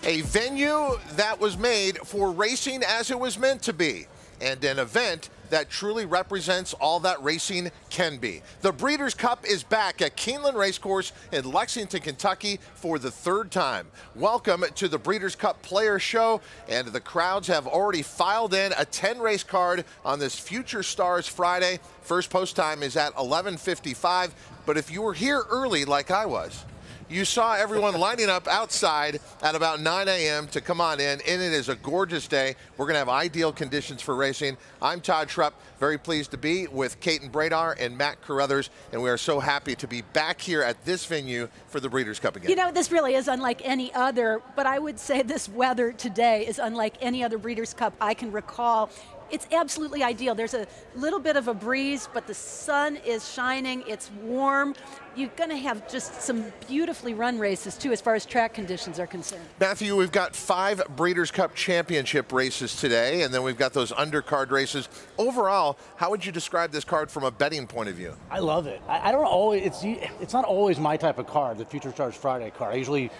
A venue that was made for racing as it was meant to be, and an event that truly represents all that racing can be. The Breeders' Cup is back at Keeneland Race Course in Lexington, Kentucky for the third time. Welcome to the Breeders' Cup Player Show, and the crowds have already filed in a 10-race card on this Future Stars Friday. First post time is at 11:55, but if you were here early like I was, you saw everyone lining up outside at about 9 a.m. to come on in, and it is a gorgeous day. We're going to have ideal conditions for racing. I'm Todd Schrupp, very pleased to be with Kaiten Bradar and Matt Carruthers, and we are so happy to be back here at this venue for the Breeders' Cup again. You know, this really is unlike any other, but I would say this weather today is unlike any other Breeders' Cup I can recall. It's absolutely ideal. There's a little bit of a breeze, but the sun is shining, it's warm. You're gonna have just some beautifully run races too as far as track conditions are concerned. Matthew, we've got 5 Breeders' Cup Championship races today, and then we've got those undercard races. Overall, how would you describe this card from a betting point of view? I love it. I don't always, it's not always my type of card, the Future Stars Friday card. I usually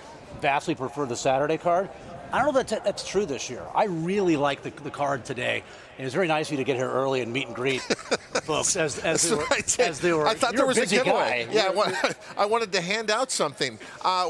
vastly prefer the Saturday card. I don't know if that's true this year. I really like the card today. And it's very nice of you to get here early and meet and greet folks as they were. I thought there was a giveaway. Guy. Yeah, I wanted to hand out something.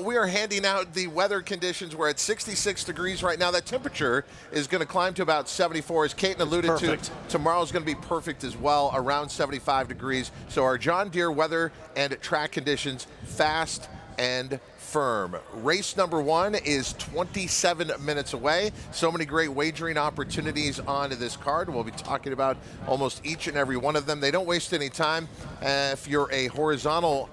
We are handing out the weather conditions. We're at 66 degrees right now. That temperature is going to climb to about 74. As Kaiten alluded to, tomorrow's going to be perfect as well, around 75 degrees. So our John Deere weather and track conditions, fast and firm. Race number 1 is 27 minutes away. So many great wagering opportunities on this card. We'll be talking about almost each and every one of them. They don't waste any time. If you're a horizontal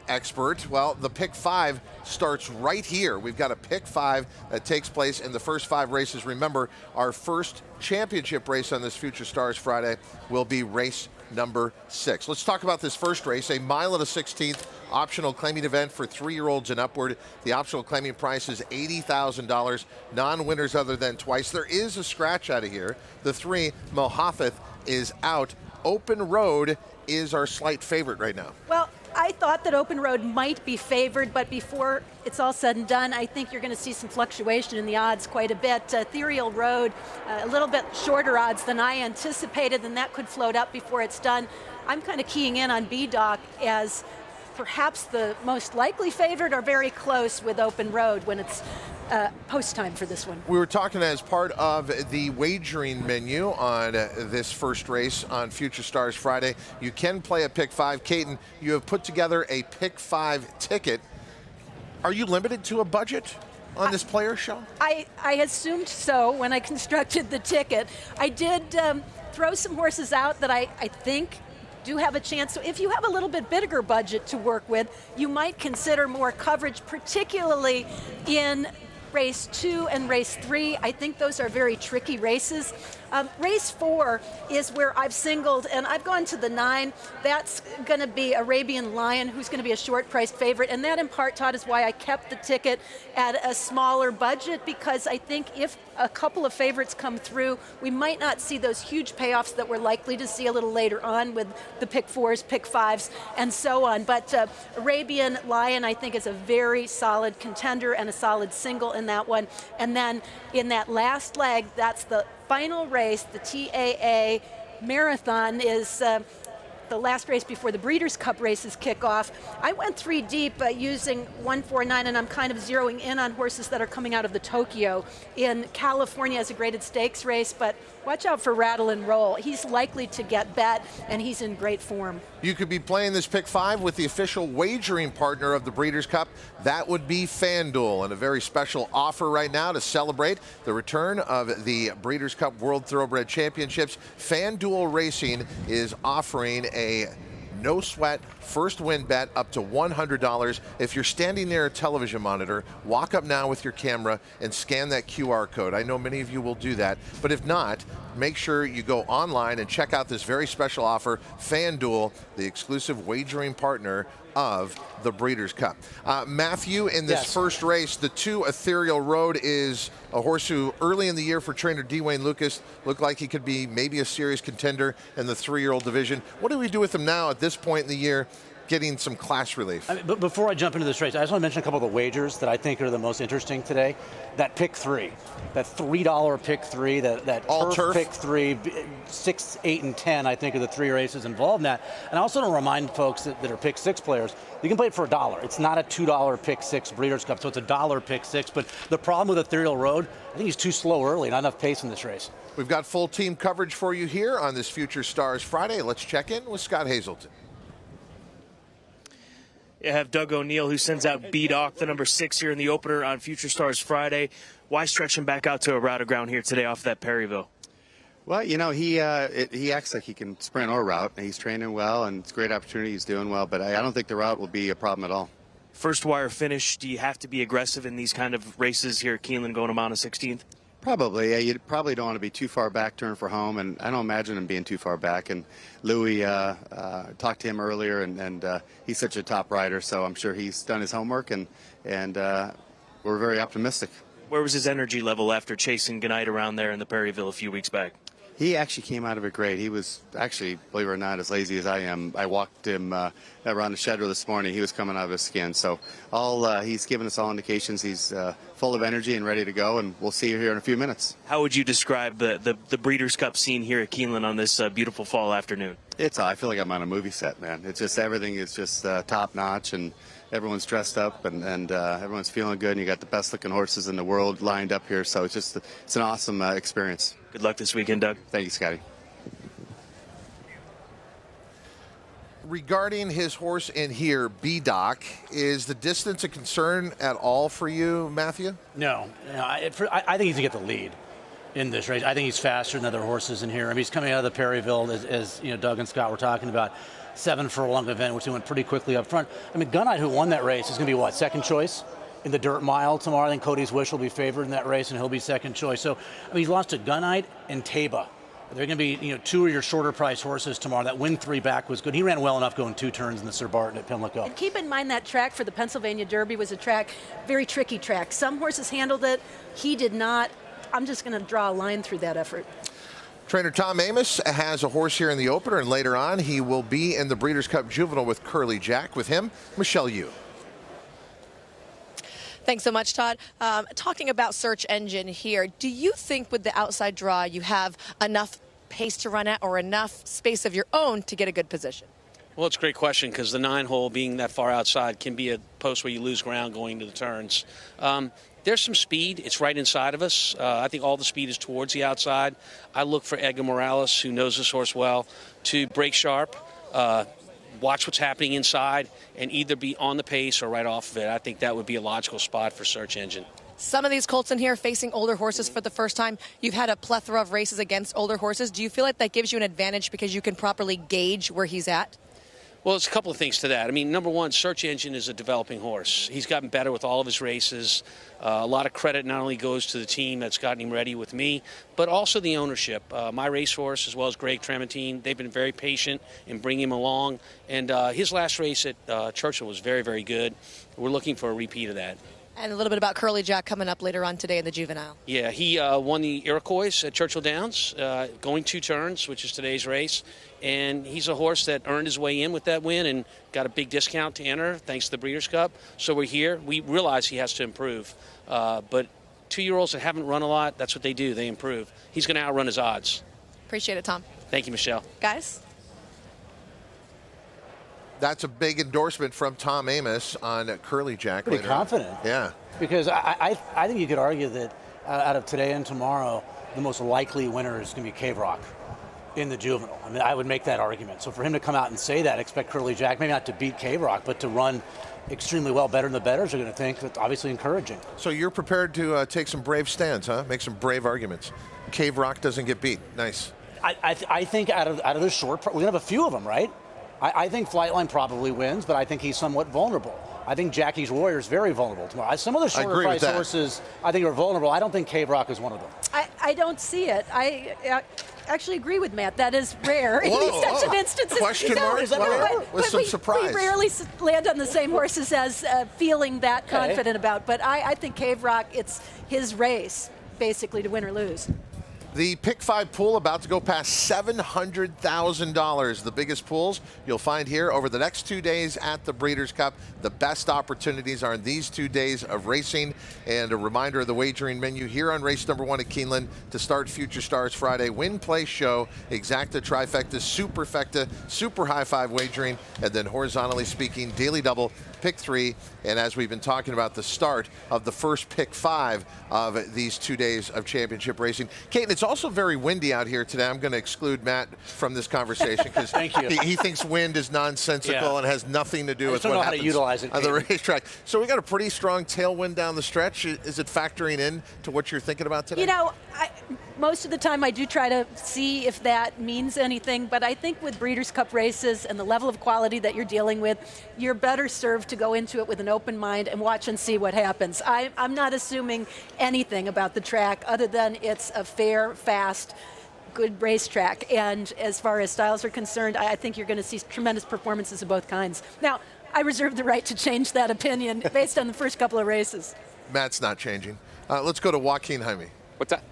expert, well, the pick 5 starts right here. We've got a pick 5 that takes place in the first 5 races. Remember, our first championship race on this Future Stars Friday will be race number 6. Let's talk about this first race, a mile and a 16th optional claiming event for 3-year-olds and upward. The optional claiming price is $80,000. Non-winners other than twice. There is a scratch out of here. The 3, Mohafeth, is out. Open Road is our slight favorite right now. Well, I thought that Open Road might be favored, but before it's all said and done, I think you're going to see some fluctuation in the odds quite a bit. Ethereal Road, a little bit shorter odds than I anticipated, and that could float up before it's done. I'm kind of keying in on B-Doc as perhaps the most likely favored or very close with Open Road when it's post time for this one. We were talking as part of the wagering menu on this first race on Future Stars Friday. You can play a pick 5. Kaiten, you have put together a pick 5 ticket. Are you limited to a budget on this player show? I assumed so when I constructed the ticket. I did throw some horses out that I think do have a chance. So if you have a little bit bigger budget to work with, you might consider more coverage, particularly in race 2 and race 3. I think those are very tricky races. Race 4 is where I've singled, and I've gone to the 9. That's going to be Arabian Lion, who's going to be a short-priced favorite, and that in part, Todd, is why I kept the ticket at a smaller budget, because I think if a couple of favorites come through, we might not see those huge payoffs that we're likely to see a little later on with the pick 4s, pick 5s, and so on. But Arabian Lion, I think, is a very solid contender and a solid single in that one. And then in that last leg, that's the final race, the TAA Marathon, is the last race before the Breeders' Cup races kick off. I went 3 deep using 149, and I'm kind of zeroing in on horses that are coming out of the Tokyo in California as a graded stakes race, but watch out for Rattle and Roll. He's likely to get bet, and he's in great form. You could be playing this pick 5 with the official wagering partner of the Breeders' Cup. That would be FanDuel, and a very special offer right now to celebrate the return of the Breeders' Cup World Thoroughbred Championships. FanDuel Racing is offering a no-sweat first win bet up to $100. If you're standing near a television monitor, walk up now with your camera and scan that QR code. I know many of you will do that, but if not, make sure you go online and check out this very special offer. FanDuel, the exclusive wagering partner of the Breeders' Cup. Matthew, in this first race, the 2 Ethereal Road is a horse who early in the year for trainer Dwayne Lucas looked like he could be maybe a serious contender in the 3-year-old division. What do we do with him now at this point in the year? getting some class relief. But before I jump into this race, I just want to mention a couple of the wagers that I think are the most interesting today. That pick 3, that $3 pick 3, that turf pick 3, 6, 8, and 10, I think are the 3 races involved in that. And I also want to remind folks that are pick 6 players, you can play it for $1. It's not a $2 pick 6 Breeders' Cup, so it's a $1 pick 6. But the problem with Ethereal Road, I think he's too slow early, not enough pace in this race. We've got full team coverage for you here on this Future Stars Friday. Let's check in with Scott Hazelton. You have Doug O'Neill, who sends out B-Doc, the number 6 here in the opener on Future Stars Friday. Why stretch him back out to a route of ground here today off that Perryville? Well, you know, he acts like he can sprint or route. He's training well, and it's a great opportunity. He's doing well, but I don't think the route will be a problem at all. First wire finish, do you have to be aggressive in these kind of races here at Keeneland going to Mount 16th? Probably. Yeah, you probably don't want to be too far back, turn for home, and I don't imagine him being too far back. And Louis talked to him earlier, and he's such a top rider, so I'm sure he's done his homework, and we're very optimistic. Where was his energy level after chasing Gnight around there in the Perryville a few weeks back? He actually came out of it great. He was actually, believe it or not, as lazy as I am. I walked him around the shed this morning. He was coming out of his skin. So he's given us all indications. He's full of energy and ready to go, and we'll see you here in a few minutes. How would you describe the Breeders' Cup scene here at Keeneland on this beautiful fall afternoon? I feel like I'm on a movie set, man. It's just everything is just top notch, and everyone's dressed up, and everyone's feeling good, and you got the best looking horses in the world lined up here. So it's an awesome experience. Good luck this weekend, Doug. Thank you, Scotty. Regarding his horse in here, B-Doc, is the distance a concern at all for you, Matthew? No. I think he's going to get the lead in this race. I think he's faster than other horses in here. I mean, he's coming out of the Perryville, as you know, Doug and Scott were talking about, 7 furlong event, which he went pretty quickly up front. I mean, Gunite, who won that race, is going to be, what, second choice in the dirt mile tomorrow? I think Cody's Wish will be favored in that race, and he'll be second choice. So, I mean, he's lost to Gunite and Taba. They're going to be, 2 of your shorter price horses tomorrow. That win 3 back was good. He ran well enough going 2 turns in the Sir Barton at Pimlico. And keep in mind that track for the Pennsylvania Derby was a very tricky track. Some horses handled it. He did not. I'm just going to draw a line through that effort. Trainer Tom Amos has a horse here in the opener, and later on he will be in the Breeders' Cup Juvenile with Curly Jack. With him, Michelle Yu. Thanks so much, Todd. Talking about search engine here, do you think with the outside draw you have enough pace to run at or enough space of your own to get a good position? Well, it's a great question because the 9-hole being that far outside can be a post where you lose ground going to the turns. There's some speed. It's right inside of us. I think all the speed is towards the outside. I look for Edgar Morales, who knows this horse well, to break sharp, watch what's happening inside, and either be on the pace or right off of it. I think that would be a logical spot for search engine. Some of these colts in here facing older horses for the first time. You've had a plethora of races against older horses. Do you feel like that gives you an advantage because you can properly gauge where he's at? Well, it's a couple of things to that. I mean, number one, Search Engine is a developing horse. He's gotten better with all of his races. A lot of credit not only goes to the team that's gotten him ready with me, but also the ownership. My racehorse, as well as Greg Trementine, they've been very patient in bringing him along. And his last race at Churchill was very, very good. We're looking for a repeat of that. And a little bit about Curly Jack coming up later on today in the Juvenile. Yeah, he won the Iroquois at Churchill Downs, going 2 turns, which is today's race. And he's a horse that earned his way in with that win and got a big discount to enter thanks to the Breeders' Cup. So we're here. We realize he has to improve. But 2-year-olds that haven't run a lot, that's what they do. They improve. He's going to outrun his odds. Appreciate it, Tom. Thank you, Michelle. Guys? That's a big endorsement from Tom Amos on Curly Jack. Pretty confident. Yeah. Because I think you could argue that out of today and tomorrow, the most likely winner is going to be Cave Rock in the Juvenile. I mean, I would make that argument. So for him to come out and say that, expect Curly Jack, maybe not to beat Cave Rock, but to run extremely well, better than the bettors are going to think. That's obviously encouraging. So you're prepared to take some brave stands, huh? Make some brave arguments. Cave Rock doesn't get beat. Nice. I think out of the short, we're going to have a few of them, right? I think Flightline probably wins, but I think he's somewhat vulnerable. I think Jackie's Warrior is very vulnerable tomorrow. Some of the shorter price horses I think are vulnerable. I don't think Cave Rock is one of them. I don't see it. I actually agree with Matt. That is rare in these types of instances. Question mark? Is that rare? With some surprise. We rarely land on the same horses as feeling that confident about. But I think Cave Rock, it's his race, basically, to win or lose. The Pick 5 pool about to go past $700,000. The biggest pools you'll find here over the next 2 days at the Breeders' Cup. The best opportunities are in these 2 days of racing. And a reminder of the wagering menu here on race number 1 at Keeneland to start Future Stars Friday. Win, play, show, exacta, trifecta, superfecta, super high five wagering, and then horizontally speaking, daily double, Pick 3, and as we've been talking about, the start of the first Pick 5 of these 2 days of championship racing. Kate, it's also very windy out here today. I'm going to exclude Matt from this conversation because he thinks wind is nonsensical and has nothing to do with what happens on the racetrack. So we got a pretty strong tailwind down the stretch. Is it factoring in to what you're thinking about today? You know, most of the time I do try to see if that means anything, but I think with Breeders' Cup races and the level of quality that you're dealing with, you're better served to go into it with an open mind and watch and see what happens. I'm not assuming anything about the track other than it's a fair, fast, good racetrack. And as far as styles are concerned, I think you're going to see tremendous performances of both kinds. Now, I reserve the right to change that opinion based on the first couple of races. Matt's not changing. Let's go to Joaquin Jaime. What's that?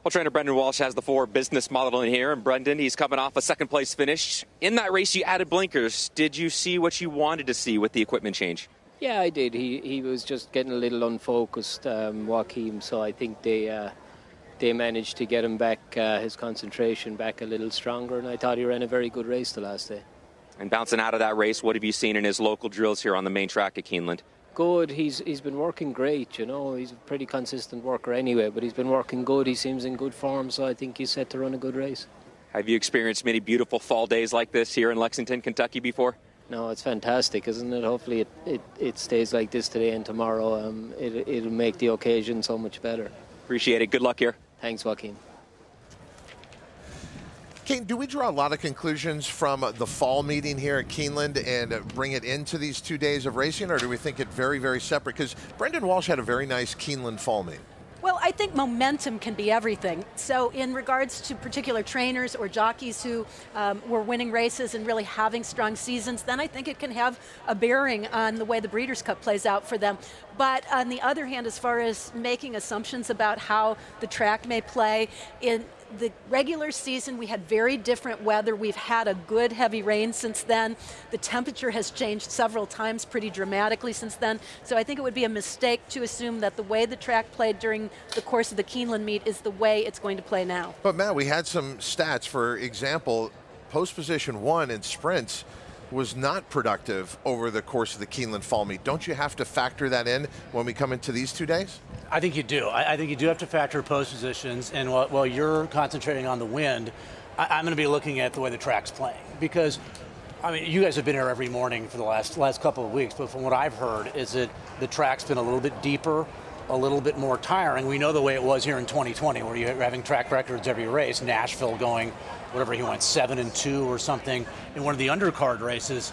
Well, trainer Brendan Walsh has the 4 business model in here, and Brendan, he's coming off a second-place finish. In that race, you added blinkers. Did you see what you wanted to see with the equipment change? Yeah, I did. He was just getting a little unfocused, Joaquin, so I think they managed to get him back, his concentration back a little stronger, and I thought he ran a very good race the last day. And bouncing out of that race, what have you seen in his local drills here on the main track at Keeneland? Good. He's been working great, you know. He's a pretty consistent worker anyway, but he's been working good. He seems in good form, so I think he's set to run a good race. Have you experienced many beautiful fall days like this here in Lexington, Kentucky before? No, it's fantastic, isn't it? Hopefully it stays like this today and tomorrow. It'll make the occasion so much better. Appreciate it. Good luck here. Thanks, Joaquin. Kate, do we draw a lot of conclusions from the fall meeting here at Keeneland and bring it into these 2 days of racing, or do we think it very, very separate? Because Brendan Walsh had a very nice Keeneland fall meet. Well, I think momentum can be everything. So in regards to particular trainers or jockeys who were winning races and really having strong seasons, then I think it can have a bearing on the way the Breeders' Cup plays out for them. But on the other hand, as far as making assumptions about how the track may play, in the regular season, we had very different weather. We've had a good heavy rain since then. The temperature has changed several times pretty dramatically since then. So I think it would be a mistake to assume that the way the track played during the course of the Keeneland meet is the way it's going to play now. But Matt, we had some stats. For example, post position 1 in sprints was not productive over the course of the Keeneland fall meet. Don't you have to factor that in when we come into these 2 days? I think you do. I think you do have to factor post positions, and while you're concentrating on the wind, I'm going to be looking at the way the track's playing. Because, I mean, you guys have been here every morning for the last couple of weeks, but from what I've heard is that the track's been a little bit deeper, a little bit more tiring. We know the way it was here in 2020, where you're having track records every race. Nashville going, whatever he went, 7-2 or something in one of the undercard races.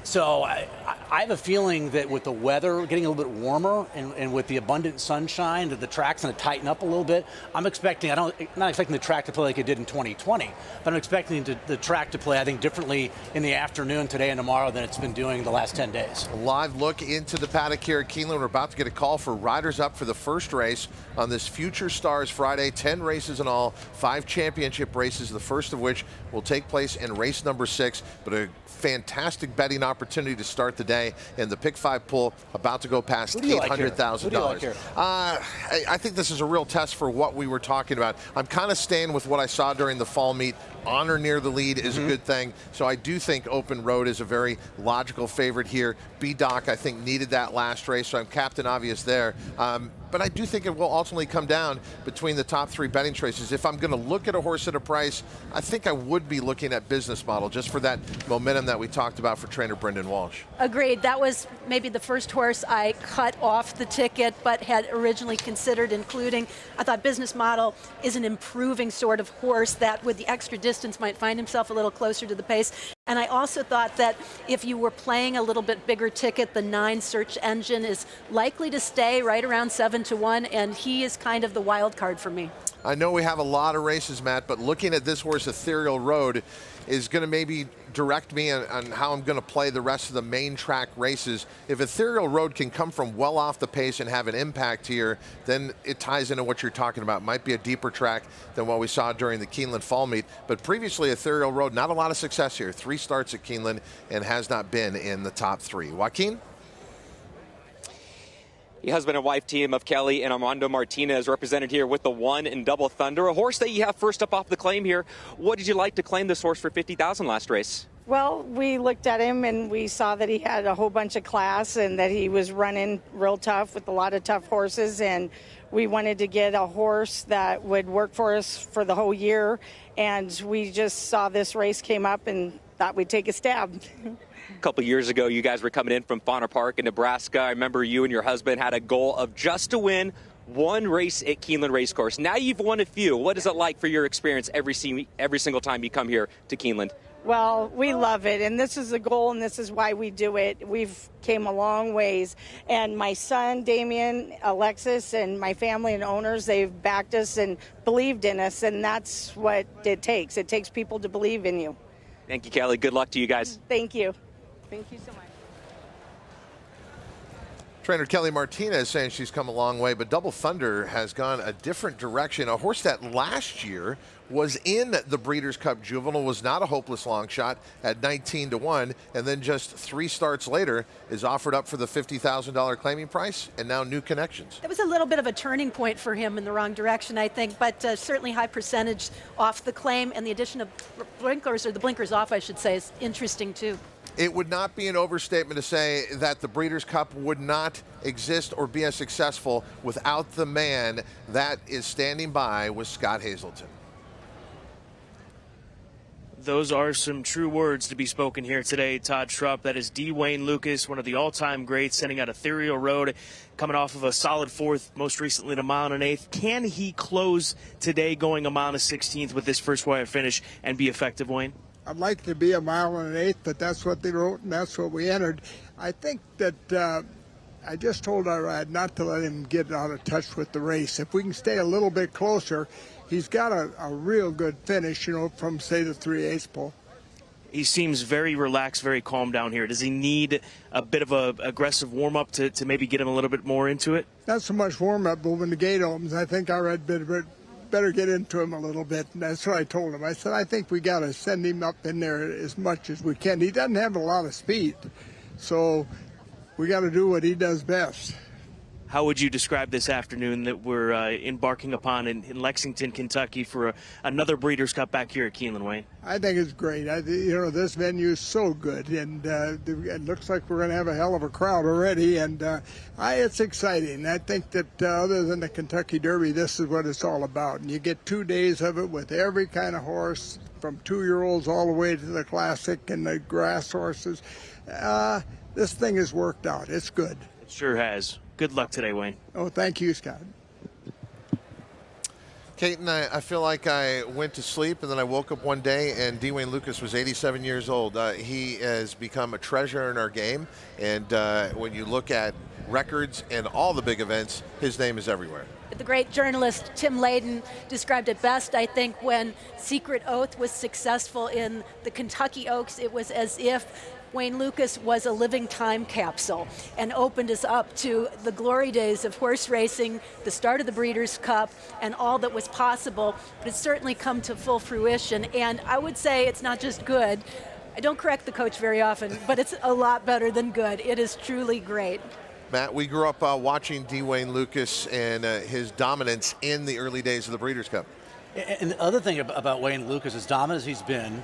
So I have a feeling that with the weather getting a little bit warmer and with the abundant sunshine, that the track's going to tighten up a little bit. I'm not expecting the track to play like it did in 2020, but I'm expecting the track to play, I think, differently in the afternoon today and tomorrow than it's been doing the last 10 days. A live look into the paddock here at Keeneland. We're about to get a call for riders up for the first race on this Future Stars Friday. 10 races in all, 5 championship races, the first of which will take place in race number 6, but a fantastic betting opportunity to start the day, and the Pick 5 pool about to go past $800,000. I think this is a real test for what we were talking about. I'm kind of staying with what I saw during the fall meet. On or near the lead is a good thing. So I do think Open Road is a very logical favorite here. B-Doc, I think, needed that last race, so I'm Captain Obvious there. But I do think it will ultimately come down between the top 3 betting choices. If I'm going to look at a horse at a price, I think I would be looking at Business Model, just for that momentum that we talked about for trainer Brendan Walsh. Agreed. That was maybe the first horse I cut off the ticket, but had originally considered including. I thought Business Model is an improving sort of horse that, with the extra distance, might find himself a little closer to the pace. And I also thought that if you were playing a little bit bigger ticket, the 9 Search Engine is likely to stay right around 7-1, and he is kind of the wild card for me. I know we have a lot of races, Matt, but looking at this horse, Ethereal Road, is going to maybe direct me on how I'm going to play the rest of the main track races. If Ethereal Road can come from well off the pace and have an impact here, then it ties into what you're talking about. Might be a deeper track than what we saw during the Keeneland Fall Meet. But previously, Ethereal Road, not a lot of success here. 3 starts at Keeneland and has not been in the top 3. Joaquin? The husband and wife team of Kelly and Armando Martinez represented here with the 1 in Double Thunder, a horse that you have first up off the claim here. What did you like to claim this horse for $50,000 last race? Well, we looked at him and we saw that he had a whole bunch of class and that he was running real tough with a lot of tough horses, and we wanted to get a horse that would work for us for the whole year, and we just saw this race came up and thought we'd take a stab. A couple years ago, you guys were coming in from Fauna Park in Nebraska. I remember you and your husband had a goal of just to win 1 race at Keeneland Race Course. Now you've won a few. What is it like for your experience every single time you come here to Keeneland? Well, we love it, and this is the goal, and this is why we do it. We've came a long ways, and my son, Damien, Alexis, and my family and owners, they've backed us and believed in us, and that's what it takes. It takes people to believe in you. Thank you, Kelly. Good luck to you guys. Thank you. Thank you so much. Trainer Kelly Martinez saying she's come a long way, but Double Thunder has gone a different direction. A horse that last year was in the Breeders' Cup Juvenile, was not a hopeless long shot at 19-1, and then just 3 starts later is offered up for the $50,000 claiming price, and now new connections. That was a little bit of a turning point for him in the wrong direction, I think, but certainly high percentage off the claim, and the addition of blinkers, or the blinkers off, I should say, is interesting too. It would not be an overstatement to say that the Breeders' Cup would not exist or be as successful without the man that is standing by with Scott Hazelton. Those are some true words to be spoken here today, Todd Schrupp. That is D. Wayne Lucas, one of the all-time greats, sending out Ethereal Road, coming off of a solid 4th, most recently a mile and an 1/8. Can he close today going a mile and a 16th with this first wire finish and be effective, Wayne? I'd like to be a mile and an 1/8, but that's what they wrote, and that's what we entered. I think that I just told our ride not to let him get out of touch with the race. If we can stay a little bit closer, he's got a real good finish, from, say, the 3/8 pole. He seems very relaxed, very calm down here. Does he need a bit of a aggressive warm-up to maybe get him a little bit more into it? Not so much warm-up, but when the gate opens, I think our ride better get into him a little bit. And that's what I told him. I said, I think we got to send him up in there as much as we can. He doesn't have a lot of speed, so we got to do what he does best. How would you describe this afternoon that we're embarking upon in Lexington, Kentucky for another Breeders' Cup back here at Keeneland, Wayne? I think it's great. This venue is so good, and it looks like we're going to have a hell of a crowd already, and it's exciting. I think that other than the Kentucky Derby, this is what it's all about. And you get 2 days of it with every kind of horse, from 2-year-olds all the way to the classic and the grass horses. This thing has worked out. It's good. It sure has. Good luck today, Wayne. Oh, thank you, Scott. Kate and I feel like I went to sleep and then I woke up one day and D. Wayne Lucas was 87 years old. He has become a treasure in our game, and when you look at records and all the big events, his name is everywhere. The great journalist Tim Layden described it best, I think, when Secret Oath was successful in the Kentucky Oaks. It was as if Wayne Lucas was a living time capsule and opened us up to the glory days of horse racing, the start of the Breeders' Cup, and all that was possible. But it's certainly come to full fruition, and I would say it's not just good. I don't correct the coach very often, but it's a lot better than good. It is truly great. Matt, we grew up watching D. Wayne Lucas and his dominance in the early days of the Breeders' Cup. And the other thing about Wayne Lucas, as dominant as he's been,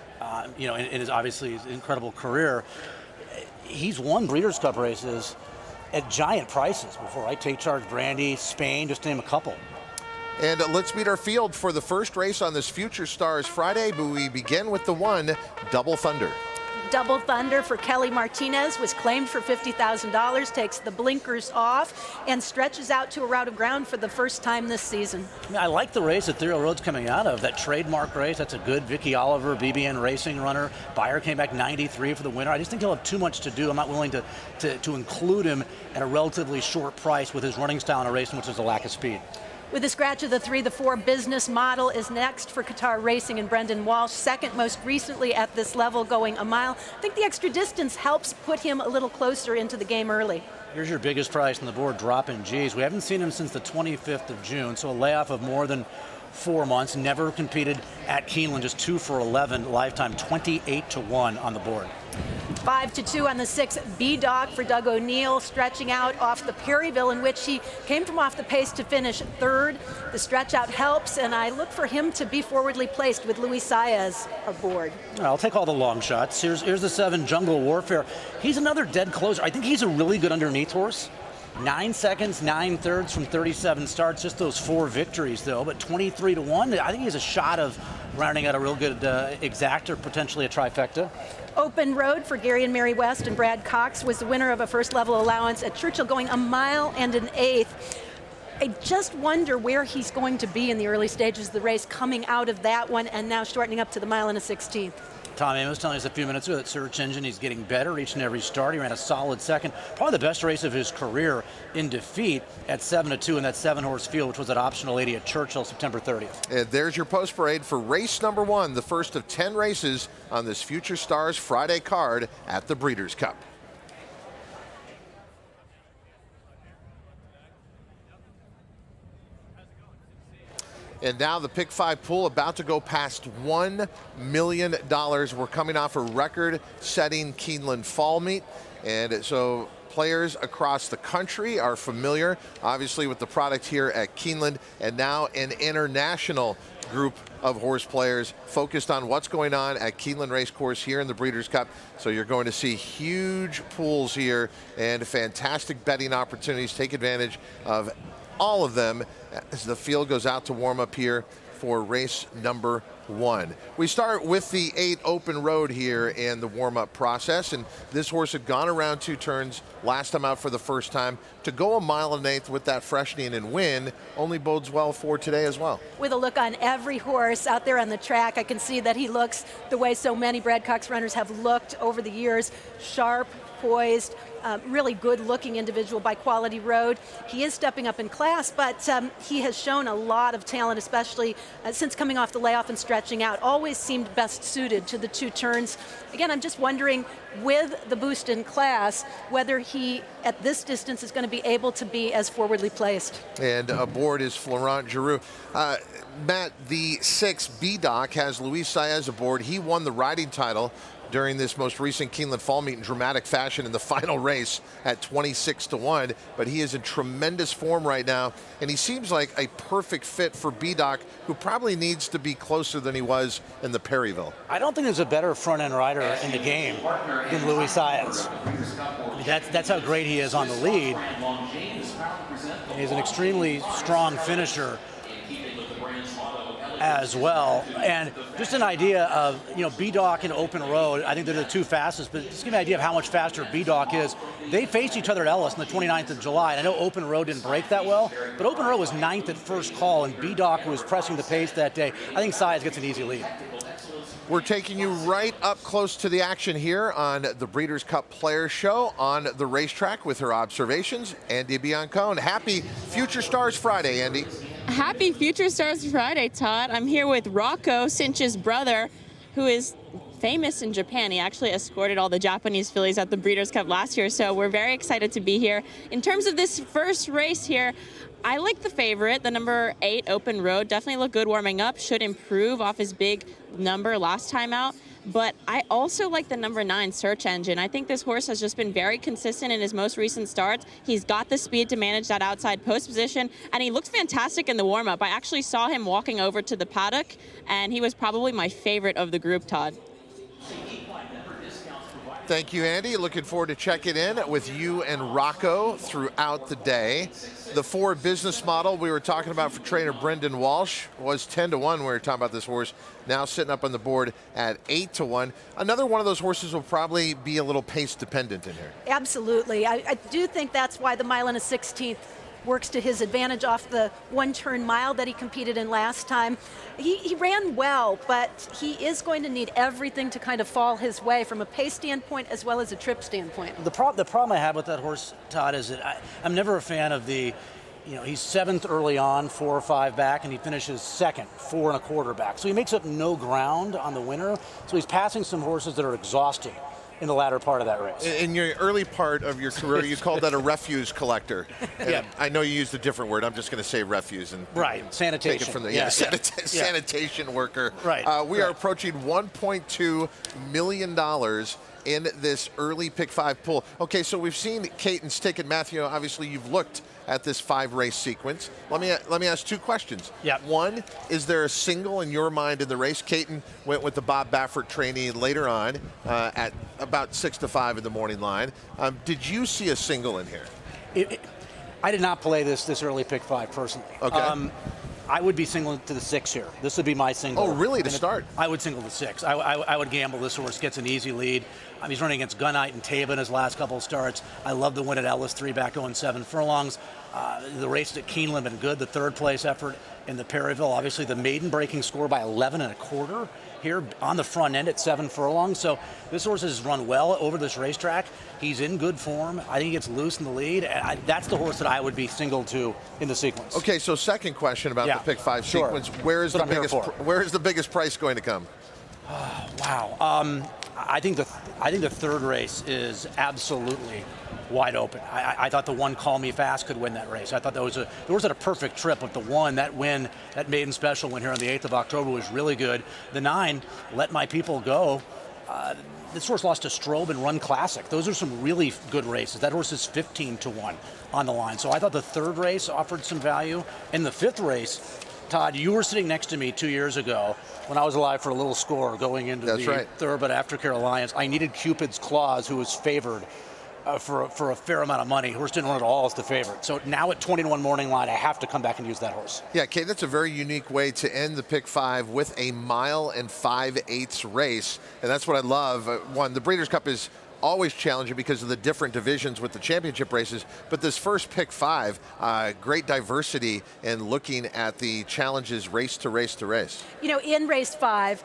in his obviously his incredible career, he's won Breeders' Cup races at giant prices before, right? Take Charge, Brandy, Spain, just to name a couple. And let's meet our field for the first race on this Future Stars Friday, but we begin with the 1, Double Thunder. Double Thunder for Kelly Martinez was claimed for $50,000, takes the blinkers off, and stretches out to a route of ground for the first time this season. I like the race that Ethereal Road's coming out of, that trademark race. That's a good Vicky Oliver, BBN Racing runner. Beyer came back 93 for the winner. I just think he'll have too much to do. I'm not willing to include him at a relatively short price with his running style in a race in which there's a lack of speed. With a scratch of the 3, the 4 business model is next for Qatar Racing and Brendan Walsh, second most recently at this level, going a mile. I think the extra distance helps put him a little closer into the game early. Here's your biggest price on the board, dropping G's. We haven't seen him since the 25th of June, so a layoff of more than 4 months. Never competed at Keeneland, just 2 for 11 lifetime, 28-1 on the board. 5-2 on the 6, B-Dog for Doug O'Neill, stretching out off the Perryville, in which he came from off the pace to finish 3rd. The stretch out helps, and I look for him to be forwardly placed with Luis Saez aboard. I'll take all the long shots. Here's the 7, Jungle Warfare. He's another dead closer. I think he's a really good underneath horse. 9 seconds, 9/3 from 37 starts, just those 4 victories though, but 23-1. I think he has a shot of rounding out a real good exactor, potentially a trifecta. Open Road for Gary and Mary West and Brad Cox was the winner of a first level allowance at Churchill, going a mile and an 1/8. I just wonder where he's going to be in the early stages of the race, coming out of that one and now shortening up to the mile and a 16th. Tom Amos telling us a few minutes ago that Search Engine, he's getting better each and every start. He ran a solid second, probably the best race of his career in defeat at 7-2 in that 7-horse field, which was at Optional 80 at Churchill, September 30th. And there's your post parade for race number 1, the first of 10 races on this Future Stars Friday card at the Breeders' Cup. And now the pick 5 pool about to go past $1 million. We're coming off a record-setting Keeneland fall meet. And so players across the country are familiar, obviously, with the product here at Keeneland. And now an international group of horse players focused on what's going on at Keeneland Race Course here in the Breeders' Cup. So you're going to see huge pools here and fantastic betting opportunities. Take advantage of all of them as the field goes out to warm up here for race number 1. We start with the 8 Open Road here in the warm-up process, and this horse had gone around 2 turns last time out for the first time. To go a mile and 1/8 with that freshening and win only bodes well for today as well. With a look on every horse out there on the track, I can see that he looks the way so many Brad Cox runners have looked over the years, sharp, poised, really good-looking individual by Quality Road. He is stepping up in class, but he has shown a lot of talent, especially since coming off the layoff and stretching out. Always seemed best suited to the 2 turns. Again, I'm just wondering, with the boost in class, whether he, at this distance, is going to be able to be as forwardly placed. And aboard is Florent Giroux. Matt, the 6 B-Doc has Luis Saez aboard. He won the riding title during this most recent Keeneland fall meet in dramatic fashion in the final race at 26-1, but he is in tremendous form right now, and he seems like a perfect fit for B-Doc, who probably needs to be closer than he was in the Perryville. I don't think there's a better front-end rider in the game than Luis Saez. I mean, that's how great he is on the lead. He's an extremely strong finisher as well. And just an idea of, B-Doc and Open Road, I think they're the 2 fastest, but just give me an idea of how much faster B-Doc is. They faced each other at Ellis on the 29th of July, and I know Open Road didn't break that well, but Open Road was 9th at first call, and B-Doc was pressing the pace that day. I think Saez gets an easy lead. We're taking you right up close to the action here on the Breeders' Cup Players Show on the racetrack with her observations, Andy Biancone. Happy Future Stars Friday, Andy. Happy Future Stars Friday, Todd. I'm here with Rocco, Cinch's brother, who is famous in Japan. He actually escorted all the Japanese fillies at the Breeders' Cup last year, so we're very excited to be here. In terms of this first race here, I like the favorite, the number 8 Open Road. Definitely look good warming up, should improve off his big number last time out. But I also like the number 9 Search Engine. I think this horse has just been very consistent in his most recent starts. He's got the speed to manage that outside post position, and he looks fantastic in the warm-up. I actually saw him walking over to the paddock, and he was probably my favorite of the group, Todd. Thank you, Andy. Looking forward to checking in with you and Rocco throughout the day. The 4 business model we were talking about for trainer Brendan Walsh was 10-1. We were talking about this horse, now sitting up on the board at 8-1. Another one of those horses will probably be a little pace dependent in here. Absolutely. I do think that's why the mile and a 16th works to his advantage off the 1-turn mile that he competed in last time. He ran well, but he is going to need everything to kind of fall his way from a pace standpoint as well as a trip standpoint. The problem I have with that horse, Todd, is that I'm never a fan of the He's 7th early on, 4 or 5 back, and he finishes 2nd, 4 1/4 back. So he makes up no ground on the winner. So he's passing some horses that are exhausting in the latter part of that race. In your early part of your career, you called that a refuse collector. Yeah. I know you used a different word. I'm just going to say refuse and sanitation. Take it from the sanitation worker. Right. We are approaching $1.2 million in this early pick 5 pool. Okay, so we've seen Caton's ticket. Matthew, obviously you've looked at this 5-race sequence. Let me ask 2 questions. Yeah. One, is there a single in your mind in the race? Caton went with the Bob Baffert trainee later on at about 6 to 5 in the morning line. Did you see a single in here? I did not play this early pick 5 personally. Okay. I would be singling to the 6 here. This would be my single. Oh, really? To start? I would single the 6. I would gamble this horse gets an easy lead. He's running against Gunite and Taba in his last couple of starts. I love the win at Ellis 3 back going 7 furlongs. The race at Keeneland been good. The 3rd place effort in the Perryville. Obviously the maiden breaking score by 11 1/4 here on the front end at 7 furlongs. So this horse has run well over this racetrack. He's in good form. I think he gets loose in the lead. That's the horse that I would be singled to in the sequence. Okay, so second question about the pick 5 sequence. Where is the biggest price going to come? Wow. I think the 3rd race is absolutely wide open. I thought the 1 Call Me Fast could win that race. I thought there was a perfect trip with the 1. That win, that maiden special win here on the 8th of October was really good. The 9, Let My People Go. This horse lost to Strobe and Run Classic. Those are some really good races. That horse is 15 to 1 on the line. So I thought the 3rd race offered some value. In the 5th race, Todd, you were sitting next to me 2 years ago when I was alive for a little score going into the Thoroughbred Aftercare Alliance. I needed Cupid's Claws, who was favored for a fair amount of money. Horse didn't run at all as the favorite. So now at 20 to 1 morning line, I have to come back and use that horse. Yeah, Kate, that's a very unique way to end the pick 5 with a 1 5/8 race. And that's what I love. One, the Breeders' Cup is always challenging because of the different divisions with the championship races. But this first pick 5, great diversity in looking at the challenges race to race to race. In race 5,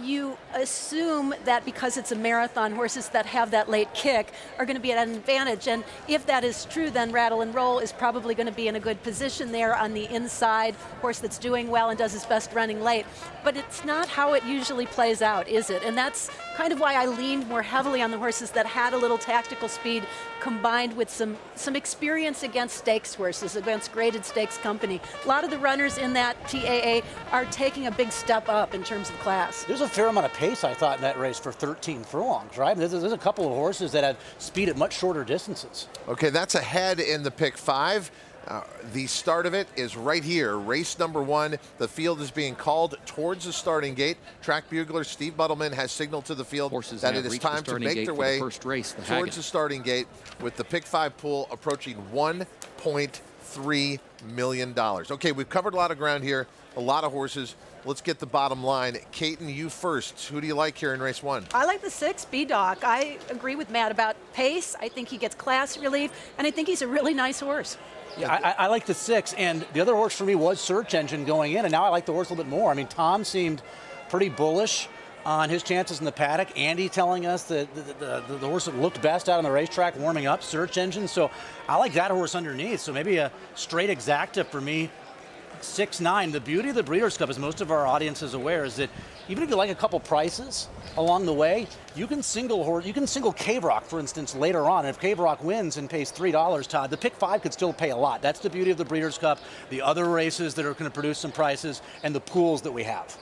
you assume that because it's a marathon, horses that have that late kick are going to be at an advantage. And if that is true, then Rattle and Roll is probably going to be in a good position there on the inside, horse that's doing well and does his best running late. But it's not how it usually plays out, is it? And that's kind of why I leaned more heavily on the horses that had a little tactical speed combined with some experience against stakes horses, against graded stakes company. A lot of the runners in that TAA are taking a big step up in terms of class. There's a fair amount of pace, I thought, in that race for 13 furlongs, right? There's a couple of horses that have speed at much shorter distances. Okay, that's ahead in the pick 5. The start of it is right here. Race number 1. The field is being called towards the starting gate. Track bugler Steve Buttleman has signaled to the field that it is time to make their way towards the starting gate with the pick 5 pool approaching $1.3 million. Okay, we've covered a lot of ground here, a lot of horses. Let's get the bottom line. Caton, you first. Who do you like here in race 1? I like the 6, B-Doc. I agree with Matt about pace. I think he gets class relief, and I think he's a really nice horse. Yeah, I like the 6, and the other horse for me was Search Engine going in, and now I like the horse a little bit more. I mean, Tom seemed pretty bullish on his chances in the paddock. Andy telling us that the horse that looked best out on the racetrack warming up, Search Engine. So I like that horse underneath. So maybe a straight exacta for me. 6-9. The beauty of the Breeders' Cup, as most of our audience is aware, is that even if you like a couple prices along the way, you can single Cave Rock, for instance, later on. And if Cave Rock wins and pays $3, Todd, the pick 5 could still pay a lot. That's the beauty of the Breeders' Cup, the other races that are going to produce some prices, and the pools that we have.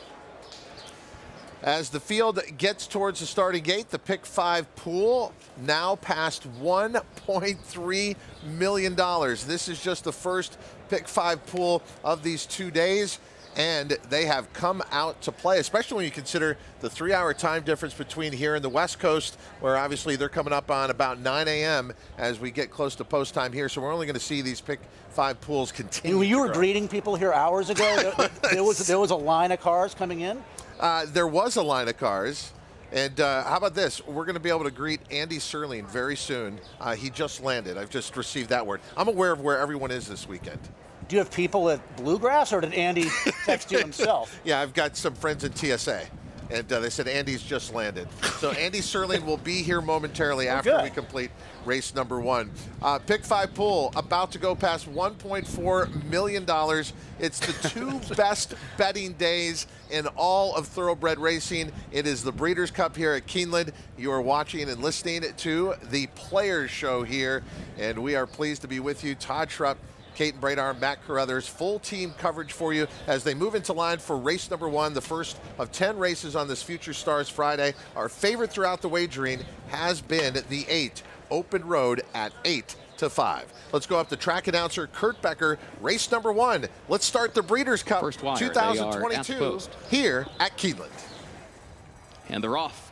As the field gets towards the starting gate, the pick 5 pool now past $1.3 million. This is just the first pick 5 pool of these 2 days, and they have come out to play, especially when you consider the 3-hour time difference between here and the West Coast, where obviously they're coming up on about 9 a.m. as we get close to post time here. So we're only going to see these pick 5 pools continue. When you were greeting people here hours ago, there was a line of cars coming in? There was a line of cars. And how about this? We're going to be able to greet Andy Serling very soon. He just landed. I've just received that word. I'm aware of where everyone is this weekend. Do you have people at Bluegrass, or did Andy text you himself? Yeah, I've got some friends in TSA. And they said Andy's just landed. So Andy Serling will be here momentarily after we complete race number 1. Pick 5 pool about to go past $1.4 million. It's the 2 best betting days in all of thoroughbred racing. It is the Breeders' Cup here at Keeneland. You are watching and listening to the Players Show here, and we are pleased to be with you. Todd Schrupp, Kate Bradar, Matt Carruthers, full team coverage for you as they move into line for race number 1, the first of 10 races on this Future Stars Friday. Our favorite throughout the wagering has been the 8 Open Road at 8-5. Let's go up to track announcer Kurt Becker, race number 1. Let's start the Breeders' Cup 2022 here at Keeneland. And they're off.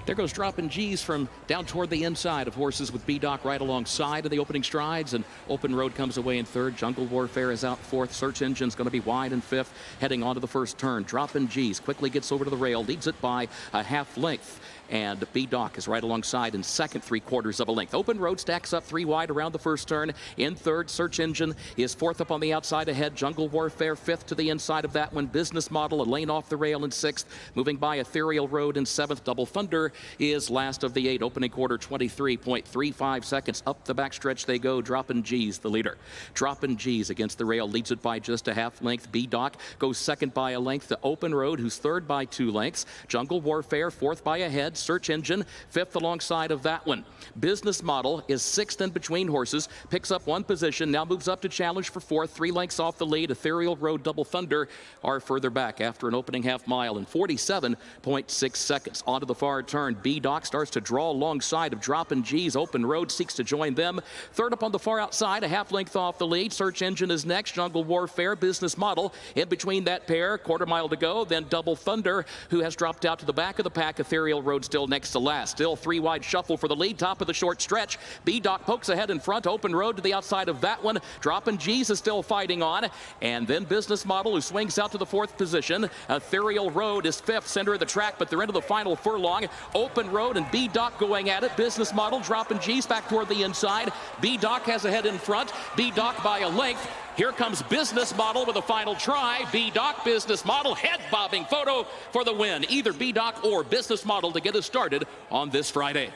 There goes dropping G's from down toward the inside of horses with B-Doc right alongside of the opening strides, and Open Road comes away in 3rd. Jungle Warfare is out 4th. Search Engine's going to be wide in 5th, heading onto the first turn. Dropping G's quickly gets over to the rail, leads it by a half length. And B-Doc is right alongside in 2nd, 3/4 of a length. Open Road stacks up 3 wide around the first turn. In 3rd, Search Engine is 4th up on the outside ahead. Jungle Warfare 5th to the inside of that one. Business Model, a lane off the rail in 6th. Moving by Ethereal Road in 7th. Double Thunder is last of the 8. Opening quarter 23.35 seconds. Up the backstretch they go. Dropping G's the leader. Dropping G's against the rail. Leads it by just a half length. B-Doc goes 2nd by a length to Open Road, who's 3rd by 2 lengths. Jungle Warfare 4th by a head. Search Engine 5th alongside of that one. Business Model is 6th in between horses, picks up 1 position, now moves up to challenge for 4th, 3 lengths off the lead. Ethereal Road, Double Thunder are further back after an opening half mile in 47.6 seconds. Onto the far turn, B-Doc starts to draw alongside of Droppin' G's. Open Road seeks to join them. 3rd up on the far outside, a half length off the lead. Search Engine is next. Jungle Warfare, Business Model in between that pair. 1/4 mile to go. Then Double Thunder, who has dropped out to the back of the pack. Ethereal Road still next to last. Still 3 wide shuffle for the lead. Top of the short stretch. B-Doc pokes ahead in front. Open Road to the outside of that one. Droppin' G's is still fighting on. And then Business Model, who swings out to the 4th position. Ethereal Road is 5th, center of the track, but they're into the final furlong. Open Road and B-Doc going at it. Business Model dropping G's back toward the inside. B-Doc has a head in front. B-Doc by a length. Here comes Business Model with a final try. B-Doc, Business Model, head-bobbing photo for the win. Either B-Doc or Business Model to get us started on this Friday.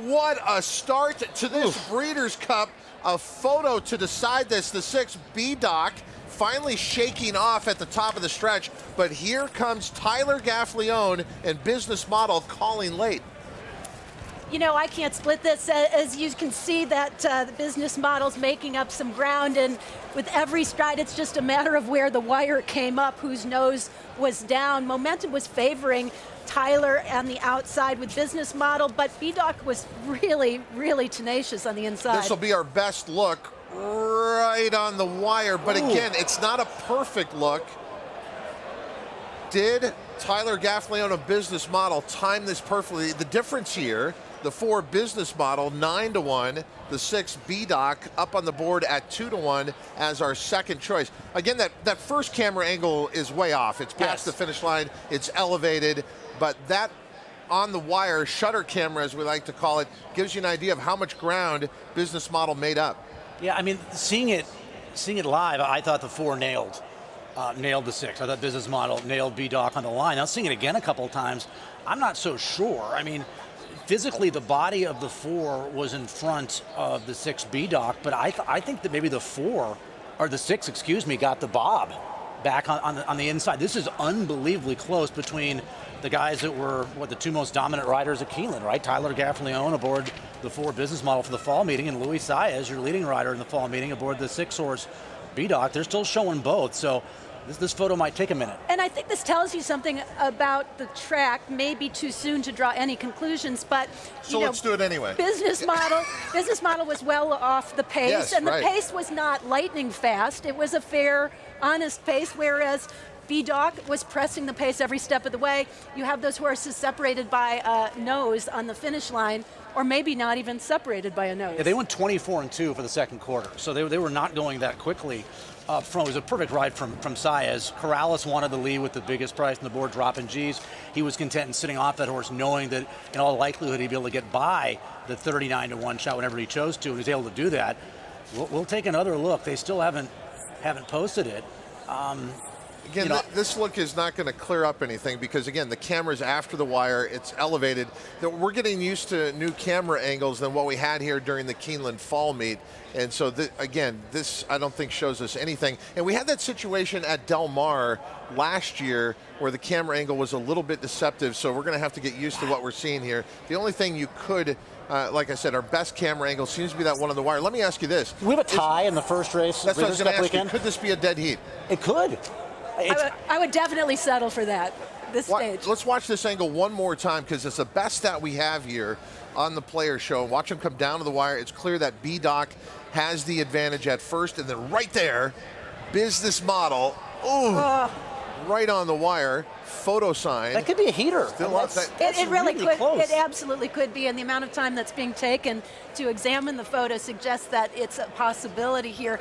What a start to this Breeders' Cup. A photo to decide this. The 6 B-Doc finally shaking off at the top of the stretch. But here comes Tyler Gaffleone and Business Model calling late. You know, I can't split this. As you can see, that the Business Model's making up some ground, and with every stride, it's just a matter of where the wire came up, whose nose was down. Momentum was favoring Tyler on the outside with Business Model, but B-Doc was really, really tenacious on the inside. This will be our best look right on the wire, but again, it's not a perfect look. Did Tyler Gaffleone of Business Model time this perfectly? The difference here, the 4 Business Model 9-1, the 6 B-Doc up on the board at 2-1 as our second choice. Again, that first camera angle is way off. It's past the finish line, it's elevated, but that on the wire shutter camera, as we like to call it, gives you an idea of how much ground Business Model made up. Yeah, I mean, seeing it live, I thought the 4 nailed the 6. I thought Business Model nailed B-Doc on the line. Now seeing it again a couple of times, I'm not so sure. I mean, physically, the body of the 4 was in front of the 6 B-Doc, but I think that maybe the 6, excuse me, got the bob back on the inside. This is unbelievably close between the guys that were, the 2 most dominant riders at Keeneland, right? Tyler Gaffleone aboard the 4 Business Model for the fall meeting, and Luis Saez, your leading rider in the fall meeting, aboard the 6-horse B-Doc. They're still showing both, so this photo might take a minute. And I think this tells you something about the track. Maybe too soon to draw any conclusions, but so let's do it anyway. Business Model was well off the pace, and the pace was not lightning fast. It was a fair, honest pace, whereas B-Doc was pressing the pace every step of the way. You have those horses separated by a nose on the finish line, or maybe not even separated by a nose. Yeah, they went 24-2 for the second quarter, so they were not going that quickly. It was a perfect ride from Saez. Corrales wanted the lead with the biggest price on the board, dropping G's. He was content in sitting off that horse, knowing that in all likelihood he'd be able to get by the 39-1 shot whenever he chose to, and he was able to do that. We'll take another look. They still haven't haven't posted it. Again, this look is not going to clear up anything because, again, the camera's after the wire. It's elevated. We're getting used to new camera angles than what we had here during the Keeneland fall meet. And so, again, this I don't think shows us anything. And we had that situation at Del Mar last year where the camera angle was a little bit deceptive. So we're going to have to get used to what we're seeing here. The only thing you could, like I said, our best camera angle seems to be that one on the wire. Let me ask you this. We have a tie in the first race. That's what I was going to ask you. Could this be a dead heat? It could. I would definitely settle for that, this stage. Let's watch this angle one more time because it's the best that we have here on the player show. Watch him come down to the wire. It's clear that B-Doc has the advantage at first, and then right there, business model. Right on the wire. Photo sign. That could be a heater. It really could. Close. It absolutely could be, and the amount of time that's being taken to examine the photo suggests that it's a possibility here.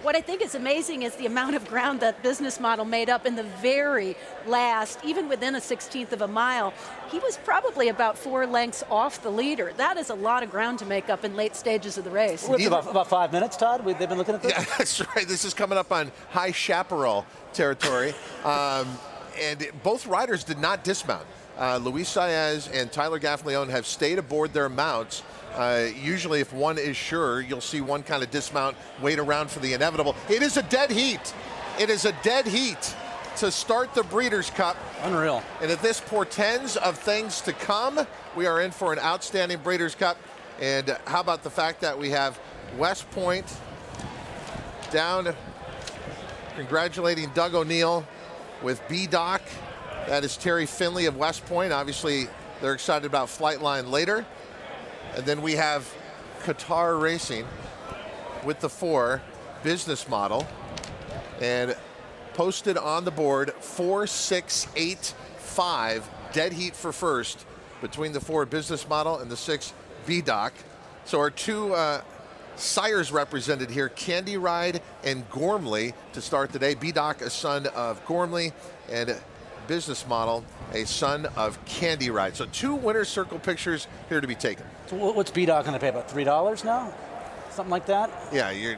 What I think is amazing is the amount of ground that business model made up in the very last, even within a 16th of a mile. He was probably about 4 lengths off the leader. That is a lot of ground to make up in late stages of the race. It's about 5 minutes, Todd. They've been looking at this? Yeah, that's right. This is coming up on high chaparral territory. And both riders did not dismount. Luis Saez and Tyler Gaffalione have stayed aboard their mounts. Usually if one is sure, you'll see one kind of dismount, wait around for the inevitable. It is a dead heat. It is a dead heat to start the Breeders' Cup. Unreal. And if this portends of things to come, we are in for an outstanding Breeders' Cup. And how about the fact that we have West Point down congratulating Doug O'Neill with B-Doc. That is Terry Finley of West Point. Obviously, they're excited about Flightline later. And then we have Qatar Racing with the 4 business model. And posted on the board, 4, 6, 8, 5, dead heat for first between the 4 business model and the 6 B-Doc. So our 2 sires represented here, Candy Ride and Gormley to start the day. B-Doc, a son of Gormley, and business model, a son of Candy Ride. So 2 winner's circle pictures here to be taken. So what's B-Doc going to pay, about $3 now? Something like that? Yeah, you're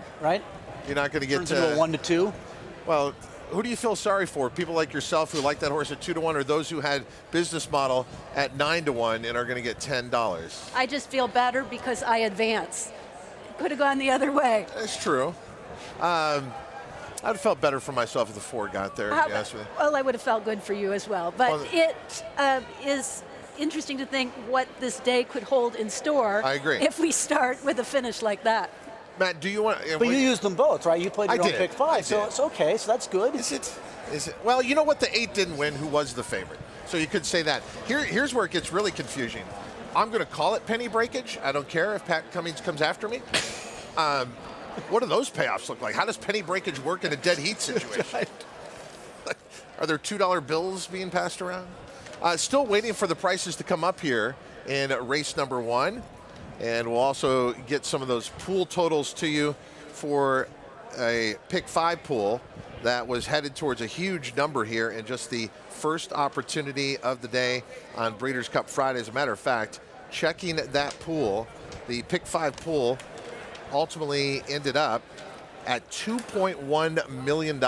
not going to get to a 1 to 2. Well, who do you feel sorry for? People like yourself who like that horse at 2 to 1, or those who had business model at 9 to 1 and are going to get $10? I just feel better because I advance. Could have gone the other way. That's true. I'd have felt better for myself if the 4 got there. Well, I would have felt good for you as well. But it is interesting to think what this day could hold in store. I agree. If we start with a finish like that. Matt, do you want? But you used them both, right? You played your own pick 5, so it's okay. So that's good. Is it? Well, you know what? The 8 didn't win. Who was the favorite? So you could say that. Here's where it gets really confusing. I'm going to call it penny breakage. I don't care if Pat Cummings comes after me. What do those payoffs look like? How does penny breakage work in a dead heat situation? Are there $2 bills being passed around? Still waiting for the prices to come up here in race number 1. And we'll also get some of those pool totals to you for a pick 5 pool that was headed towards a huge number here in just the first opportunity of the day on Breeders' Cup Friday. As a matter of fact, checking that pool, the pick 5 pool ultimately ended up at $2.1 million.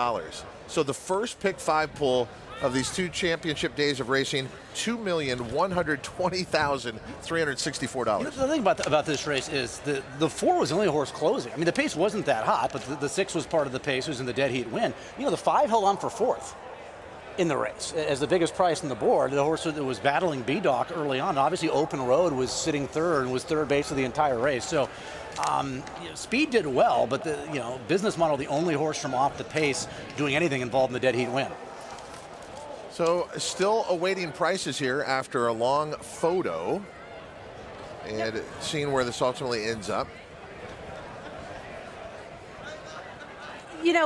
So the first pick 5 pool of these 2 championship days of racing, $2,120,364. The thing about this race is the 4 was the only horse closing. I mean, the pace wasn't that hot, but the 6 was part of the pace. It was in the dead heat win. The 5 held on for 4th in the race as the biggest price on the board. The horse that was battling B-Doc early on, obviously Open Road was sitting 3rd and was 3rd base of the entire race. So Speed did well, but the business model, the only horse from off the pace doing anything involved in the dead heat win. So still awaiting prices here after a long photo and seeing where this ultimately ends up.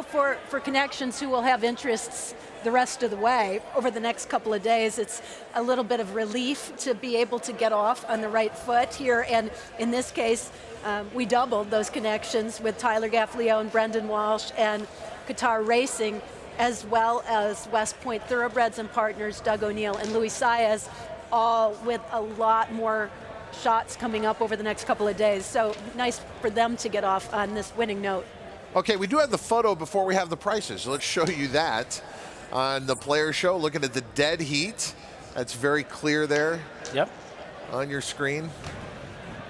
For connections who will have interests the rest of the way over the next couple of days, it's a little bit of relief to be able to get off on the right foot here. And in this case, we doubled those connections with Tyler Gaffalione, Brendan Walsh, and Qatar Racing, as well as West Point Thoroughbreds and partners, Doug O'Neill and Luis Saez, all with a lot more shots coming up over the next couple of days. So nice for them to get off on this winning note. Okay, we do have the photo before we have the prices. Let's show you that on the Player Show. Looking at the dead heat. That's very clear there. Yep. On your screen.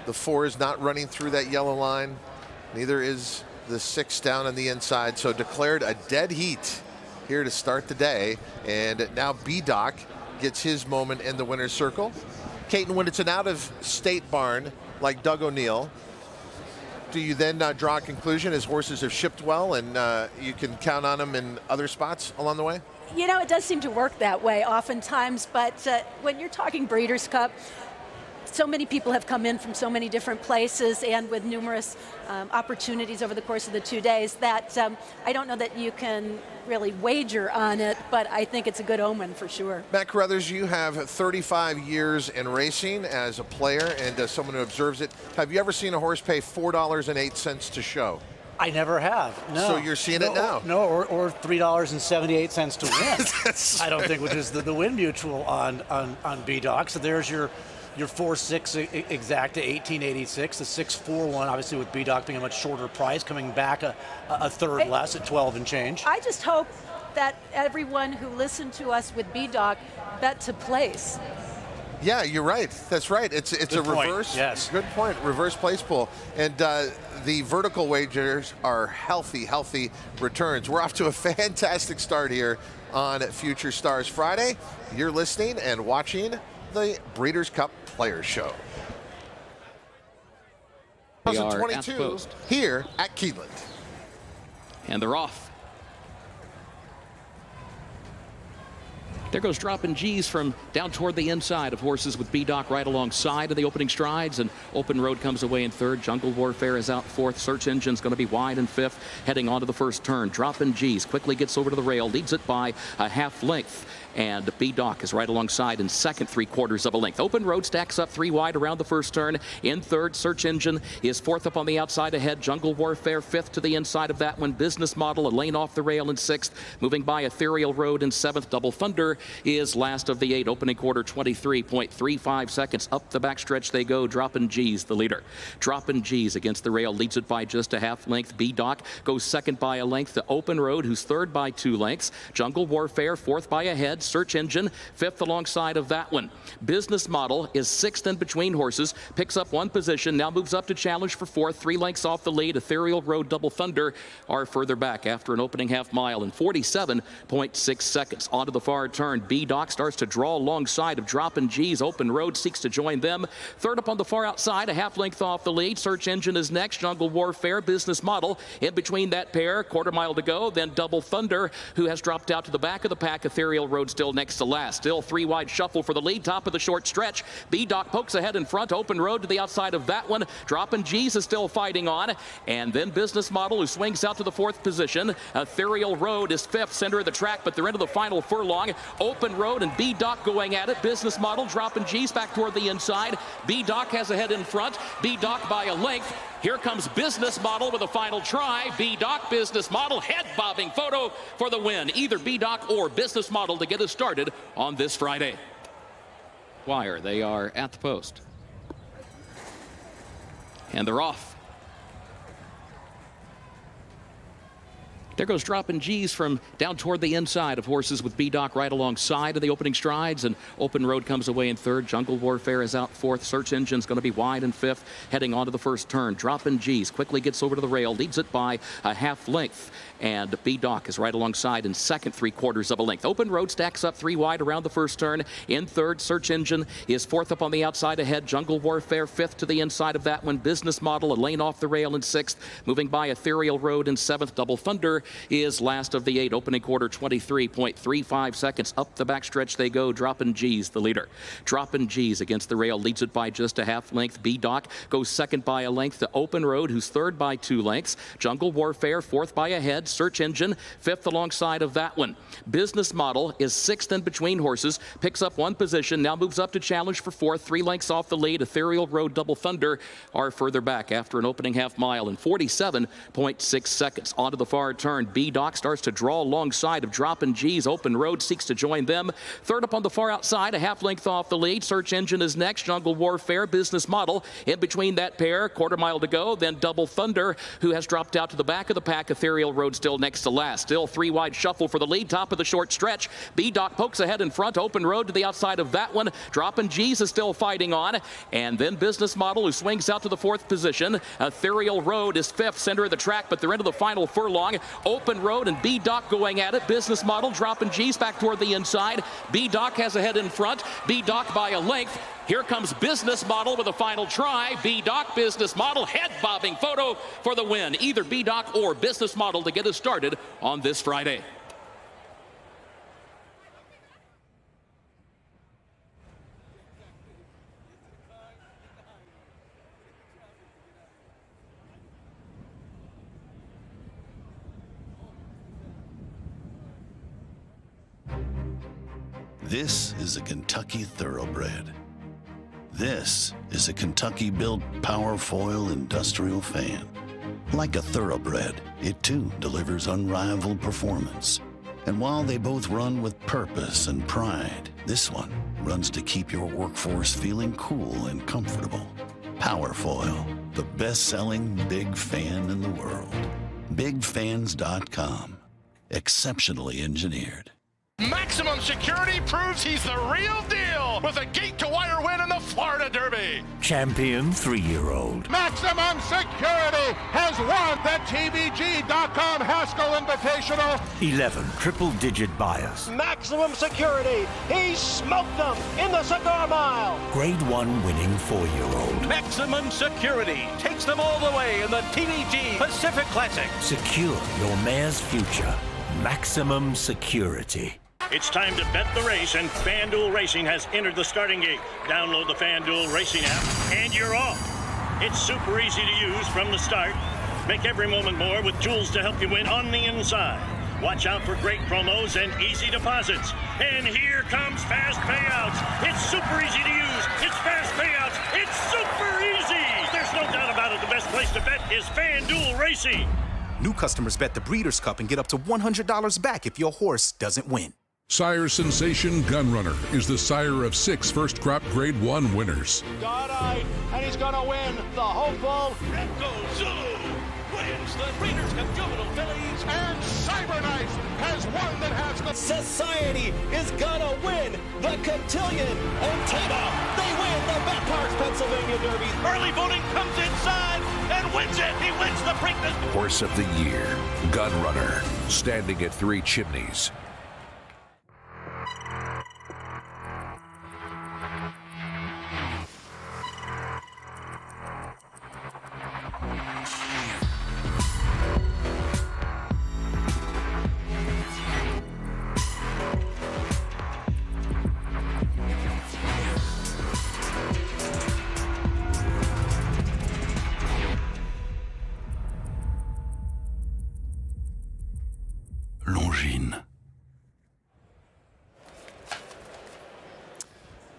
The 4 is not running through that yellow line. Neither is the 6 down on the inside. So declared a dead heat here to start the day. And now B-Doc gets his moment in the winner's circle. Caton, when it's an out-of-state barn like Doug O'Neill, do you then draw a conclusion as horses have shipped well and you can count on them in other spots along the way? You know, it does seem to work that way oftentimes, but when you're talking Breeders' Cup, so many people have come in from so many different places and with numerous opportunities over the course of the 2 days that I don't know that you can really wager on it, but I think it's a good omen for sure. Matt Carruthers, you have 35 years in racing as a player and as someone who observes it. Have you ever seen a horse pay $4.08 to show? I never have. No. So you're seeing it now? No, or $3.78 to win. I don't think, which is the win mutual on B-Doc. So there's your 4-6 exact to 1886. The 6-4 one, obviously with B-Doc being a much shorter price, coming back a third less at 12 and change. I just hope that everyone who listened to us with B-Doc bet to place. Yeah, you're right. That's right. It's a reverse. Yes. Good point. Reverse place pool. And the vertical wagers are healthy returns. We're off to a fantastic start here on Future Stars Friday. You're listening and watching the Breeders' Cup Players Show. They are at the 2022 post. here at Keeneland. And they're off. There goes dropping G's from down toward the inside of horses with B-Doc right alongside of the opening strides, and Open Road comes away in third. Jungle Warfare is out fourth. Search Engine's going to be wide in fifth, heading onto the first turn. Dropping G's quickly gets over to the rail, leads it by a half length. And B-Doc is right alongside in second, 3/4 of a length. Open Road stacks up 3 wide around the first turn. In third, Search Engine is fourth up on the outside ahead. Jungle Warfare fifth to the inside of that one. Business Model, a lane off the rail in sixth. Moving by Ethereal Road in seventh. Double Thunder is last of the 8. Opening quarter, 23.35 seconds. Up the backstretch they go. Dropping G's the leader. Dropping G's against the rail, leads it by just a half length. B-Doc goes second by a length to Open Road, who's third by 2 lengths. Jungle Warfare fourth by a head. Search Engine fifth alongside of that one. Business Model is sixth in between horses, picks up 1 position, now moves up to challenge for fourth, 3 lengths off the lead. Ethereal Road, Double Thunder are further back after an opening half mile in 47.6 seconds. Onto the far turn, B-Doc starts to draw alongside of Dropping G's. Open Road seeks to join them. Third up on the far outside, a half length off the lead. Search Engine is next. Jungle Warfare, Business Model in between that pair, 1/4 mile to go. Then Double Thunder, who has dropped out to the back of the pack. Ethereal Road still next to last. Still 3 wide shuffle for the lead. Top of the short stretch. B-Doc pokes ahead in front. Open Road to the outside of that one. Dropping G's is still fighting on. And then Business Model, who swings out to the 4th position. Ethereal Road is 5th, center of the track, but they're into the final furlong. Open Road and B-Doc going at it. Business Model dropping G's back toward the inside. B-Doc has a head in front. B-Doc by a length. Here comes Business Model with a final try. B-Doc, Business Model, head-bobbing photo for the win. Either B-Doc or Business Model to get us started on this Friday. Wire, they are at the post. And they're off. There goes dropping G's from down toward the inside of horses with B-Doc right alongside of the opening strides, and Open Road comes away in third. Jungle Warfare is out fourth. Search Engine's going to be wide in fifth, heading onto the first turn. Dropping G's quickly gets over to the rail, leads it by a half length, and B-Doc is right alongside in second, 3/4 of a length. Open Road stacks up 3 wide around the first turn. In third, Search Engine is fourth up on the outside ahead. Jungle Warfare fifth to the inside of that one. Business Model, a lane off the rail in sixth. Moving by Ethereal Road in seventh. Double Thunder is last of the 8. Opening quarter, 23.35 seconds. Up the backstretch they go. Dropping G's the leader. Dropping G's against the rail, leads it by just a half length. B-Doc goes second by a length to Open Road, who's third by 2 lengths. Jungle Warfare fourth by a head. Search Engine 5th alongside of that one. Business Model is 6th in between horses, picks up 1 position, now moves up to challenge for 4th, 3 lengths off the lead. Ethereal Road, Double Thunder are further back after an opening half mile in 47.6 seconds. Onto the far turn, B-Doc starts to draw alongside of Droppin' G's. Open Road seeks to join them. Third up on the far outside, a half length off the lead. Search Engine is next. Jungle Warfare, Business Model in between that pair. Quarter mile to go. Then Double Thunder, who has dropped out to the back of the pack. Ethereal Road still next to last. Still 3 wide shuffle for the lead. Top of the short stretch. B-Doc pokes ahead in front. Open Road to the outside of that one. Droppin' G's is still fighting on. And then Business Model, who swings out to the 4th position. Ethereal Road is 5th, center of the track, but they're into the final furlong. Open Road and B-Doc going at it. Business Model dropping G's back toward the inside. B-Doc has a head in front. B-Doc by a length. Here comes Business Model with a final try. B-Doc, Business Model, head-bobbing photo for the win. Either B-Doc or Business Model to get us started on this Friday. This is a Kentucky Thoroughbred. This is a Kentucky-built Powerfoil industrial fan. Like a Thoroughbred, it too delivers unrivaled performance. And while they both run with purpose and pride, this one runs to keep your workforce feeling cool and comfortable. Powerfoil, the best-selling big fan in the world. BigFans.com. Exceptionally engineered. Maximum Security proves he's the real deal with a gate-to-wire win in the Florida Derby. Champion 3-year-old. Maximum Security has won the TVG.com Haskell Invitational. 11 triple-digit buyers. Maximum Security, he smoked them in the Cigar Mile. Grade 1 winning 4-year-old. Maximum Security takes them all the way in the TVG Pacific Classic. Secure your mare's future. Maximum Security. It's time to bet the race, and FanDuel Racing has entered the starting gate. Download the FanDuel Racing app, and you're off. It's super easy to use from the start. Make every moment more with tools to help you win on the inside. Watch out for great promos and easy deposits. And here comes fast payouts. It's super easy to use. It's fast payouts. It's super easy. There's no doubt about it. The best place to bet is FanDuel Racing. New customers bet the Breeders' Cup and get up to $100 back if your horse doesn't win. Sire Sensation Gunrunner is the sire of 6 first crop Grade 1 winners. God-eyed, and he's going to win the hopeful Remco Zulu wins the Breeders' Cup Juvenile Fillies, and Cyberknife has won the Haskell. Society is going to win the Cotillion, and Tama, they win the Back Park, Pennsylvania Derby. Early voting comes inside and wins it. He wins the Preakness. Horse of the Year, Gunrunner, standing at 3 chimneys.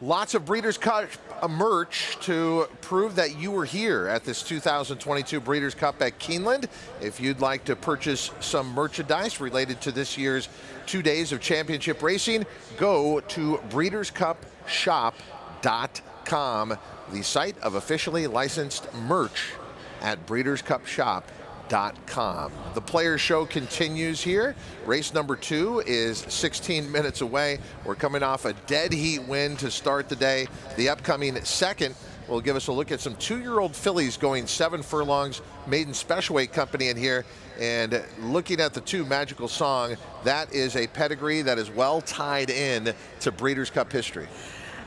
Lots of Breeders' Cup merch to prove that you were here at this 2022 Breeders' Cup at Keeneland. If you'd like to purchase some merchandise related to this year's 2 days of championship racing, go to breederscupshop.com, the site of officially licensed merch at breederscupshop.com. The Players Show continues here. Race number 2 is 16 minutes away. We're coming off a dead heat win to start the day. The upcoming second will give us a look at some 2-year-old fillies going 7 furlongs, maiden special weight company in here. And looking at the 2 Magical Song, that is a pedigree that is well tied in to Breeders' Cup history.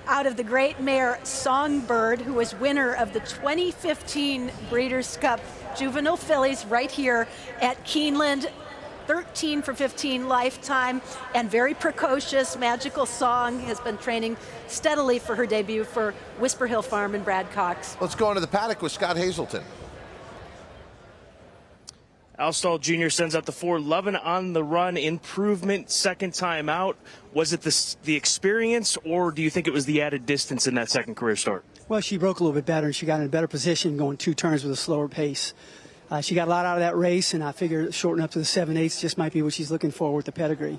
Out of the great mare Songbird, who was winner of the 2015 Breeders' Cup Juvenile Fillies right here at Keeneland. 13 for 15 lifetime, and very precocious. Magical Song has been training steadily for her debut for Whisper Hill Farm and Brad Cox. Let's go into the paddock with Scott Hazelton. Alstall Jr. sends out the 4, Lovin' on the Run, improvement, second time out. Was it the experience, or do you think it was the added distance in that second career start? Well, she broke a little bit better, and she got in a better position going 2 turns with a slower pace. She got a lot out of that race, and I figure shorten up to the 7/8 just might be what she's looking for with the pedigree.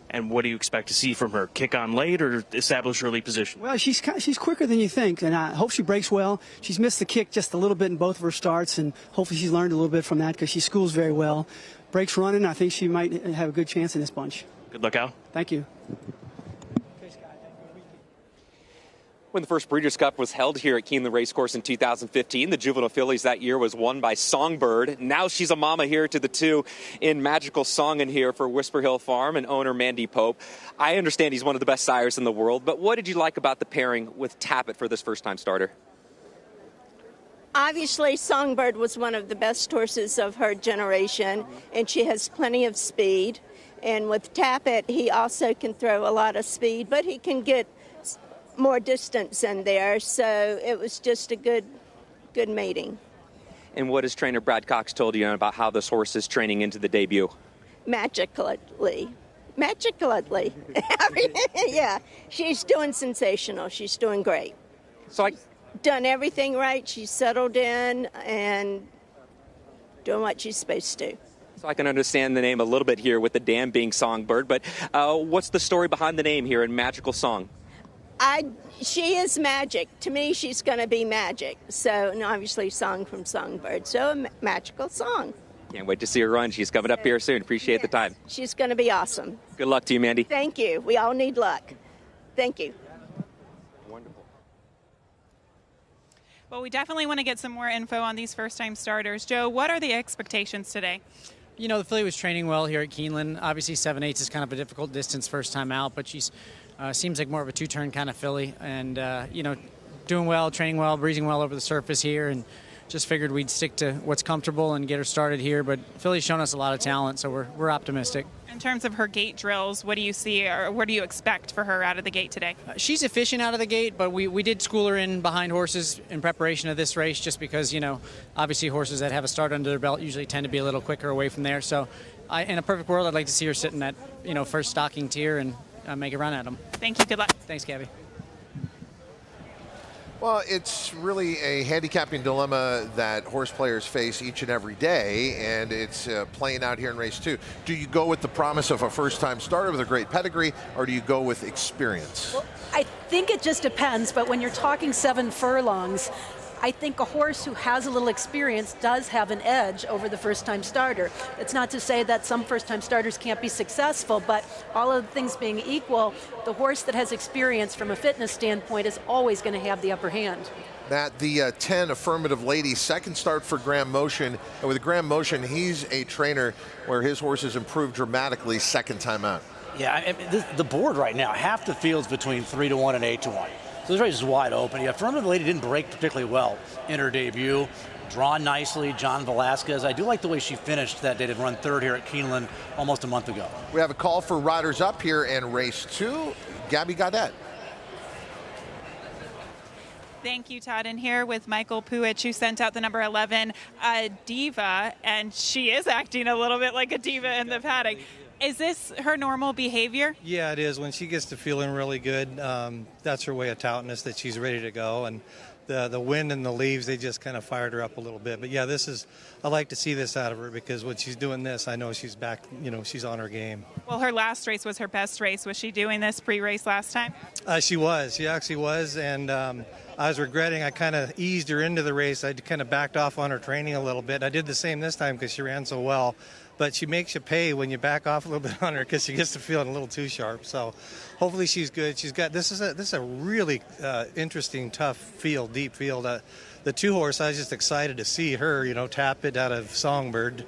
And what do you expect to see from her? Kick on late or establish early position? Well, she's quicker than you think, and I hope she breaks well. She's missed the kick just a little bit in both of her starts, and hopefully she's learned a little bit from that because she schools very well. Breaks running, I think she might have a good chance in this bunch. Good luck, Al. Thank you. When the first Breeders' Cup was held here at Keeneland Race Course in 2015, the Juvenile Fillies that year was won by Songbird. Now she's a mama here to the 2 in Magical Song in here for Whisper Hill Farm and owner Mandy Pope. I understand he's one of the best sires in the world, but what did you like about the pairing with Tappet for this first-time starter? Obviously, Songbird was one of the best horses of her generation, and she has plenty of speed. And with Tappet, he also can throw a lot of speed, but he can get more distance in there, so it was just a good mating. And what has trainer Brad Cox told you about how this horse is training into the debut? Magically. Yeah, she's doing sensational. She's doing great. So done everything right. She's settled in and doing what she's supposed to. So I can understand the name a little bit here with the dam being Songbird, but what's the story behind the name here in Magical Song? She is magic. To me, she's going to be magic. So, and obviously, song from Songbird. So, a magical song. Can't wait to see her run. She's coming up here soon. Appreciate the time. She's going to be awesome. Good luck to you, Mandy. Thank you. We all need luck. Thank you. Wonderful. Well, we definitely want to get some more info on these first-time starters. Joe, what are the expectations today? You know, the filly was training well here at Keeneland. Obviously, 7/8 is kind of a difficult distance first time out, but she's seems like more of a 2-turn kind of filly, and you know, doing well, training well, breezing well over the surface here, and just figured we'd stick to what's comfortable and get her started here. But filly's shown us a lot of talent, so we're optimistic. In terms of her gate drills, what do you see, or what do you expect for her out of the gate today? She's efficient out of the gate, but we did school her in behind horses in preparation of this race, just because, you know, obviously horses that have a start under their belt usually tend to be a little quicker away from there. So in a perfect world, I'd like to see her sitting at, you know, first stocking tier and make a run at them. Thank you. Good luck. Thanks, Gabby. Well, it's really a handicapping dilemma that horse players face each and every day, and it's playing out here in race 2. Do you go with the promise of a first-time starter with a great pedigree, or do you go with experience? Well, I think it just depends, but when you're talking 7 furlongs, I think a horse who has a little experience does have an edge over the first-time starter. It's not to say that some first-time starters can't be successful, but all of the things being equal, the horse that has experience from a fitness standpoint is always going to have the upper hand. Matt, the 10 Affirmative Lady, second start for Graham Motion. And with Graham Motion, he's a trainer where his horses improved dramatically second time out. Yeah, I mean, the board right now, half the field's between 3-1 and 8-1. So this race is wide open. Yeah, Affirmative Lady didn't break particularly well in her debut. Drawn nicely, John Velasquez. I do like the way she finished that day to run third here at Keeneland almost a month ago. We have a call for riders up here in race 2. Gabby Gaudet. Thank you, Todd. And here with Michael Puich, who sent out the number 11, Diva, and she is acting a little bit like a diva in the paddock. Is this her normal behavior? Yeah, it is. When she gets to feeling really good, that's her way of touting us that she's ready to go. And the wind and the leaves, they just kind of fired her up a little bit. But yeah, I like to see this out of her, because when she's doing this, I know she's back, you know, she's on her game. Well, her last race was her best race. Was she doing this pre-race last time? She was. She actually was. And I was regretting I kind of eased her into the race. I kind of backed off on her training a little bit. I did the same this time because she ran so well. But she makes you pay when you back off a little bit on her, because she gets to feeling a little too sharp. So hopefully she's good. She's got this is a really interesting, tough field, deep field. The 2-horse, I was just excited to see her, you know, tap it out of Songbird.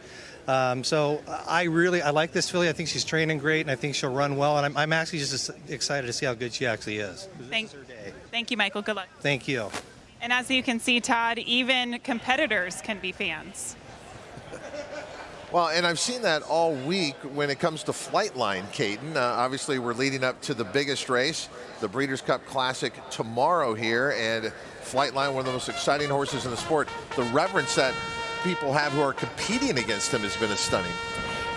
So I like this filly. I think she's training great, and I think she'll run well. And I'm actually just excited to see how good she actually is. Thank you, Michael. Good luck. Thank you. And as you can see, Todd, even competitors can be fans. Well, and I've seen that all week when it comes to Flightline, Caden. Obviously, we're leading up to the biggest race, the Breeders' Cup Classic tomorrow here, and Flightline, one of the most exciting horses in the sport. The reverence that people have who are competing against him has been stunning.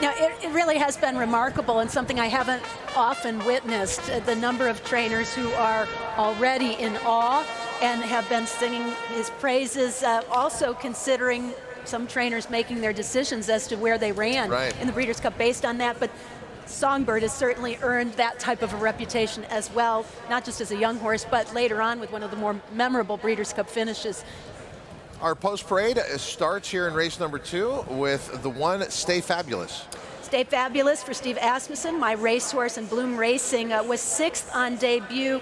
Now, it really has been remarkable and something I haven't often witnessed, the number of trainers who are already in awe and have been singing his praises, also considering some trainers making their decisions as to where they ran in the Breeders' Cup based on that. But Songbird has certainly earned that type of a reputation as well, not just as a young horse, but later on with one of the more memorable Breeders' Cup finishes. Our post parade starts here in race number 2 with the one Stay Fabulous. Stay Fabulous for Steve Asmussen, my racehorse in Bloom Racing, was 6th on debut,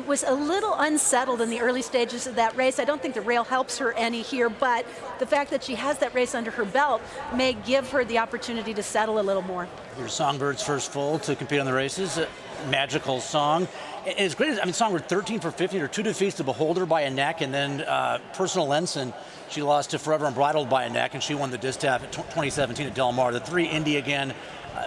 was a little unsettled in the early stages of that race. I don't think the rail helps her any here, but the fact that she has that race under her belt may give her the opportunity to settle a little more. Here's Songbird's first full to compete on the races. Magical song. It's great. I mean, Songbird 13 for 50, her 2 defeats to Beholder by a neck, and then Personal Ensign, she lost to Forever Unbridled by a neck, and she won the Distaff at 2017 at Del Mar. The 3 Indy again,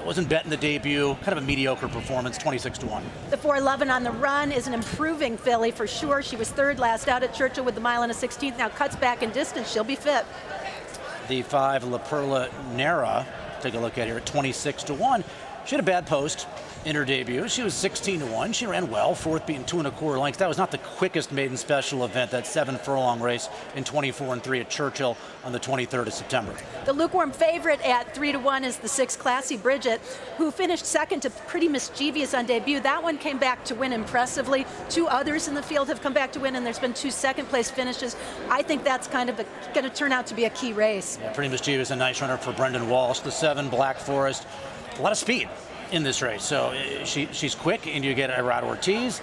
wasn't bet in the debut, kind of a mediocre performance, 26-1. The 411 on the run is an improving filly for sure. She was 3rd last out at Churchill with the mile and a 16th, now cuts back in distance, she'll be fit. The 5 La Perla Nera, take a look at here at 26-1. She had a bad post in her debut. She was 16-1. She ran well, 4th beating 2 1/4 lengths. That was not the quickest maiden special event, that 7-furlong race in 24-3 at Churchill on the 23rd of September. The lukewarm favorite at 3-1 is the 6 Classy Bridget, who finished 2nd to Pretty Mischievous on debut. That one came back to win impressively. 2 others in the field have come back to win, and there's been 2 second-place finishes. I think that's kind of going to turn out to be a key race. Yeah, Pretty Mischievous, a nice runner for Brendan Walsh. The 7 Black Forest, a lot of speed in this race. So she's quick, and you get Irad Ortiz.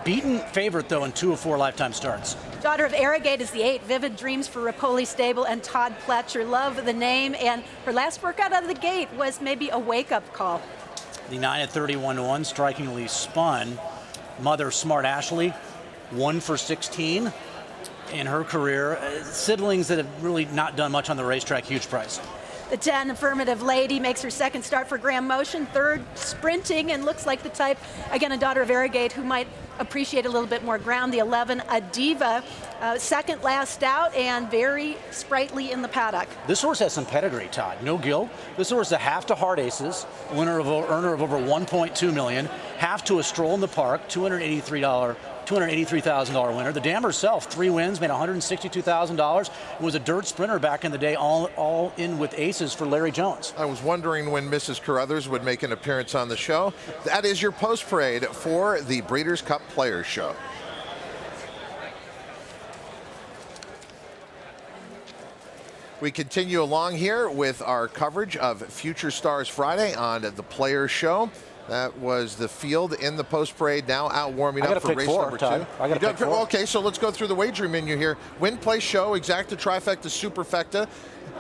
Beaten favorite, though, in 2 of 4 lifetime starts. Daughter of Arrogate is the 8, Vivid Dreams for Rapoli Stable and Todd Pletcher. Love the name, and her last workout out of the gate was maybe a wake-up call. The 9 at 31-1, strikingly spun. Mother Smart Ashley, 1 for 16 in her career. Siblings that have really not done much on the racetrack, huge price. The 10 Affirmative Lady makes her 2nd start for Graham Motion, 3rd sprinting, and looks like the type, again, a daughter of Arrogate, who might appreciate a little bit more ground. The 11 Adiva, 2nd last out and very sprightly in the paddock. This horse has some pedigree, Todd. No gilt. This horse is a half to Hard Aces, earner of over $1.2 million, half to a Stroll in the Park, $283,000 winner. The dam herself, 3 wins, made $162,000. Was a dirt sprinter back in the day, all in with aces for Larry Jones. I was wondering when Mrs. Carruthers would make an appearance on the show. That is your post parade for the Breeders' Cup Players Show. We continue along here with our coverage of Future Stars Friday on the Players Show. That was the field in the post parade, now out warming up for race number 2. I got to pick 4. Okay, so let's go through the wagering menu here. Win, play, show, exacta, trifecta, superfecta,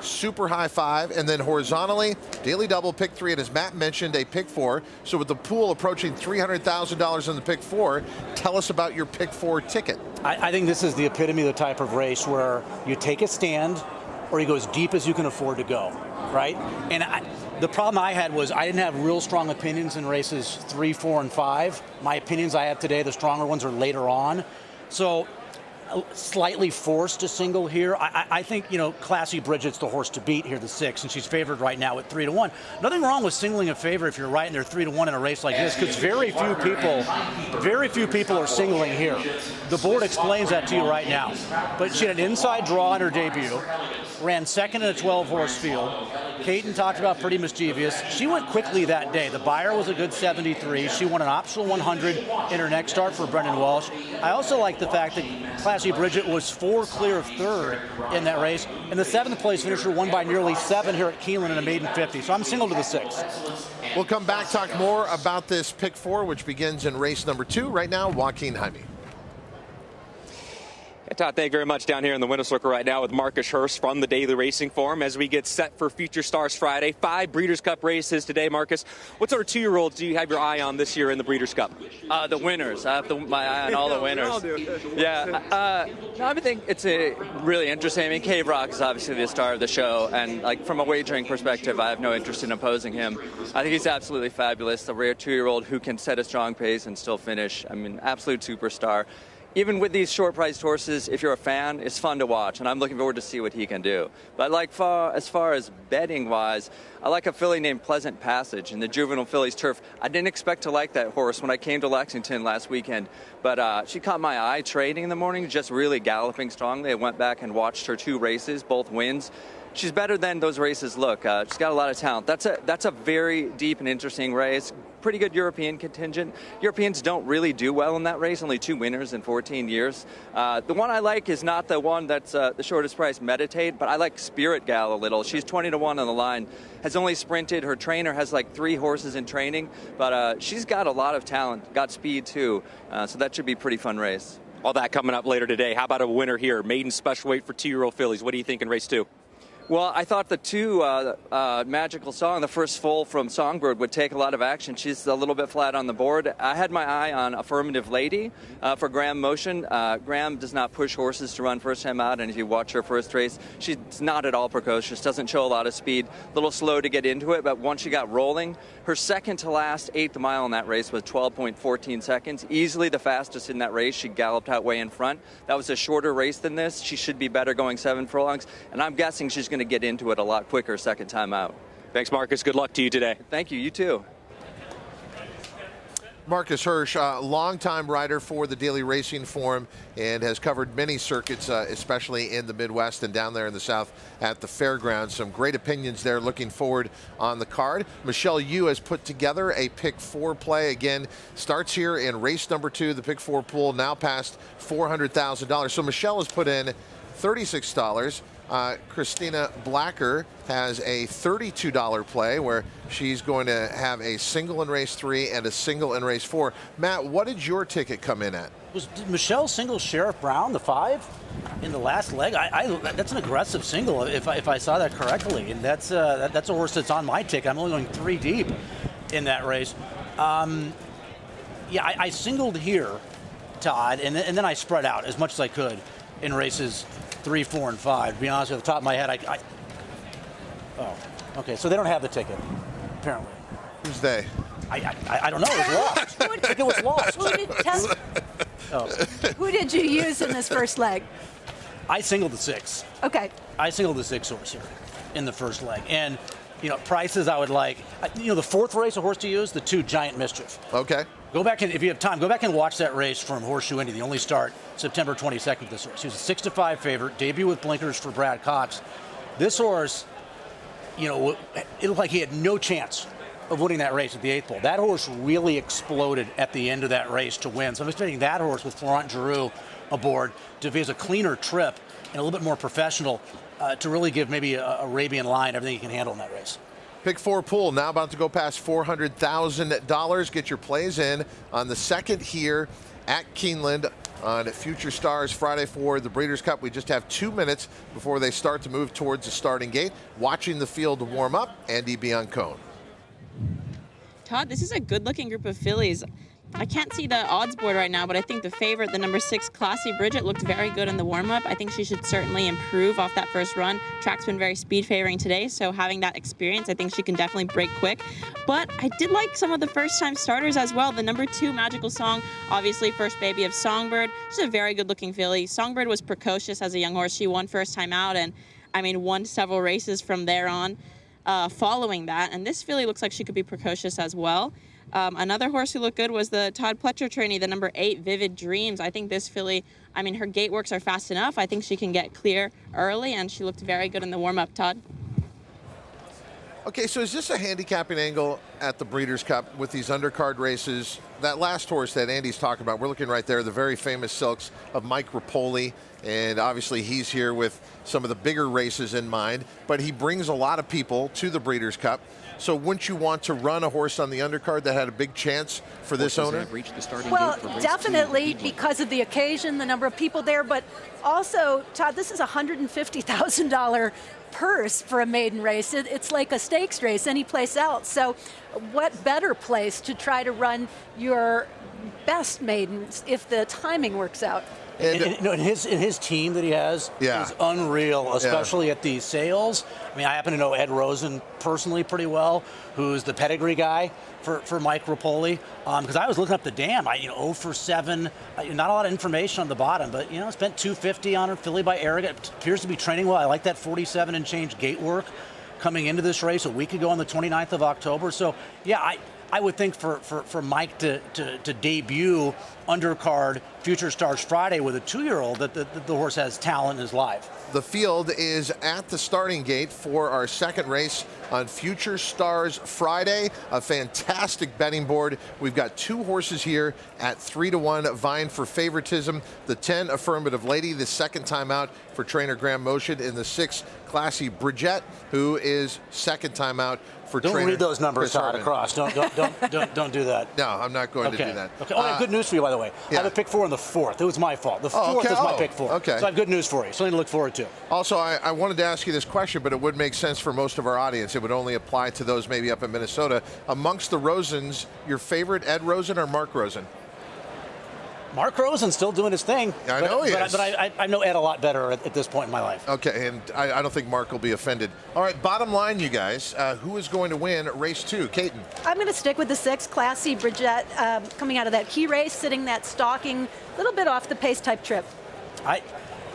super high 5, and then horizontally, daily double, pick 3, and as Matt mentioned, a pick 4. So with the pool approaching $300,000 in the pick 4, tell us about your pick 4 ticket. I think this is the epitome of the type of race where you take a stand or you go as deep as you can afford to go, right? And the problem I had was I didn't have real strong opinions in races 3, 4, and 5. My opinions I have today, the stronger ones are later on. So slightly forced to single here. I think, Classy Bridget's the horse to beat here, the 6, and she's favored right now at 3-1. Nothing wrong with singling a favorite if you're right and they're 3-1 in a race like this, because very few people are singling here. The board explains that to you right now. But she had an inside draw in her debut, ran 2nd in a 12-horse field. Caton talked about Pretty Mischievous. She went quickly that day. The buyer was a good 73. She won an optional 100 in her next start for Brendan Walsh. I also like the fact that Classy Bridget was 4 clear of 3rd in that race, and the 7th place finisher won by nearly 7 here at Keeneland in a maiden 50. So I'm single to the 6. We'll come back, talk more about this pick 4, which begins in race number 2. Right now, Joaquin Jaime. Todd, thank you very much. Down here in the winner's circle right now with Marcus Hurst from the Daily Racing Form as we get set for Future Stars Friday. 5 Breeders' Cup races today, Marcus. What sort of 2-year-olds do you have your eye on this year in the Breeders' Cup? The winners. I have my eye on all the winners. Yeah. I think it's a really interesting. I mean, Cave Rock is obviously the star of the show, and from a wagering perspective, I have no interest in opposing him. I think he's absolutely fabulous. The rare 2-year-old who can set a strong pace and still finish. I mean, absolute superstar. even with these short-priced horses, if you're a fan, it's fun to watch, and I'm looking forward to see what he can do. But as far as betting-wise, I like a filly named Pleasant Passage in the Juvenile Fillies turf. I didn't expect to like that horse when I came to Lexington last weekend, but she caught my eye trading in the morning, just really galloping strongly. I went back and watched her 2 races, both wins. She's better than those races look. She's got a lot of talent. That's a very deep and interesting race. Pretty good European contingent. Europeans don't really do well in that race, only 2 winners in 14 years. The one I like is not the one that's the shortest price, Meditate, but I like Spirit Gal a little. She's 20-1 on the line, has only sprinted. Her trainer has like 3 horses in training, but she's got a lot of talent, got speed too, so that should be a pretty fun race. All that coming up later today. How about a winner here? Maiden special weight for 2-year-old fillies. What do you think in race 2? Well, I thought the 2 Magical Song, the first foal from Songbird, would take a lot of action. She's a little bit flat on the board. I had my eye on Affirmative Lady for Graham Motion. Graham does not push horses to run first time out, and if you watch her first race, she's not at all precocious, doesn't show a lot of speed, a little slow to get into it, but once she got rolling, her second to last 8th mile in that race was 12.14 seconds, easily the fastest in that race. She galloped out way in front. That was a shorter race than this. She should be better going 7 furlongs, and I'm guessing she's going to get into it a lot quicker second time out. Thanks, Marcus. Good luck to you today. Thank you. You too. Marcus Hirsch, longtime rider for the Daily Racing Form, and has covered many circuits, especially in the Midwest and down there in the South at the fairgrounds. Some great opinions there. Looking forward on the card. Michelle Yu has put together a pick 4 play. Again, starts here in race number 2. The pick 4 pool now past $400,000. So Michelle has put in $36. Christina Blacker has a $32 play where she's going to have a single in race 3 and a single in race 4. Matt, what did your ticket come in at? Did Michelle single Sheriff Brown, the 5, in the last leg? That's an aggressive single, if I saw that correctly. And that's a horse that's on my ticket. I'm only going 3 deep in that race. Yeah, I singled here, Todd, and then I spread out as much as I could in races 3, 4, and 5. To be honest, at the top of my head, oh, okay. So they don't have the ticket, apparently. Who's they? I don't know. It was lost. The ticket was lost. Who did you use in this first leg? I singled the 6. Okay. I singled the 6 horse here in the first leg, and prices I would like. The 4th race a horse to use, the 2 Giant Mischief. Okay. Go back and if you have time, go back and watch that race from Horseshoe Indy, the only start September 22nd with this horse. He was a 6-5 favorite, debut with blinkers for Brad Cox. This horse, it looked like he had no chance of winning that race at the 8th pole. That horse really exploded at the end of that race to win. So I'm expecting that horse with Florent Giroux aboard to be a cleaner trip and a little bit more professional to really give maybe a Arabian Lion everything he can handle in that race. Pick 4 pool now about to go past $400,000. Get your plays in on the 2nd here at Keeneland on Future Stars Friday for the Breeders' Cup. We just have 2 minutes before they start to move towards the starting gate. Watching the field to warm up, Andy Biancone. Todd, this is a good-looking group of fillies. I can't see the odds board right now, but I think the favorite, the number 6, Classy Bridget, looked very good in the warm-up. I think she should certainly improve off that first run. Track's been very speed-favoring today, so having that experience, I think she can definitely break quick. But I did like some of the first-time starters as well. The number 2, Magical Song, obviously first baby of Songbird. She's a very good-looking filly. Songbird was precocious as a young horse. She won first time out and, won several races from there on following that. And this filly looks like she could be precocious as well. Another horse who looked good was the Todd Pletcher trainee, the number 8, Vivid Dreams. I think this filly, her gate works are fast enough. I think she can get clear early, and she looked very good in the warm-up, Todd. Okay, so is this a handicapping angle at the Breeders' Cup with these undercard races? That last horse that Andy's talking about, we're looking right there, the very famous Silks of Mike Rapoli, and obviously he's here with some of the bigger races in mind, but he brings a lot of people to the Breeders' Cup. So wouldn't you want to run a horse on the undercard that had a big chance for this owner? Well, definitely because of the occasion, the number of people there, but also, Todd, this is a $150,000 purse for a maiden race. It's like a stakes race any place else. So what better place to try to run your best maidens if the timing works out? And his team that he has is unreal, especially at these sales. I mean, I happen to know Ed Rosen personally pretty well, who's the pedigree guy for Mike Rapoli. Because I was looking up the dam, 0 for 7, not a lot of information on the bottom, but spent $250 on her. Filly by Arrogant appears to be training well. I like that 47 and change gate work coming into this race a week ago on the 29th of October. So yeah, I would think for Mike to debut undercard Future Stars Friday with a 2-year-old that the horse has talent and is live. The field is at the starting gate for our second race on Future Stars Friday. A fantastic betting board. We've got 2 horses here at 3-1 vying for favoritism. The 10 Affirmative Lady, the second time out for trainer Graham Motion, in the 6 Classy Bridget, who is second time out for trainer. Don't read those numbers Chris out Hartman. across. Don't do that. No, I'm not going to do that. Okay. Oh, I have good news for you, by the way. I have a pick 4 in the 4th. It was my fault. The 4th is my pick 4. Okay. So I have good news for you. Something to look forward to. Also, I wanted to ask you this question, but it would make sense for most of our audience. It would only apply to those maybe up in Minnesota. Amongst the Rosens, your favorite Ed Rosen or Mark Rosen? Mark Rosen's still doing his thing. I know he is. But I know Ed a lot better at this point in my life. Okay, and I don't think Mark will be offended. All right, bottom line, you guys, who is going to win race 2? Caton. I'm going to stick with the 6 Classy Bridget, coming out of that key race, sitting that stalking, a little bit off the pace type trip.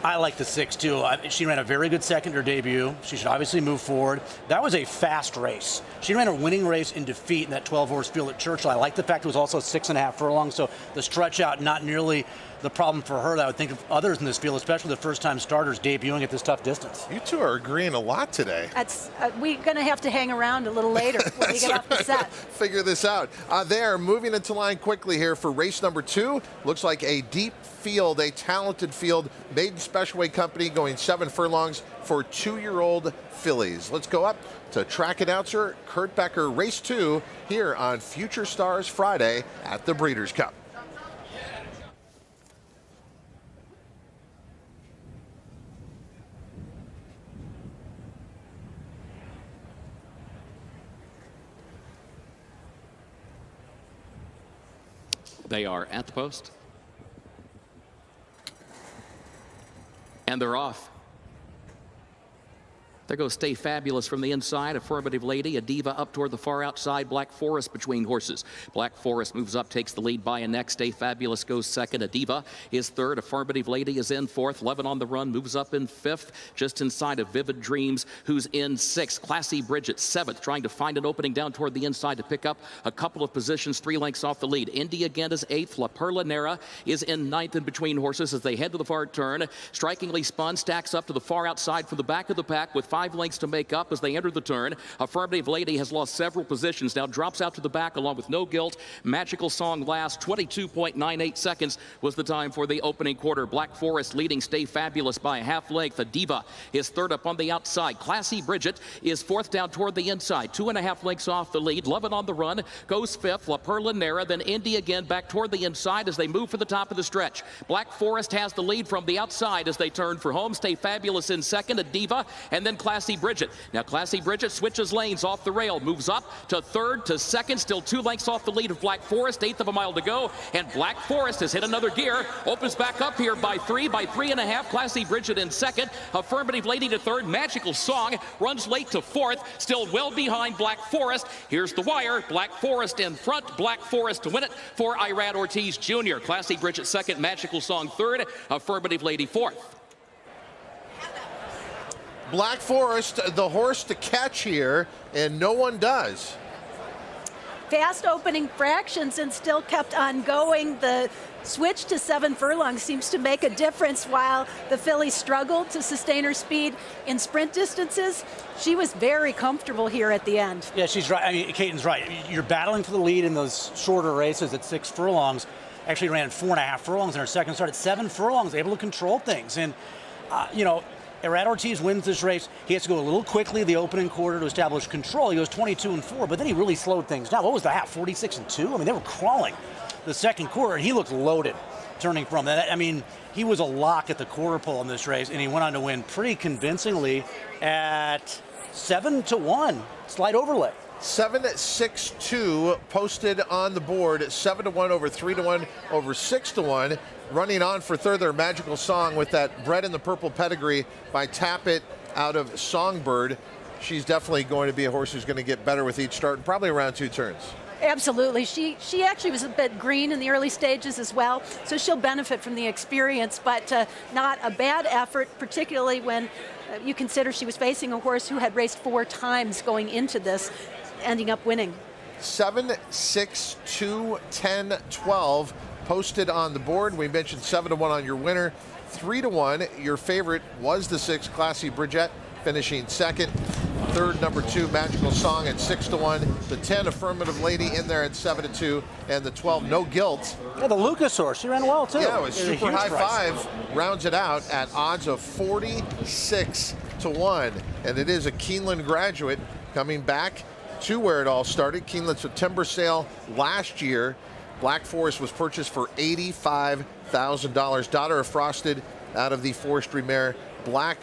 I like the 6 too. She ran a very good second her debut. She should obviously move forward. That was a fast race. She ran a winning race in defeat in that 12-horse field at Churchill. I like the fact it was also 6.5 furlongs, so the stretch out not nearly the problem for her that I would think of others in this field, especially the first-time starters debuting at this tough distance. You two are agreeing a lot today. That's we're going to have to hang around a little later when we get off the set. Figure this out. They're moving into line quickly here for race number 2. Looks like a deep field, a talented field. Maiden Special Weight Company going 7 furlongs for 2-year-old fillies. Let's go up to track announcer Kurt Becker, race 2 here on Future Stars Friday at the Breeders' Cup. They are at the post. And they're off. There goes Stay Fabulous from the inside. Affirmative Lady, a Diva up toward the far outside. Black Forest between horses. Black Forest moves up, takes the lead by a neck. Stay Fabulous goes second. A Diva is third. Affirmative Lady is in fourth. Levin on the run moves up in fifth. Just inside of Vivid Dreams, who's in sixth. Classy Bridget seventh, trying to find an opening down toward the inside to pick up a couple of positions, 3 lengths off the lead. Indy again is eighth. La Perla Nera is in ninth in between horses as they head to the far turn. Strikingly spun, stacks up to the far outside from the back of the pack with 5 lengths to make up as they enter the turn. Affirmative Lady has lost several positions, now drops out to the back along with No Guilt. Magical Song last. 22.98 seconds was the time for the opening quarter. Black Forest leading Stay Fabulous by a half length. A Diva is third up on the outside. Classy Bridget is fourth down toward the inside, 2.5 lengths off the lead. Lovin' on the run goes fifth. La Perla Nera, then Indy again back toward the inside as they move for the top of the stretch. Black Forest has the lead from the outside as they turn for home. Stay Fabulous in second. A Diva, and then Classy Bridget. Now Classy Bridget switches lanes off the rail, moves up to third to second, still 2 lengths off the lead of Black Forest, 1/8 of a mile to go, and Black Forest has hit another gear, opens back up here by 3.5. Classy Bridget in second, Affirmative Lady to third, Magical Song runs late to fourth, still well behind Black Forest. Here's the wire, Black Forest in front, Black Forest to win it for Irad Ortiz Jr. Classy Bridget second, Magical Song third, Affirmative Lady fourth. Black Forest, the horse to catch here, and no one does. Fast opening fractions and still kept on going. The switch to 7 furlongs seems to make a difference. While the filly struggled to sustain her speed in sprint distances, she was very comfortable here at the end. Yeah, she's right. I mean, Caton's right. You're battling for the lead in those shorter races at 6 furlongs. Actually ran 4.5 furlongs in her second start at 7 furlongs, able to control things. And, Irad Ortiz wins this race. He has to go a little quickly the opening quarter to establish control. He goes 22-4, but then he really slowed things down. What was the half? 46-2? I mean, they were crawling the second quarter, and he looked loaded turning from that. I mean, he was a lock at the quarter pole in this race, and he went on to win pretty convincingly at 7-1. Slight overlay. 7-6-2 posted on the board. 7-1 over 3-1 over 6-1. running on for third there, Magical Song with that Bred in the Purple pedigree by Tappet out of Songbird. She's definitely going to be a horse who's going to get better with each start and probably around 2 turns. Absolutely. She actually was a bit green in the early stages as well, so she'll benefit from the experience, but not a bad effort, particularly when you consider she was facing a horse who had raced 4 times going into this, ending up winning. 7, 6, 2, 10, 12 posted on the board. We mentioned 7-1 on your winner. 3-1, your favorite was the 6, Classy Bridget, finishing second. Third, number 2, Magical Song at 6-1. The 10, Affirmative Lady, in there at 7-2, and the 12, No Guilt. Yeah, the Lucas horse, she ran well too. Yeah, it was super high price. 5, rounds it out at odds of 46-1, and it is a Keeneland graduate coming back to where it all started. Keeneland September sale last year. Black Forest was purchased for $85,000. Daughter of Frosted out of the forestry mare Black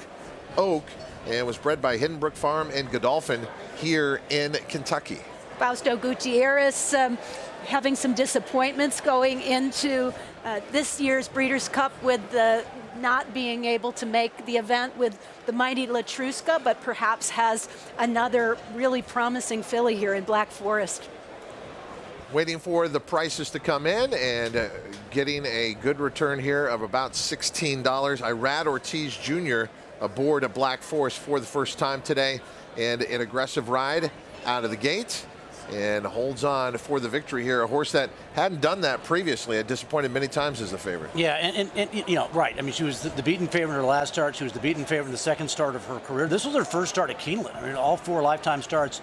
Oak, and was bred by Hiddenbrook Farm and Godolphin here in Kentucky. Fausto Gutierrez having some disappointments going into this year's Breeders' Cup with not being able to make the event with the mighty Latruska, but perhaps has another really promising filly here in Black Forest. Waiting for the prices to come in and getting a good return here of about $16. Irad Ortiz Jr. aboard a Black Forest for the first time today, and an aggressive ride out of the gate, and holds on for the victory here. A horse that hadn't done that previously, had disappointed many times as the favorite. Yeah, and you know, right. I mean, she was the beaten favorite in her last start. She was the beaten favorite in the second start of her career. This was her first start at Keeneland. I mean, all 4 lifetime starts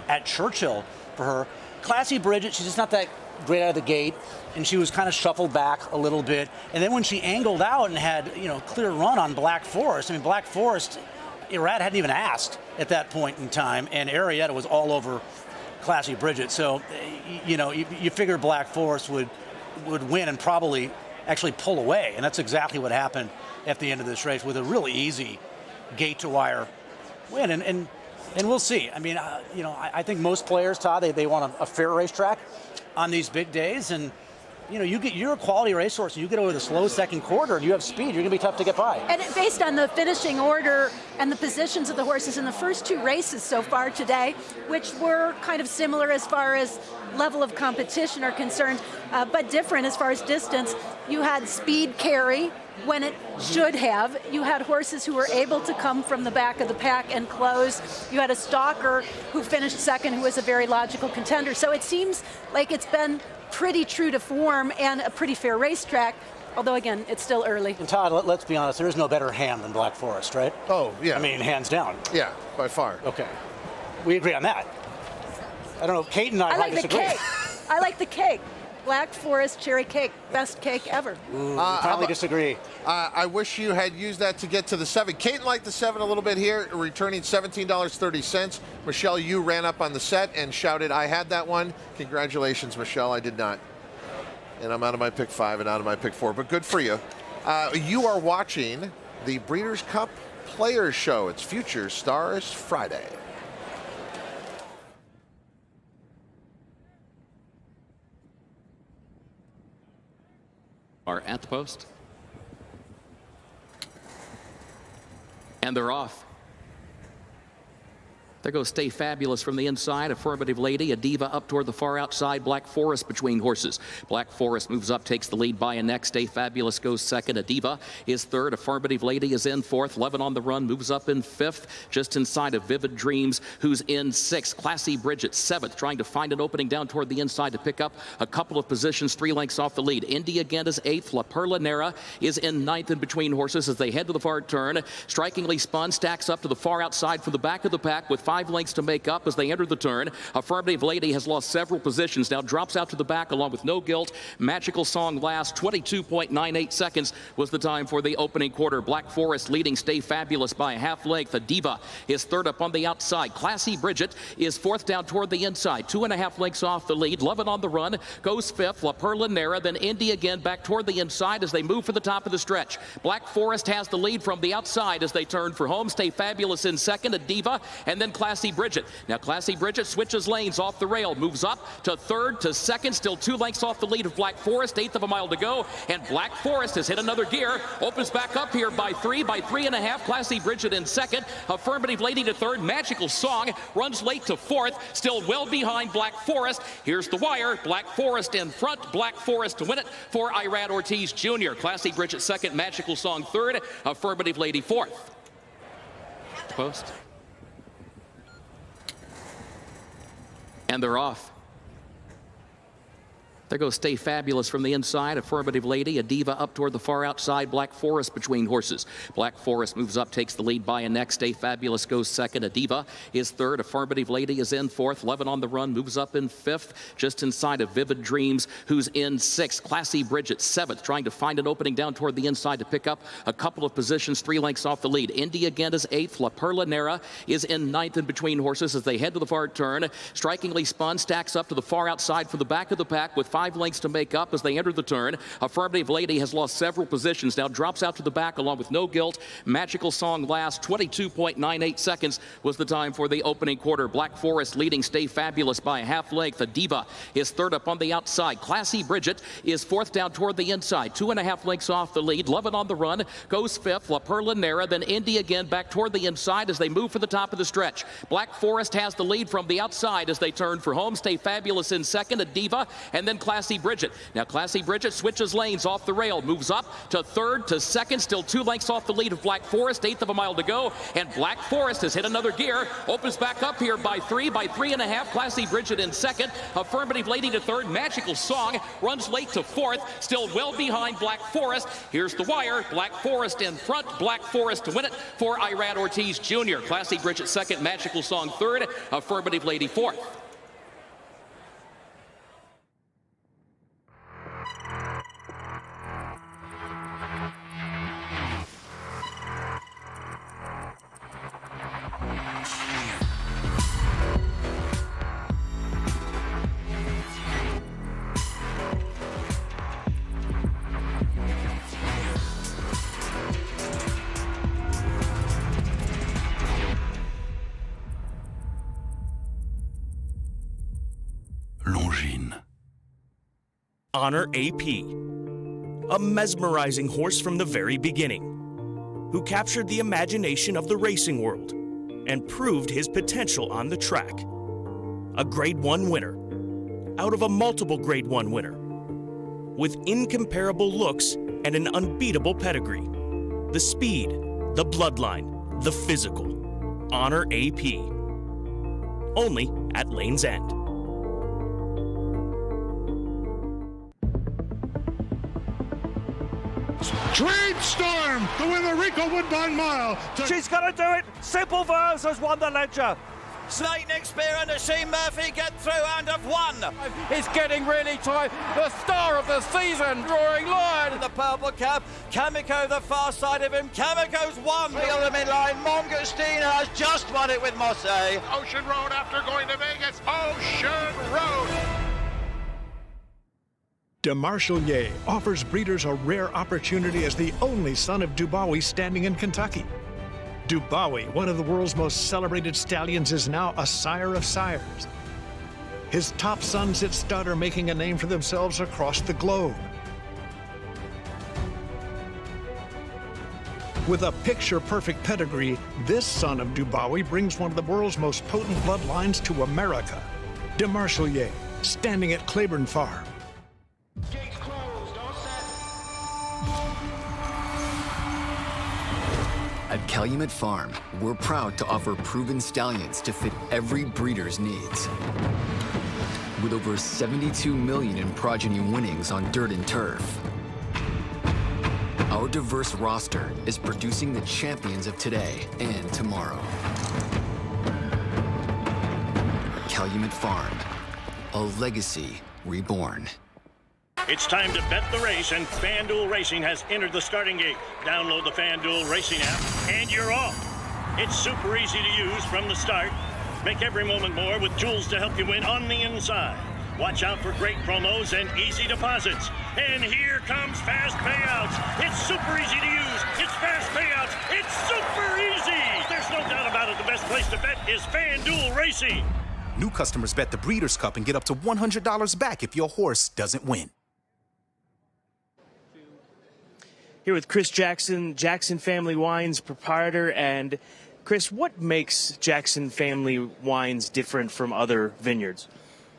at Churchill for her. Classy Bridget, she's just not that great out of the gate, and she was kind of shuffled back a little bit. And then when she angled out and had, you know, clear run on Black Forest, I mean, Black Forest, Irad hadn't even asked at that point in time, and Arietta was all over Classy Bridget. So, you know, you figure Black Forest would win and probably actually pull away, and that's exactly what happened at the end of this race with a really easy gate-to-wire win. And we'll see. I mean, you know, I think most players, Todd, they want a fair racetrack on these big days. And, you know, you're a quality racehorse, and you get over the slow second quarter, and you have speed, you're going to be tough to get by. And based on the finishing order and the positions of the horses in the first 2 races so far today, which were kind of similar as far as level of competition are concerned, but different as far as distance, you had speed carry when it should have. You had horses who were able to come from the back of the pack and close. You had a stalker who finished second, who was a very logical contender. So it seems like it's been pretty true to form and a pretty fair racetrack, although again, it's still early. And Todd, let's be honest, there is no better hand than Black Forest, right? Oh, yeah. I mean, hands down. Yeah, by far. Okay. We agree on that. I don't know, Kate and I like disagree. the cake. I like the cake. Black Forest cherry cake, best cake ever. Ooh, probably disagree. I wish you had used that to get to the 7. Kate liked the 7 a little bit here, returning $17.30. Michelle, you ran up on the set and shouted, I had that one. Congratulations, Michelle, I did not. And I'm out of my pick 5 and out of my pick 4, but good for you. You are watching the Breeders' Cup Players Show. It's Future Stars Friday. Are at the post. And they're off. There goes Stay Fabulous from the inside. Affirmative Lady, a Diva up toward the far outside. Black Forest between horses. Black Forest moves up, takes the lead by a neck. Stay Fabulous goes second. A Diva is third. Affirmative Lady is in fourth. Levin on the run moves up in fifth. Just inside of Vivid Dreams, who's in sixth. Classy Bridget seventh, trying to find an opening down toward the inside to pick up a couple of positions, 3 lengths off the lead. Indy again is eighth. La Perla Nera is in ninth in between horses as they head to the far turn. Strikingly spun, stacks up to the far outside from the back of the pack with 5 lengths to make up as they enter the turn. Affirmative Lady has lost several positions, now drops out to the back along with No Guilt. Magical Song last. 22.98 seconds was the time for the opening quarter. Black Forest leading Stay Fabulous by a half length. A Diva is third up on the outside. Classy Bridget is fourth down toward the inside, 2.5 lengths off the lead. Lovin' on the run goes fifth. La Perla Nera, then Indy again back toward the inside as they move for the top of the stretch. Black Forest has the lead from the outside as they turn for home. Stay Fabulous in second. A Diva, and then Classy Bridget. Now Classy Bridget switches lanes off the rail, moves up to third to second, still 2 lengths off the lead of Black Forest, 1/8 of a mile to go, and Black Forest has hit another gear, opens back up here by 3.5. Classy Bridget in second, Affirmative Lady to third, Magical Song runs late to fourth, still well behind Black Forest. Here's the wire, Black Forest in front, Black Forest to win it for Irad Ortiz Jr. Classy Bridget second, Magical Song third, Affirmative Lady fourth. Post. And they're off. There goes Stay Fabulous from the inside. Affirmative Lady, a Diva up toward the far outside. Black Forest between horses. Black Forest moves up, takes the lead by a neck. Stay Fabulous goes second. A Diva is third. Affirmative Lady is in fourth. Levin on the run moves up in fifth. Just inside of Vivid Dreams, who's in sixth. Classy Bridget seventh, trying to find an opening down toward the inside to pick up a couple of positions, 3 lengths off the lead. Indy again is eighth. La Perla Nera is in ninth in between horses as they head to the far turn. Strikingly spun, stacks up to the far outside for the back of the pack with 5 lengths to make up as they enter the turn. Affirmative Lady has lost several positions, now drops out to the back along with No Guilt. Magical Song last, 22.98 seconds was the time for the opening quarter. Black Forest leading Stay Fabulous by a half length. A Diva is third up on the outside. Classy Bridget is fourth down toward the inside, 2.5 lengths off the lead. Lovin' on the run goes fifth. La Perla Nera, then Indy again back toward the inside as they move for the top of the stretch. Black Forest has the lead from the outside as they turn for home. Stay Fabulous in second, a Diva, and then Classy Bridget. Now Classy Bridget switches lanes off the rail, moves up to third to second, still 2 lengths off the lead of Black Forest, 1/8 of a mile to go, and Black Forest has hit another gear, opens back up here by 3.5. Classy Bridget in second, Affirmative Lady to third, Magical Song runs late to fourth, still well behind Black Forest. Here's the wire, Black Forest in front, Black Forest to win it for Irad Ortiz Jr. Classy Bridget second, Magical Song third, Affirmative Lady fourth. Honor AP, a mesmerizing horse from the very beginning, who captured the imagination of the racing world and proved his potential on the track. A Grade 1 winner, out of a multiple Grade 1 winner, with incomparable looks and an unbeatable pedigree. The speed, the bloodline, the physical. Honor AP. Only at Lane's End. Trade Storm to win the Rico Woodbine Mile. She's going to do it. Simple Verse has won the Ledger. Snake Neck Spear and Sheen Murphy get through and have won. It's getting really tight. The star of the season, Drawing Line. The purple cap, Kamiko the far side of him. Kamiko's won. Three of them in line. Mongostina has just won it with Mosse. Ocean Road after going to Vegas. Ocean Road. DeMarchelier offers breeders a rare opportunity as the only son of Dubawi standing in Kentucky. Dubawi, one of the world's most celebrated stallions, is now a sire of sires. His top sons at stud are making a name for themselves across the globe. With a picture-perfect pedigree, this son of Dubawi brings one of the world's most potent bloodlines to America. DeMarchelier, standing at Claiborne Farm. At Calumet Farm, we're proud to offer proven stallions to fit every breeder's needs. With over 72 million in progeny winnings on dirt and turf, our diverse roster is producing the champions of today and tomorrow. Calumet Farm, a legacy reborn. It's time to bet the race, and FanDuel Racing has entered the starting gate. Download the FanDuel Racing app, and you're off. It's super easy to use from the start. Make every moment more with tools to help you win on the inside. Watch out for great promos and easy deposits. And here comes fast payouts. It's super easy to use. It's fast payouts. It's super easy. There's no doubt about it. The best place to bet is FanDuel Racing. New customers bet the Breeders' Cup and get up to $100 back if your horse doesn't win. Here with Chris Jackson, Jackson Family Wines proprietor. And Chris, what makes Jackson Family Wines different from other vineyards?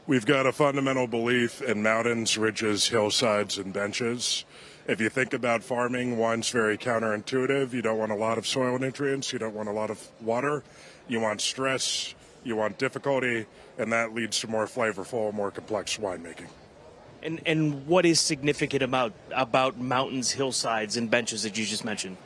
We've got a fundamental belief in mountains, ridges, hillsides, and benches. If you think about farming, wine's very counterintuitive. You don't want a lot of soil nutrients. You don't want a lot of water. You want stress. You want difficulty, and that leads to more flavorful, more complex winemaking. And what is significant about mountains, hillsides, and benches that you just mentioned?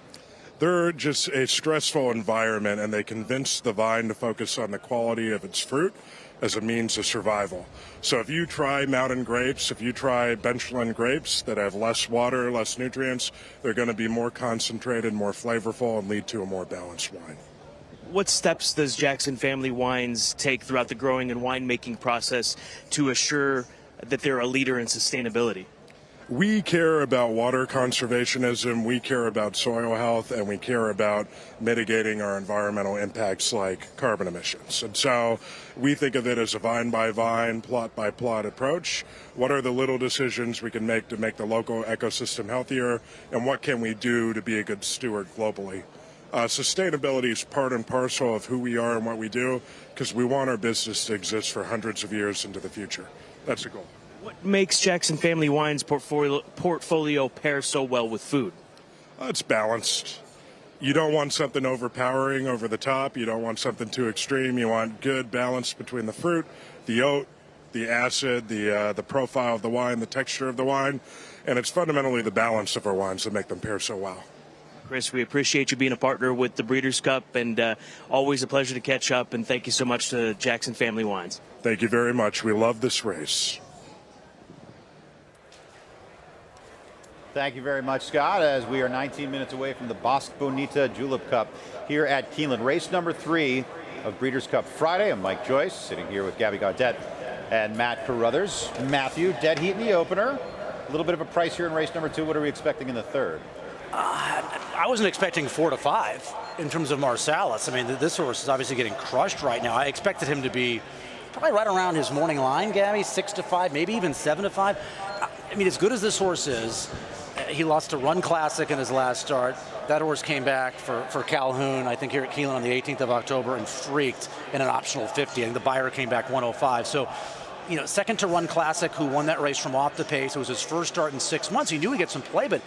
They're just a stressful environment, and they convince the vine to focus on the quality of its fruit as a means of survival. So if you try mountain grapes, if you try benchland grapes that have less water, less nutrients, they're going to be more concentrated, more flavorful, and lead to a more balanced wine. What steps does Jackson Family Wines take throughout the growing and winemaking process to assure that they're a leader in sustainability? We care about water conservationism, we care about soil health, and we care about mitigating our environmental impacts like carbon emissions. And so we think of it as a vine-by-vine, plot-by-plot approach. What are the little decisions we can make to make the local ecosystem healthier, and what can we do to be a good steward globally? Sustainability is part and parcel of who we are and what we do, because we want our business to exist for hundreds of years into the future. That's the goal. What makes Jackson Family Wines portfolio pair so well with food? It's balanced. You don't want something overpowering, over the top. You don't want something too extreme. You want good balance between the fruit, the oat, the acid, the profile of the wine, the texture of the wine. And it's fundamentally the balance of our wines that make them pair so well. Chris, we appreciate you being a partner with the Breeders' Cup, and always a pleasure to catch up, and thank you so much to Jackson Family Wines. Thank you very much. We love this race. Thank you very much, Scott, as we are 19 minutes away from the Bosque Bonita Julep Cup here at Keeneland. Race number 3 of Breeders' Cup Friday. I'm Mike Joyce, sitting here with Gabby Gaudet and Matt Carruthers. Matthew, dead heat in the opener. A little bit of a price here in race number 2. What are we expecting in the third? I wasn't expecting 4 to 5 in terms of Marsalis. I mean, this horse is obviously getting crushed right now. I expected him to be probably right around his morning line, Gabby, 6 to 5, maybe even 7 to 5. I mean, as good as this horse is, he lost a Run Classic in his last start. That horse came back for Calhoun, I think, here at Keeneland on the 18th of October and freaked in an optional 50. I think the buyer came back 105. So, you know, second to Run Classic, who won that race from off the pace. It was his first start in 6 months. He knew he'd get some play, but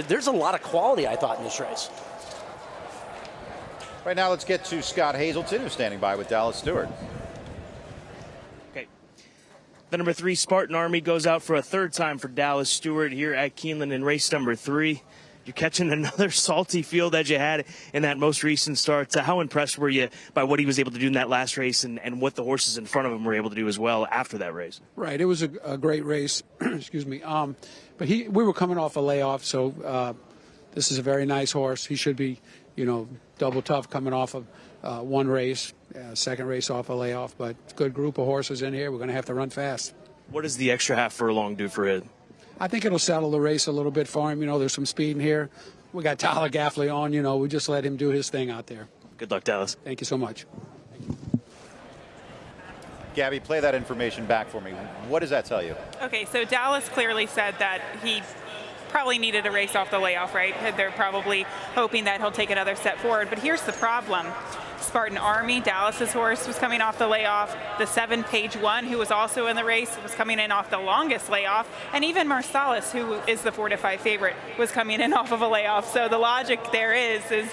there's a lot of quality, I thought, in this race. Right now, let's get to Scott Hazelton, who's standing by with Dallas Stewart. Okay. The number 3 Spartan Army goes out for a third time for Dallas Stewart here at Keeneland in race number 3. You're catching another salty field that you had in that most recent start. How impressed were you by what he was able to do in that last race and what the horses in front of him were able to do as well after that race? Right. It was a great race. Excuse me. But we were coming off a layoff, so this is a very nice horse. He should be, double tough coming off of one race, second race off a layoff. But good group of horses in here. We're going to have to run fast. What does the extra half furlong do for him? I think it'll settle the race a little bit for him. There's some speed in here. We got Tyler Gaffley on. We just let him do his thing out there. Good luck, Dallas. Thank you so much. Gabby, play that information back for me. What does that tell you? Okay, so Dallas clearly said that he probably needed a race off the layoff, right? They're probably hoping that he'll take another step forward. But here's the problem. Spartan Army, Dallas's horse, was coming off the layoff. The 7 Page One, who was also in the race, was coming in off the longest layoff. And even Marsalis, who is the 4 to 5 favorite, was coming in off of a layoff. So the logic there is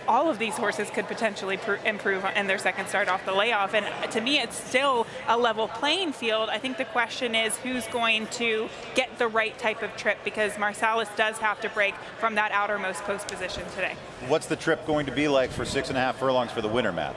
all of these horses could potentially improve in their second start off the layoff. And to me, it's still a level playing field. I think the question is who's going to get the right type of trip, because Marsalis does have to break from that outermost post position today. What's the trip going to be like for 6.5 furlongs for the winner, Matt?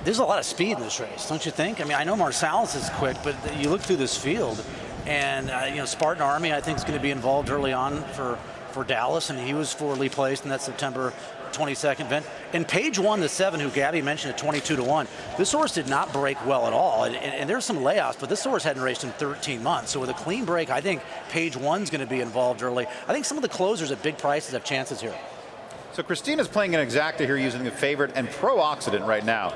There's a lot of speed in this race, don't you think? I mean, I know Marsalis is quick, but you look through this field, and Spartan Army, I think, is going to be involved early on for Dallas, and he was 4ly placed in that September 22nd event. And Page One, the 7, who Gabby mentioned at 22 to 1, this horse did not break well at all. And there's some layoffs, but this horse hadn't raced in 13 months. So with a clean break, I think Page One's going to be involved early. I think some of the closers at big prices have chances here. So Christina's playing an exacta here using the favorite and pro-oxidant right now,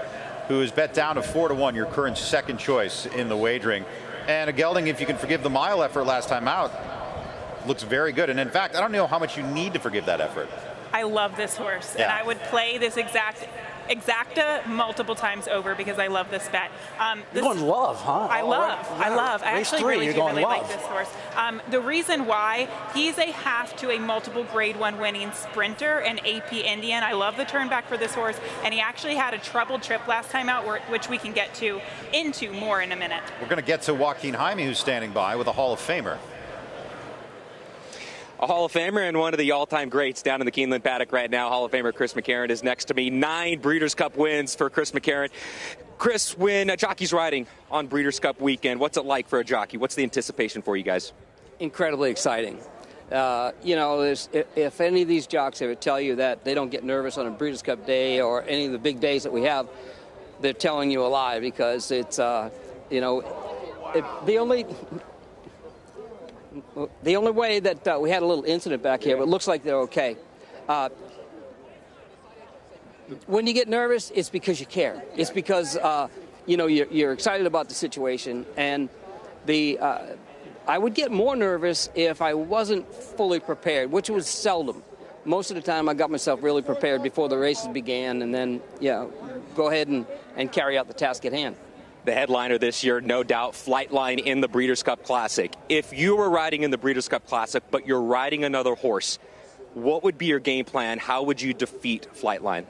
who is bet down to 4-1, your current second choice in the wagering. And a gelding, if you can forgive the mile effort last time out, looks very good. And in fact, I don't know how much you need to forgive that effort. I love this horse, and I would play this exacta multiple times over because I love this bet. You're going love, huh? I love. I actually really like this horse. The reason why, he's a half to a multiple grade 1 winning sprinter and AP Indian. I love the turn back for this horse, and he actually had a troubled trip last time out, which we can get into more in a minute. We're going to get to Joaquin Jaime, who's standing by with a Hall of Famer. A Hall of Famer and one of the all-time greats down in the Keeneland paddock right now. Hall of Famer Chris McCarron is next to me. 9 Breeders' Cup wins for Chris McCarron. Chris, when a jockey's riding on Breeders' Cup weekend, what's it like for a jockey? What's the anticipation for you guys? Incredibly exciting. You know, if any of these jocks ever tell you that they don't get nervous on a Breeders' Cup day or any of the big days that we have, they're telling you a lie, because it's, you know, the only way that we had a little incident back here, but it looks like they're okay. When you get nervous, it's because you care. It's because, you know, you're excited about the situation. And I would get more nervous if I wasn't fully prepared, which was seldom. Most of the time, I got myself really prepared before the races began, and then, yeah, go ahead and carry out the task at hand. The headliner this year, no doubt, Flightline in the Breeders' Cup Classic. If you were riding in the Breeders' Cup Classic, but you're riding another horse, what would be your game plan? How would you defeat Flightline?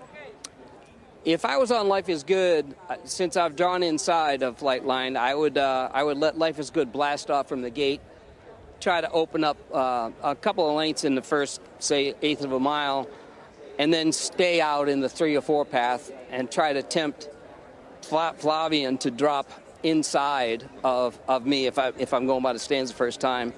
If I was on Life is Good, since I've drawn inside of Flightline, I would let Life is Good blast off from the gate, try to open up a couple of lengths in the first, say, eighth of a mile, and then stay out in the 3 or 4 path and try to tempt Flavian to drop inside of me if I'm going by the stands the first time.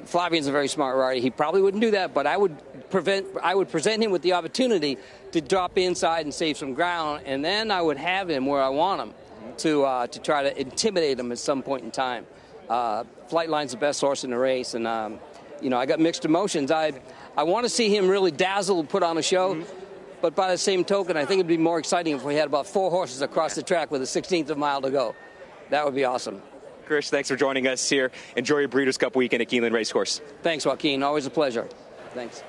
Flavian's a very smart rider. He probably wouldn't do that, but I would present him with the opportunity to drop inside and save some ground, and then I would have him where I want him to try to intimidate him at some point in time. Flightline's the best horse in the race, and you know, I got mixed emotions. I want to see him really dazzle and put on a show. But by the same token, I think it'd be more exciting if we had about 4 horses across the track with a 16th of a mile to go. That would be awesome. Chris, thanks for joining us here. Enjoy your Breeders' Cup weekend at Keeneland Race Course. Thanks, Joaquin. Always a pleasure. Thanks.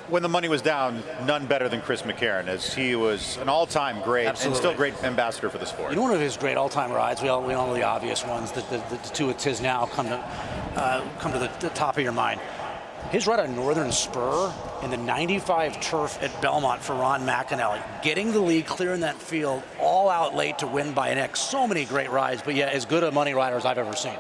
When the money was down, none better than Chris McCarron, as he was an all-time great and still great ambassador for the sport. You know, one of his great all-time rides, we all know the obvious ones, the 2 at his now come to the top of your mind. His ride on Northern Spur in the 95 turf at Belmont for Ron McAnally, getting the lead, clearing that field, all out late to win by an X. So many great rides, but yeah, as good a money rider as I've ever seen.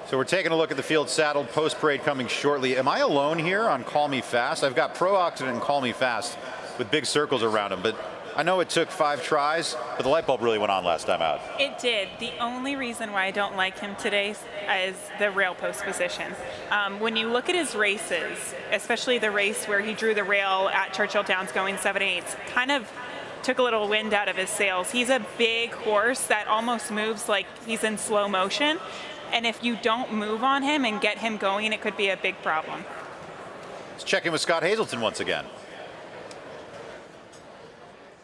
So we're taking a look at the field saddled, post-parade coming shortly. Am I alone here on Call Me Fast? I've got Pro-Oxidant and Call Me Fast with big circles around them, but I know it took 5 tries, but the light bulb really went on last time out. It did. The only reason why I don't like him today is the rail post position. When you look at his races, especially the race where he drew the rail at Churchill Downs going 7/8, kind of took a little wind out of his sails. He's a big horse that almost moves like he's in slow motion. And if you don't move on him and get him going, it could be a big problem. Let's check in with Scott Hazelton once again.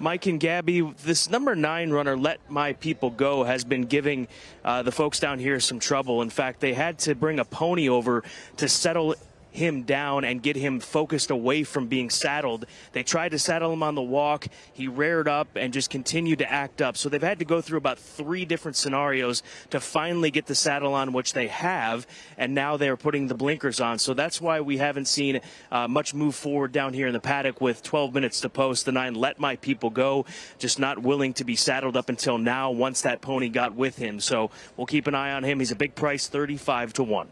Mike and Gabby, this number 9 runner, Let My People Go, has been giving the folks down here some trouble. In fact, they had to bring a pony over to settle him down and get him focused away from being saddled. They tried to saddle him on the walk. He reared up and just continued to act up. So they've had to go through about 3 different scenarios to finally get the saddle on, which they have, and now they're putting the blinkers on. So that's why we haven't seen much move forward down here in the paddock with 12 minutes to post. The 9 Let My People Go, just not willing to be saddled up until now once that pony got with him. So we'll keep an eye on him. He's a big price, 35-1.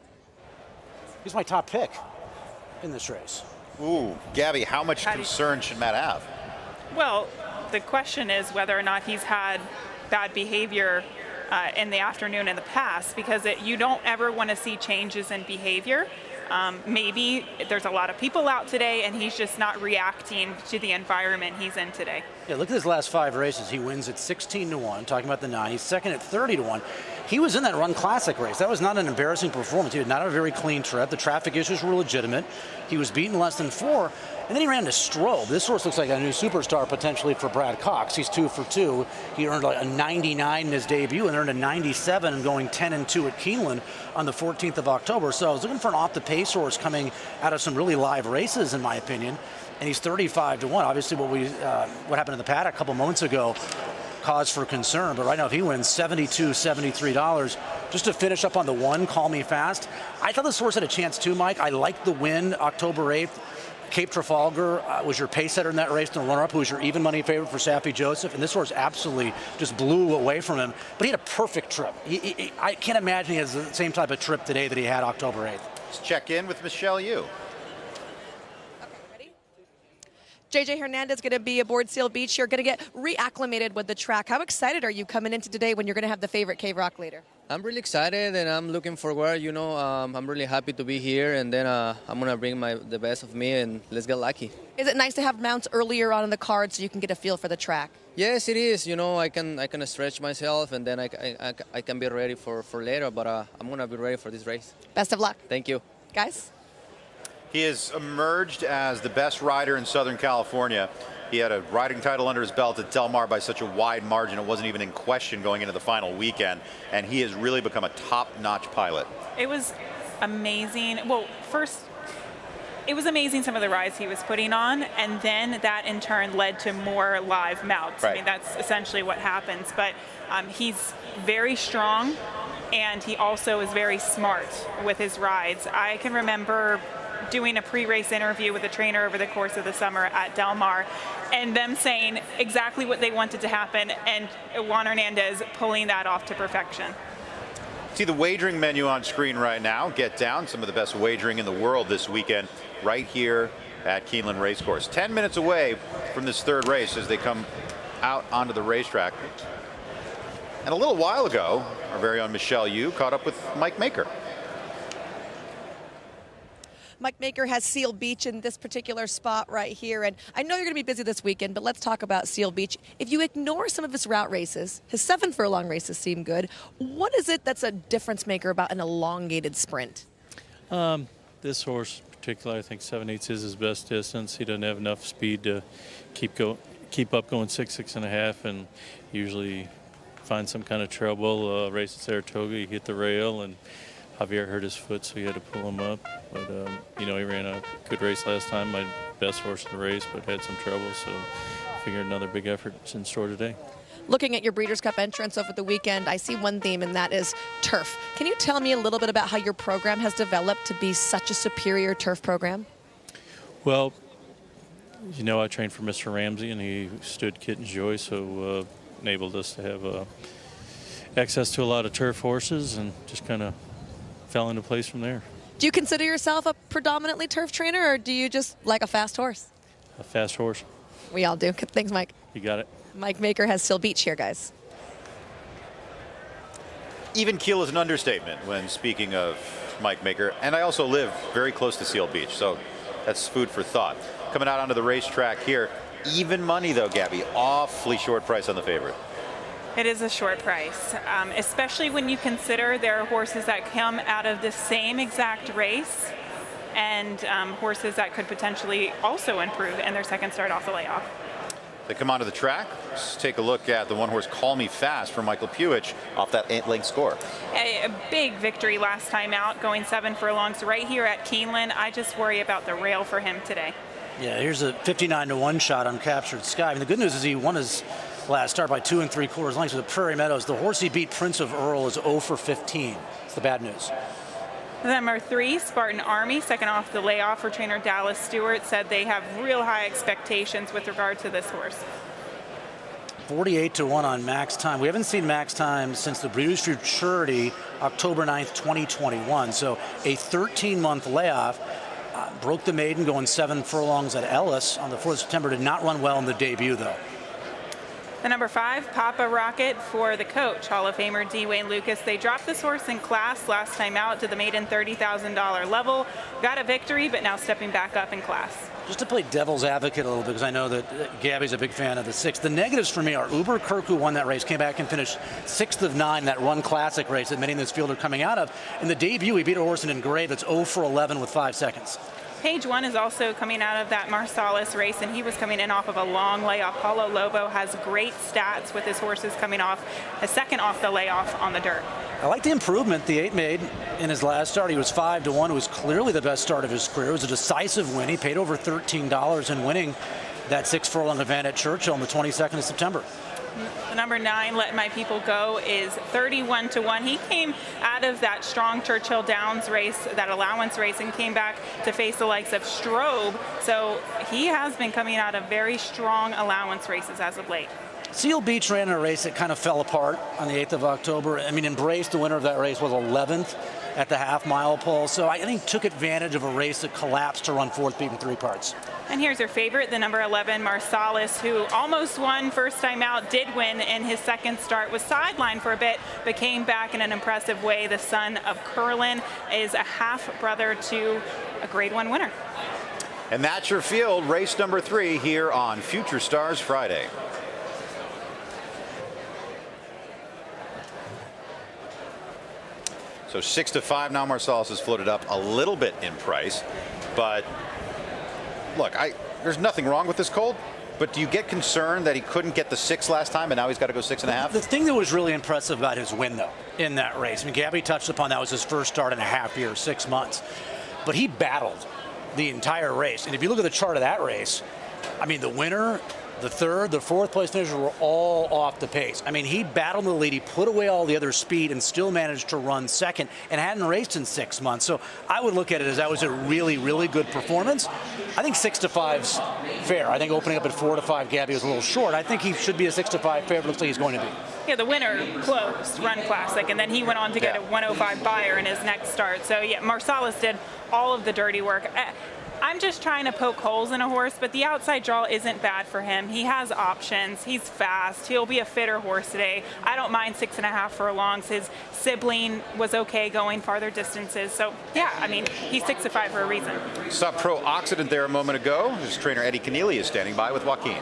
He's my top pick in this race. Ooh, Gabby, how much concern should Matt have? Well, the question is whether or not he's had bad behavior in the afternoon in the past, because you don't ever want to see changes in behavior. Maybe there's a lot of people out today and he's just not reacting to the environment he's in today. Yeah, look at his last 5 races. He wins at 16-1, talking about the 9. He's second at 30-1. he was in that Run Classic race. That was not an embarrassing performance. He did not have a very clean trip. The traffic issues were legitimate. He was beaten less than 4. And then he ran to Strobe. This horse looks like a new superstar potentially for Brad Cox. He's 2 for 2. He earned like a 99 in his debut and earned a 97 and going 10-2 at Keeneland on the 14th of October. So I was looking for an off-the-pace horse coming out of some really live races, in my opinion. And he's 35 to 1. Obviously, what happened in the paddock a couple moments ago, cause for concern. But right now, if he wins $72, $73, just to finish up on the 1, Call Me Fast. I thought this horse had a chance too, Mike. I liked the win October 8th. Cape Trafalgar was your pace setter in that race, and the runner-up, who was your even money favorite for Saffie Joseph, and this horse absolutely just blew away from him. But he had a perfect trip. I can't imagine he has the same type of trip today that he had October 8th. Let's check in with Michelle Yu. JJ Hernandez going to be aboard Seal Beach. You're going to get reacclimated with the track. How excited are you coming into today when you're going to have the favorite Cave Rock leader? I'm really excited and I'm looking forward. I'm really happy to be here, and then I'm going to bring the best of me and let's get lucky. Is it nice to have mounts earlier on in the card so you can get a feel for the track? Yes, it is. I can stretch myself and then I can be ready for later, but I'm going to be ready for this race. Best of luck. Thank you. Guys? He has emerged as the best rider in Southern California. He had a riding title under his belt at Del Mar by such a wide margin it wasn't even in question going into the final weekend, and he has really become a top-notch pilot. It was amazing. Well, first, it was amazing some of the rides he was putting on, and then that in turn led to more live mounts. Right. I mean, that's essentially what happens. But he's very strong, and he also is very smart with his rides. I can remember doing a pre-race interview with a trainer over the course of the summer at Del Mar, and them saying exactly what they wanted to happen, and Juan Hernandez pulling that off to perfection. See the wagering menu on screen right now. Get down, some of the best wagering in the world this weekend right here at Keeneland Race Course. 10 minutes away from this third race as they come out onto the racetrack. And a little while ago, our very own Michelle Yu caught up with Mike Maker. Mike Maker has Seal Beach in this particular spot right here. And I know you're going to be busy this weekend, but let's talk about Seal Beach. If you ignore some of his route races, his 7 furlong races seem good. What is it that's a difference maker about an elongated sprint? This horse in particular, I think 7/8 is his best distance. He doesn't have enough speed to keep up going 6.5, and usually find some kind of trouble. Race at Saratoga, he hit the rail, and Javier hurt his foot, so he had to pull him up. But, he ran a good race last time, my best horse in the race, but had some trouble. So figured another big effort in store today. Looking at your Breeders' Cup entrance over the weekend, I see one theme, and that is turf. Can you tell me a little bit about how your program has developed to be such a superior turf program? Well, I trained for Mr. Ramsey, and he stood Kitten's Joy, so enabled us to have access to a lot of turf horses, and just kind of fell into place from there. Do you consider yourself a predominantly turf trainer, or do you just like a fast horse? A fast horse. We all do. Thanks, Mike. You got it. Mike Maker has Seal Beach here, guys. Even keel is an understatement when speaking of Mike Maker, and I also live very close to Seal Beach, so that's food for thought. Coming out onto the racetrack here, even money though, Gabby, awfully short price on the favorite. It is a short price, especially when you consider there are horses that come out of the same exact race and horses that could potentially also improve in their second start off the layoff. They come onto the track. Let's take a look at the one horse Call Me Fast from Michael Puich off that 8-length score. A big victory last time out, going 7 furlongs right here at Keeneland. I just worry about the rail for him today. Yeah, here's a 59-1 shot on Captured Sky. I mean, the good news is he won his last start by 2 3/4 lengths with the Prairie Meadows. The horse he beat, Prince of Earl, is 0 for 15. It's the bad news. Number 3, Spartan Army, second off the layoff for trainer Dallas Stewart, said they have real high expectations with regard to this horse. 48-1 on max time. We haven't seen max time since the Breeders' Futurity, October 9th, 2021. So a 13-month layoff. Broke the maiden going 7 furlongs at Ellis on the 4th of September. Did not run well in the debut, though. The number 5, Papa Rocket for the coach, Hall of Famer Dwayne Lucas. They dropped this horse in class last time out to the maiden $30,000 level. Got a victory, but now stepping back up in class. Just to play devil's advocate a little bit, because I know that Gabby's a big fan of the 6. The negatives for me are Uber Kirk, who won that race, came back and finished 6th of 9, that Run Classic race that many in this field are coming out of. In the debut, he beat a horse in Engraved that's 0 for 11 with 5 seconds. Page 1 is also coming out of that Marsalis race, and he was coming in off of a long layoff. Paulo Lobo has great stats with his horses coming off a second off the layoff on the dirt. I like the improvement the 8 made in his last start. He was 5-1. It was clearly the best start of his career. It was a decisive win. He paid over $13 in winning that 6 furlong event at Churchill on the 22nd of September. The number 9, Let My People Go, is 31-1. He came out of that strong Churchill Downs race, that allowance race, and came back to face the likes of Strobe. So he has been coming out of very strong allowance races as of late. Seal Beach ran in a race that kind of fell apart on the 8th of October. I mean, Embrace, the winner of that race, was 11th at the half-mile pole. So I think took advantage of a race that collapsed to run 4th, beaten 3 parts. And here's your favorite, the number 11, Marsalis, who almost won first time out, did win in his second start, was sidelined for a bit, but came back in an impressive way. The son of Curlin is a half-brother to a Grade 1 winner. And that's your field, race number 3 here on Future Stars Friday. So 6-5 now. Marsalis has floated up a little bit in price, but look, there's nothing wrong with this colt. But do you get concerned that he couldn't get the 6 last time and now he's got to go 6.5? The thing that was really impressive about his win, though, in that race, I mean, Gabby touched upon that was his first start in a half year, 6 months. But he battled the entire race. And if you look at the chart of that race, I mean, the winner, the 3rd, the 4th place finishers were all off the pace. I mean, he battled the lead, he put away all the other speed and still managed to run 2nd and hadn't raced in 6 months. So I would look at it as that was a really, really good performance. I think 6-5's fair. I think opening up at 4-5, Gabby was a little short. I think he should be a 6-5 favorite. Looks like he's going to be. Yeah, the winner closed Run Classic, and then he went on to get a 105 buyer in his next start. So yeah, Marsalis did all of the dirty work. I'm just trying to poke holes in a horse, but the outside draw isn't bad for him. He has options. He's fast. He'll be a fitter horse today. I don't mind 6.5 furlongs. His sibling was okay going farther distances. So, yeah, I mean, he's 6-5 for a reason. Saw Pro Occident there a moment ago. His trainer Eddie Keneally is standing by with Joaquin.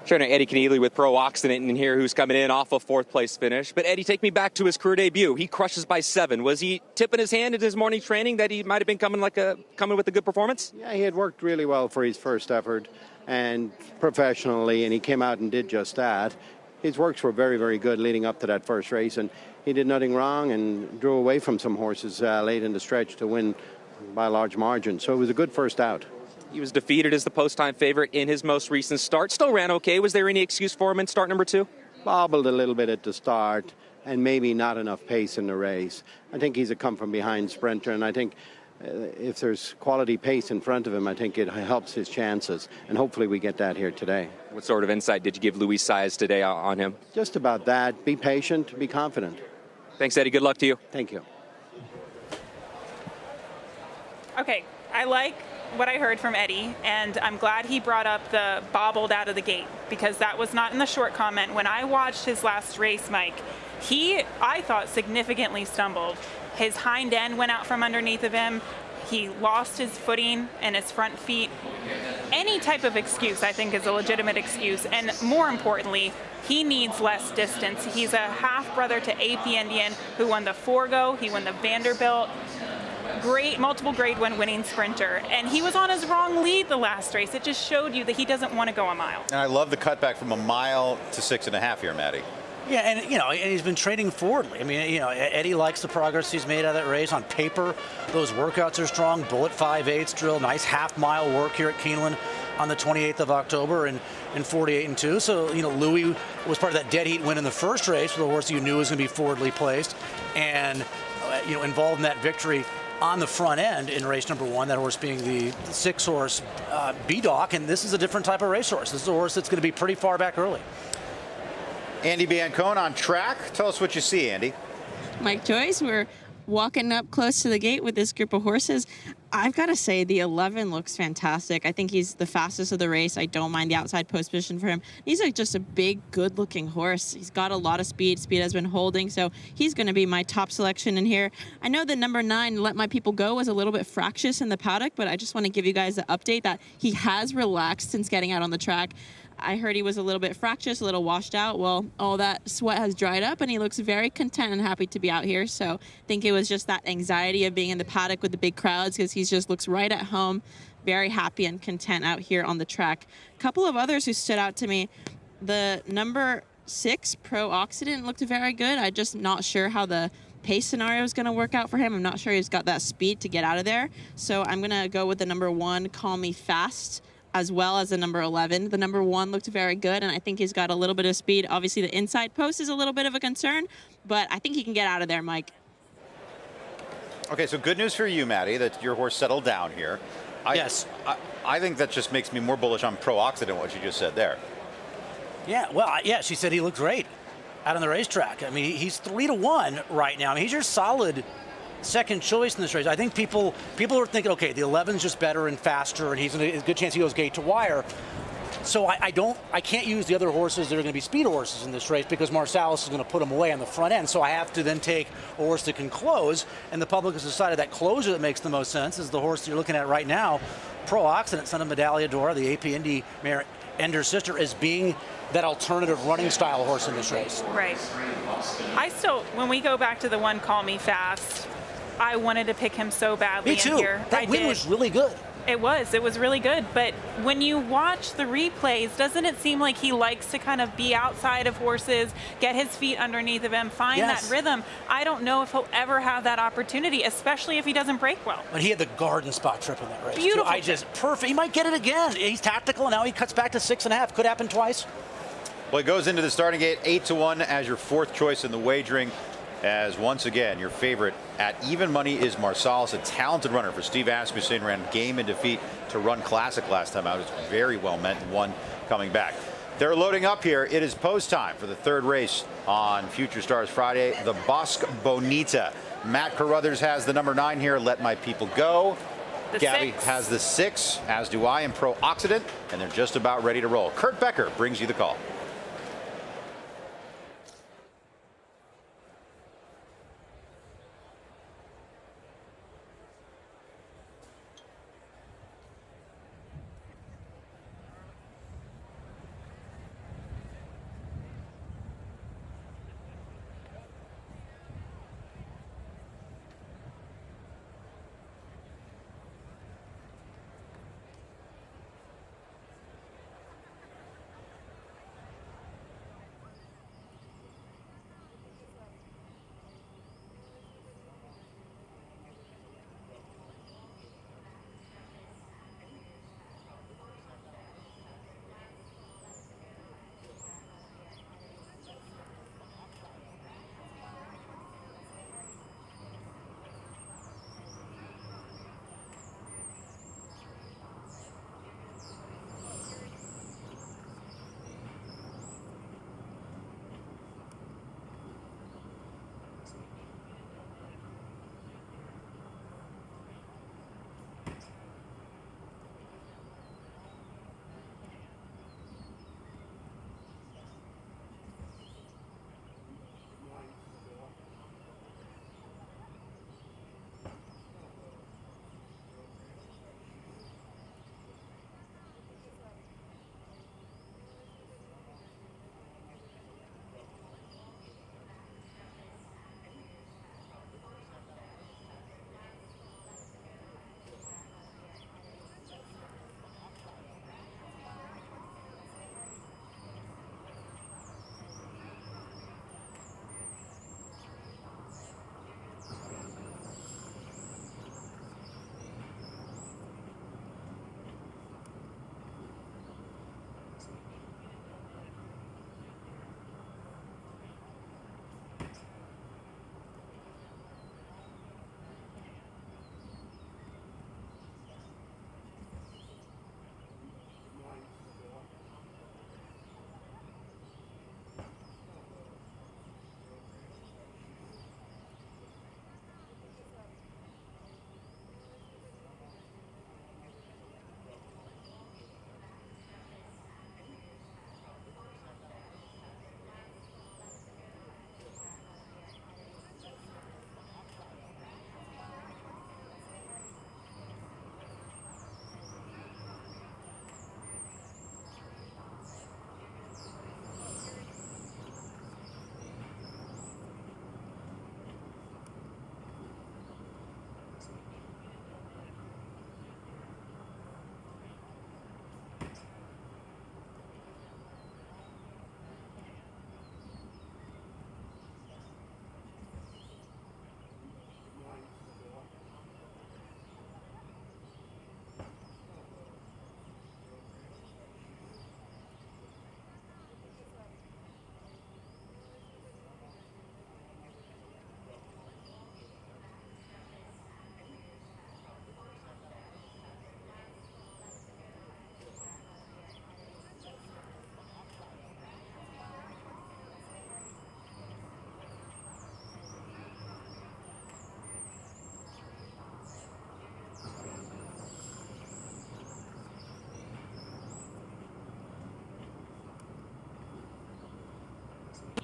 Trainer Eddie Keneally with Pro Occident in here, who's coming in off a 4th place finish. But Eddie, take me back to his career debut. He crushes by 7. Was he tipping his hand in his morning training that he might have been coming with a good performance? Yeah, he had worked really well for his first effort and professionally, and he came out and did just that. His works were very, very good leading up to that first race, and he did nothing wrong and drew away from some horses late in the stretch to win by a large margin. So it was a good first out. He was defeated as the post-time favorite in his most recent start. Still ran okay. Was there any excuse for him in start number 2? Bobbled a little bit at the start and maybe not enough pace in the race. I think he's a come-from-behind sprinter, and I think if there's quality pace in front of him, I think it helps his chances, and hopefully we get that here today. What sort of insight did you give Luis Saez today on him? Just about that. Be patient, be confident. Thanks, Eddie. Good luck to you. Thank you. Okay, I like what I heard from Eddie, and I'm glad he brought up the bobbled out of the gate, because that was not in the short comment. When I watched his last race, Mike, I thought significantly stumbled. His hind end went out from underneath of him. He lost his footing and his front feet. Any type of excuse, I think, is a legitimate excuse, and more importantly, he needs less distance. He's a half-brother to AP Indian, who won the Forgo, he won the Vanderbilt. Great, multiple Grade 1 winning sprinter, and he was on his wrong lead the last race. It just showed you that he doesn't want to go a mile. And I love the cutback from a mile to 6.5 here, Matty. Yeah, and and he's been training forwardly. I mean, Eddie likes the progress he's made out of that race. On paper, those workouts are strong. Bullet 5/8 drill, nice half-mile work here at Keeneland on the 28th of October in 48-2. So, Louis was part of that dead heat win in the first race with a horse you knew was going to be forwardly placed, and involved in that victory on the front end in race number 1, that horse being the 6-horse B-Doc, and this is a different type of racehorse. This is a horse that's going to be pretty far back early. Andy Biancone on track. Tell us what you see, Andy. Mike Joyce, we're walking up close to the gate with this group of horses. I've got to say the 11 looks fantastic. I think he's the fastest of the race. I don't mind the outside post position for him. He's like just a big, good-looking horse. He's got a lot of speed. Speed has been holding, so he's going to be my top selection in here. I know the number 9, Let My People Go, was a little bit fractious in the paddock, but I just want to give you guys an update that he has relaxed since getting out on the track. I heard he was a little bit fractious, a little washed out. Well, all that sweat has dried up, and he looks very content and happy to be out here. So I think it was just that anxiety of being in the paddock with the big crowds, because he just looks right at home, very happy and content out here on the track. A couple of others who stood out to me. The number 6, Pro Occident, looked very good. I'm just not sure how the pace scenario is going to work out for him. I'm not sure he's got that speed to get out of there. So I'm going to go with the number 1, Call Me Fast, as well as the number 11. The number 1 looked very good, and I think he's got a little bit of speed. Obviously, the inside post is a little bit of a concern, but I think he can get out of there, Mike. Okay, so good news for you, Maddie, that your horse settled down here. Yes. I think that just makes me more bullish on Pro Occident, what you just said there. Yeah, well, yeah, she said he looked great out on the racetrack. I mean, he's 3-1 right now. I mean, he's your solid second choice in this race. I think people are thinking, okay, the 11's just better and faster, and he's a good chance he goes gate to wire. So I can't use the other horses that are going to be speed horses in this race, because Marsalis is going to put them away on the front end. So I have to then take a horse that can close, and the public has decided that closer that makes the most sense is the horse that you're looking at right now, Pro Occident, son of Medaglia d'Or, the AP Indy mare Ender's sister, as being that alternative running style horse in this race. Right. When we go back to the 1, Call Me Fast, I wanted to pick him so badly. Me too. In here. That win was really good. It was really good. But when you watch the replays, doesn't it seem like he likes to kind of be outside of horses, get his feet underneath of him, find that rhythm? I don't know if he'll ever have that opportunity, especially if he doesn't break well. But he had the garden spot trip in that race. Beautiful. Perfect. He might get it again. He's tactical, and now he cuts back to 6.5. Could happen twice. Well, it goes into the starting gate 8-1 as your 4th choice in the wagering. As once again, your favorite at even money is Marsalis, a talented runner for Steve Asmussen, ran game and defeat to Run Classic last time out. It's very well meant and won coming back. They're loading up here. It is post time for the 3rd race on Future Stars Friday, the Bosque Bonita. Matt Carruthers has the number 9 here, Let My People Go. Gabby has the 6, as do I, in Pro Occident, and they're just about ready to roll. Kurt Becker brings you the call.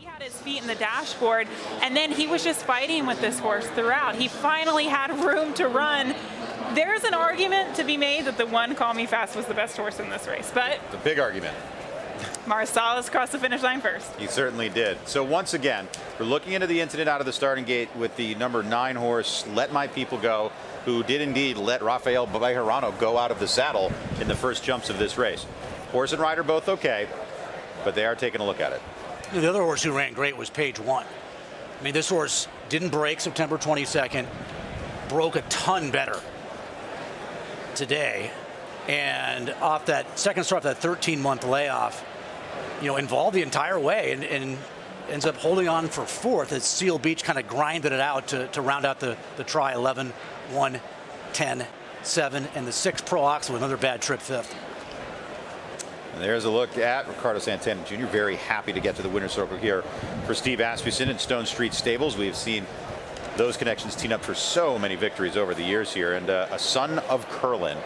had his feet in the dashboard, and then he was just fighting with this horse throughout. He finally had room to run. There's an argument to be made that the one Call Me Fast was the best horse in this race, but The big argument. Marsalis crossed the finish line first. He certainly did. So once again, we're looking into the incident out of the starting gate with the number 9 horse, Let My People Go, who did indeed let Rafael Bejarano go out of the saddle in the first jumps of this race. Horse and rider both okay, but they are taking a look at it. The other horse who ran great was Page One. I mean, this horse didn't break September 22nd, broke a ton better today, and off that second start, that 13-month layoff, involved the entire way and ends up holding on for 4th as Seal Beach kind of grinded it out to round out the try. 11, 1, 10, 7, and the 6 Pro Ox with another bad trip 5th. And there's a look at Ricardo Santana Jr. Very happy to get to the winner's circle here for Steve Asmussen and Stone Street Stables. We've seen those connections team up for so many victories over the years here. And a son of Curlin.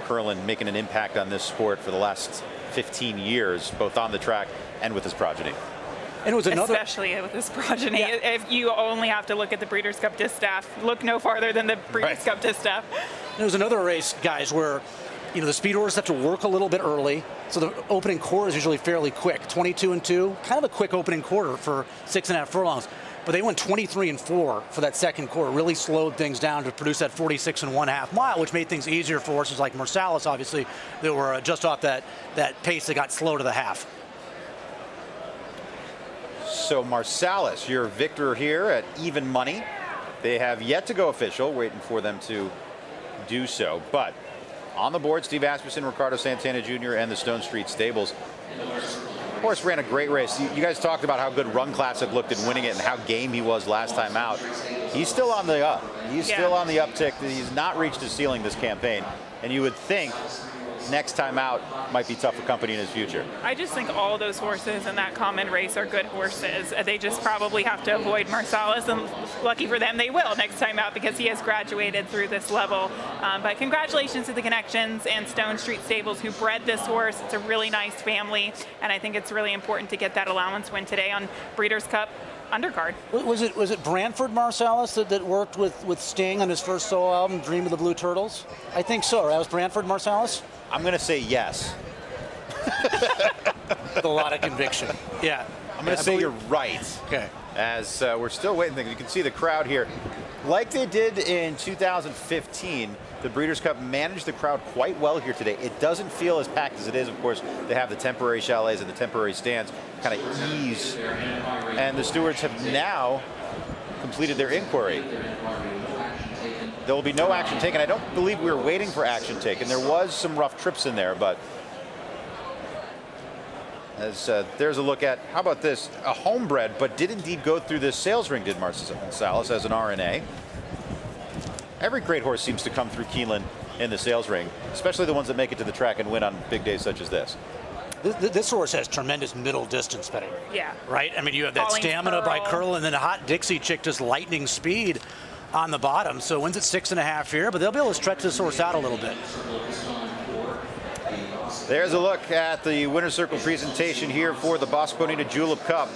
Curlin making an impact on this sport for the last 15 years, both on the track and with his progeny. And it was another, especially with his progeny. Yeah. If you only have to look at the Breeders' Cup Distaff, look no farther than the Breeders' Cup Distaff. There was another race, guys, where the speed horses have to work a little bit early, so the opening quarter is usually fairly quick. 22 and 2, kind of a quick opening quarter for 6.5 furlongs. But they went 23 and 4 for that second quarter, really slowed things down to produce that 46 and 1/2 mile, which made things easier for horses like Marsalis, obviously, that were just off that pace that got slow to the half. So Marsalis, your victor here at even money. They have yet to go official, waiting for them to do so. But on the board, Steve Asmussen, Ricardo Santana Jr., and the Stone Street Stables. Horse ran a great race. You guys talked about how good Run Classic looked in winning it and how game he was last time out. He's still on the up. He's still on the uptick. He's not reached his ceiling this campaign. And you would think next time out might be tougher company in his future. I just think all those horses in that common race are good horses. They just probably have to avoid Marsalis, and lucky for them, they will next time out because he has graduated through this level. But congratulations to the Connections and Stone Street Stables who bred this horse. It's a really nice family, and I think it's really important to get that allowance win today on Breeders' Cup undercard. Was it Branford Marsalis that worked with Sting on his first solo album, Dream of the Blue Turtles? I think so, right? That was Branford Marsalis? I'm going to say yes. With a lot of conviction. Yeah. I'm going to say you're right. Okay. As we're still waiting. You can see the crowd here. Like they did in 2015, the Breeders' Cup managed the crowd quite well here today. It doesn't feel as packed as it is. Of course, they have the temporary chalets and the temporary stands kind of ease. And the stewards have now completed their inquiry. There will be no action taken. I don't believe we were waiting for action taken. There was some rough trips in there, but as there's a look at, how about this, a homebred, but did indeed go through this sales ring, did Marsalis as an RNA. Every great horse seems to come through Keeneland in the sales ring, especially the ones that make it to the track and win on big days such as this. This horse has tremendous middle distance betting. Yeah. Right? I mean, you have that stamina by Curl and then a hot Dixie chick, just lightning speed on the bottom. So wins at 6.5 here, but they'll be able to stretch this horse out a little bit. There's a look at the winner's circle presentation here for the Bosque Bonita Julep Cup.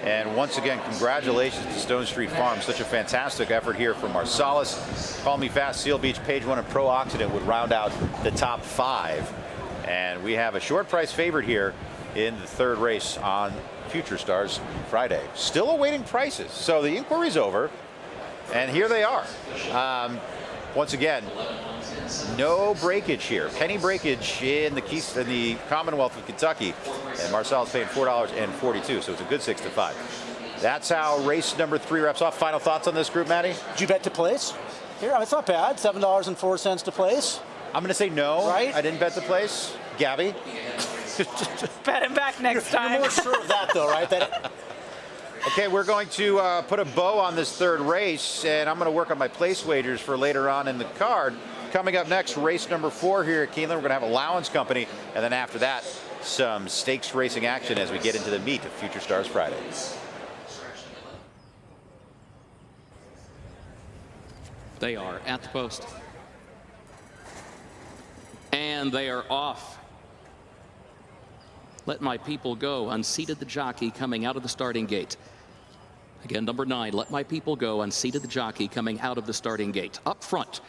And once again, congratulations to Stone Street Farm. Such a fantastic effort here from Marsalis. Call Me Fast, Seal Beach, Page One, and Pro Occident would round out the top 5. And we have a short price favorite here in the third race on Future Stars Friday. Still awaiting prices. So the inquiry's over. And here they are. Once again, no breakage here. Penny breakage in the Commonwealth of Kentucky. And Marsalis paying $4.42, so it's a good 6-5. That's how race number 3 wraps off. Final thoughts on this group, Matty? Did you bet to place? Here, it's not bad. $7.04 to place. I'm going to say no. Right? I didn't bet to place. Gabby? Bet him back next time. You're more sure of that, though, right? Okay, we're going to put a bow on this third race, and I'm going to work on my place wagers for later on in the card. Coming up next, race number 4 here at Keeneland. We're going to have Allowance Company, and then after that, some stakes racing action as we get into the meat of Future Stars Friday. They are at the post. And they are off. Let My People Go, unseated the jockey coming out of the starting gate. Again, number 9, Let My People Go, unseated the jockey coming out of the starting gate. Up front,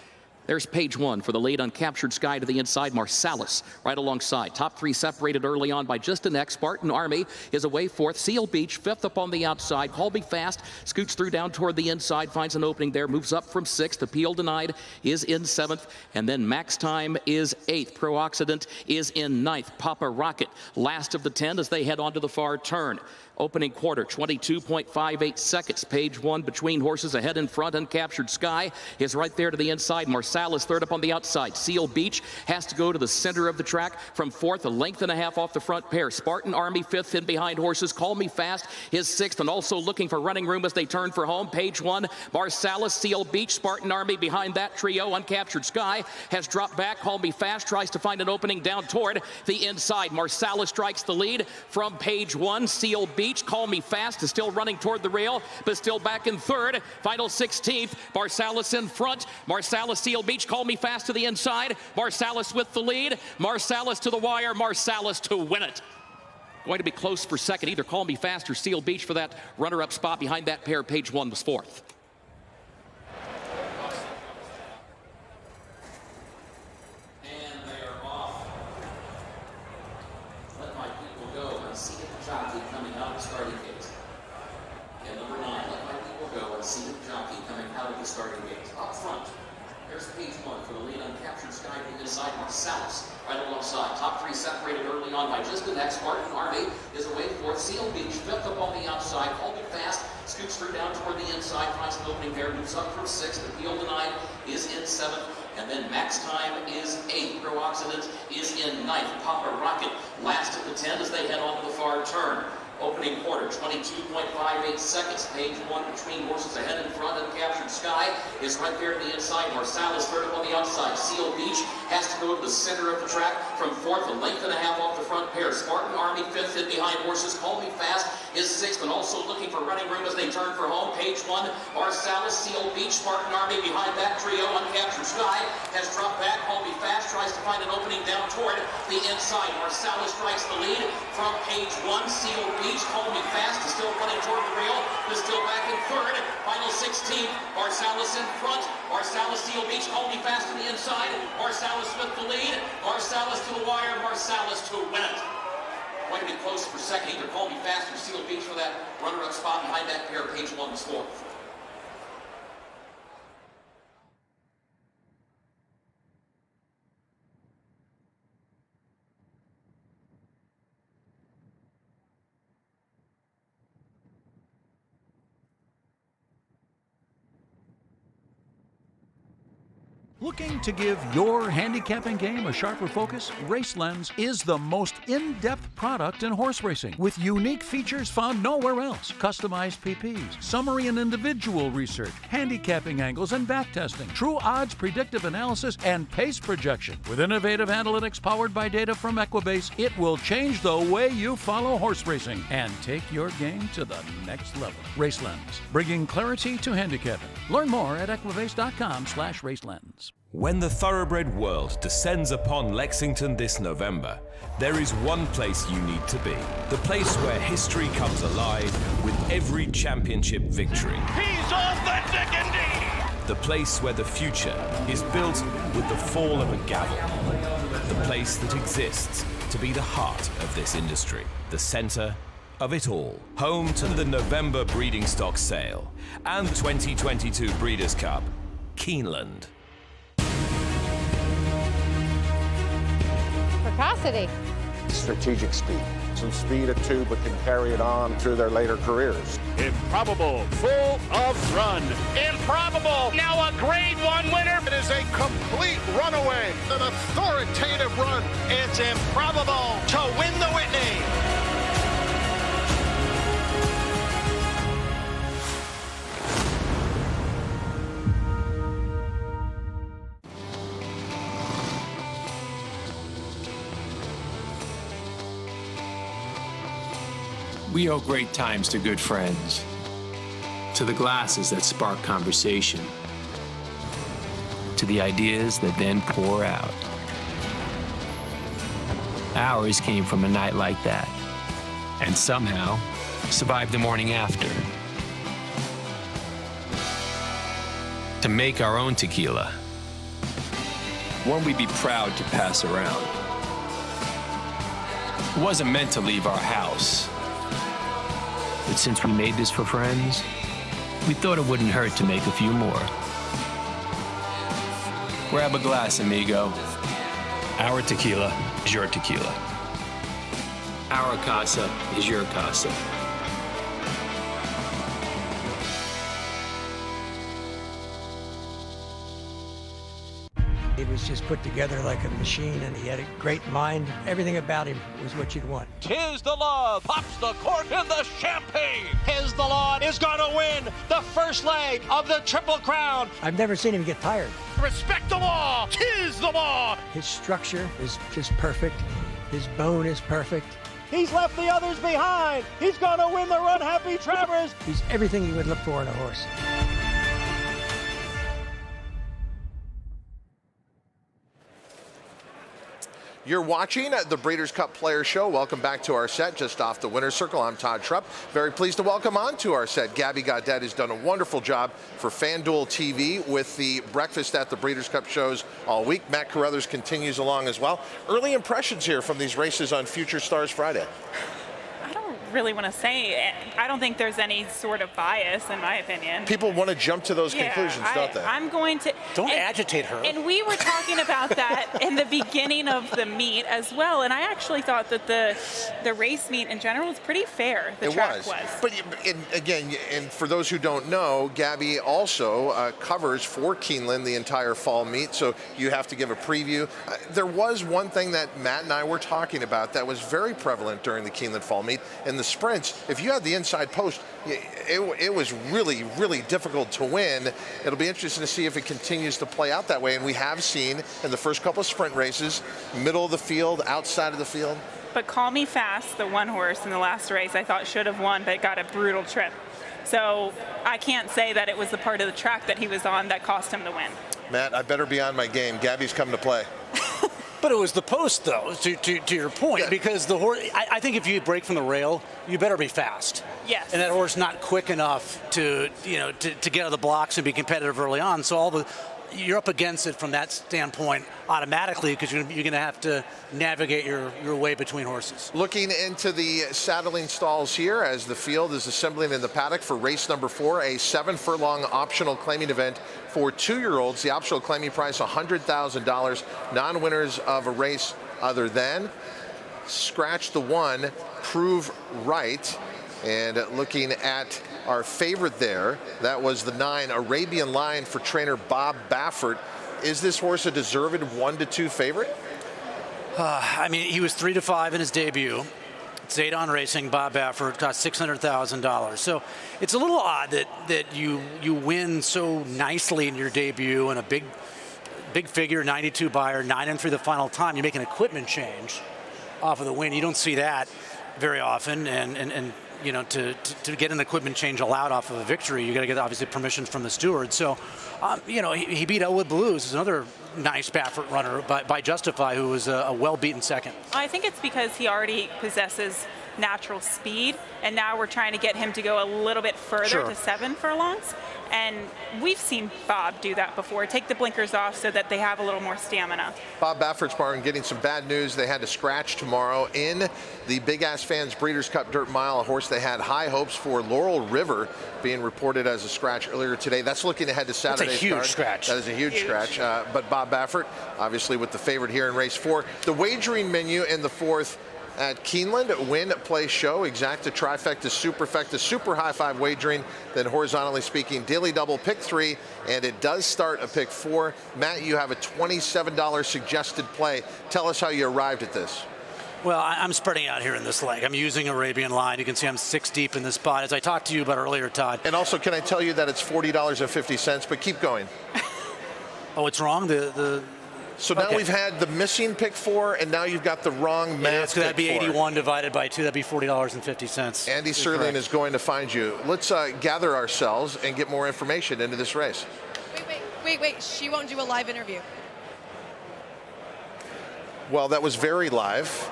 there's page 1 for the late Uncaptured Sky to the inside. Marsalis right alongside. Top 3 separated early on by just a neck. Spartan Army is away 4th. Seal Beach 5th up on the outside. Call Me Fast scoots through down toward the inside, finds an opening there, moves up from 6th. Appeal Denied is in 7th, and then Max Time is 8th. Pro-Occident is in 9th. Papa Rocket last of the 10 as they head onto the far turn. Opening quarter, 22.58 seconds. Page 1 between horses, ahead in front. Uncaptured Sky is right there to the inside. Marsalis third up on the outside. Seal Beach has to go to the center of the track from 4th, a length and a half off the front pair. Spartan Army 5th in behind horses. Call Me Fast is 6th, and also looking for running room as they turn for home. Page 1, Marsalis, Seal Beach, Spartan Army behind that trio. Uncaptured Sky has dropped back. Call Me Fast tries to find an opening down toward the inside. Marsalis strikes the lead from page 1. Seal Beach, Call Me Fast is still running toward the rail, but still back in 3rd. Final 16th. Marsalis in front. Marsalis, Seal Beach, Call Me Fast to the inside. Marsalis with the lead. Marsalis to the wire. Marsalis to win it. Going to be close for second. Either Call Me Fast or Seal Beach for that runner-up spot. Behind that pair, page 1 was 4th. Jockey coming out of the starting gate. And number 9, Let My People Go, and seated jockey coming out of the starting gate. Up front, there's page 1 for the lead Uncaptured Sky to the inside. Marsalis right alongside. Top 3 separated early on by just the next. Spartan Army is away 4th. Seal Beach 5th up on the outside. Call Me Fast scoots through down toward the inside, finds an opening there, moves up from 6th. Appeal Denied is in 7th. And then Max Time is 8th. Pro-Occident is in 9th. Papa Rocket last of the 10 as they head on to the far turn. Opening quarter, 22.58 seconds. Page 1 between horses ahead in front. Uncaptured Sky is right there to the inside. Marsalis third up on the outside. Seal Beach has to go to the center of the track from 4th, a length and a half off the front pair. Spartan Army 5th in behind horses. Call Me Fast is 6th, and also looking for running room as they turn for home. Page 1, Marsalis, Seal Beach, Spartan Army behind that trio. Uncaptured Sky has dropped back. Call Me Fast tries to find an opening down toward the inside. Marsalis strikes the lead from page 1. Seal Beach, Call Me Fast is still running toward the rail, but still back in 3rd. Final 16th, Marsalis in front. Marsalis, Seal Beach, Call Me Fast to the inside. Marsalis with the lead. Marsalis to the wire. Marsalis to win it. Going to be close for second. Either Call Me Fast or Seal Beach for that runner-up spot. Behind that pair, page 1 was 4th. Looking to give your handicapping game a sharper focus? RaceLens is the most in-depth product in horse racing, with unique features found nowhere else. Customized PPs, summary and individual research, handicapping angles and backtesting, true odds predictive analysis, and pace projection. With innovative analytics powered by data from Equibase, it will change the way you follow horse racing and take your game to the next level. RaceLens, bringing clarity to handicapping. Learn more at equibase.com/racelens. When the thoroughbred world descends upon Lexington this November, there is one place you need to be. The place where history comes alive with every championship victory. He's authentic indeed! The place where the future is built with the fall of a gavel. The place that exists to be the heart of this industry. The center of it all. Home to the November breeding stock sale and 2022 Breeders' Cup, Keeneland. Precocity. Strategic speed. Some speed at 2, but can carry it on through their later careers. Improbable, full of run. Improbable, now a Grade 1 winner. It is a complete runaway, an authoritative run. It's improbable to win the Whitney. We owe great times to good friends, to the glasses that spark conversation, to the ideas that then pour out. Ours came from a night like that, and somehow survived the morning after. To make our own tequila, one we'd be proud to pass around. It wasn't meant to leave our house, but since we made this for friends, we thought it wouldn't hurt to make a few more. Grab a glass, amigo. Our tequila is your tequila. Our casa is your casa. He was just put together like a machine, and he had a great mind. Everything about him was what you'd want. Tis the law, pops the cork in the champagne. Tis the law is gonna win the first leg of the Triple Crown. I've never seen him get tired. Respect the law, tis the law. His structure is just perfect. His bone is perfect. He's left the others behind. He's gonna win the Run Happy Travers. He's everything you would look for in a horse. You're watching the Breeders' Cup Players Show. Welcome back to our set, just off the winner's circle. I'm Todd Trupp. Very pleased to welcome on to our set Gabby Gaudet, has done a wonderful job for FanDuel TV with the breakfast at the Breeders' Cup shows all week. Matt Carruthers continues along as well. Early impressions here from these races on Future Stars Friday. Really want to say, I don't think there's any sort of bias, in my opinion. People want to jump to those conclusions, don't they? I'm going to... Don't agitate her. And we were talking about that in the beginning of the meet as well, and I actually thought that the race meet in general was pretty fair. The track was. But again, and for those who don't know, Gabby also covers for Keeneland the entire fall meet, so you have to give a preview. There was one thing that Matt and I were talking about that was very prevalent during the Keeneland fall meet, and the sprints, if you had the inside post, it was really, really difficult to win. It'll be interesting to see if it continues to play out that way. And we have seen in the first couple of sprint races, middle of the field, outside of the field. But Call Me Fast, the one horse in the last race, I thought should have won, but got a brutal trip. So I can't say that it was the part of the track that he was on that cost him the win. Matt, I better be on my game. Gabby's come to play. But it was the post, though, to your point, because the horse, I think if you break from the rail, you better be fast. Yes. And that horse not quick enough to get out of the blocks and be competitive early on. So you're up against it from that standpoint automatically, because you're going to have to navigate your way between horses. Looking into the saddling stalls here as the field is assembling in the paddock for race number 4, a 7-furlong optional claiming event for 2-year-olds. The optional claiming price $100,000. Non-winners of a race other than Scratch the One, Prove Right. And looking at our favorite there, that was the 9 Arabian Lion for trainer Bob Baffert. Is this horse a deserved 1-2 favorite? I mean, he was 3-5 in his debut. It's 8 on Racing. Bob Baffert cost $600,000. So it's a little odd that you win so nicely in your debut and a big figure 92 buyer, 9-3 the final time. You make an equipment change off of the win. You don't see that very often, and you know, to get an equipment change allowed off of a victory, you got to get obviously permission from the steward. So, you know, he beat Elwood Blues, is another nice Baffert runner by Justify, who was a well-beaten second. I think it's because he already possesses natural speed, and now we're trying to get him to go a little bit further to 7 furlongs. And we've seen Bob do that before, take the blinkers off so that they have a little more stamina. Bob Baffert's barn getting some bad news. They had to scratch tomorrow in the Big Ass Fans Breeders' Cup Dirt Mile, a horse they had high hopes for. Laurel River being reported as a scratch earlier today. That's looking ahead to Saturday's That's a huge card. scratch. That is a huge scratch. But Bob Baffert, obviously with the favorite here in race 4. The wagering menu in the 4th at Keeneland, win, play, show, exacta, trifecta, superfecta, super high 5 wagering, then horizontally speaking, daily double, pick 3, and it does start a pick 4. Matt, you have a $27 suggested play. Tell us how you arrived at this. Well, I'm spreading out here in this leg. I'm using Arabian Lion. You can see I'm 6 deep in this spot, as I talked to you about earlier, Todd. And also, can I tell you that it's $40.50, but keep going. Oh, it's wrong? So now we've had the missing pick 4, and now you've got the wrong math. So that'd be 81 divided by 2. That'd be $40.50. Andy Serling is going to find you. Let's gather ourselves and get more information into this race. Wait. She won't do a live interview. Well, that was very live.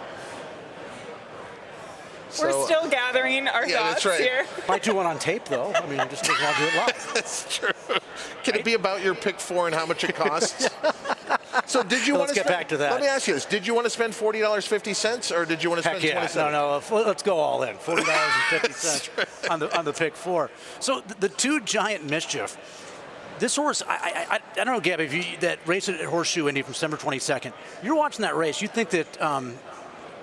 We're still gathering our thoughts here. Might do one on tape, though. I mean, just because I'll do it live. That's true. Can it be about your pick 4 and how much it costs? So did you want to get back to that? Let me ask you this. Did you want to spend $40.50 or did you want to spend $27? No, let's go all in. $40.50 on the pick 4. So the 2 Giant Mischief. This horse, I don't know, Gabby, if that race at Horseshoe Indy from December 22nd, you're watching that race, you think that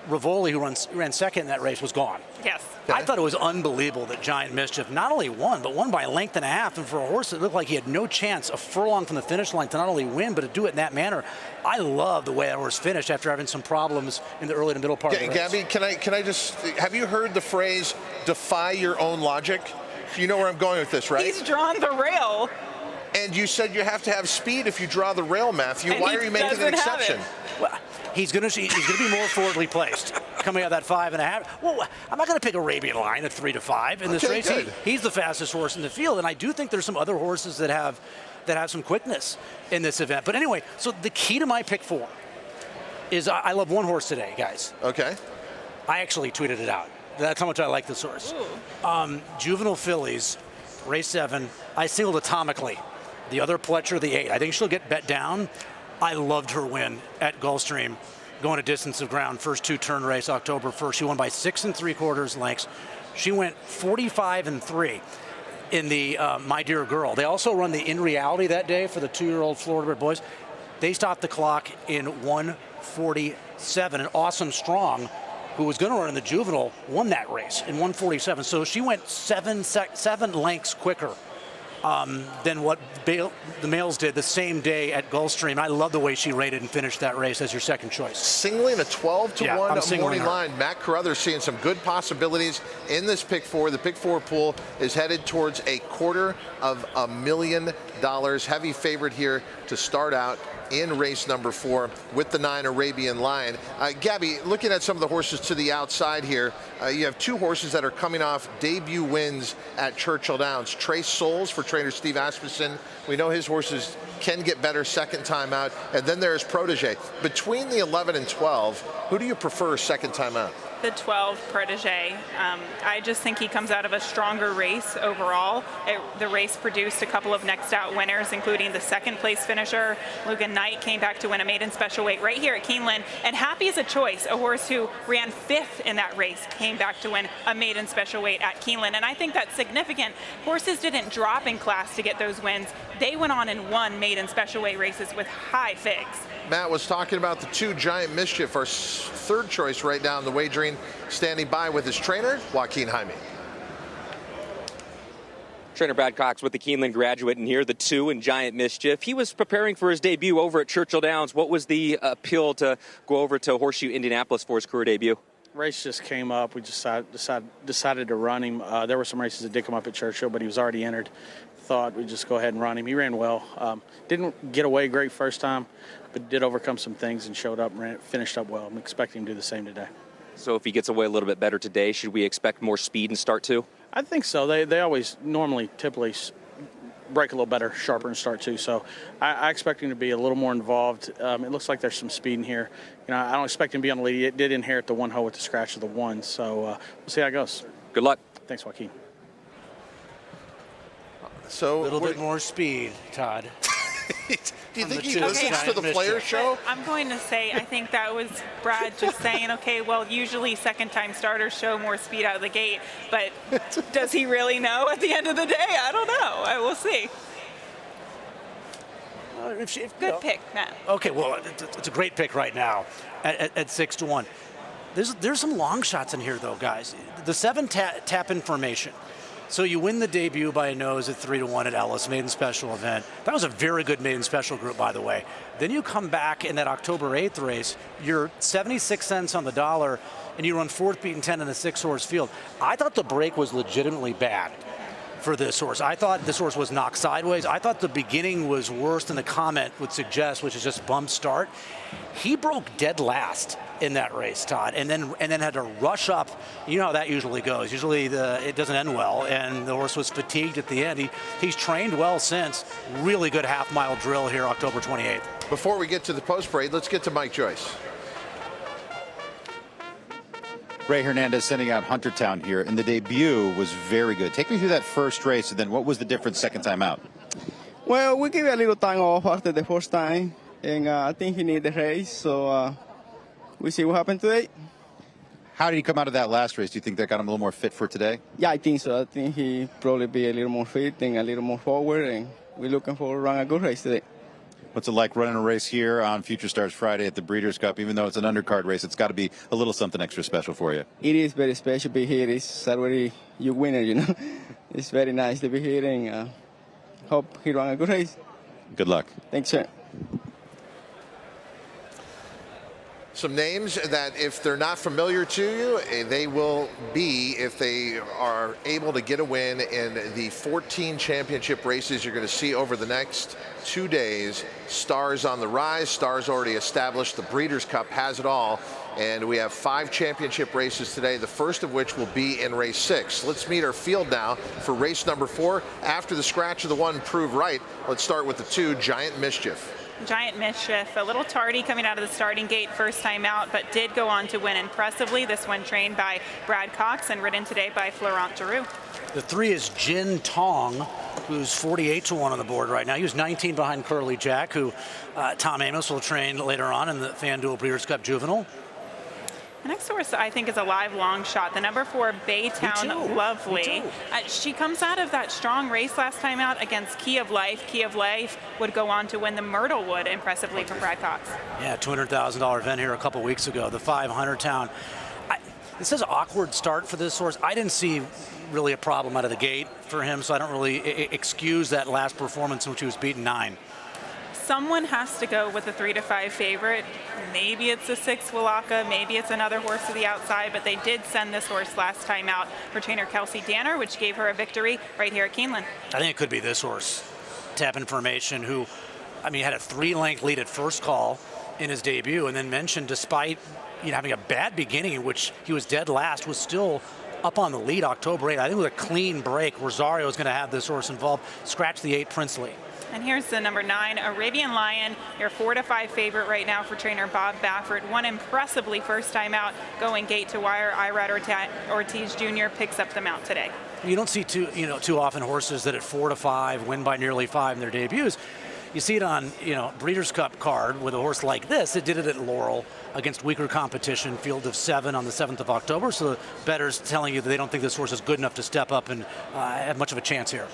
Rivoli, who ran second in that race, was gone. Yes. I thought it was unbelievable that Giant Mischief not only won, but won by a length and a half. And for a horse that looked like he had no chance, a furlong from the finish line, to not only win, but to do it in that manner. I love the way that horse finished after having some problems in the early to middle part of the race. Gabby, can I just, have you heard the phrase, defy your own logic? You know where I'm going with this, right? He's drawn the rail. And you said you have to have speed if you draw the rail, Matthew. And why are you making an exception? Well, he's going to be more forwardly placed coming out of that 5.5. Well, I'm not going to pick Arabian Lion at 3 to 5 in this race. He's the fastest horse in the field, and I do think there's some other horses that have some quickness in this event. But anyway, so the key to my pick 4 is I love one horse today, guys. Okay. I actually tweeted it out. That's how much I like this horse. Juvenile Fillies, race 7. I singled atomically. The other Pletcher, the 8. I think she'll get bet down. I loved her win at Gulfstream, going a distance of ground, first 2-turn race, October 1st. She won by 6 3/4 lengths. She went 45-3 in the My Dear Girl. They also run the In Reality that day for the 2-year-old Thoroughbred boys. They stopped the clock in 1:47. And Awesome Strong, who was going to run in the Juvenile, won that race in 1:47. So she went 7 lengths quicker than what the males did the same day at Gulfstream. I love the way she rated and finished that race as your second choice. Singling a 12-1 morning line. Matt Carruthers seeing some good possibilities in this pick 4. The pick 4 pool is headed towards $250,000. Heavy favorite here to start out in race number 4 with the 9 Arabian Lion. Gabby, looking at some of the horses to the outside here, you have 2 horses that are coming off debut wins at Churchill Downs. Trace Souls for trainer Steve Asmussen. We know his horses can get better second time out. And then there's Protege. Between the 11 and 12, who do you prefer second time out? The 12 Protege. I just think he comes out of a stronger race overall. The race produced a couple of next out winners, including the second place finisher. Lugan Knight came back to win a maiden special weight right here at Keeneland. And Happy is a Choice, a horse who ran 5th in that race, came back to win a maiden special weight at Keeneland. And I think that's significant. Horses didn't drop in class to get those wins. They went on and won maiden special weight races with high figs. Matt was talking about the 2 Giant Mischief, our third choice right now in the wagering, standing by with his trainer, Joaquin Jaime. Trainer Brad Cox with the Keeneland graduate, and here the 2 in Giant Mischief. He was preparing for his debut over at Churchill Downs. What was the appeal to go over to Horseshoe Indianapolis for his career debut? Race just came up. We just decided to run him. There were some races that did come up at Churchill, but he was already entered. Thought we'd just go ahead and run him. He ran well. Didn't get away great first time, but did overcome some things and showed up and finished up well. I'm expecting him to do the same today. So if he gets away a little bit better today, should we expect more speed in start 2? I think so. They always typically break a little better, sharper in start 2. So I expect him to be a little more involved. It looks like there's some speed in here. I don't expect him to be on the lead. It did inherit the 1 hole with the scratch of the 1. So we'll see how it goes. Good luck. Thanks, Joaquin. So a little bit more speed, Todd. Do you think he listens to the player show? I'm going to say I think that was Brad just saying, okay, well, usually second-time starters show more speed out of the gate, but does he really know at the end of the day? I don't know. I will see. Good pick, Matt. Okay, well, it's a great pick right now at 6 to 1. There's some long shots in here, though, guys. The 7 tap information. So you win the debut by a nose at 3 to 1 at Ellis, maiden special event. That was a very good maiden special group, by the way. Then you come back in that October 8th race, you're 76 cents on the dollar, and you run 4th beaten 10 in a 6-horse field. I thought the break was legitimately bad for this horse. I thought this horse was knocked sideways. I thought the beginning was worse than the comment would suggest, which is just bump start. He broke dead last in that race, Todd, and then had to rush up. You know how that usually goes. Usually it doesn't end well, and the horse was fatigued at the end. He's trained well since. Really good half-mile drill here, October 28th. Before we get to the post parade, let's get to Mike Joyce. Ray Hernandez sending out Huntertown here, and the debut was very good. Take me through that first race, and then what was the difference second time out? Well, we gave a little time off after the first time, and I think he needed the race, so we see what happened today. How did he come out of that last race? Do you think that got him a little more fit for today? Yeah, I think so. I think he probably be a little more fit and a little more forward, and we're looking for to run a good race today. What's it like running a race here on Future Stars Friday at the Breeders' Cup? Even though it's an undercard race, it's got to be a little something extra special for you. It is very special to be here. It's already your winner, you know. It's very nice to be here, and hope he run a good race. Good luck. Thanks, sir. Some names that, if they're not familiar to you, they will be if they are able to get a win in the 14 championship races you're going to see over the next 2 days. Stars on the rise, stars already established. The Breeders' Cup has it all. And we have 5 championship races today, the first of which will be in race 6. Let's meet our field now for race number 4. After the scratch of the 1 proved right, let's start with the 2, Giant Mischief. Giant Mischief, a little tardy coming out of the starting gate first time out, but did go on to win impressively. This one trained by Brad Cox and ridden today by Florent Giroux. The 3 is Jin Tong, who's 48-1 on the board right now. He was 19 behind Curly Jack, who Tom Amos will train later on in the FanDuel Breeders' Cup Juvenile. The next horse, I think, is a live long shot. The number 4, Baytown Lovely. She comes out of that strong race last time out against Key of Life. Key of Life would go on to win the Myrtlewood impressively for Brad Cox. Yeah, $200,000 event here a couple weeks ago. The 500 Town. This is an awkward start for this horse. I didn't see really a problem out of the gate for him, so I don't really excuse that last performance in which he was beaten 9. Someone has to go with the 3 to 5 favorite. Maybe it's the 6 Walaka, maybe it's another horse to the outside, but they did send this horse last time out for trainer Kelsey Danner, which gave her a victory right here at Keeneland. I think it could be this horse, Tap Information, who, I mean, had a 3-length lead at first call in his debut, and then mentioned despite having a bad beginning in which he was dead last, was still up on the lead October 8th. I think with a clean break, Rosario is going to have this horse involved. Scratch the 8 Princely. And here's the number 9, Arabian Lion, your 4 to 5 favorite right now for trainer Bob Baffert. Won impressively first time out, going gate to wire. Irad Ortiz Jr. picks up the mount today. You don't see too often horses that at 4 to 5 win by nearly 5 in their debuts. You see it on Breeders' Cup card with a horse like this. It did it at Laurel against weaker competition, field of 7 on the 7th of October. So the bettors telling you that they don't think this horse is good enough to step up and have much of a chance here.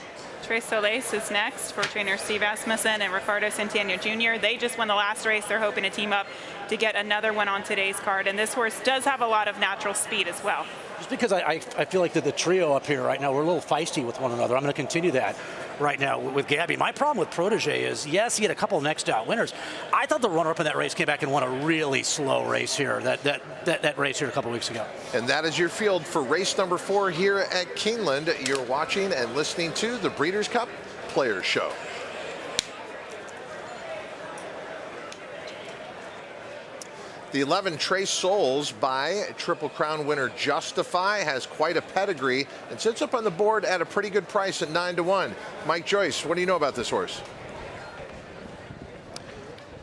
Tres Soleils is next for trainer Steve Asmussen and Ricardo Centeno Jr. They just won the last race. They're hoping to team up to get another one on today's card. And this horse does have a lot of natural speed as well. Just because I feel like the trio up here right now, we're a little feisty with one another. I'm going to continue that right now with Gabby. My problem with Protege is, yes, he had a couple of next out winners. I thought the runner-up in that race came back and won a really slow race here, that race here a couple of weeks ago. And that is your field for race number 4 here at Keeneland. You're watching and listening to the Breeders' Cup Players Show. The 11 Trace Souls by Triple Crown winner Justify has quite a pedigree and sits up on the board at a pretty good price at 9-1. Mike Joyce, what do you know about this horse?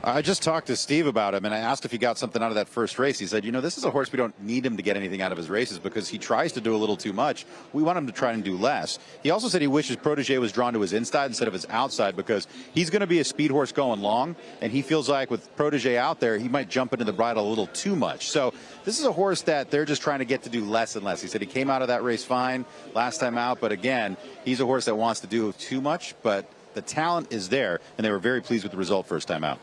I just talked to Steve about him, and I asked if he got something out of that first race. He said, this is a horse we don't need him to get anything out of his races because he tries to do a little too much. We want him to try and do less. He also said he wishes Protege was drawn to his inside instead of his outside because he's going to be a speed horse going long, and he feels like with Protege out there, he might jump into the bridle a little too much. So this is a horse that they're just trying to get to do less and less. He said he came out of that race fine last time out, but again, he's a horse that wants to do too much, but the talent is there, and they were very pleased with the result first time out.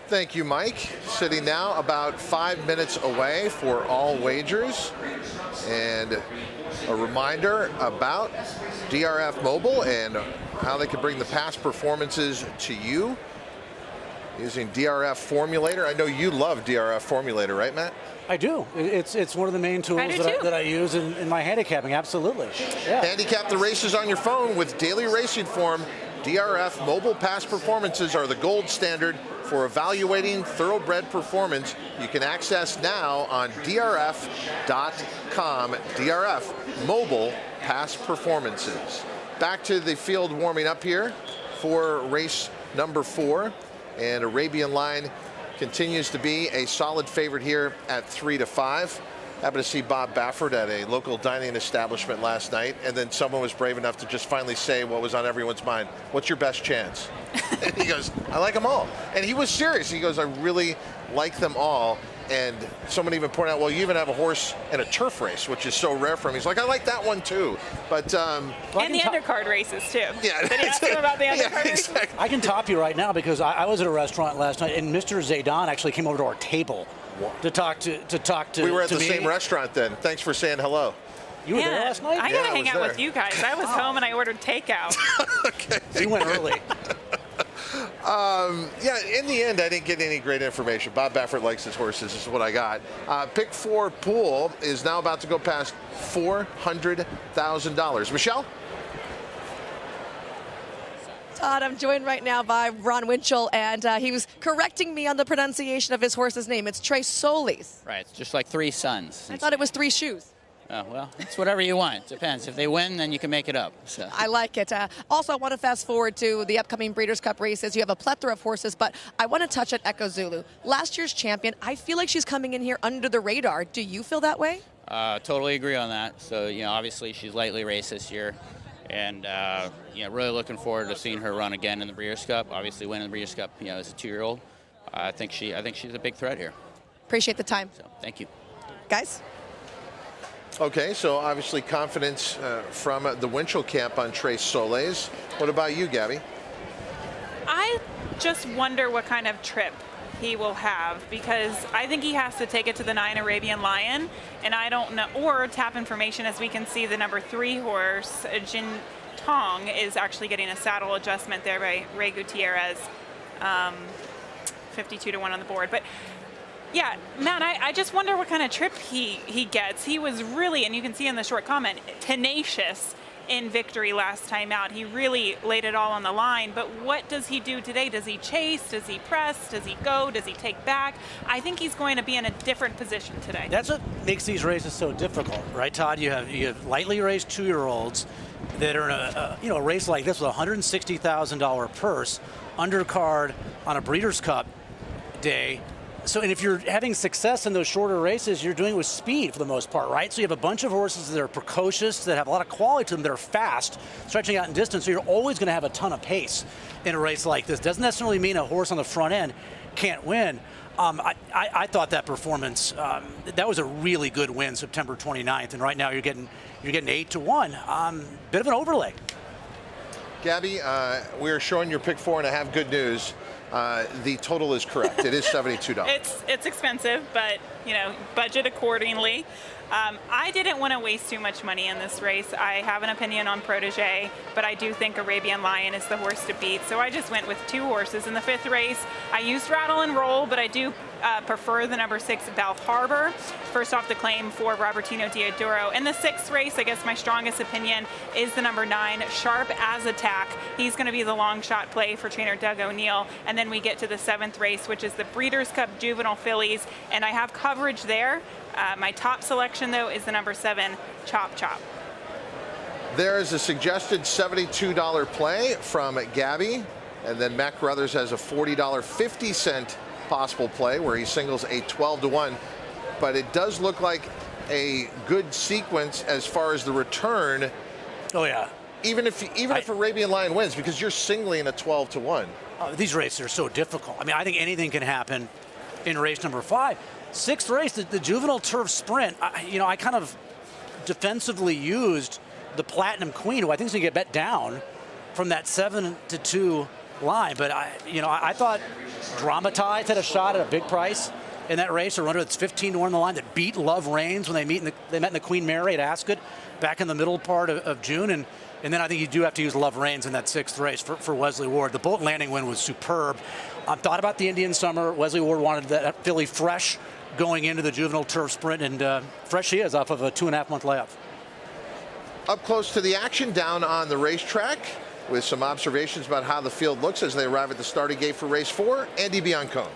Thank you, Mike. Sitting now about 5 minutes away for all wagers. And a reminder about DRF Mobile and how they can bring the past performances to you using DRF Formulator. I know you love DRF Formulator, right, Matt? I do. It's one of the main tools that I use in my handicapping, absolutely. Yeah. Handicap the races on your phone with daily racing form. DRF Mobile Past Performances are the gold standard for evaluating thoroughbred performance. You can access now on drf.com. DRF Mobile Past Performances. Back to the field warming up here for race number 4. And Arabian Line continues to be a solid favorite here at 3-5. Happened to see Bob Baffert at a local dining establishment last night, and then someone was brave enough to just finally say what was on everyone's mind. What's your best chance? And he goes, I like them all. And he was serious. He goes, I really like them all. And someone even pointed out, well, you even have a horse in a turf race, which is so rare for him. He's like, I like that one too. But and the undercard races too. Yeah. Did you ask him about the undercard races? Exactly. I can top you right now because I was at a restaurant last night, and Mr. Zaydan actually came over to our table to talk to We were at the me. same restaurant then. Thanks for saying hello. You were there last night? I Yeah, gotta I hang was out there. with you guys. I was home and I ordered takeout. You went early. Yeah, in the end, I didn't get any great information. Bob Baffert likes his horses. This is what I got. Pick 4 pool is now about to go past $400,000. Michelle? Todd, I'm joined right now by Ron Winchell, and he was correcting me on the pronunciation of his horse's name. It's Tres Solis. Right, it's just like 3 sons. I thought it was 3 shoes. Oh, well, it's whatever you want. Depends. If they win, then you can make it up. So. I like it. Also, I want to fast forward to the upcoming Breeders' Cup races. You have a plethora of horses, but I want to touch at Echo Zulu. Last year's champion, I feel like she's coming in here under the radar. Do you feel that way? Totally agree on that. So, obviously she's lightly raced this year. And, really looking forward to seeing her run again in the Breeders' Cup. Obviously winning the Breeders' Cup, as a 2-year-old. I think she's a big threat here. Appreciate the time. So, thank you. Guys? Okay, so obviously confidence from the Winchell camp on Tres Solis. What about you, Gabby? I just wonder what kind of trip he will have, because I think he has to take it to the 9 Arabian Lion, and I don't know, or tap information. As we can see, the number 3 horse, Jin Tong, is actually getting a saddle adjustment there by Ray Gutierrez, 52-1 on the board. But yeah, man, I just wonder what kind of trip he gets. He was really, and you can see in the short comment, tenacious in victory last time out. He really laid it all on the line. But what does he do today? Does he chase? Does he press? Does he go? Does he take back? I think he's going to be in a different position today. That's what makes these races so difficult, right, Todd? You have lightly raced 2-year-olds that are in a race like this with a $160,000 purse, undercard on a Breeders' Cup day. So, and if you're having success in those shorter races, you're doing it with speed for the most part, right? So you have a bunch of horses that are precocious, that have a lot of quality to them, that are fast, stretching out in distance. So you're always going to have a ton of pace in a race like this. Doesn't necessarily mean a horse on the front end can't win. I thought that performance, that was a really good win, September 29th. And right now you're getting 8-1. Bit of an overlay. Gabby, we are showing your pick 4, and I have good news. The total is correct. It is $72. It's expensive, but budget accordingly. I didn't want to waste too much money in this race. I have an opinion on Protege, but I do think Arabian Lion is the horse to beat. So I just went with 2 horses in the 5th race. I used Rattle and Roll, but I do prefer the number 6 Balf Harbor. First off the claim for Robertino Diodoro. In the 6th race, I guess my strongest opinion is the number 9 Sharp as Attack. He's going to be the long shot play for trainer Doug O'Neill. And then we get to the 7th race, which is the Breeders' Cup Juvenile Fillies, and I have coverage there. My top selection, though, is the number 7 Chop Chop. There is a suggested $72 play from Gabby, and then Mac Brothers has a $40 50-cent possible play where he singles a 12-1. But it does look like a good sequence as far as the return. Oh yeah. Even if Arabian Lion wins, because you're singling a 12-1. These races are so difficult. I mean, I think anything can happen in race number 5. 6th race, the Juvenile Turf Sprint. I kind of defensively used the Platinum Queen, who I think is going to get bet down from that 7-2 line. But I thought Dramatized had a shot at a big price in that race. A runner that's 15-1 on the line that beat Love Reigns when they met in the Queen Mary at Ascot back in the middle part of June. And then I think you do have to use Love Reigns in that 6th race for Wesley Ward. The Bolt Landing win was superb. Thought about the Indian Summer. Wesley Ward wanted that filly fresh going into the Juvenile Turf Sprint, and fresh she is off of a 2.5-month layoff. Up close to the action down on the racetrack with some observations about how the field looks as they arrive at the starting gate for race 4. Andy Biancone.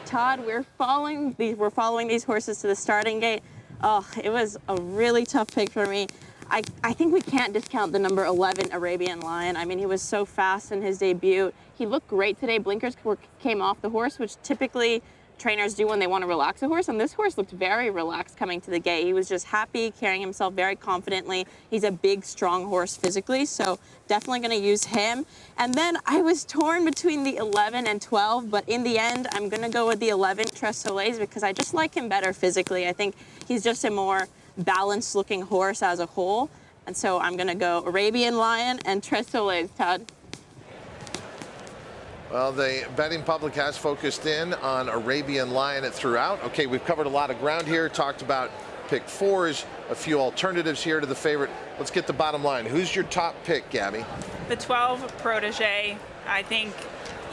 Todd, we're following these horses to the starting gate. Oh, it was a really tough pick for me. I think we can't discount the number 11 Arabian Lion. I mean, he was so fast in his debut. He looked great today. Blinkers came off the horse, which typically trainers do when they want to relax a horse, and this horse looked very relaxed coming to the gate. He was just happy, carrying himself very confidently. He's a big, strong horse physically, so definitely going to use him. And then I was torn between the 11 and 12, but in the end, I'm going to go with the 11, Tres Soleils, because I just like him better physically. I think he's just a more balanced-looking horse as a whole, and so I'm going to go Arabian Lion and Tres Soleils, Todd. Well, the betting public has focused in on Arabian Lion throughout. Okay, we've covered a lot of ground here, talked about pick 4s, a few alternatives here to the favorite. Let's get the bottom line. Who's your top pick, Gabby? The 12 Protege. I think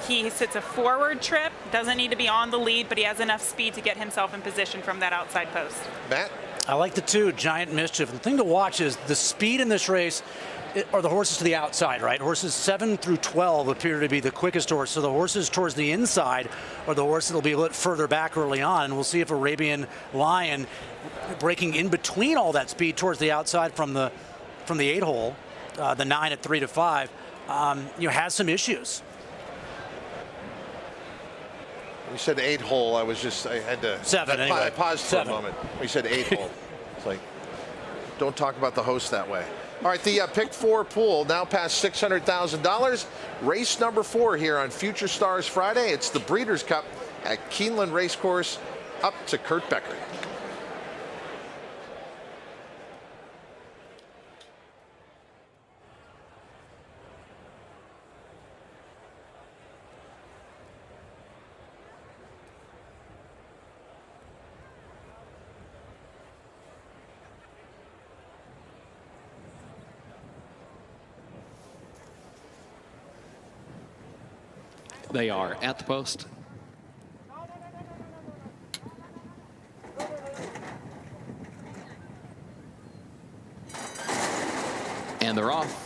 he sits a forward trip, doesn't need to be on the lead, but he has enough speed to get himself in position from that outside post. Matt? I like the 2, Giant Mischief. The thing to watch is the speed in this race are the horses to the outside, right? Horses 7 through 12 appear to be the quickest horse. So the horses towards the inside are the horses that will be a little further back early on. And we'll see if Arabian Lion, breaking in between all that speed towards the outside from the 8 hole, the 9 at 3 to 5, has some issues. You said 8 hole. I had to 7 anyway. I paused 7. for a moment. We said 8 hole. It's like, don't talk about the host that way. All right, the pick 4 pool now past $600,000. Race number 4 here on Future Stars Friday. It's the Breeders' Cup at Keeneland Race Course. Up to Kurt Becker. They are at the post. And they're off.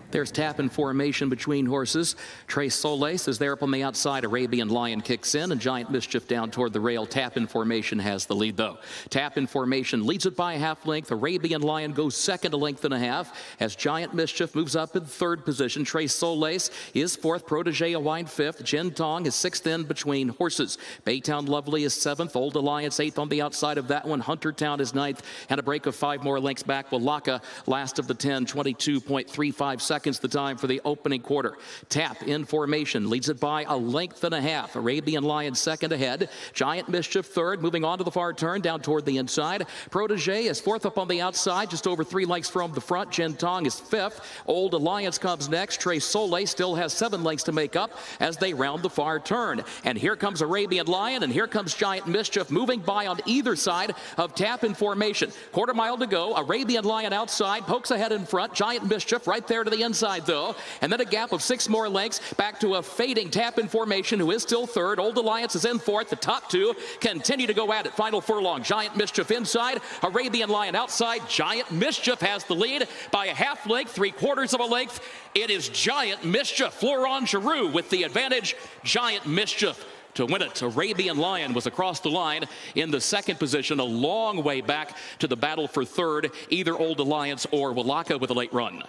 There's tap and formation between horses. Tres Soleils is there up on the outside. Arabian Lion kicks in, and Giant Mischief down toward the rail. Tap and formation has the lead, though. Tap and formation leads it by a half length. Arabian Lion goes second, a length and a half, as Giant Mischief moves up in third position. Tres Soleils is fourth. Protege a wide fifth. Jin Tong is sixth in between horses. Baytown Lovely is seventh. Old Alliance eighth on the outside of that one. Huntertown is ninth, and a break of 5 more lengths back. Walaka last of the 10, 22.35 seconds the time for the opening quarter. Tap in formation leads it by a length and a half. Arabian Lion second ahead. Giant Mischief third, moving on to the far turn down toward the inside. Protege is fourth up on the outside, just over 3 lengths from the front. Jin Tong is fifth. Old Alliance comes next. Tres Soleils still has 7 lengths to make up as they round the far turn. And here comes Arabian Lion, and here comes Giant Mischief moving by on either side of tap in formation. Quarter mile to go. Arabian Lion outside, pokes ahead in front. Giant Mischief right there to the inside, though. And then a gap of 6 more lengths back to a fading tap in formation, who is still third. Old Alliance is in fourth. The top 2 continue to go at it. Final furlong. Giant Mischief inside. Arabian Lion outside. Giant Mischief has the lead by a half length, 3/4 of a length. It is Giant Mischief. Florent Giroux with the advantage. Giant Mischief to win it. Arabian Lion was across the line in the second position, a long way back to the battle for third, either Old Alliance or Walaka with a late run.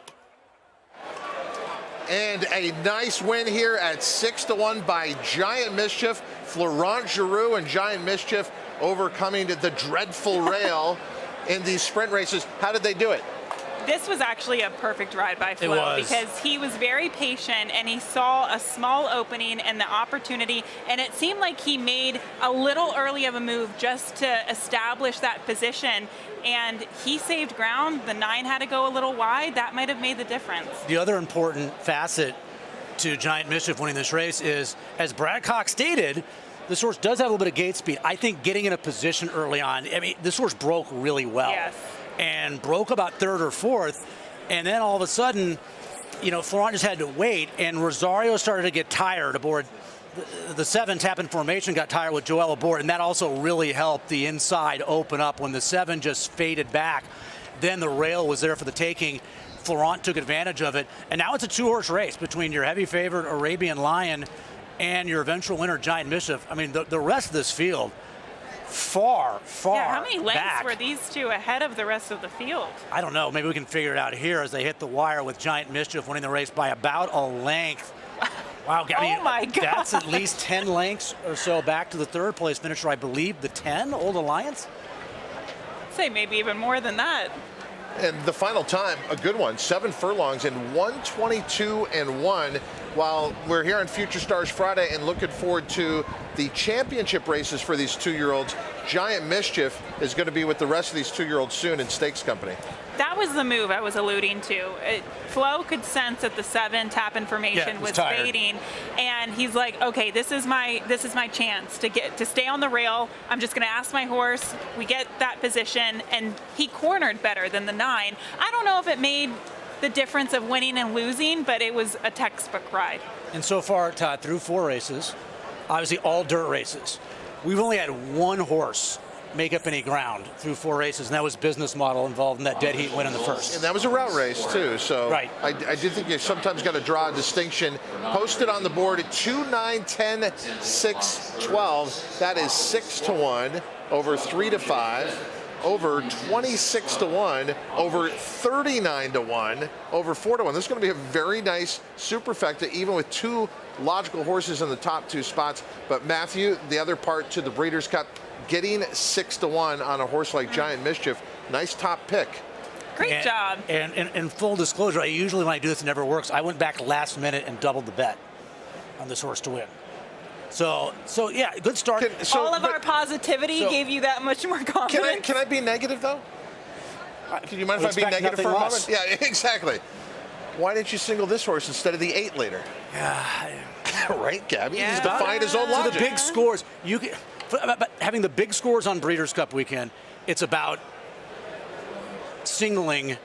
And a nice win here at 6-1 by Giant Mischief. Florent Giroux and Giant Mischief overcoming the dreadful rail in these sprint races. How did they do it? This was actually a perfect ride by Flo because he was very patient and he saw a small opening and the opportunity, and it seemed like he made a little early of a move just to establish that position, and he saved ground. The 9 had to go a little wide. That might have made the difference. The other important facet to Giant Mischief winning this race is, as Brad Cox stated, this horse does have a little bit of gate speed. I think getting in a position early on, I mean, this horse broke really well. Yes. And broke about third or fourth, and then all of a sudden, Florent just had to wait, and Rosario started to get tired aboard. The 7 tap in formation got tired with Joel aboard, and that also really helped the inside open up when the 7 just faded back. Then the rail was there for the taking. Florent took advantage of it, and now it's a 2-horse race between your heavy favorite Arabian Lion and your eventual winner Giant Mischief. I mean, the rest of this field, far Yeah, how many lengths back. were these two ahead of the rest of the field? I don't know. Maybe we can figure it out here as they hit the wire with Giant Mischief winning the race by about a length. Wow, I mean, oh my God. That's at least 10 lengths or so back to the third place finisher, I believe, the 10, Old Alliance. I'd say maybe even more than that. And the final time, a good one, 7 furlongs in 1:22.1. While we're here on Future Stars Friday and looking forward to the championship races for these 2-year-olds, Giant Mischief is going to be with the rest of these 2-year-olds soon in Stakes Company. That was the move I was alluding to. Flo could sense that the 7 tap information was fading, and he's like, okay, this is my chance to stay on the rail. I'm just going to ask my horse. We get that position, and he cornered better than the 9. I don't know if it made the difference of winning and losing, but it was a textbook ride. And so far, Todd, through 4 races, obviously all dirt races, we've only had one horse make up any ground through 4 races, and that was Business Model involved in that dead heat win in the first. And that was a route race too, so right. I do think you sometimes got to draw a distinction. Posted on the board at 2, 9, 10, 6, 12. That is 6-1 over 3 to 5. Over 26-1, over 39-1, over 4-1. This is going to be a very nice superfecta, even with 2 logical horses in the top 2 spots. But Matthew, the other part to the Breeders' Cup, getting 6-1 on a horse like Giant Mischief, nice top pick. Great job. And full disclosure, usually when I do this, it never works. I went back last minute and doubled the bet on this horse to win. So yeah, good start. All of our positivity gave you that much more confidence. Can I be negative though? Can you mind if I be negative for a moment? Yeah, exactly. Why didn't you single this horse instead of the 8 later? Yeah, right, Gabby. He's defied his own logic. So the big scores, but having the big scores on Breeders' Cup weekend, it's about singling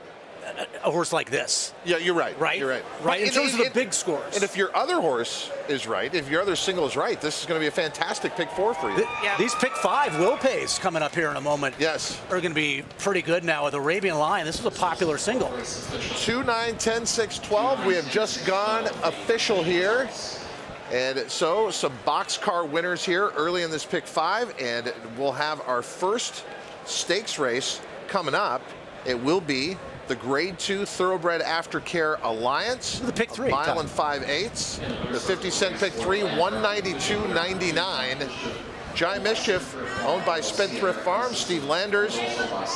a horse like this. Yeah, you're right. Right? You're right. Right, in terms of the big scores. And if your other horse is right, if your other single is right, this is going to be a fantastic pick 4 for you. These pick 5 will pays coming up here in a moment. Yes. Are going to be pretty good now with Arabian Lion. This is a popular single. 2, 9, 10, 6, 12. We have just gone official here. And so some boxcar winners here early in this pick 5. And we'll have our first stakes race coming up. It will be the Grade 2 Thoroughbred Aftercare Alliance. The pick 3. Mile and 5/8. The 50-cent pick 3, 192.99. Giant Mischief, owned by Spendthrift Farms. Steve Landers.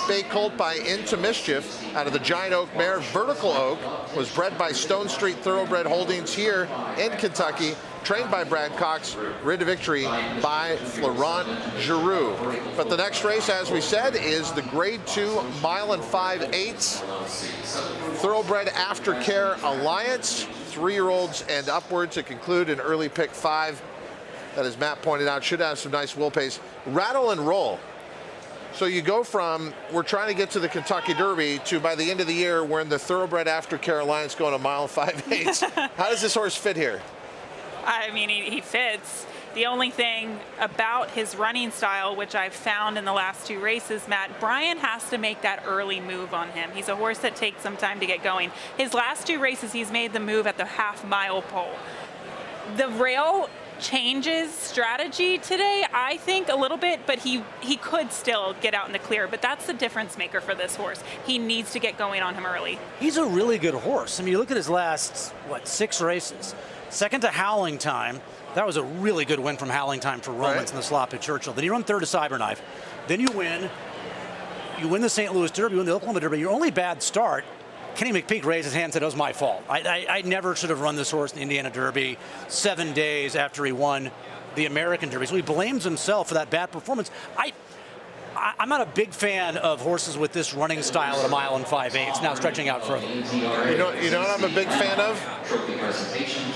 Bay Colt by Into Mischief out of the Giant Oak mare. Vertical Oak was bred by Stone Street Thoroughbred Holdings here in Kentucky. Trained by Brad Cox, rid to victory by Florent Giroux. But the next race, as we said, is the Grade 2 Mile and 5/8 Thoroughbred Aftercare Alliance. 3-year-olds and upwards to conclude an early pick 5. That, as Matt pointed out, should have some nice will pays. Rattle and roll. So you go from, we're trying to get to the Kentucky Derby, to by the end of the year, we're in the Thoroughbred Aftercare Alliance going a mile and 5/8. How does this horse fit here? I mean, he fits. The only thing about his running style, which I've found in the last 2 races, Matt, Brian has to make that early move on him. He's a horse that takes some time to get going. His last 2 races, he's made the move at the half-mile pole. The rail changes strategy today, I think, a little bit, but he could still get out in the clear. But that's the difference maker for this horse. He needs to get going on him early. He's a really good horse. I mean, you look at his last, 6 races. Second to Howling Time. That was a really good win from Howling Time for Romans in the slop at Churchill. Then you run 3rd to Cyberknife. Then you win. You win the St. Louis Derby, you win the Oklahoma Derby. Your only bad start, Kenny McPeak raised his hand and said it was my fault. I never should have run this horse in the Indiana Derby 7 days after he won the American Derby. So he blames himself for that bad performance. I'm not a big fan of horses with this running style at a mile and 5/8, now stretching out further. You know what I'm a big fan of?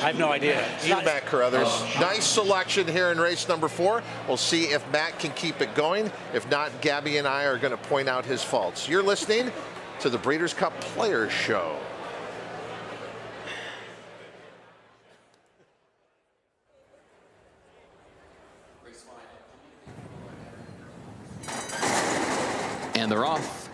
I have no idea. Matt Carruthers. Nice selection here in race number 4. We'll see if Matt can keep it going. If not, Gabby and I are going to point out his faults. You're listening to the Breeders' Cup Players Show. And they're off.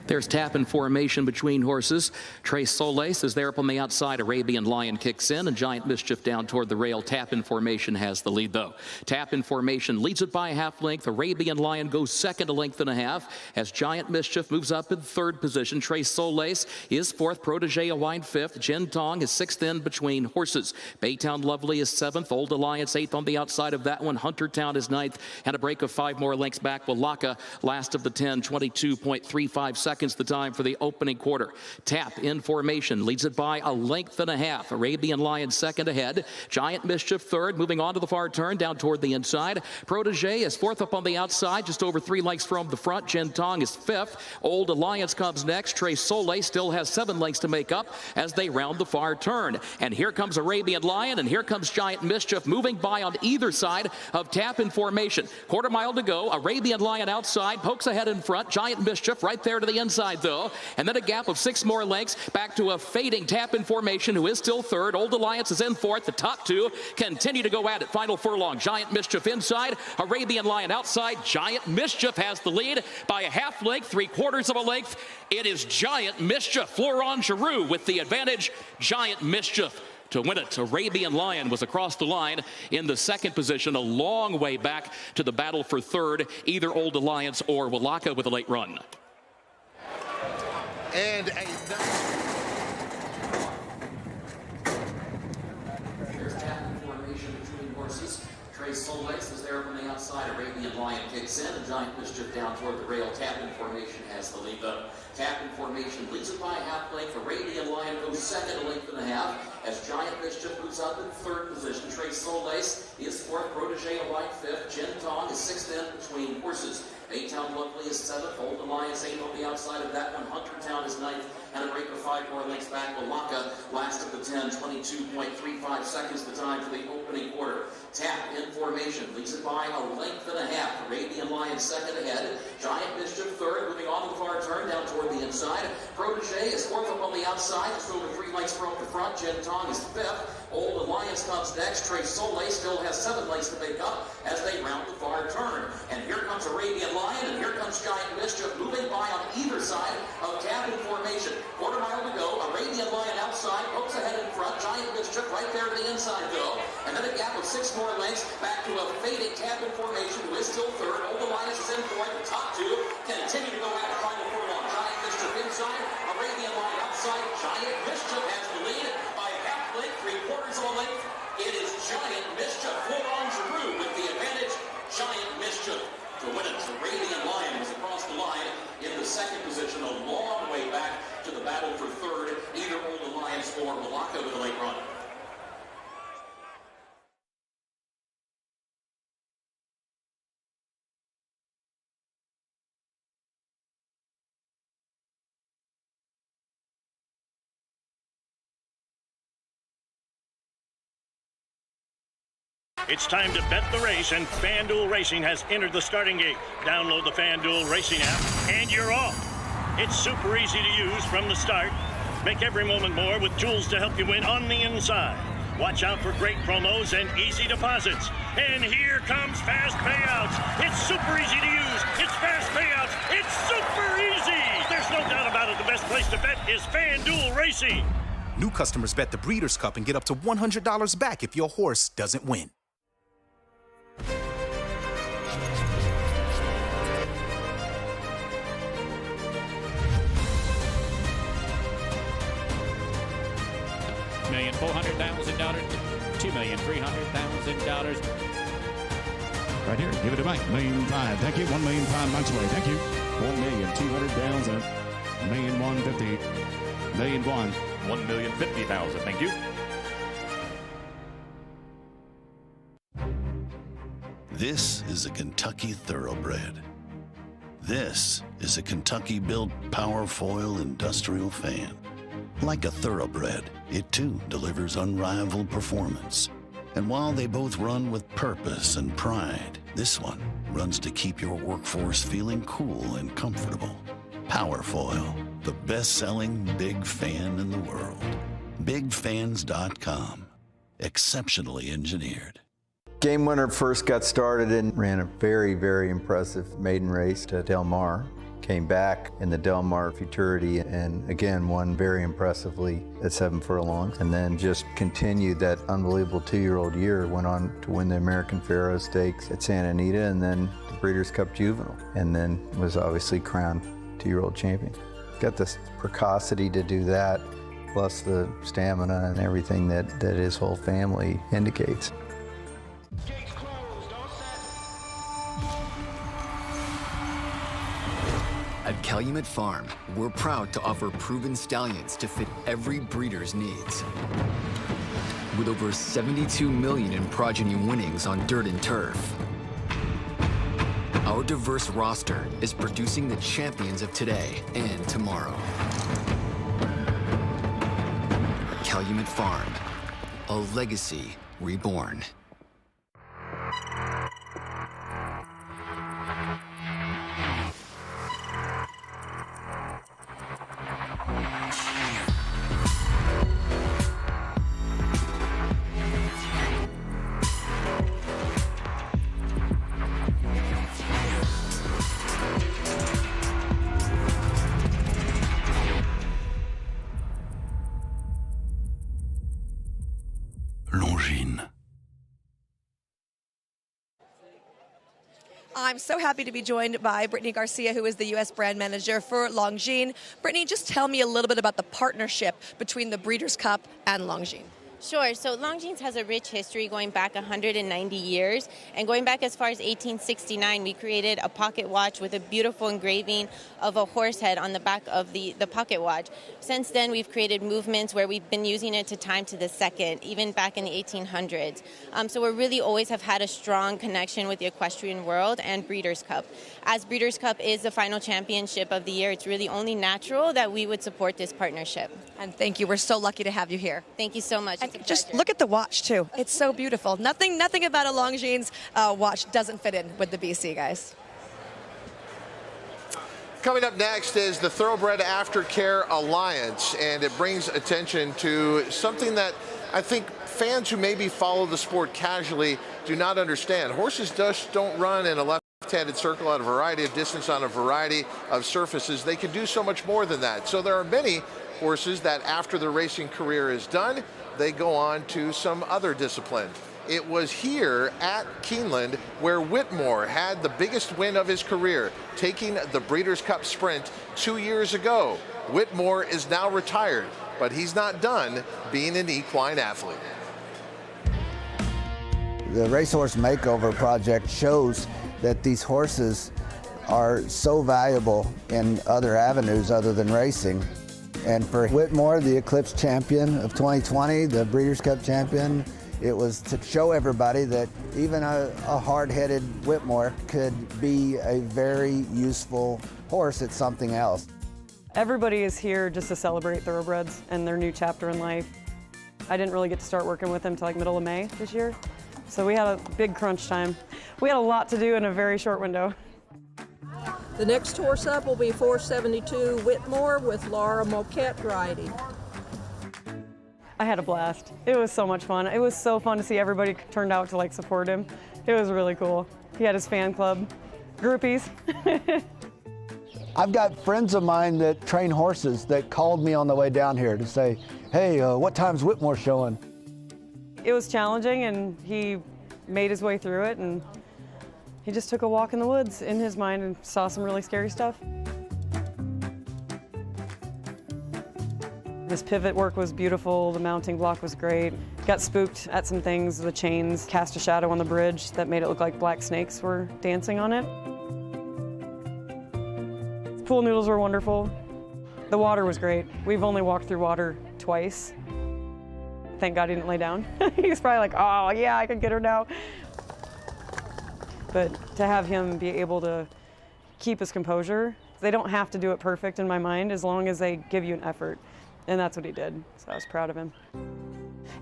There's tap in formation between horses. Tres Soles is there up on the outside. Arabian Lion kicks in, and Giant Mischief down toward the rail. Tap in formation has the lead, though. Tap in formation leads it by a half length. Arabian Lion goes second, a length and a half, as Giant Mischief moves up in third position. Tres Soles is fourth. Protege a wide fifth. Jin Tong is sixth in between horses. Baytown Lovely is seventh. Old Alliance eighth on the outside of that one. Huntertown is ninth, and a break of 5 more lengths back. Walaka last of the 10, 22.35 seconds the time for the opening quarter. Tap in formation leads it by a length and a half. Arabian Lion second ahead. Giant Mischief third, moving on to the far turn down toward the inside. Protege is fourth up on the outside, just over 3 lengths from the front. Jin Tong is fifth. Old Alliance comes next. Tres Soles still has 7 lengths to make up as they round the far turn. And here comes Arabian Lion, and here comes Giant Mischief moving by on either side of tap in formation. Quarter mile to go. Arabian Lion outside, pokes ahead in front. Giant Mischief right there to the inside, though, and then a gap of 6 more lengths back to a fading tap in formation, who is still third. Old Alliance is in fourth. The top 2 continue to go at it. Final furlong. Giant Mischief inside, Arabian Lion outside. Giant Mischief has the lead by a half length, 3/4 of a length. It is Giant Mischief. Florent Giroux with the advantage. Giant Mischief to win it. Arabian Lion was across the line in the second position, a long way back to the battle for third, either Old Alliance or Walaka with a late run. And There's tap in formation between horses. Tres Soles is there from the outside. Arabian Lion kicks in, and Giant Mischief down toward the rail. Tap in formation has the lead, though. Tap in formation leads it by a half length. Arabian Lion goes second, a length and a half, as Giant Mischief moves up in third position. Tres Soles is fourth. Protege a wide fifth. Jin Tong is sixth in between horses. Baytown Lovely is seventh. Old Alliance eighth on the outside of that one. Huntertown is ninth, and a break of 5 more lengths back. Walaka last of the 10, 22.35 seconds the time for the opening quarter. Tap in formation leads it by a length and a half. Arabian Lion second ahead. Giant Mischief third, moving on to the far turn down toward the inside. Protege is fourth up on the outside, just over 3 lengths from the front. Jin Tong is fifth. Old Alliance comes next. Tres Soles still has 7 lengths to make up as they round the far turn. And here comes Arabian Lion, and here comes Giant Mischief moving by on either side of tap in formation. Quarter mile to go. Arabian Lion outside, pokes ahead in front. Giant Mischief right there to the inside, though. And then a gap of 6 more lengths back to a fading tap in formation, who is still third. Old Alliance is in fourth. The top 2 continue to go at the final furlong. Giant Mischief inside, Arabian Lion outside. Giant Mischief has the lead by a half length, 3/4 of a length. It is Giant Mischief. Florent Giroux with the advantage. Giant Mischief to win it. Arabian Lion was across the line in the second position, a long way back to the battle for third, either Old Alliance or Walaka with a late run. It's time to bet the race, and FanDuel Racing has entered the starting gate. Download the FanDuel Racing app, and you're off. It's super easy to use from the start. Make every moment more with tools to help you win on the inside. Watch out for great promos and easy deposits. And here comes fast payouts. It's super easy to use. It's fast payouts. It's super easy. There's no doubt about it. The best place to bet is FanDuel Racing. New customers bet the Breeders' Cup and get up to $100 back if your horse doesn't win. $1,400,000, $2,300,000. Right here, give it a bank. $1,500,000. Thank you. $1,500,000 months away. Thank you. $1,200,000. $1,150,000. $1,001,000. $1,050,000. Thank you. This is a Kentucky Thoroughbred. This is a Kentucky-built Powerfoil industrial fan. Like a Thoroughbred, it too delivers unrivaled performance. And while they both run with purpose and pride, this one runs to keep your workforce feeling cool and comfortable. Powerfoil, the best-selling big fan in the world. BigFans.com. Exceptionally engineered. Game Winner first got started and ran a very, very impressive maiden race to Del Mar. came back in the Del Mar Futurity and again won very impressively at 7 furlongs, and then just continued that unbelievable 2-year-old year, went on to win the American Pharoah Stakes at Santa Anita and then the Breeders' Cup Juvenile, and then was obviously crowned 2-year-old champion. Got this precocity to do that, plus the stamina and everything that his whole family indicates. At Calumet Farm, we're proud to offer proven stallions to fit every breeder's needs. With over 72 million in progeny winnings on dirt and turf, our diverse roster is producing the champions of today and tomorrow. Calumet Farm, a legacy reborn. I'm so happy to be joined by Brittany Garcia, who is the U.S. brand manager for Longines. Brittany, just tell me a little bit about the partnership between the Breeders' Cup and Longines. Sure. So Longines has a rich history going back 190 years. And going back as far as 1869, we created a pocket watch with a beautiful engraving of a horse head on the back of the pocket watch. Since then, we've created movements where we've been using it to time to the second, even back in the 1800s. So we really always have had a strong connection with the equestrian world and Breeders' Cup. As Breeders' Cup is the final championship of the year, it's really only natural that we would support this partnership. And thank you. We're so lucky to have you here. Thank you so much. And just look at the watch, too. It's so beautiful. Nothing about a Longines watch doesn't fit in with the BC, guys. Coming up next is the Thoroughbred Aftercare Alliance, and it brings attention to something that I think fans who maybe follow the sport casually do not understand. Horses just don't run in a left-handed circle at a variety of distance on a variety of surfaces. They can do so much more than that. So there are many horses that after their racing career is done, they go on to some other discipline. It was here at Keeneland where Whitmore had the biggest win of his career, taking the Breeders' Cup Sprint 2 years ago. Whitmore is now retired, but he's not done being an equine athlete. The Racehorse Makeover Project shows that these horses are so valuable in other avenues other than racing. And for Whitmore, the Eclipse champion of 2020, the Breeders' Cup champion, it was to show everybody that even a hard-headed Whitmore could be a very useful horse at something else. Everybody is here just to celebrate Thoroughbreds and their new chapter in life. I didn't really get to start working with them till like middle of May this year, so we had a big crunch time. We had a lot to do in a very short window. The next horse up will be 472 Whitmore with Laura Moquette riding. I had a blast. It was so much fun. It was so fun to see everybody turned out to like support him. It was really cool. He had his fan club, groupies. I've got friends of mine that train horses that called me on the way down here to say, hey, what time's Whitmore showing? It was challenging and he made his way through it, and he just took a walk in the woods in his mind and saw some really scary stuff. His pivot work was beautiful, the mounting block was great. Got spooked at some things, the chains cast a shadow on the bridge that made it look like black snakes were dancing on it. The pool noodles were wonderful. The water was great. We've only walked through water twice. Thank God he didn't lay down. He's probably like, oh yeah, I can get her now. But to have him be able to keep his composure, they don't have to do it perfect in my mind as long as they give you an effort. And that's what he did, so I was proud of him.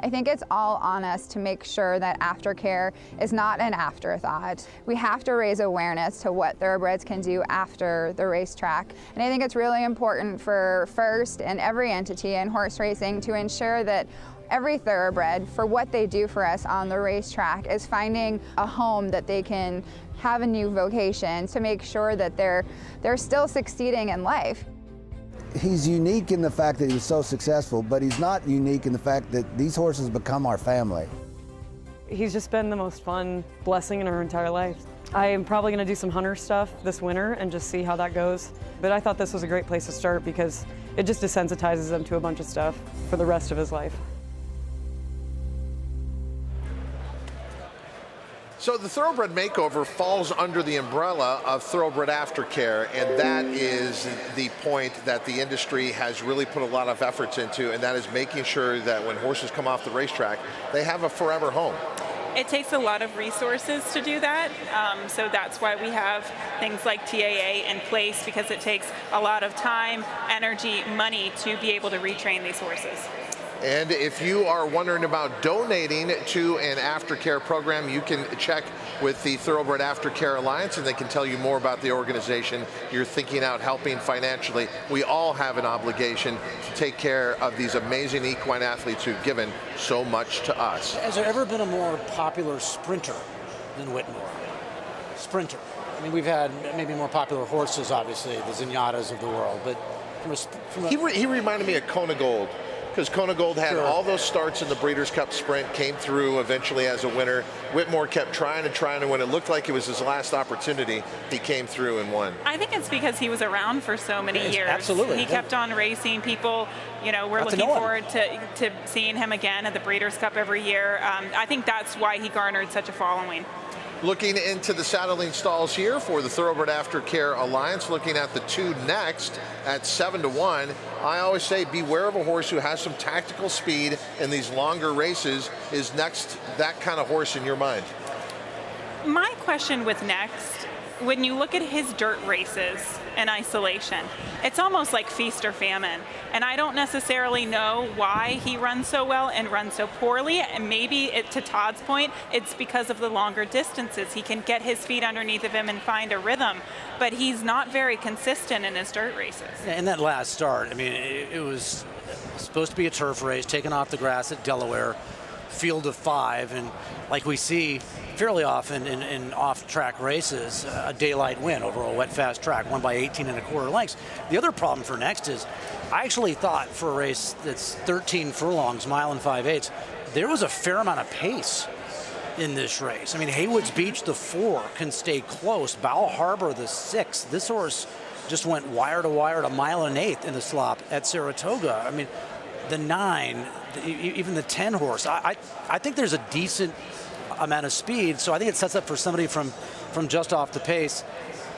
I think it's all on us to make sure that aftercare is not an afterthought. We have to raise awareness to what Thoroughbreds can do after the racetrack. And I think it's really important for FIRST and every entity in horse racing to ensure that Every thoroughbred, for what they do for us on the racetrack, is finding a home that they can have a new vocation to make sure that they're still succeeding in life. He's unique in the fact that he's so successful, but he's not unique in the fact that these horses become our family. He's just been the most fun blessing in our entire life. I am probably going to do some hunter stuff this winter and just see how that goes. But I thought this was a great place to start because it just desensitizes him to a bunch of stuff for the rest of his life. So the Thoroughbred Makeover falls under the umbrella of Thoroughbred Aftercare, and that is the point that the industry has really put a lot of efforts into, and that is making sure that when horses come off the racetrack, they have a forever home. It takes a lot of resources to do that, so that's why we have things like TAA in place, because it takes a lot of time, energy, money to be able to retrain these horses. And if you are wondering about donating to an aftercare program, you can check with the Thoroughbred Aftercare Alliance, and they can tell you more about the organization you're thinking out helping financially. We all have an obligation to take care of these amazing equine athletes who've given so much to us. Has there ever been a more popular sprinter than Whitmore? Sprinter. I mean, we've had maybe more popular horses, obviously, the Zenyatas of the world, but he reminded me of Kona Gold. Because Kona Gold had all those starts in the Breeders' Cup Sprint, came through eventually as a winner. Whitmore kept trying and when it looked like it was his last opportunity, he came through and won. I think it's because he was around for so many years. Absolutely. He kept on racing. People, were looking forward to seeing him again at the Breeders' Cup every year. I think that's why he garnered such a following. Looking into the saddling stalls here for the Thoroughbred Aftercare Alliance, looking at the two next at 7-1. I always say beware of a horse who has some tactical speed in these longer races. Is Next that kind of horse in your mind? My question with Next, when you look at his dirt races in isolation, it's almost like feast or famine. And I don't necessarily know why he runs so well and runs so poorly. And maybe, to Todd's point, it's because of the longer distances. He can get his feet underneath of him and find a rhythm. But he's not very consistent in his dirt races. Yeah, in that last start, I mean, it was supposed to be a turf race, taken off the grass at Delaware, field of 5, and like we see fairly often in off-track races, a daylight win over a wet, fast track, won by 18 1/4 lengths. The other problem for Next is, I actually thought for a race that's 13 furlongs, mile and 5/8, there was a fair amount of pace in this race. I mean, Haywood's Beach, the 4, can stay close. Bowel Harbor, the 6. This horse just went wire to wire at 1 1/8 in the slop at Saratoga. I mean, the 9, even the 10 horse, I think there's a decent amount of speed, so I think it sets up for somebody from just off the pace.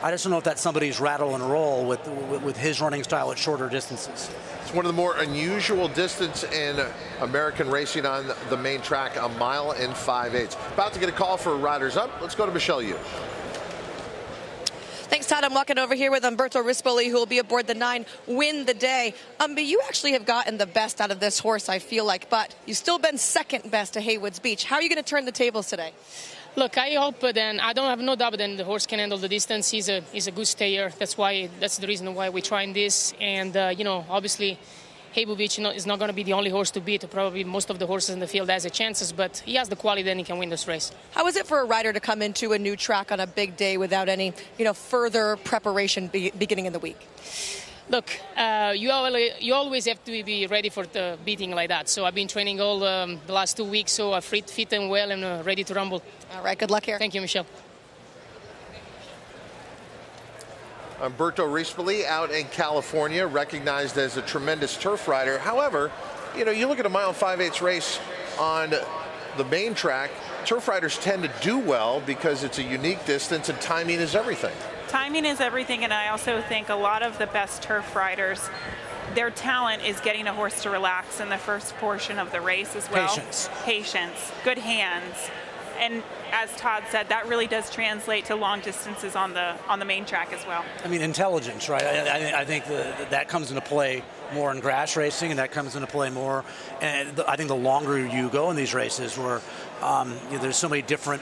I just don't know if that's somebody's rattle and roll with his running style at shorter distances. It's one of the more unusual distance in American racing on the main track, 1 mile and 5/8. About to get a call for Riders Up. Let's go to Michelle Yu. Thanks, Todd. I'm walking over here with Umberto Rispoli, who will be aboard the 9, Win the Day. But you actually have gotten the best out of this horse, I feel like, but you've still been second best to Haywood's Beach. How are you going to turn the tables today? Look, I hope then I don't have no doubt that the horse can handle the distance. He's a good stayer. That's the reason why we're trying this. And obviously, Haywood Beach is not going to be the only horse to beat. Probably most of the horses in the field has a chances, but he has the quality that he can win this race. How is it for a rider to come into a new track on a big day without any, further preparation beginning in the week? Look, you always have to be ready for the beating like that. So I've been training all the last 2 weeks, so I'm fit and well and ready to rumble. All right, good luck here. Thank you, Michelle. Umberto Rispoli out in California, recognized as a tremendous turf rider. However, you look at a 1 mile and 5/8 race on the main track, turf riders tend to do well because it's a unique distance and timing is everything. Timing is everything, and I also think a lot of the best turf riders, their talent is getting a horse to relax in the first portion of the race as well. Patience, good hands. And as Todd said, that really does translate to long distances on the main track as well. I mean, intelligence, right? I think that comes into play more in grass racing, and that comes into play more. And I think the longer you go in these races, where there's so many different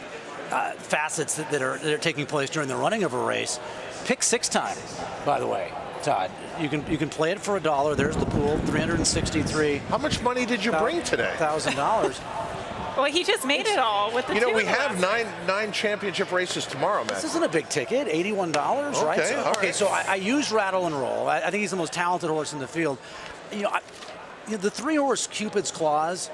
facets that are taking place during the running of a race. Pick 6 time, by the way, Todd. You can play it for $1. There's the pool, 363. How much money did you bring today? $1,000. Well, he just made it all with the two we of have us. nine championship races tomorrow, man. This isn't a big ticket, $81, right? Okay, all right. So I use Rattle and Roll. I think he's the most talented horse in the field. The 3-horse Cupid's Claws,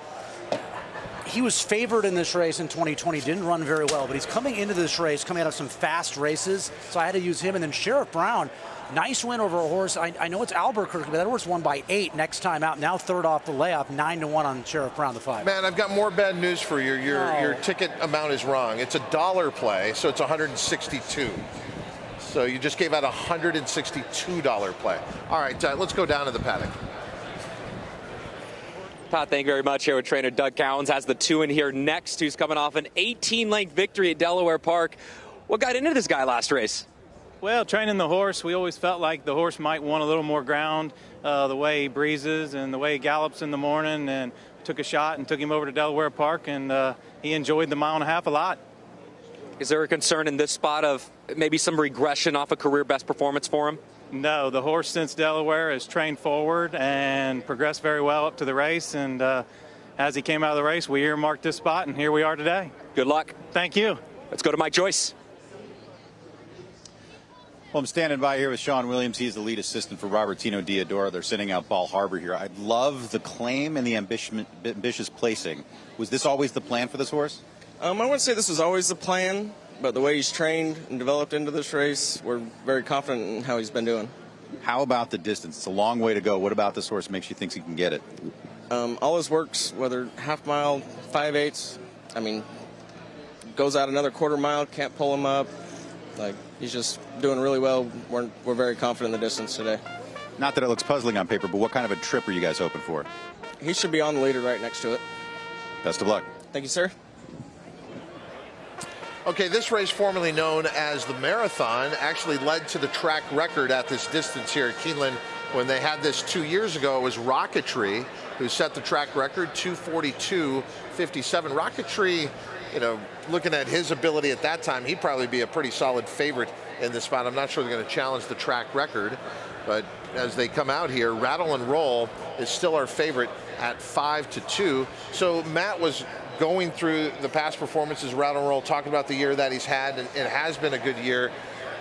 he was favored in this race in 2020, didn't run very well, but he's coming into this race, coming out of some fast races, so I had to use him. And then Sheriff Brown, nice win over a horse. I know it's Albuquerque, but that horse won by 8 next time out. Now third off the layoff, 9-1 on Sheriff Brown, the 5. Man, I've got more bad news for you. Your ticket amount is wrong. It's $1 play, so it's 162. So you just gave out a $162 play. All right, let's go down to the paddock. Todd, thank you very much. Here with trainer Doug Cowens, has the 2 in here next, who's coming off an 18-length victory at Delaware Park. What got into this guy last race? Well, training the horse, we always felt like the horse might want a little more ground, the way he breezes and the way he gallops in the morning, and took a shot and took him over to Delaware Park, and he enjoyed the 1.5 miles a lot. Is there a concern in this spot of maybe some regression off a career best performance for him? No, the horse since Delaware has trained forward and progressed very well up to the race, and as he came out of the race, we earmarked this spot, and here we are today. Good luck. Thank you. Let's go to Mike Joyce. Well, I'm standing by here with Sean Williams. He's the lead assistant for Robertino Diodoro. They're sitting out Ball Harbor here. I love the claim and the ambitious placing. Was this always the plan for this horse? I wouldn't say this was always the plan, but the way he's trained and developed into this race, we're very confident in how he's been doing. How about the distance? It's a long way to go. What about this horse makes you think he can get it? All his works, whether 1/2 mile, 5/8, goes out another 1/4 mile, can't pull him up. He's just doing really well. We're very confident in the distance today. Not that it looks puzzling on paper, but what kind of a trip are you guys hoping for? He should be on the leader right next to it. Best of luck. Thank you, sir. Okay, this race, formerly known as the Marathon, actually led to the track record at this distance here at Keeneland. When they had this 2 years ago, it was Rocketry who set the track record, 2:42.57. Rocketry, looking at his ability at that time, he'd probably be a pretty solid favorite in this spot. I'm not sure they're going to challenge the track record, but as they come out here, Rattle and Roll is still our favorite at 5-2. So Matt was going through the past performances, Rattle and Roll, talking about the year that he's had, and it has been a good year,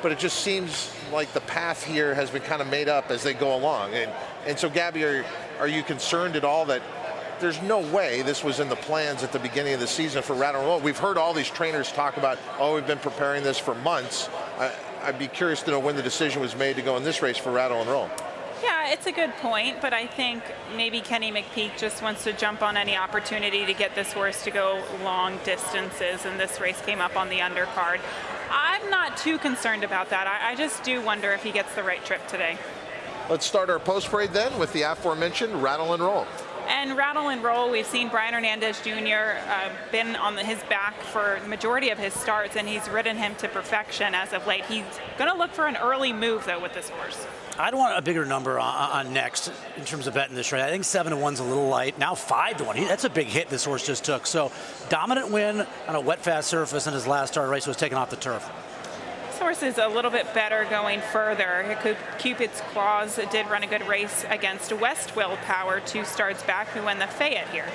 but it just seems like the path here has been kind of made up as they go along. And so, Gabby, are you concerned at all that there's no way this was in the plans at the beginning of the season for Rattle and Roll? We've heard all these trainers talk about, we've been preparing this for months. I'd be curious to know when the decision was made to go in this race for Rattle and Roll. Yeah, it's a good point, but I think maybe Kenny McPeak just wants to jump on any opportunity to get this horse to go long distances, and this race came up on the undercard. I'm not too concerned about that. I just do wonder if he gets the right trip today. Let's start our post parade then with the aforementioned Rattle and Roll. And Rattle and Roll, we've seen Brian Hernandez Jr. Been on his back for the majority of his starts, and he's ridden him to perfection as of late. He's going to look for an early move, though, with this horse. I'd want a bigger number on next in terms of betting this race. I think 7-1's a little light. Now 5-1. That's a big hit this horse just took. So dominant win on a wet, fast surface in his last start race was taken off the turf. This horse is a little bit better going further. Cupid's Claws did run a good race against West Willpower 2 starts back, who won the Fayette here.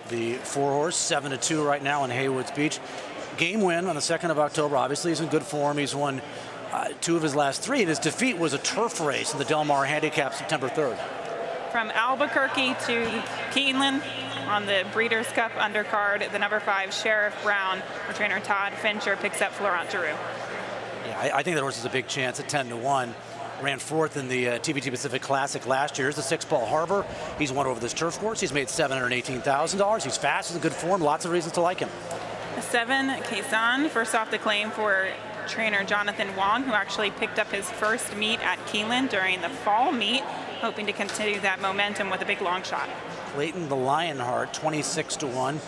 The 4-horse, 7-2 right now in Haywood's Beach. Game win on the 2nd of October. Obviously, he's in good form. He's won 2 of his last 3, and his defeat was a turf race in the Del Mar Handicap September 3rd. From Albuquerque to Keeneland on the Breeders' Cup undercard, the number 5 Sheriff Brown, where trainer Todd Fincher picks up Florent Giroux. Yeah, I think that horse has a big chance at 10-1. Ran 4th in the TVT Pacific Classic last year. Here's the 6 Ball Harbor. He's won over this turf course. He's made $718,000. He's fast, he's in good form. Lots of reasons to like him. 7 Kazan, first off the claim for trainer Jonathan Wong, who actually picked up his first meet at Keeneland during the fall meet, hoping to continue that momentum with a big long shot. Clayton the Lionheart, 26-1.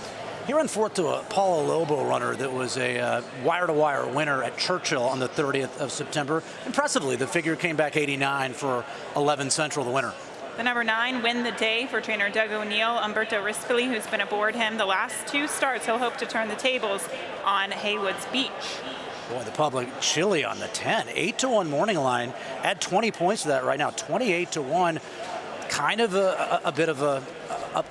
He ran 4th to a Paulo Lobo runner that was a wire-to-wire winner at Churchill on the 30th of September. Impressively, the figure came back 89 for 11 Central, the winner. The number 9 Win the Day for trainer Doug O'Neill. Umberto Rispoli, who's been aboard him the last 2 starts. He'll hope to turn the tables on Haywood's Beach. Boy, the public chilly on the 10. 8-1 morning line. Add 20 points to that right now. 28-1. Kind of a bit of a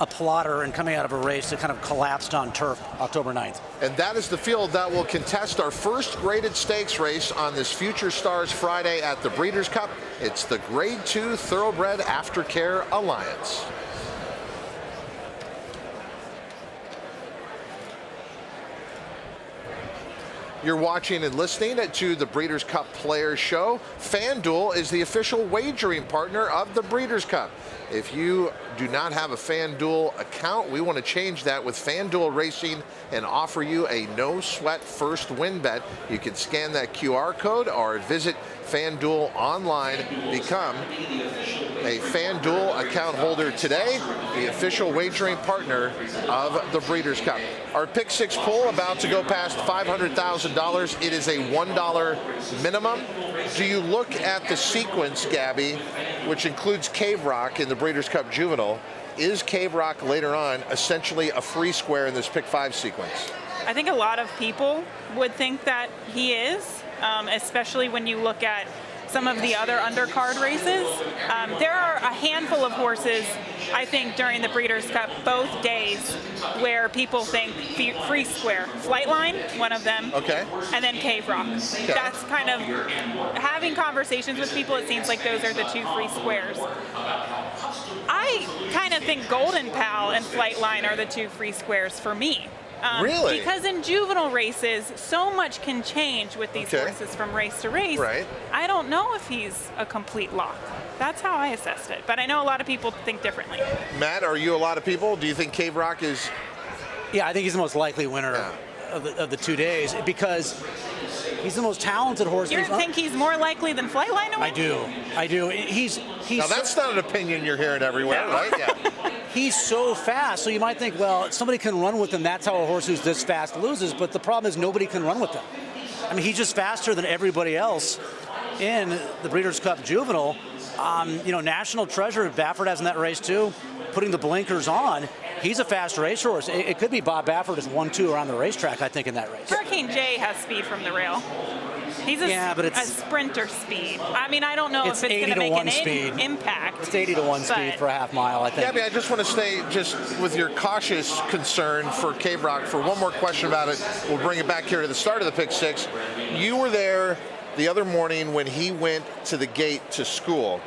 plotter and coming out of a race that kind of collapsed on turf October 9th. And that is the field that will contest our first graded stakes race on this Future Stars Friday at the Breeders' Cup. It's the Grade 2 Thoroughbred Aftercare Alliance. You're watching and listening to the Breeders' Cup Players Show. FanDuel is the official wagering partner of the Breeders' Cup. If you do not have a FanDuel account, we want to change that with FanDuel Racing and offer you a no-sweat first win bet. You can scan that QR code or visit FanDuel online. Become a FanDuel account holder today, the official wagering partner of the Breeders' Cup. Our Pick 6 pool about to go past $500,000. It is a $1 minimum. Do you look at the sequence, Gabby, which includes Cave Rock in the Breeders' Cup Juvenile? Is Cave Rock later on essentially a free square in this Pick 5 sequence? I think a lot of people would think that he is, especially when you look at some of the other undercard races. There are a handful of horses, I think, during the Breeders' Cup both days where people think free square. Flightline, one of them. Okay. And then Cave Rock. Okay. That's kind of, having conversations with people, it seems like those are the two free squares. I kind of think Golden Pal and Flightline are the two free squares for me. Really? Because in juvenile races, so much can change with these horses from race to race. Right. I don't know if he's a complete lock. That's how I assessed it. But I know a lot of people think differently. Matt, are you a lot of people? Do you think Cave Rock is... Yeah, I think he's the most likely winner of the 2 days because he's the most talented horse. You think he's more likely than Flightline to win? I do. He's now, that's not an opinion you're hearing everywhere, right? Yeah. He's so fast, so you might think, well, somebody can run with him. That's how a horse who's this fast loses. But the problem is nobody can run with him. I mean, he's just faster than everybody else in the Breeders' Cup Juvenile. National Treasure, Baffert has in that race too, putting the blinkers on. He's a fast racehorse. It could be Bob Baffert is 1-2 around the racetrack, I think, in that race. Hurricane J has speed from the rail. He's a sprinter speed. I mean, I don't know if it's going to make an impact. It's 80-1 speed for a half mile, I think. Gabby, I just want to stay just with your cautious concern for Cave Rock for one more question about it. We'll bring it back here to the start of the Pick 6. You were there the other morning when he went to the gate to school.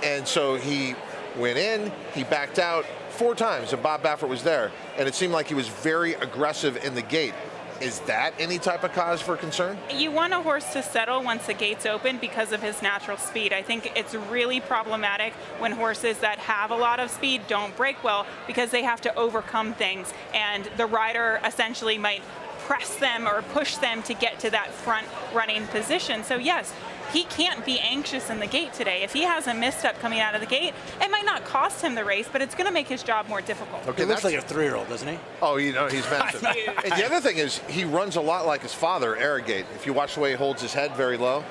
And so he went in, he backed out 4 times, and Bob Baffert was there. And it seemed like he was very aggressive in the gate. Is that any type of cause for concern? You want a horse to settle once the gates open because of his natural speed. I think it's really problematic when horses that have a lot of speed don't break well because they have to overcome things, and the rider essentially might press them or push them to get to that front running position. So yes, he can't be anxious in the gate today. If he has a misstep coming out of the gate, it might not cost him the race, but it's going to make his job more difficult. Okay, he looks like a 3-year-old, doesn't he? Oh, he's massive. And the other thing is he runs a lot like his father, Arrogate, if you watch the way he holds his head very low.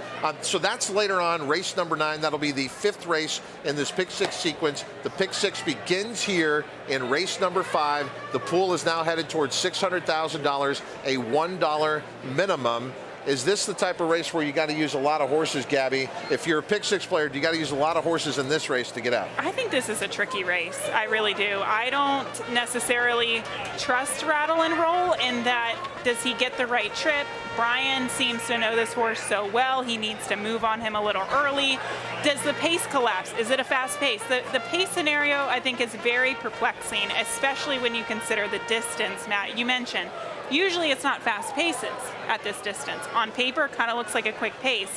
So that's later on, race number 9. That'll be the 5th race in this Pick 6 sequence. The Pick 6 begins here in race number 5. The pool is now headed towards $600,000, a $1 minimum. Is this the type of race where you got to use a lot of horses, Gabby? If you're a Pick 6 player, you got to use a lot of horses in this race to get out? I think this is a tricky race. I really do. I don't necessarily trust Rattle and Roll in that, does he get the right trip? Brian seems to know this horse so well. He needs to move on him a little early. Does the pace collapse? Is it a fast pace? The pace scenario, I think, is very perplexing, especially when you consider the distance, Matt. You mentioned, usually it's not fast paces at this distance. On paper, it kind of looks like a quick pace.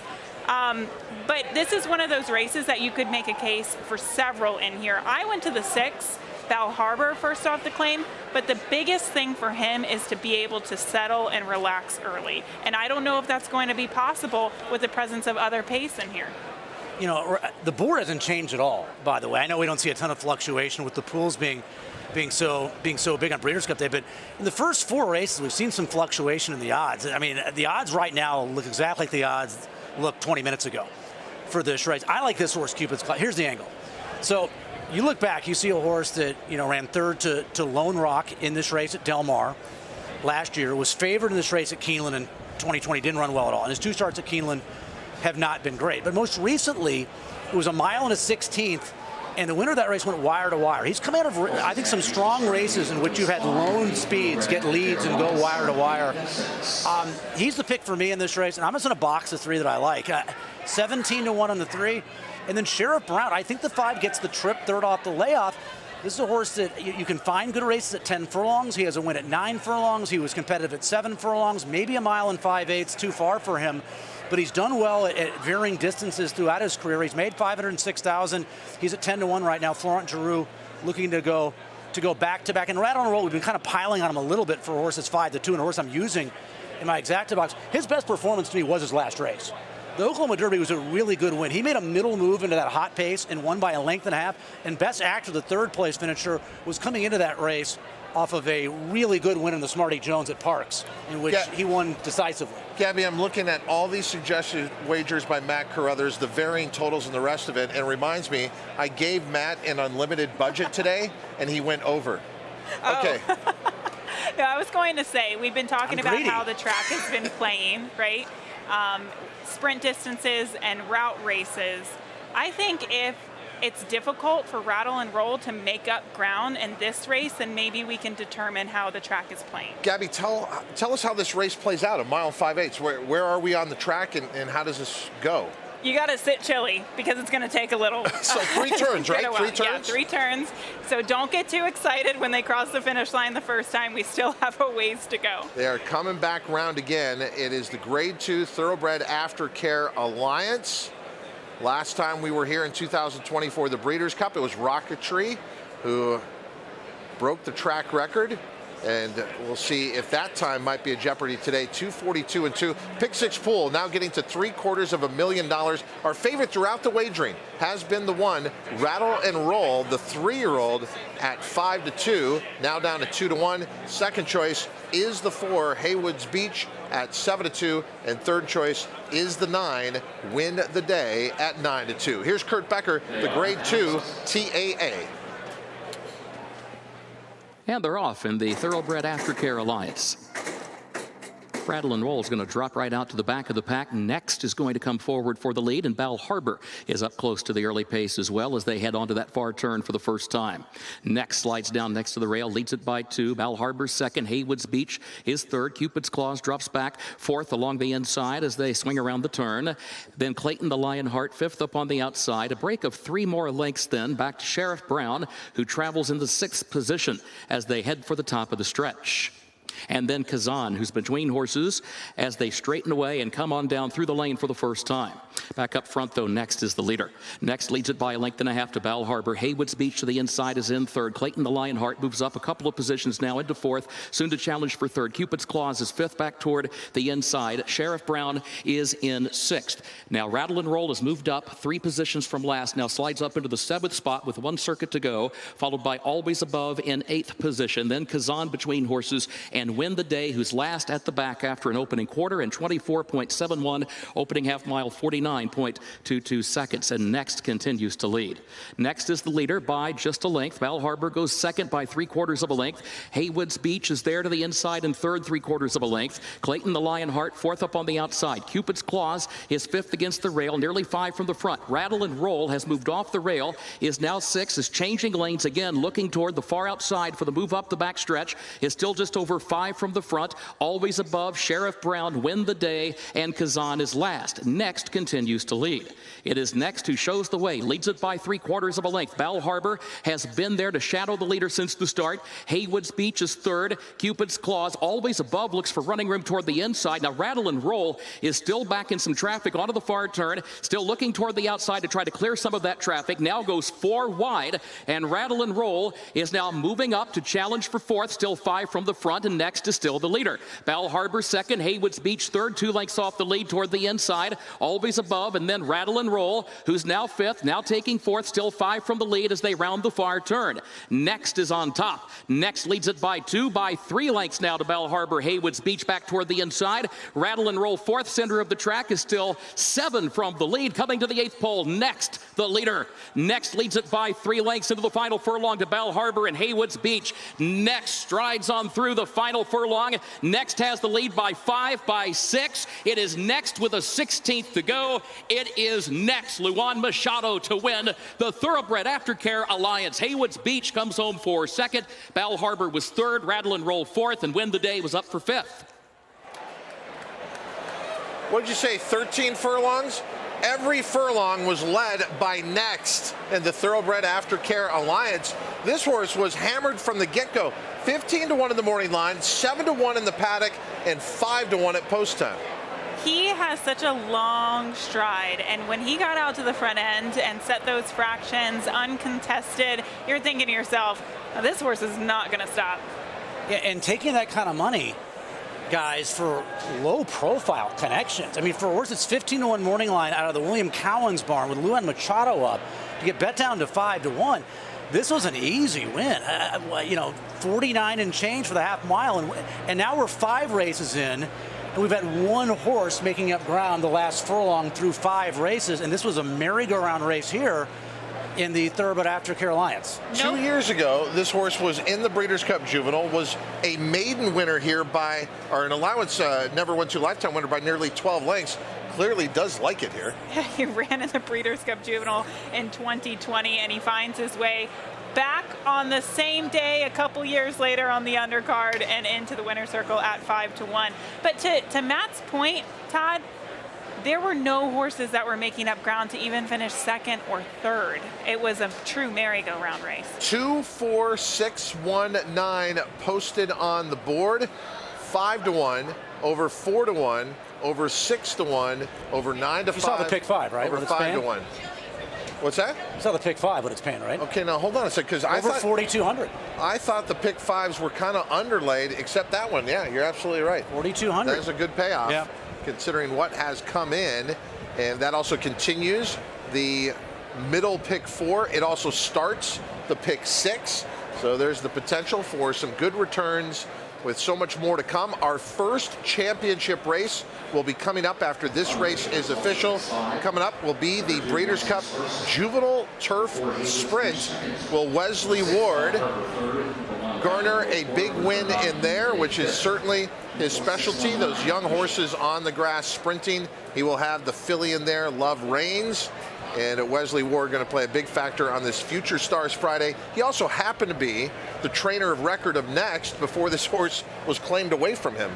But this is one of those races that you could make a case for several in here. I went to the 6, Bal Harbour, first off the claim, but the biggest thing for him is to be able to settle and relax early. And I don't know if that's going to be possible with the presence of other pace in here. You know, the board hasn't changed at all, by the way. I know we don't see a ton of fluctuation with the pools being so big on Breeders' Cup Day, but in the first 4 races, we've seen some fluctuation in the odds. I mean, the odds right now look exactly like the odds looked 20 minutes ago for this race. I like this horse, Cupid's Claw. Here's the angle. So you look back, you see a horse that, ran 3rd to Lone Rock in this race at Del Mar last year, was favored in this race at Keeneland in 2020 didn't run well at all. And his 2 starts at Keeneland have not been great. But most recently, it was a mile and a 16th, and the winner of that race went wire to wire. He's come out of, I think, some strong races in which you had lone speeds get leads and go wire to wire. He's the pick for me in this race, and I'm just going to box the 3 that I like. 17-1 on the 3, and then Sheriff Brown. I think the 5 gets the trip, third off the layoff. This is a horse that you can find good races at 10 furlongs. He has a win at 9 furlongs. He was competitive at 7 furlongs, maybe a mile and 5/8, too far for him. But he's done well at varying distances throughout his career. He's made $506,000. He's at 10-1 right now. Florent Giroux looking to go back-to-back. And Rattle and Roll, we've been kind of piling on him a little bit for horses 5-2, and a horse I'm using in my exacta box. His best performance to me was his last race. The Oklahoma Derby was a really good win. He made a middle move into that hot pace and won by a length and a half. And Best Actor, the 3rd place finisher, was coming into that race off of a really good win in the Smarty Jones at Parks, in which he won decisively. Gabby, I'm looking at all these suggested wagers by Matt Carruthers, the varying totals and the rest of it, and it reminds me, I gave Matt an unlimited budget today, and he went over. Okay. No, I was going to say, we've been talking about how the track has been playing, right? Sprint distances and route races. I think if it's difficult for Rattle and Roll to make up ground in this race, and maybe we can determine how the track is playing. Gabby, tell us how this race plays out, a mile and 5/8. Where are we on the track, and how does this go? You got to sit chilly because it's going to take a little. So 3 turns, right? 3 turns? Yeah, 3 turns. So don't get too excited when they cross the finish line the first time. We still have a ways to go. They are coming back round again. It is the Grade 2 Thoroughbred Aftercare Alliance. Last time we were here in 2020 for the Breeders' Cup, it was Rocketry who broke the track record. And we'll see if that time might be a jeopardy today. 242-2. Pick 6 pool now getting to $750,000. Our favorite throughout the wagering has been the one, Rattle and Roll, the 3-year-old at 5-2, now down to 2-1. Second choice is the 4, Haywood's Beach at 7-2, and third choice is the 9, Win the Day at 9-2. Here's Kurt Becker, the Grade 2 TAA. And they're off in the Thoroughbred Aftercare Alliance. Rattle and Roll is going to drop right out to the back of the pack. Next is going to come forward for the lead, and Bal Harbor is up close to the early pace as well as they head onto that far turn for the first time. Next slides down next to the rail, leads it by 2. Bal Harbor's second, Haywood's Beach is third. Cupid's Claws drops back fourth along the inside as they swing around the turn. Then Clayton the Lionheart fifth up on the outside. A break of 3 more lengths then back to Sheriff Brown, who travels in the 6th position as they head for the top of the stretch. And then Kazan, who's between horses as they straighten away and come on down through the lane for the first time. Back up front, though, next is the leader. Next leads it by a length and a half to Bal Harbor. Haywood's Beach to the inside is in third. Clayton the Lionheart moves up a couple of positions now into fourth, soon to challenge for third. Cupid's Claws is fifth back toward the inside. Sheriff Brown is in 6th. Now Rattle and Roll has moved up 3 positions from last, now slides up into the 7th spot with 1 circuit to go, followed by Always Above in 8th position. Then Kazan between horses and Win the Day, who's last at the back after an opening quarter and 24.71, opening half mile 49.22 seconds, and Next continues to lead. Next is the leader by just a length. Bal Harbor goes second by 3/4 of a length. Haywood's Beach is there to the inside in third, 3/4 of a length. Clayton the Lionheart fourth up on the outside. Cupid's Claws is fifth against the rail, nearly 5 from the front. Rattle and Roll has moved off the rail, is now 6, is changing lanes again, looking toward the far outside for the move up the back stretch, is still just over 5 from the front. Always Above, Sheriff Brown, Win the Day, and Kazan is last. Next continues to lead. It is Next who shows the way, leads it by 3/4 of a length. Bal Harbor has been there to shadow the leader since the start. Haywood's Beach is third. Cupid's Claws, Always Above, looks for running room toward the inside. Now Rattle and Roll is still back in some traffic onto the far turn, still looking toward the outside to try to clear some of that traffic. Now goes 4 wide, and Rattle and Roll is now moving up to challenge for fourth, still 5 from the front, and Next is still the leader. Bal Harbor second, Haywood's Beach third, 2 lengths off the lead toward the inside. Always Above, and then Rattle and Roll, who's now fifth, now taking fourth, still 5 from the lead as they round the far turn. Next is on top. Next leads it by 2, by 3 lengths now to Bal Harbor. Haywood's Beach back toward the inside. Rattle and Roll fourth, center of the track is still 7 from the lead. Coming to the 8th pole, Next, the leader. Next leads it by 3 lengths into the final furlong to Bal Harbor and Haywood's Beach. Next strides on through the final final furlong. Next has the lead by 5, by 6. It is Next with a 16th to go. It is Next, Luan Machado, to win the Thoroughbred Aftercare Alliance. Haywood's Beach comes home for second. Bal Harbour was third. Rattle and Roll fourth. And Win the Day was up for fifth. What did you say, 13 furlongs? Every furlong was led by Next in the Thoroughbred Aftercare Alliance. This horse was hammered from the get-go. 15-1 in the morning line, 7-1 in the paddock, and 5-1 at post time. He has such a long stride, and when he got out to the front end and set those fractions uncontested, you're thinking to yourself, oh, this horse is not going to stop. Yeah, and taking that kind of money, guys, for low-profile connections. I mean, for a horse that's 15-1 morning line out of the William Cowan's barn with Luan Machado up, to get bet down to 5-1, this was an easy win. 49 and change for the half mile, and now we're 5 races in, and we've had one horse making up ground the last furlong through 5 races, and this was a merry-go-round race here in the Thoroughbred Aftercare Alliance. 2 years ago, this horse was in the Breeders' Cup Juvenile, was a maiden winner here by, or an allowance never went to lifetime winner by nearly 12 lengths. Clearly does like it here. He ran in the Breeders' Cup Juvenile in 2020, and he finds his way back on the same day a couple years later on the undercard and into the winner's circle at 5-1. But to Matt's point, Todd, there were no horses that were making up ground to even finish second or third. It was a true merry-go-round race. 2, 4, 6, 1, 9 posted on the board. 5-1, over 4-1, over 6-1, over 9-5. You saw the pick 5, right? Over 5-1. What's that? You saw the pick 5, what it's paying, right? Okay, now hold on a second, because I thought 4,200. I thought the pick 5s were kind of underlaid, except that one. Yeah, you're absolutely right. 4,200. That's a good payoff. Yeah. Considering what has come in, and that also continues the middle pick 4. It also starts the pick 6, so there's the potential for some good returns with so much more to come. Our first championship race will be coming up after this race is official. Coming up will be the Breeders' Cup Juvenile Turf Sprint. Will Wesley Ward garner a big win in there, which is certainly his specialty, those young horses on the grass sprinting. He will have the filly in there, Love Reigns, and Wesley Ward going to play a big factor on this Future Stars Friday. He also happened to be the trainer of record of Next before this horse was claimed away from him.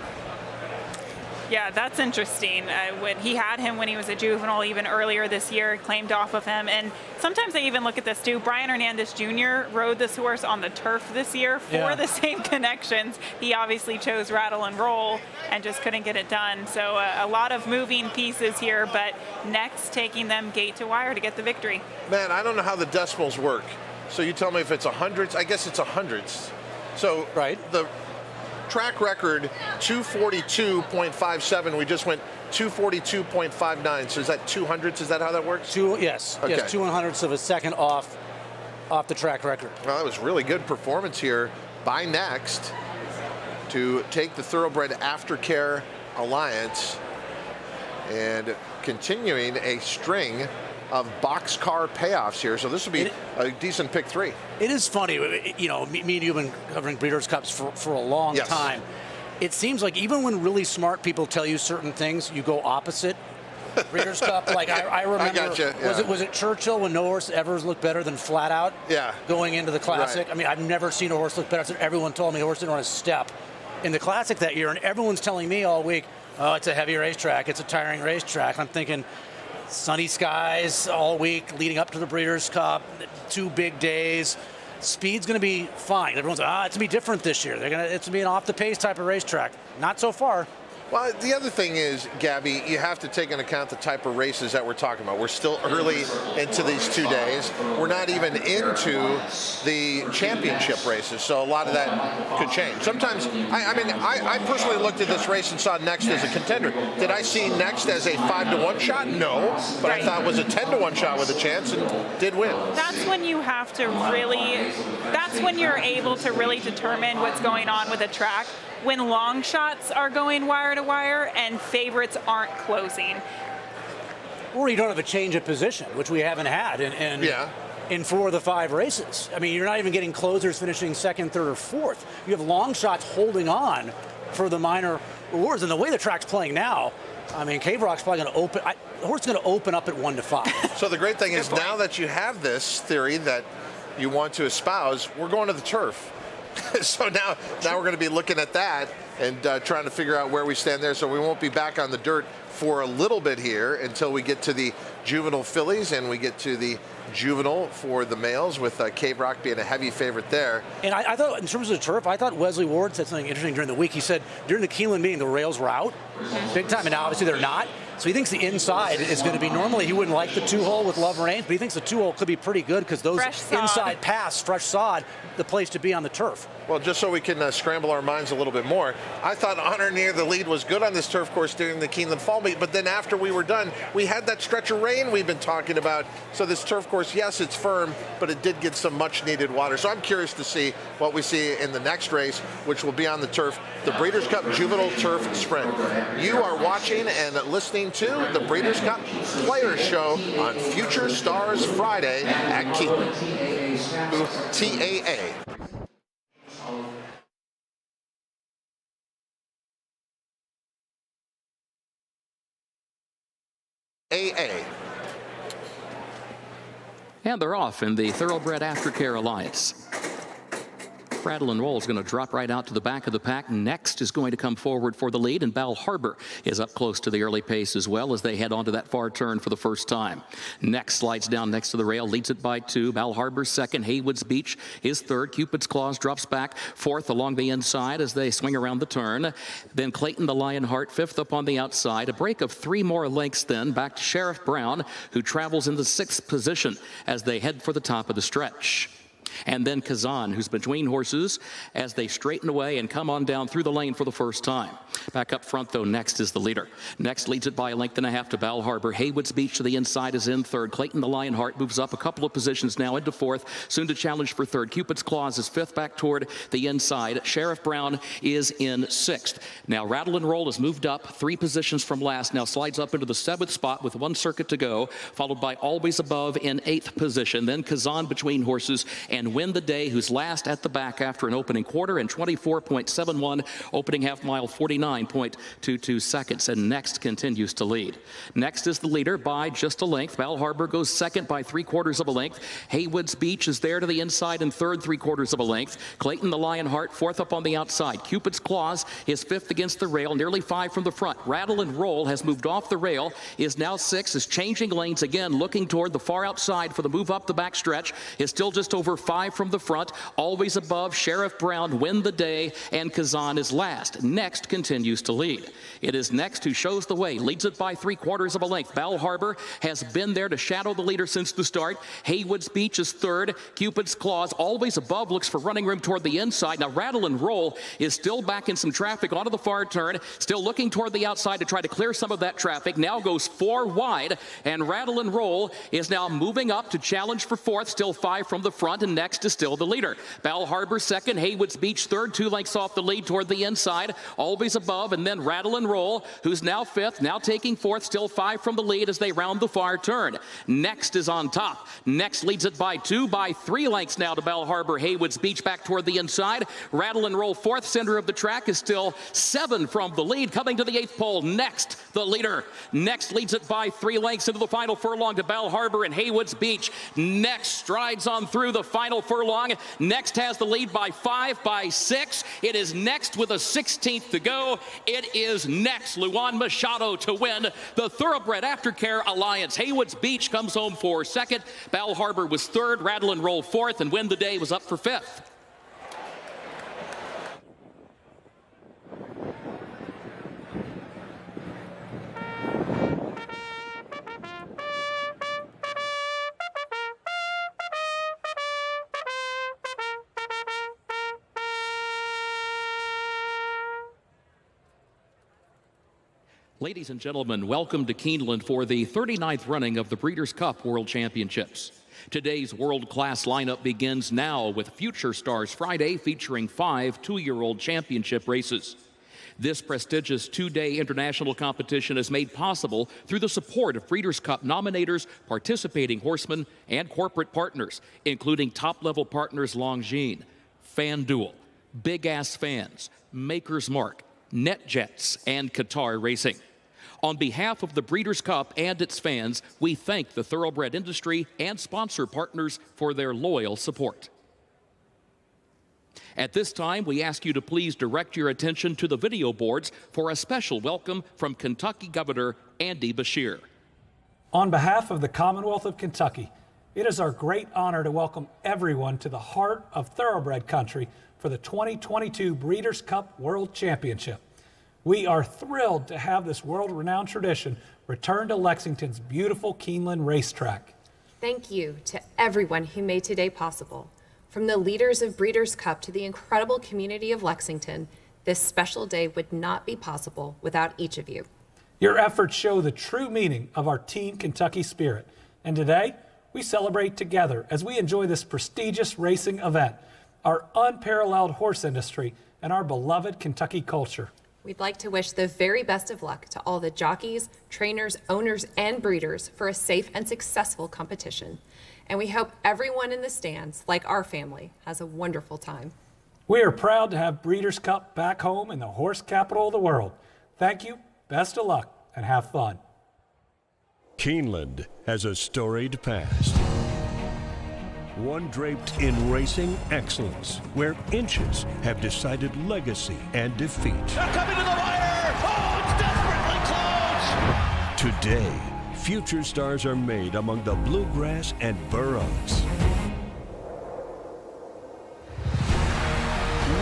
Yeah, that's interesting. When he had him when he was a juvenile, even earlier this year, claimed off of him. And sometimes I even look at this too. Brian Hernandez Jr. rode this horse on the turf this year for the same connections. He obviously chose Rattle and Roll and just couldn't get it done. So a lot of moving pieces here, but Next taking them gate to wire to get the victory. Man, I don't know how the decimals work. So you tell me if it's 100s. I guess it's 100s. So the track record 242.57. We just went 242.59. So is that 200s? Is that how that works? Yes. Okay. Yes, 200ths of a second off the track record. Well, that was really good performance here by Next to take the Thoroughbred Aftercare Alliance and continuing a string of boxcar payoffs here. So this will be a decent pick 3. It is funny, me and you have been covering Breeders' Cups for a long time. It seems like even when really smart people tell you certain things, you go opposite. Breeders' Cup, like I remember, I gotcha, yeah. was it Churchill when no horse ever looked better than Flat Out? Yeah. Going into the Classic. Right. I mean, I've never seen a horse look better. Everyone told me the horse didn't run a step in the Classic that year, and everyone's telling me all week, oh, it's a heavy racetrack, it's a tiring racetrack. I'm thinking, sunny skies all week leading up to the Breeders' Cup, 2 big days. Speed's going to be fine. Everyone's it's going to be different this year. It's going to be an off-the-pace type of racetrack. Not so far. Well, the other thing is, Gabby, you have to take into account the type of races that we're talking about. We're still early into these 2 days. We're not even into the championship races, so a lot of that could change. Sometimes, I personally looked at this race and saw Next as a contender. Did I see Next as a 5-1 shot? No, but I thought it was a 10-1 shot with a chance and did win. That's when you have to really, that's when you're able to really determine what's going on with a track. When long shots are going wire to wire and favorites aren't closing. Or you don't have a change of position, which we haven't had in in 4 of the 5 races. I mean, you're not even getting closers finishing 2nd, 3rd, or 4th. You have long shots holding on for the minor awards. And the way the track's playing now, I mean, Cave Rock's probably going to open. The horse is going to open up at 1 to 5. So the great thing is now that you have this theory that you want to espouse, we're going to the turf. So now we're going to be looking at that and trying to figure out where we stand there. So we won't be back on the dirt for a little bit here until we get to the Juvenile Fillies and we get to the Juvenile for the males, with Cave Rock being a heavy favorite there. And I thought, in terms of the turf, I thought Wesley Ward said something interesting during the week. He said during the Keeneland meeting, the rails were out big time, and now obviously they're not. So he thinks the inside is going to be, normally he wouldn't like the 2-hole with Love Reigns, but he thinks the 2-hole could be pretty good because those inside paths, fresh sod, the place to be on the turf. Well, just so we can scramble our minds a little bit more, I thought Honor Near the Lead was good on this turf course during the Keeneland Fall Meet, but then after we were done, we had that stretch of rain we've been talking about. So this turf course, yes, it's firm, but it did get some much needed water. So I'm curious to see what we see in the next race, which will be on the turf, the Breeders' Cup Juvenile Turf Sprint. You are watching and listening to the Breeders' Cup Players Show on Future Stars Friday at Keeneland. TAA. And they're off in the Thoroughbred Aftercare Alliance. Rattle and Roll is going to drop right out to the back of the pack. Next is going to come forward for the lead, and Bal Harbor is up close to the early pace as well as they head onto that far turn for the first time. Next slides down next to the rail, leads it by 2. Bal Harbor's 2nd, Haywood's Beach is 3rd. Cupid's Claws drops back 4th along the inside as they swing around the turn. Then Clayton the Lionheart 5th up on the outside. A break of 3 more lengths then back to Sheriff Brown, who travels in the 6th position as they head for the top of the stretch. And then Kazan, who's between horses as they straighten away and come on down through the lane for the first time. Back up front, though, next is the leader. Next leads it by a length and a half to Bal Harbor. Haywood's Beach to the inside is in 3rd. Clayton the Lionheart moves up a couple of positions now into 4th, soon to challenge for 3rd. Cupid's Claws is 5th back toward the inside. Sheriff Brown is in 6th. Now Rattle and Roll has moved up 3 positions from last, now slides up into the 7th spot with 1 circuit to go, followed by Always Above in 8th position. Then Kazan between horses and Win the Day, who's last at the back after an opening quarter and 24.71, opening half mile 49.22 seconds, and Next continues to lead. Next is the leader by just a length. Bal Harbor goes 2nd by 3/4 of a length. Haywood's Beach is there to the inside in 3rd, 3/4 of a length. Clayton the Lionheart 4th up on the outside. Cupid's Claws is 5th against the rail, nearly 5 from the front. Rattle and Roll has moved off the rail, is now 6th, is changing lanes again, looking toward the far outside for the move up the back stretch, is still just over 5 from the front. Always Above, Sheriff Brown, Win the Day, and Kazan is last. Next continues to lead. It is Next who shows the way, leads it by 3/4 of a length. Bal Harbor has been there to shadow the leader since the start. Haywood's Beach is 3rd. Cupid's Claws, Always Above, looks for running room toward the inside. Now Rattle and Roll is still back in some traffic onto the far turn, still looking toward the outside to try to clear some of that traffic. Now goes 4 wide, and Rattle and Roll is now moving up to challenge for 4th, still 5 from the front, and Next is still the leader. Bal Harbor 2nd, Haywood's Beach 3rd, 2 lengths off the lead toward the inside. Always Above, and then Rattle and Roll, who's now 5th, now taking 4th, still 5 from the lead as they round the far turn. Next is on top. Next leads it by 2, by 3 lengths now to Bal Harbor. Haywood's Beach back toward the inside. Rattle and Roll 4th, center of the track, is still 7 from the lead. Coming to the 8th pole, Next, the leader. Next leads it by 3 lengths into the final furlong to Bal Harbor and Haywood's Beach. Next strides on through the final furlong. Next has the lead by 5, by 6. It is Next with a 16th to go. It is Next, Luan Machado, to win the Thoroughbred Aftercare Alliance. Haywood's Beach comes home for 2nd. Bal Harbor was 3rd. Rattle and Roll 4th, and Win the Day was up for 5th. Ladies and gentlemen, welcome to Keeneland for the 39th running of the Breeders' Cup World Championships. Today's world-class lineup begins now with Future Stars Friday featuring 5 two-year-old championship races. This prestigious two-day international competition is made possible through the support of Breeders' Cup nominators, participating horsemen, and corporate partners, including top-level partners Longines, FanDuel, Big Ass Fans, Maker's Mark, NetJets, and Qatar Racing. On behalf of the Breeders' Cup and its fans, we thank the thoroughbred industry and sponsor partners for their loyal support. At this time, we ask you to please direct your attention to the video boards for a special welcome from Kentucky Governor Andy Beshear. On behalf of the Commonwealth of Kentucky, it is our great honor to welcome everyone to the heart of thoroughbred country for the 2022 Breeders' Cup World Championship. We are thrilled to have this world-renowned tradition return to Lexington's beautiful Keeneland racetrack. Thank you to everyone who made today possible. From the leaders of Breeders' Cup to the incredible community of Lexington, this special day would not be possible without each of you. Your efforts show the true meaning of our Team Kentucky spirit. And today, we celebrate together as we enjoy this prestigious racing event, our unparalleled horse industry, and our beloved Kentucky culture. We'd like to wish the very best of luck to all the jockeys, trainers, owners, and breeders for a safe and successful competition. And we hope everyone in the stands, like our family, has a wonderful time. We are proud to have Breeders' Cup back home in the horse capital of the world. Thank you, best of luck, and have fun. Keeneland has a storied past. One draped in racing excellence, where inches have decided legacy and defeat. They're coming to the wire! Oh, it's desperately close! Today, future stars are made among the bluegrass and burros.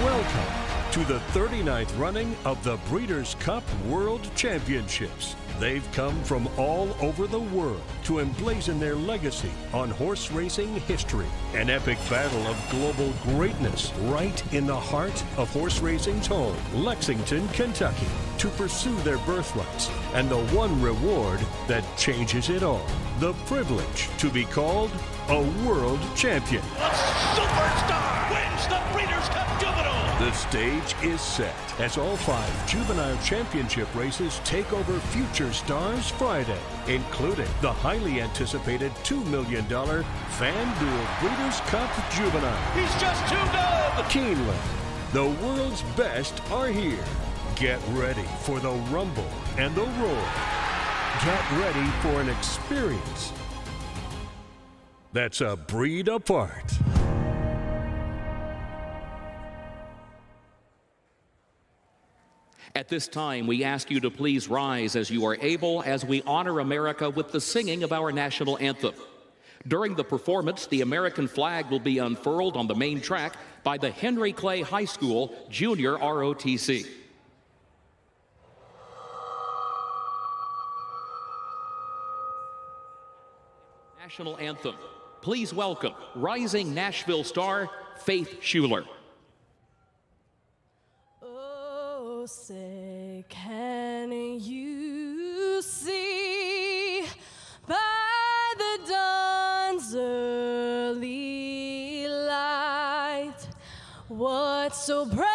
Welcome to the 39th running of the Breeders' Cup World Championships. They've come from all over the world to emblazon their legacy on horse racing history. An epic battle of global greatness right in the heart of horse racing's home, Lexington, Kentucky, to pursue their birthrights and the one reward that changes it all, the privilege to be called a world champion. A superstar wins the Breeders' Cup Juvenile! The stage is set as all 5 Juvenile Championship races take over future stars Friday, including the highly anticipated $2 million FanDuel Breeders' Cup Juvenile. He's just too good! Keeneland, the world's best are here. Get ready for the rumble and the roar. Get ready for an experience that's a breed apart. At this time, we ask you to please rise as you are able as we honor America with the singing of our national anthem. During the performance, the American flag will be unfurled on the main track by the Henry Clay High School Junior ROTC. National anthem. Please welcome rising Nashville star Faith Schuler. Oh, say, can you see by the dawn's early light what so proudly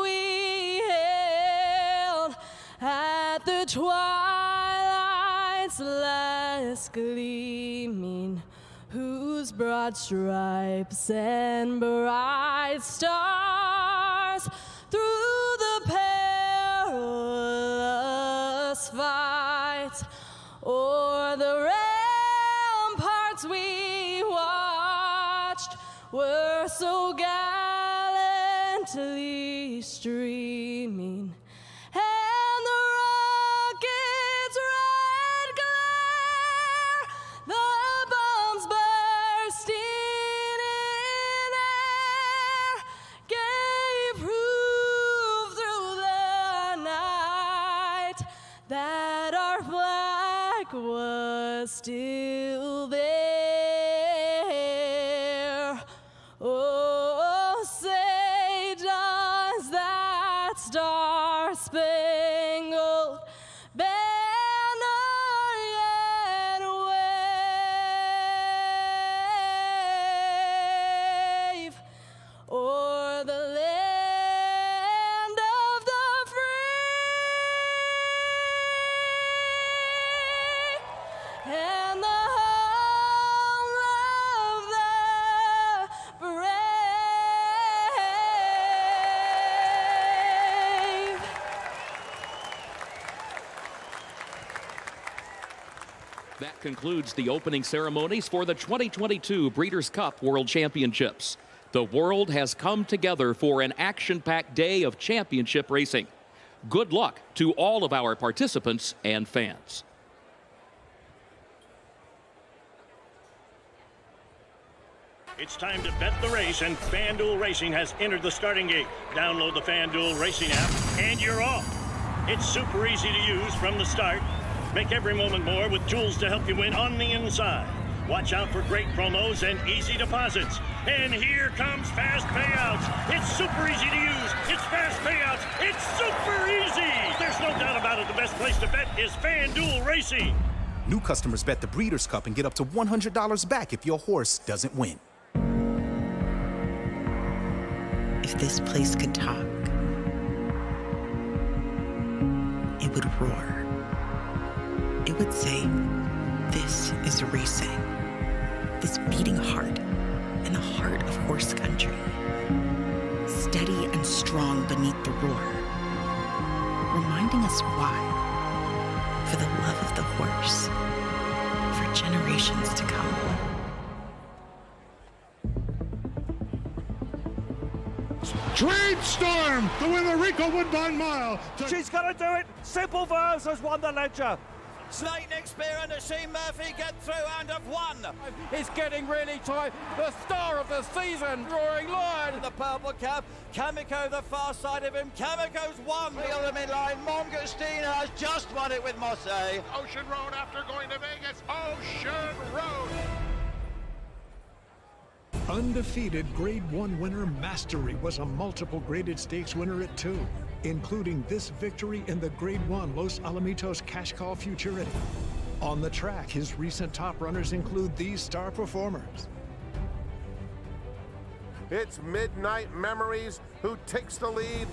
we hailed at the twilight's last gleaming, whose broad stripes and bright stars through the perilous fight o'er the ramparts we watched were so gallantly streaming, and the rocket's red glare, the bombs bursting in air, gave proof through the night that our flag was still there. Oh, say does that star-spangled banner yet wave o'er the land That concludes the opening ceremonies for the 2022 Breeders' Cup World Championships. The world has come together for an action-packed day of championship racing. Good luck to all of our participants and fans. It's time to bet the race, and FanDuel Racing has entered the starting gate. Download the FanDuel Racing app, and you're off. It's super easy to use from the start. Make every moment more with tools to help you win on the inside. Watch out for great promos and easy deposits. And here comes fast payouts. It's super easy to use. It's fast payouts. It's super easy. There's no doubt about it. The best place to bet is FanDuel Racing. New customers bet the Breeders' Cup and get up to $100 back if your horse doesn't win. If this place could talk, it would roar. It would say, this is racing. This beating heart in the heart of horse country. Steady and strong beneath the roar. Reminding us why. For the love of the horse. For generations to come. Dream Storm to win the Rico Woodbine Mile. She's going to do it. Simple Verse has won the Ledger. Lightning Spear and Sheen Murphy get through and have won. It's getting really tight. The star of the season, Roaring Lion. The purple cap. Kamiko the far side of him. Kamiko's won. The other midline. Mongostina has just won it with Mosse. Ocean Road after going to Vegas. Ocean Road. Undefeated Grade 1 winner Mastery was a multiple graded stakes winner at 2, including this victory in the Grade 1 Los Alamitos Cash Call Futurity. On the track, his recent top runners include these star performers. It's Midnight Memories who takes the lead.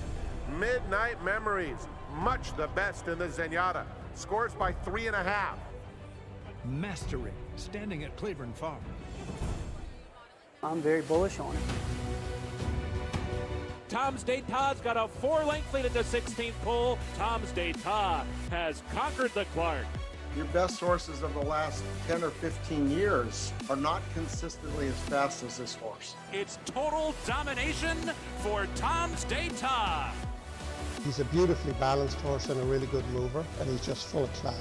Midnight Memories, much the best in the Zenyatta. Scores by 3.5. Mastery, standing at Claiborne Farm. I'm very bullish on it. Tom's D'Etat's got a 4-length lead at the 16th pole. Tom's D'Etat has conquered the Clark. Your best horses of the last 10 or 15 years are not consistently as fast as this horse. It's total domination for Tom's D'Etat. He's a beautifully balanced horse and a really good mover, and he's just full of class.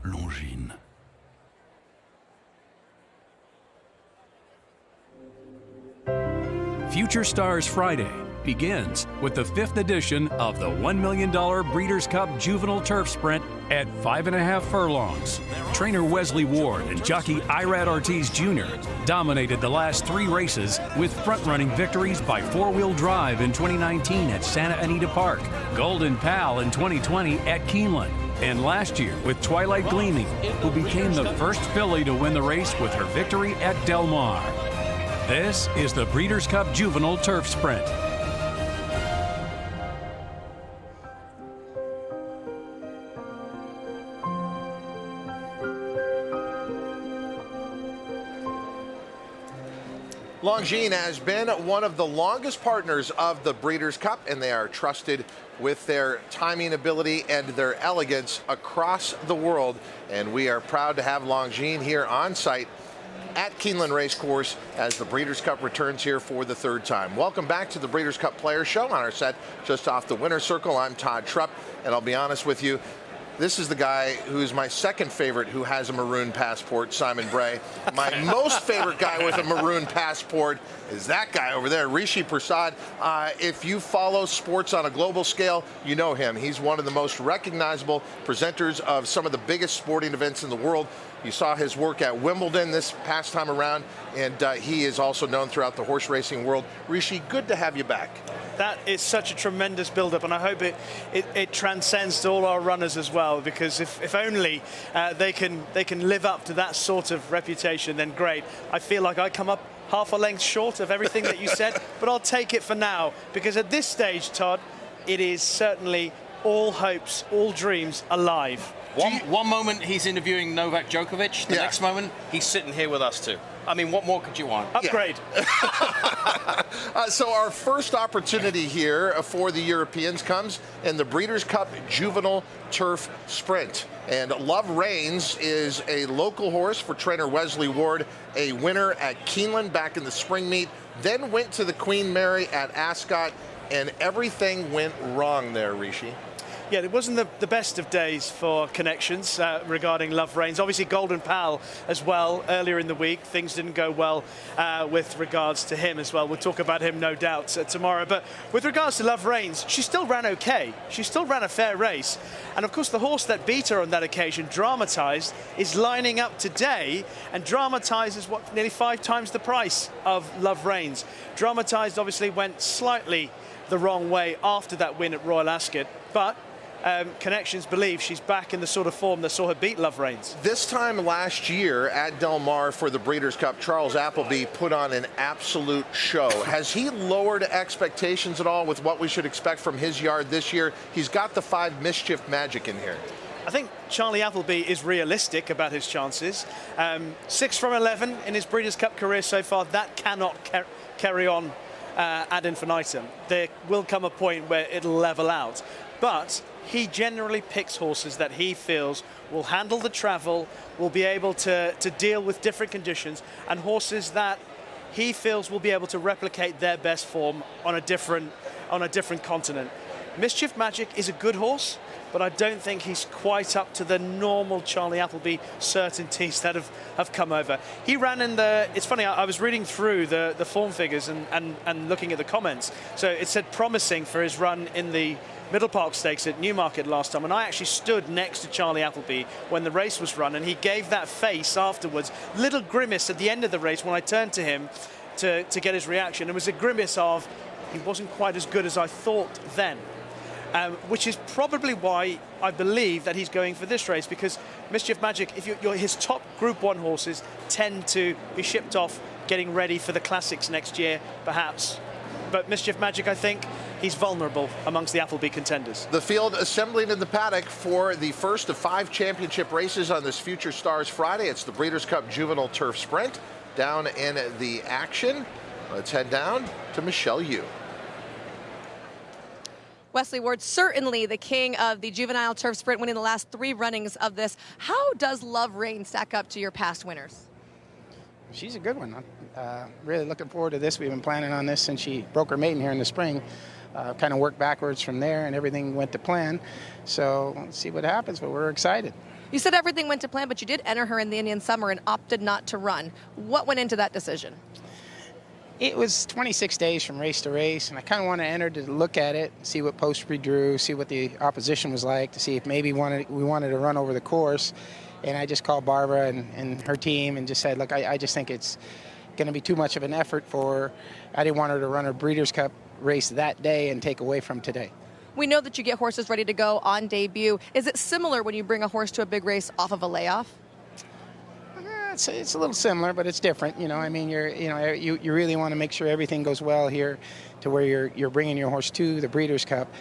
Longines. Future Stars Friday begins with the 5th edition of the $1 million Breeders' Cup Juvenile Turf Sprint at 5.5 furlongs. Trainer Wesley Ward and jockey Irad Ortiz Jr. dominated the last 3 races with front-running victories by 4-wheel drive in 2019 at Santa Anita Park, Golden Pal in 2020 at Keeneland, and last year with Twilight Gleaming, who became the first filly to win the race with her victory at Del Mar. This is the Breeders' Cup Juvenile Turf Sprint. Longines has been one of the longest partners of the Breeders' Cup, and they are trusted with their timing ability and their elegance across the world. And we are proud to have Longines here on site at Keeneland Race Course as the Breeders' Cup returns here for the 3rd time. Welcome back to the Breeders' Cup Players Show. On our set just off the winner's circle, I'm Todd Trupp, and I'll be honest with you, this is the guy who's my second favorite who has a maroon passport, Simon Bray. My most favorite guy with a maroon passport is that guy over there, Rishi Prasad. If you follow sports on a global scale, you know him. He's one of the most recognizable presenters of some of the biggest sporting events in the world. You saw his work at Wimbledon this past time around, and he is also known throughout the horse racing world. Rishi, good to have you back. That is such a tremendous build-up, and I hope it transcends to all our runners as well, because if only they can live up to that sort of reputation, then great. I feel like I come up half a length short of everything that you said, but I'll take it for now, because at this stage, Todd, it is certainly all hopes, all dreams alive. One moment he's interviewing Novak Djokovic, the next moment he's sitting here with us too. I mean, what more could you want? Upgrade. So our first opportunity here for the Europeans comes in the Breeders' Cup Juvenile Turf Sprint. And Love Reigns is a local horse for trainer Wesley Ward, a winner at Keeneland back in the spring meet, then went to the Queen Mary at Ascot, and everything went wrong there, Rishi. Yeah, it wasn't the best of days for connections regarding Love Reigns. Obviously, Golden Pal as well earlier in the week. Things didn't go well with regards to him as well. We'll talk about him, no doubt, tomorrow. But with regards to Love Reigns, she still ran okay. She still ran a fair race. And, of course, the horse that beat her on that occasion, Dramatized, is lining up today. And Dramatized is nearly 5 times the price of Love Reigns. Dramatized obviously went slightly the wrong way after that win at Royal Ascot. But connections believe she's back in the sort of form that saw her beat Love Reigns. This time last year at Del Mar for the Breeders' Cup, Charles Appleby put on an absolute show. Has he lowered expectations at all with what we should expect from his yard this year? He's got the 5 Mischief Magic in here. I think Charlie Appleby is realistic about his chances. 6 from 11 in his Breeders' Cup career so far. That cannot carry on ad infinitum. There will come a point where it'll level out. But he generally picks horses that he feels will handle the travel, will be able to deal with different conditions, and horses that he feels will be able to replicate their best form on a different continent. Mischief Magic is a good horse, but I don't think he's quite up to the normal Charlie Appleby certainties that have come over. He ran in the, it's funny, I was reading through the form figures and looking at the comments. So it said promising for his run in the Middle Park Stakes at Newmarket last time, and I actually stood next to Charlie Appleby when the race was run, and he gave that face afterwards, little grimace at the end of the race when I turned to him to get his reaction. It was a grimace of, he wasn't quite as good as I thought then. Which is probably why I believe that he's going for this race, because Mischief Magic, if his top Group 1 horses tend to be shipped off getting ready for the Classics next year, perhaps. But Mischief Magic, I think, he's vulnerable amongst the Appleby contenders. The field assembling in the paddock for the first of 5 championship races on this Future Stars Friday. It's the Breeders' Cup Juvenile Turf Sprint. Down in the action, let's head down to Michelle Yu. Wesley Ward, certainly the king of the Juvenile Turf Sprint, winning the last 3 runnings of this. How does Love Reigns stack up to your past winners? She's a good one. I'm really looking forward to this. We've been planning on this since she broke her maiden here in the spring. Kind of worked backwards from there, and everything went to plan. So let's see what happens, but we're excited. You said everything went to plan, but you did enter her in the Indian Summer and opted not to run. What went into that decision? It was 26 days from race to race, and I kind of wanted to enter to look at it, see what posts we drew, see what the opposition was like, to see if maybe we wanted to run over the course. And I just called Barbara and her team and just said, look, I just think it's going to be too much of an effort for her. I didn't want her to run her Breeders' Cup race that day and take away from today. We know that you get horses ready to go on debut. Is it similar when you bring a horse to a big race off of a layoff? It's a little similar, but it's different. You know, I mean, you really want to make sure everything goes well here, to where you're bringing your horse to the Breeders' Cup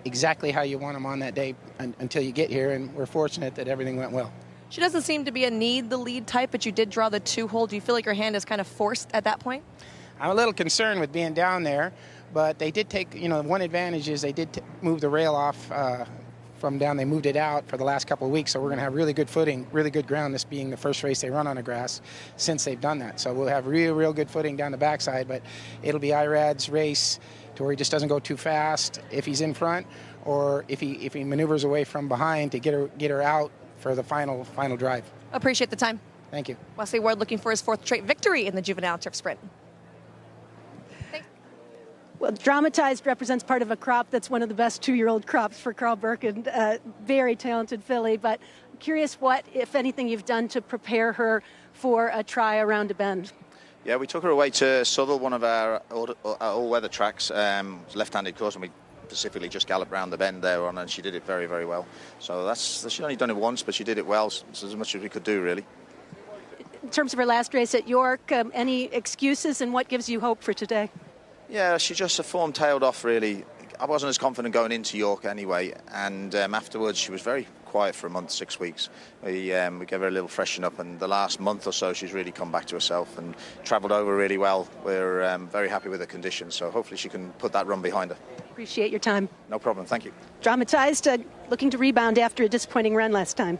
exactly how you want them on that day until you get here. And we're fortunate that everything went well. She doesn't seem to be a need the lead type, but you did draw the 2-hole. Do you feel like your hand is kind of forced at that point? I'm a little concerned with being down there, but they did take, one advantage is they did move the rail off from down. They moved it out for the last couple of weeks, so we're going to have really good footing, really good ground, this being the first race they run on the grass since they've done that. So we'll have real good footing down the backside, but it'll be Irad's race to where he just doesn't go too fast if he's in front, or if he maneuvers away from behind to get her out for the final drive. Appreciate the time. Thank you. Wesley Ward looking for his 4th straight victory in the Juvenile Turf Sprint. Well, Dramatized represents part of a crop that's one of the best 2-year-old crops for Carl Burke, and very talented filly. But I'm curious what, if anything, you've done to prepare her for a try around a bend. Yeah, we took her away to Southall, one of our all-weather tracks, left-handed course, and we specifically just galloped round the bend there on, and she did it very, very well. So she's only done it once, but she did it well. So as much as we could do, really. In terms of her last race at York, any excuses, and what gives you hope for today? Yeah, she just form tailed off, really. I wasn't as confident going into York anyway, and afterwards she was very quiet for a month, 6 weeks. We gave her a little freshen up, and the last month or so she's really come back to herself and travelled over really well. We're very happy with the conditions, so hopefully she can put that run behind her. Appreciate your time. No problem, thank you. Dramatized, looking to rebound after a disappointing run last time.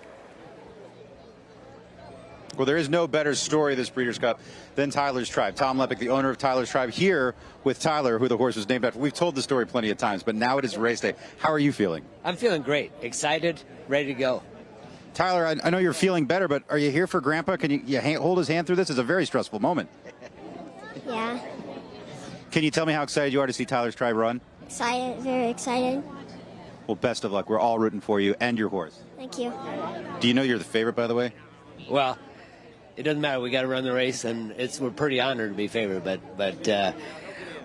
Well, there is no better story this Breeders' Cup than Tyler's Tribe. Tom Lepick, the owner of Tyler's Tribe, here with Tyler, who the horse was named after. We've told the story plenty of times, but now it is race day. How are you feeling? I'm feeling great, excited, ready to go. Tyler, I know you're feeling better, but are you here for Grandpa? Can you hold his hand through this? It's a very stressful moment. Yeah. Can you tell me how excited you are to see Tyler's Tribe run? Excited, very excited. Well, best of luck. We're all rooting for you and your horse. Thank you. Do you know you're the favorite, by the way? Well, it doesn't matter. We got to run the race, and we're pretty honored to be favored. But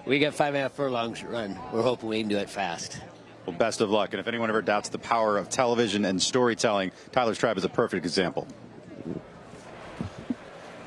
we got 5.5 furlongs to run. We're hoping we can do it fast. Well, best of luck. And if anyone ever doubts the power of television and storytelling, Tyler's Tribe is a perfect example.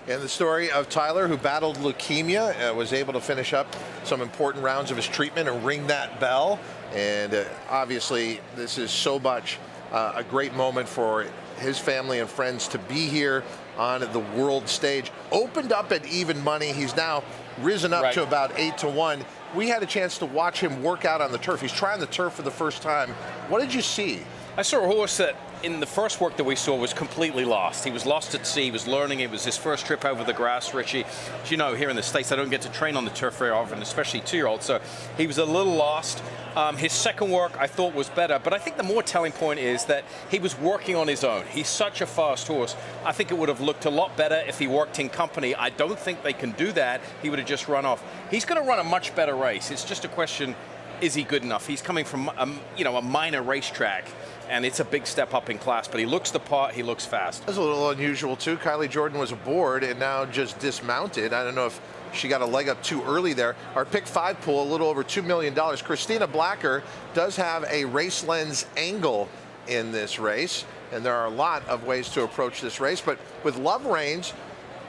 And the story of Tyler, who battled leukemia, was able to finish up some important rounds of his treatment and ring that bell. And obviously, this is so much a great moment for his family and friends to be here on the world stage. Opened up at even money. He's now risen up to about 8-1. We had a chance to watch him work out on the turf. He's trying the turf for the first time. What did you see? I saw a horse that in the first work that we saw was completely lost. He was lost at sea, he was learning. It was his first trip over the grass, Richie. As you know, here in the States, I don't get to train on the turf very often, especially 2-year-olds. So he was a little lost. His second work I thought was better, but I think the more telling point is that he was working on his own. He's such a fast horse. I think it would have looked a lot better if he worked in company. I don't think they can do that. He would have just run off. He's going to run a much better race. It's just a question, is he good enough? He's coming from a minor racetrack, and it's a big step up in class, but he looks the part, he looks fast. That's a little unusual too. Kylie Jordan was aboard and now just dismounted. I don't know if she got a leg up too early there. Our pick 5 pool, a little over $2 million. Christina Blacker does have a race lens angle in this race, and there are a lot of ways to approach this race, but with Love Reigns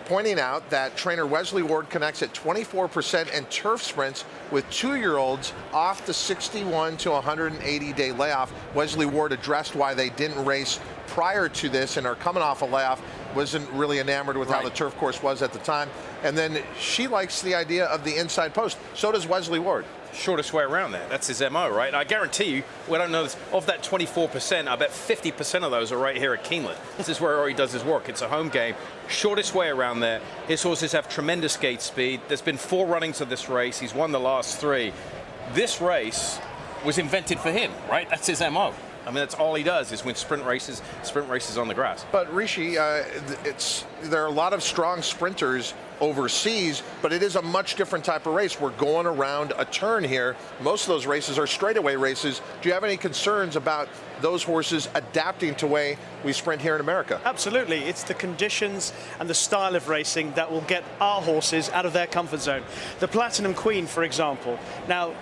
pointing out that trainer Wesley Ward connects at 24% in turf sprints with 2-year-olds off the 61 to 180-day layoff. Wesley Ward addressed why they didn't race prior to this and are coming off a layoff. Wasn't really enamored with how the turf course was at the time. And then she likes the idea of the inside post. So does Wesley Ward. Shortest way around there. That's his MO, right? I guarantee you, we don't know this, of that 24%, I bet 50% of those are right here at Keeneland. This is where he does his work. It's a home game. Shortest way around there. His horses have tremendous gate speed. There's been 4 runnings of this race. He's won the last 3. This race was invented for him, right? That's his MO. I mean, that's all he does is win sprint races on the grass. But Rishi, there are a lot of strong sprinters overseas, but it is a much different type of race. We're going around a turn here. Most of those races are straightaway races. Do you have any concerns about those horses adapting to the way we sprint here in America? Absolutely. It's the conditions and the style of racing that will get our horses out of their comfort zone. The Platinum Queen, for example. Now,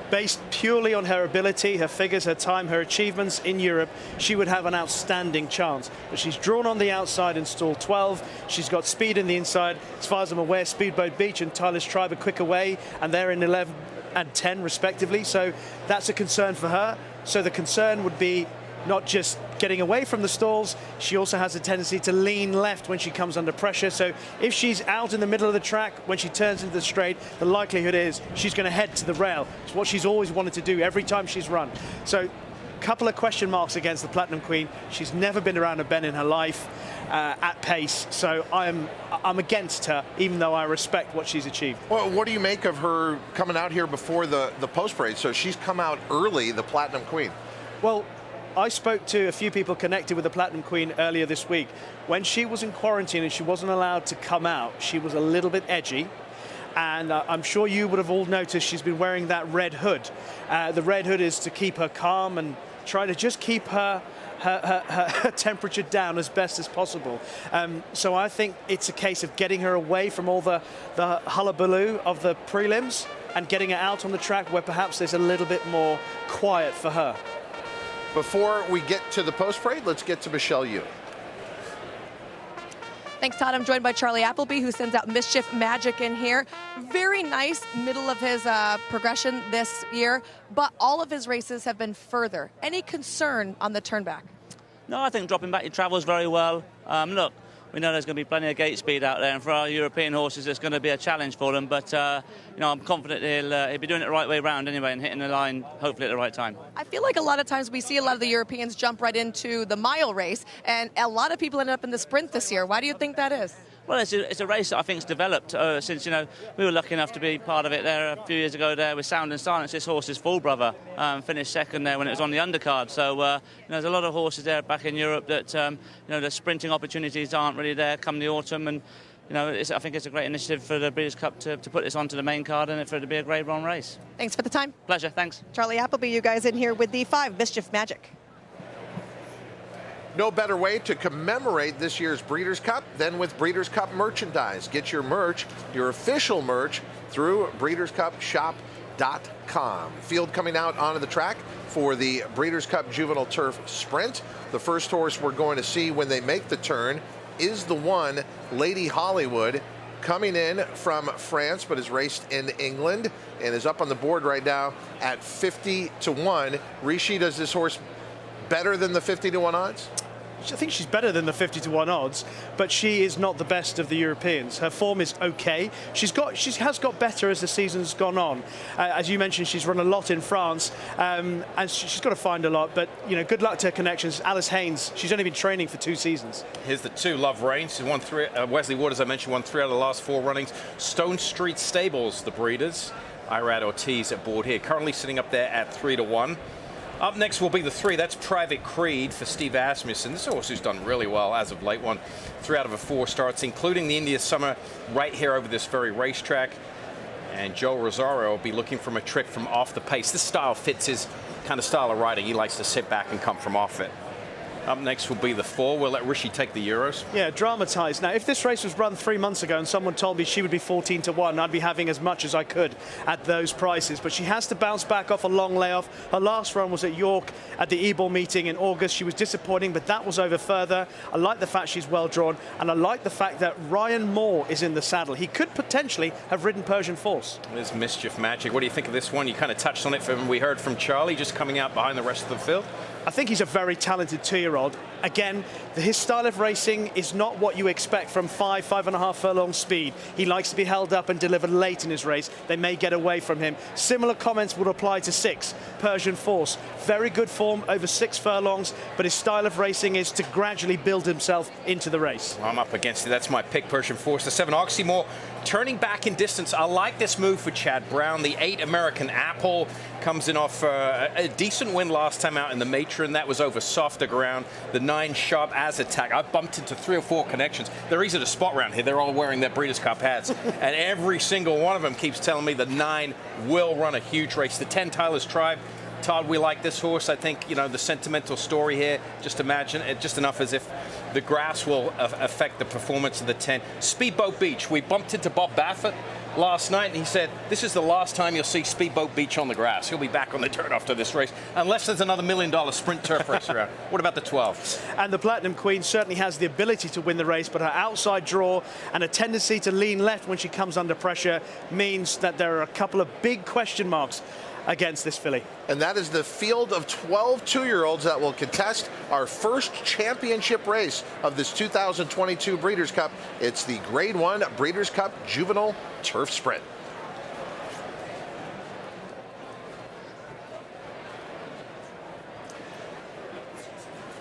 based purely on her ability, her figures, her time, her achievements in Europe, she would have an outstanding chance. But she's drawn on the outside in stall 12. She's got speed in the inside. As far as I'm aware, Speedboat Beach and Tyler's Tribe are quick away, and they're in 11 and 10 respectively. So that's a concern for her. So the concern would be not just getting away from the stalls, she also has a tendency to lean left when she comes under pressure. So if she's out in the middle of the track, when she turns into the straight, the likelihood is she's going to head to the rail. It's what she's always wanted to do every time she's run. So a couple of question marks against the Platinum Queen. She's never been around a bend in her life at pace. So I'm against her, even though I respect what she's achieved. Well, what do you make of her coming out here before the post parade? So she's come out early, the Platinum Queen. Well, I spoke to a few people connected with the Platinum Queen earlier this week. When she was in quarantine and she wasn't allowed to come out, she was a little bit edgy. And I'm sure you would have all noticed she's been wearing that red hood. The red hood is to keep her calm and try to just keep her temperature down as best as possible. So I think it's a case of getting her away from all the hullabaloo of the prelims and getting her out on the track where perhaps there's a little bit more quiet for her. Before we get to the post-parade, let's get to Michelle Yu. Thanks, Todd. I'm joined by Charlie Appleby, who sends out Mischief Magic in here. Very nice middle of his progression this year, but all of his races have been further. Any concern on the turn back? No, I think dropping back, he travels very well. Look, we know there's going to be plenty of gate speed out there, and for our European horses, it's going to be a challenge for them. But I'm confident he'll be doing it the right way around anyway, and hitting the line hopefully at the right time. I feel like a lot of times we see a lot of the Europeans jump right into the mile race, and a lot of people end up in the sprint this year. Why do you think that is? Well, it's a race that I think has developed since, we were lucky enough to be part of it there a few years ago there with Sound and Silence. This horse's full brother finished second there when it was on the undercard. So there's a lot of horses there back in Europe that, the sprinting opportunities aren't really there come the autumn. And, I think it's a great initiative for the Breeders' Cup to put this onto the main card and for it to be a Grade 1 race. Thanks for the time. Pleasure, thanks. Charlie Appleby, you guys in here with the 5 Mischief Magic. No better way to commemorate this year's Breeders' Cup than with Breeders' Cup merchandise. Get your merch, your official merch, through breederscupshop.com. Field coming out onto the track for the Breeders' Cup Juvenile Turf Sprint. The first horse we're going to see when they make the turn is the one, Lady Hollywood, coming in from France, but is raced in England and is up on the board right now at 50-1. Rishi, does this horse better than the 50-1 odds? I think she's better than the 50-1 odds, but she is not the best of the Europeans. Her form is okay. She has got better as the season's gone on. As you mentioned, she's run a lot in France, and she's got to find a lot. But good luck to her connections. Alice Haynes, she's only been training for 2 seasons. Here's the 2, Love Reigns. She's won 3. Wesley Ward, as I mentioned, won 3 out of the last 4 runnings. Stone Street Stables, the breeders. Irad Ortiz at board here, currently sitting up there at 3-1. Up next will be the 3. That's Private Creed for Steve Asmussen. This horse who's done really well as of late. Won 3 out of 4 starts, including the India Summer right here over this very racetrack. And Joe Rosario will be looking for a trick from off the pace. This style fits his kind of style of riding. He likes to sit back and come from off it. Up next will be the 4. We'll let Rishi take the Euros. Yeah, dramatized. Now, if this race was run 3 months ago and someone told me she would be 14-1, I'd be having as much as I could at those prices. But she has to bounce back off a long layoff. Her last run was at York at the Ebor meeting in August. She was disappointing, but that was over further. I like the fact she's well drawn, and I like the fact that Ryan Moore is in the saddle. He could potentially have ridden Persian Force. There's Mischief Magic. What do you think of this one? You kind of touched on it from we heard from Charlie, just coming out behind the rest of the field. I think he's a very talented 2-year-old. Again, his style of racing is not what you expect from 5.5 furlong speed. He likes to be held up and delivered late in his race. They may get away from him. Similar comments would apply to 6, Persian Force. Very good form over 6 furlongs, but his style of racing is to gradually build himself into the race. I'm up against it. That's my pick, Persian Force. The 7, Oxymore, turning back in distance. I like this move for Chad Brown. The 8, American Apple, comes in off a decent win last time out in the Matron. That was over softer ground. The 9, Sharp as Attack. I've bumped into 3 or 4 connections. They're easy to spot around here. They're all wearing their Breeders' Cup hats. And every single one of them keeps telling me the 9 will run a huge race. The 10, Tyler's Tribe. Todd, we like this horse. I think, the sentimental story here, just imagine it, just enough as if the grass will affect the performance of the 10. Speedboat Beach. We bumped into Bob Baffert last night, and he said, this is the last time you'll see Speedboat Beach on the grass. He'll be back on the dirt after this race, unless there's another $1 million sprint turf race around. What about the 12? And the Platinum Queen certainly has the ability to win the race, but her outside draw and a tendency to lean left when she comes under pressure means that there are a couple of big question marks against this filly. And that is the field of 12 2-year-olds that will contest our first championship race of this 2022 Breeders' Cup. It's the Grade 1 Breeders' Cup Juvenile Turf Sprint.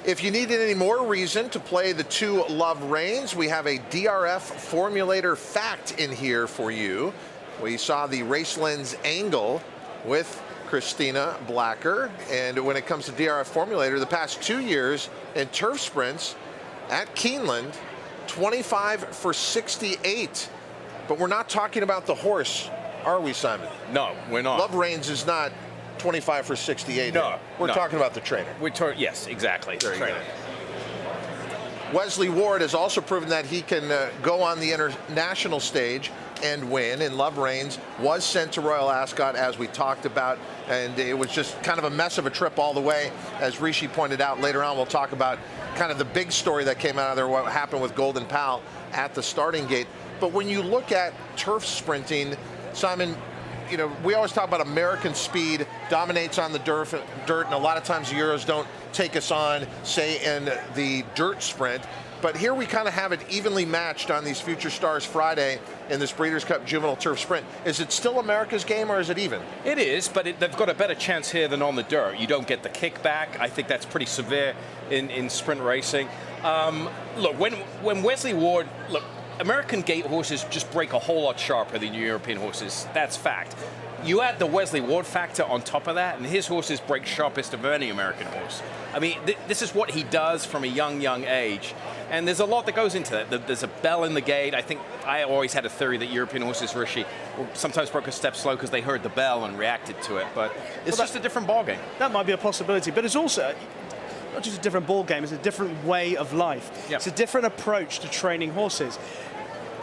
If you needed any more reason to play the 2 Love Reigns, we have a DRF formulator fact in here for you. We saw the Race Lens angle with Christina Blacker, and when it comes to DRF formulator, the past 2 years in turf sprints at Keeneland, 25 for 68 But we're not talking about the horse, are we, Simon? No, we're not. Love Reigns is not 25 for 68. No, we're talking about the trainer. Yes, exactly. Trainer. Wesley Ward has also proven that he can go on the international stage and win. And Love Reigns was sent to Royal Ascot, as we talked about, and it was just kind of a mess of a trip all the way. As Rishi pointed out, later on we'll talk about kind of the big story that came out of there, what happened with Golden Pal at the starting gate. But when you look at turf sprinting, Simon, you know, we always talk about American speed dominates on the dirt, and a lot of times the Euros don't take us on, say, in the dirt sprint. But here we kind of have it evenly matched on these Future Stars Friday in this Breeders' Cup Juvenile Turf Sprint. Is it still America's game, or is it even? It is, but they've got a better chance here than on the dirt. You don't get the kickback. I think that's pretty severe in sprint racing. Look, when Wesley Ward, look, American gate horses just break a whole lot sharper than European horses. That's fact. You add the Wesley Ward factor on top of that, and his horses break sharpest of any American horse. I mean, this is what he does from a young age. And there's a lot that goes into that. There's a bell in the gate. I think I always had a theory that European horses, Rishi, sometimes broke a step slow because they heard the bell and reacted to it. But it's just a different ballgame. That might be a possibility, but it's also not just a different ballgame, it's a different way of life. Yep. It's a different approach to training horses.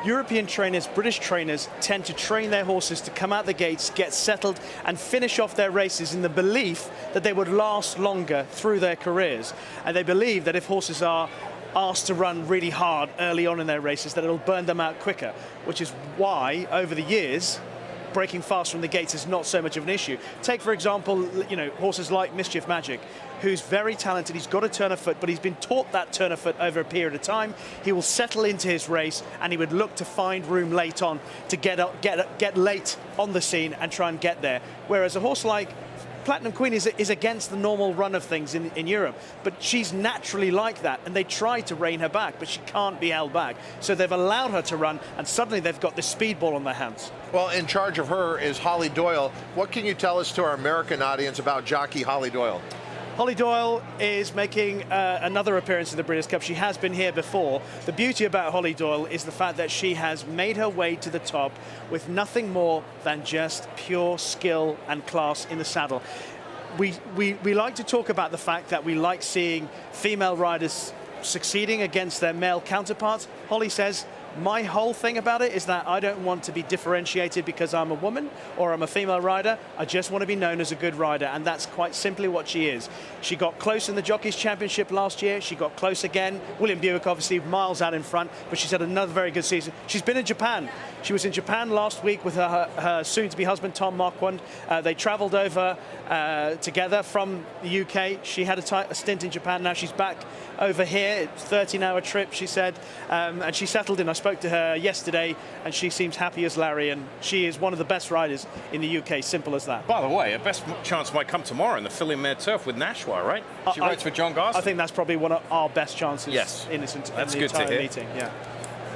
European trainers, British trainers, tend to train their horses to come out the gates, get settled, and finish off their races in the belief that they would last longer through their careers. And they believe that if horses are asked to run really hard early on in their races, that it'll burn them out quicker, which is why, over the years, breaking fast from the gates is not so much of an issue. Take, for example, you know, horses like Mischief Magic, who's very talented. He's got a turn of foot, but he's been taught that turn of foot over a period of time. He will settle into his race, and he would look to find room late on to get late on the scene and try and get there. Whereas a horse like Platinum Queen is against the normal run of things in Europe, but she's naturally like that, and they try to rein her back, but she can't be held back. So they've allowed her to run, and suddenly they've got this speedball on their hands. Well, in charge of her is Holly Doyle. What can you tell us to our American audience about jockey Holly Doyle? Holly Doyle is making another appearance in the Breeders' Cup. She has been here before. The beauty about Holly Doyle is the fact that she has made her way to the top with nothing more than just pure skill and class in the saddle. We like to talk about the fact that we like seeing female riders succeeding against their male counterparts. Holly says, my whole thing about it is that I don't want to be differentiated because I'm a woman or I'm a female rider. I just want to be known as a good rider, and that's quite simply what she is. She got close in the Jockeys Championship last year. She got close again. William Buick obviously miles out in front, but she's had another very good season. She's been in Japan. She was in Japan last week with her soon-to-be husband, Tom Marquand. They travelled over together from the UK. She had a stint in Japan. Now she's back over here. It's a 13-hour trip, she said, and she settled in. I spoke to her yesterday, and she seems happy as Larry, and she is one of the best riders in the UK, simple as that. By the way, a best chance might come tomorrow in the Filly Mare Turf with Nashua, right? She rides for John Garston. I think that's probably one of our best chances in this that's in good the entire to hear. meeting. Yeah.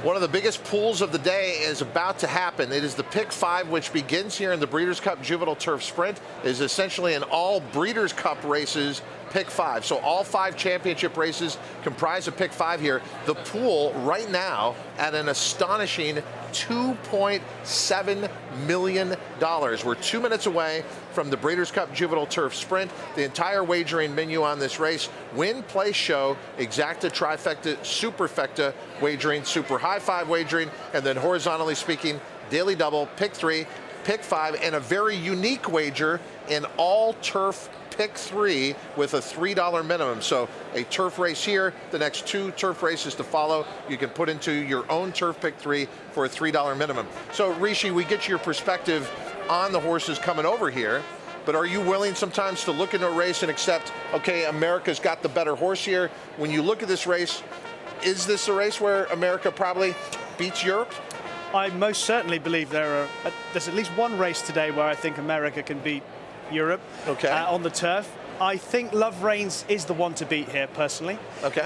One of the biggest pools of the day is about to happen. It is the Pick 5, which begins here in the Breeders' Cup Juvenile Turf Sprint. It is essentially an all Breeders' Cup races Pick 5. So all 5 championship races comprise of Pick 5 here. The pool right now at an astonishing $2.7 million. We're 2 minutes away from the Breeders' Cup Juvenile Turf Sprint. The entire wagering menu on this race: win, play, show, exacta, trifecta, superfecta wagering, super high 5 wagering, and then horizontally speaking, daily double, Pick 3, Pick 5, and a very unique wager in all turf Pick 3 with a $3 minimum. So a turf race here, the next 2 turf races to follow, you can put into your own turf Pick 3 for a $3 minimum. So Rishi, we get your perspective on the horses coming over here, but are you willing sometimes to look into a race and accept, okay, America's got the better horse here? When you look at this race, is this a race where America probably beats Europe? I most certainly believe there's at least one race today where I think America can beat Europe on the turf. I think Love Reigns is the one to beat here, personally. Okay.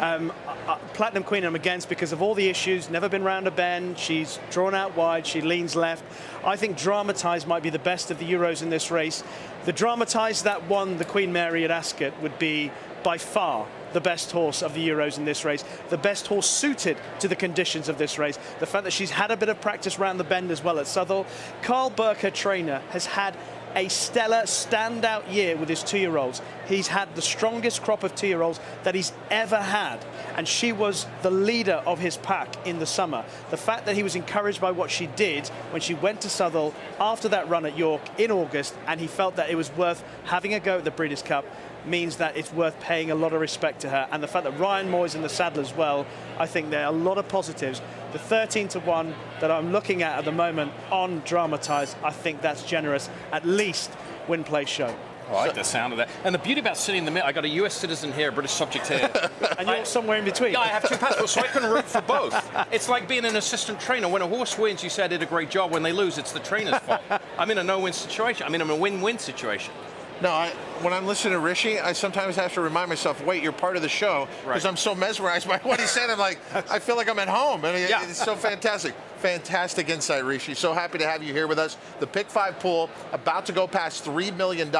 Platinum Queen I'm against because of all the issues. Never been round a bend. She's drawn out wide. She leans left. I think Dramatized might be the best of the Euros in this race. The Dramatized that won the Queen Mary at Ascot would be by far the best horse of the Euros in this race, the best horse suited to the conditions of this race. The fact that she's had a bit of practice round the bend as well at Southwell. Carl Burke, her trainer, has had a stellar standout year with his 2-year-olds. He's had the strongest crop of 2-year-olds that he's ever had, and she was the leader of his pack in the summer. The fact that he was encouraged by what she did when she went to Southwell after that run at York in August, and he felt that it was worth having a go at the Breeders' Cup, means that it's worth paying a lot of respect to her. And the fact that Ryan Moy's in the saddle as well, I think there are a lot of positives. The 13-1 that I'm looking at the moment on Dramatized, I think that's generous. At least win, play, show. I like the sound of that. And the beauty about sitting in the middle, I got a US citizen here, a British subject here. And you're somewhere in between. Yeah, I have 2 passports, so I can root for both. It's like being an assistant trainer. When a horse wins, you say I did a great job. When they lose, it's the trainer's fault. I'm in a no-win situation. I'm in a win-win situation. No, when I'm listening to Rishi, I sometimes have to remind myself, wait, you're part of the show, because I'm so mesmerized by what he said. I'm like, I feel like I'm at home. And it's so fantastic. Fantastic insight, Rishi. So happy to have you here with us. The Pick 5 pool about to go past $3 million.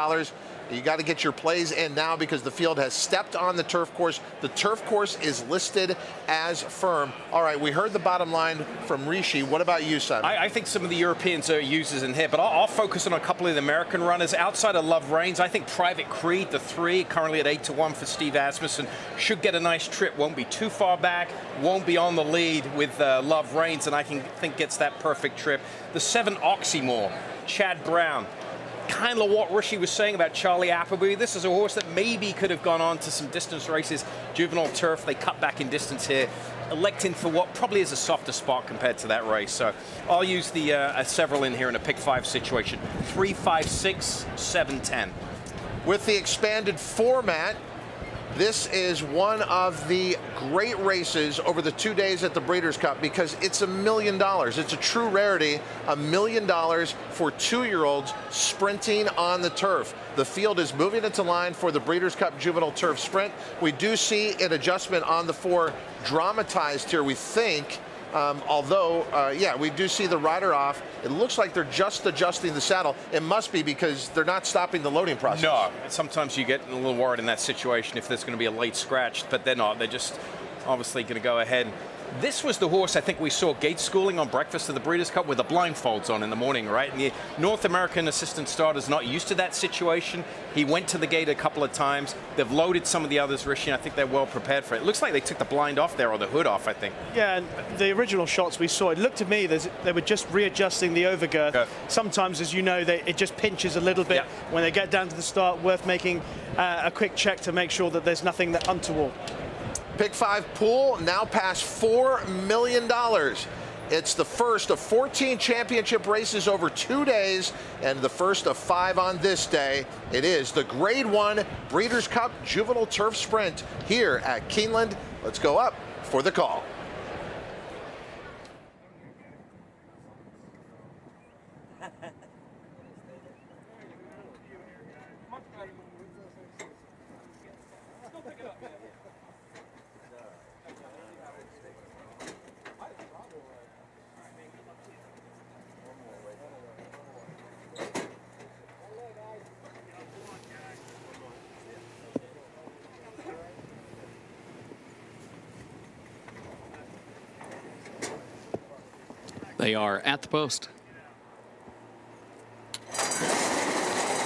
You got to get your plays in now because the field has stepped on the turf course. The turf course is listed as firm. All right, we heard the bottom line from Rishi. What about you, Simon? I think some of the Europeans are users in here, but I'll focus on a couple of the American runners. Outside of Love Reigns, I think Private Creed, the 3, currently at 8-1 for Steve Asmussen, should get a nice trip. Won't be too far back, won't be on the lead with Love Reigns, and I think gets that perfect trip. The 7, Oxymore, Chad Brown. Kind of what Rishi was saying about Charlie Appleby. This is a horse that maybe could have gone on to some distance races. Juvenile turf, they cut back in distance here, electing for what probably is a softer spot compared to that race. So I'll use the several in here in a pick 5 situation. 3, 5, 6, 7, 10. With the expanded format, this is one of the great races over the 2 days at the Breeders' Cup because it's $1 million. It's a true rarity, $1 million for 2-year-olds sprinting on the turf. The field is moving into line for the Breeders' Cup Juvenile Turf Sprint. We do see an adjustment on the 4 Dramatized here, we think. Although, we do see the rider off. It looks like they're just adjusting the saddle. It must be because they're not stopping the loading process. No, sometimes you get a little worried in that situation if there's going to be a late scratch, but they're not. They're just obviously going to go ahead. This was the horse I think we saw gate schooling on breakfast of the Breeders' Cup with the blindfolds on in the morning, right? And the North American assistant starter's not used to that situation. He went to the gate a couple of times. They've loaded some of the others, Rishi, and I think they're well prepared for it. It looks like they took the blind off there, or the hood off, I think. Yeah, and the original shots we saw, it looked to me that they were just readjusting the overgirth. Yeah. Sometimes, as you know, it just pinches a little bit when they get down to the start, worth making a quick check to make sure that there's nothing that untoward. Pick 5 pool now past $4 million. It's the first of 14 championship races over 2 days and the first of 5 on this day. It is the Grade 1 Breeders' Cup Juvenile Turf Sprint here at Keeneland. Let's go up for the call. They are at the post.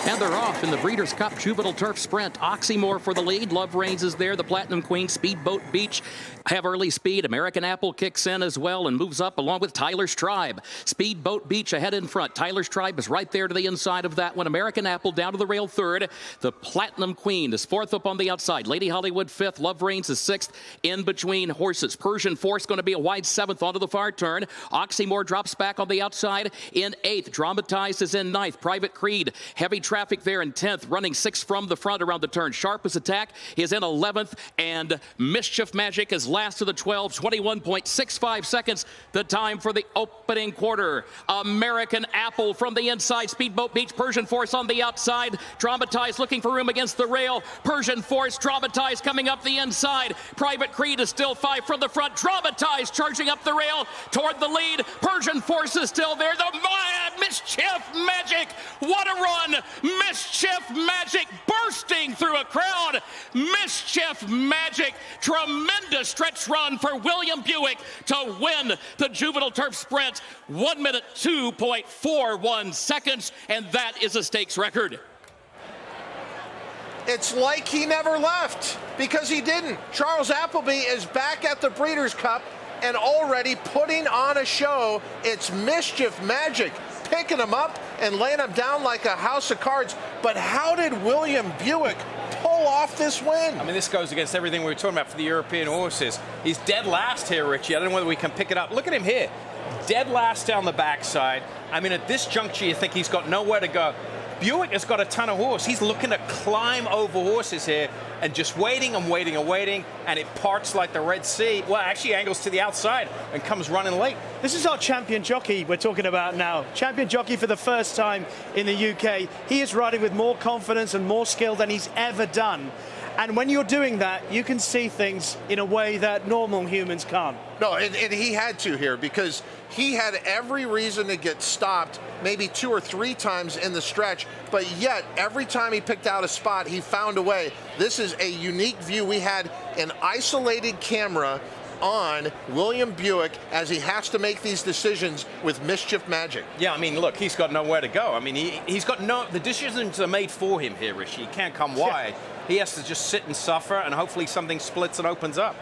And they're off in the Breeders' Cup Juvenile Turf Sprint. Oxymore for the lead. Love Reigns is there. The Platinum Queen, Speedboat Beach have early speed. American Apple kicks in as well and moves up along with Tyler's Tribe. Speedboat Beach ahead in front. Tyler's Tribe is right there to the inside of that one. American Apple down to the rail 3rd. The Platinum Queen is 4th up on the outside. Lady Hollywood 5th. Love Reigns is 6th in between horses. Persian Force going to be a wide 7th onto the far turn. Oxymore drops back on the outside in 8th. Dramatized is in 9th. Private Creed, heavy track traffic there in 10th, running 6 from the front around the turn. Sharpest Attack is in 11th, and Mischief Magic is last of the 12, 21.65 seconds, the time for the opening quarter. American Apple from the inside, Speedboat Beach, Persian Force on the outside, Dramatized looking for room against the rail, Persian Force, Dramatized coming up the inside, Private Creed is still 5 from the front, Dramatized charging up the rail toward the lead, Persian Force is still there, the Mischief Magic, what a run, Mischief Magic bursting through a crowd, Mischief Magic, tremendous stretch run for William Buick to win the Juvenile Turf Sprint, 1 minute 2.41 seconds, and that is a stakes record. It's like he never left, because he didn't. Charles Appleby is back at the Breeders' Cup and already putting on a show. It's Mischief Magic picking him up and laying him down like a house of cards. But how did William Buick pull off this win? I mean, this goes against everything we were talking about for the European horses. He's dead last here, Richie. I don't know whether we can pick it up. Look at him here. Dead last down the backside. I mean, at this juncture, you think he's got nowhere to go. Buick has got a ton of horse. He's looking to climb over horses here and just waiting and waiting and waiting, and it parts like the Red Sea. Well, actually angles to the outside and comes running late. This is our champion jockey we're talking about now. Champion jockey for the first time in the UK. He is riding with more confidence and more skill than he's ever done. And when you're doing that, you can see things in a way that normal humans can't. No, and he had to here, because he had every reason to get stopped maybe 2 or 3 times in the stretch, but yet every time he picked out a spot, he found a way. This is a unique view. We had an isolated camera on William Buick as he has to make these decisions with Mischief Magic. Yeah, I mean, look, he's got nowhere to go. I mean, he's got the decisions are made for him here, Richie. He can't come wide. Yeah. He has to just sit and suffer, and hopefully something splits and opens up.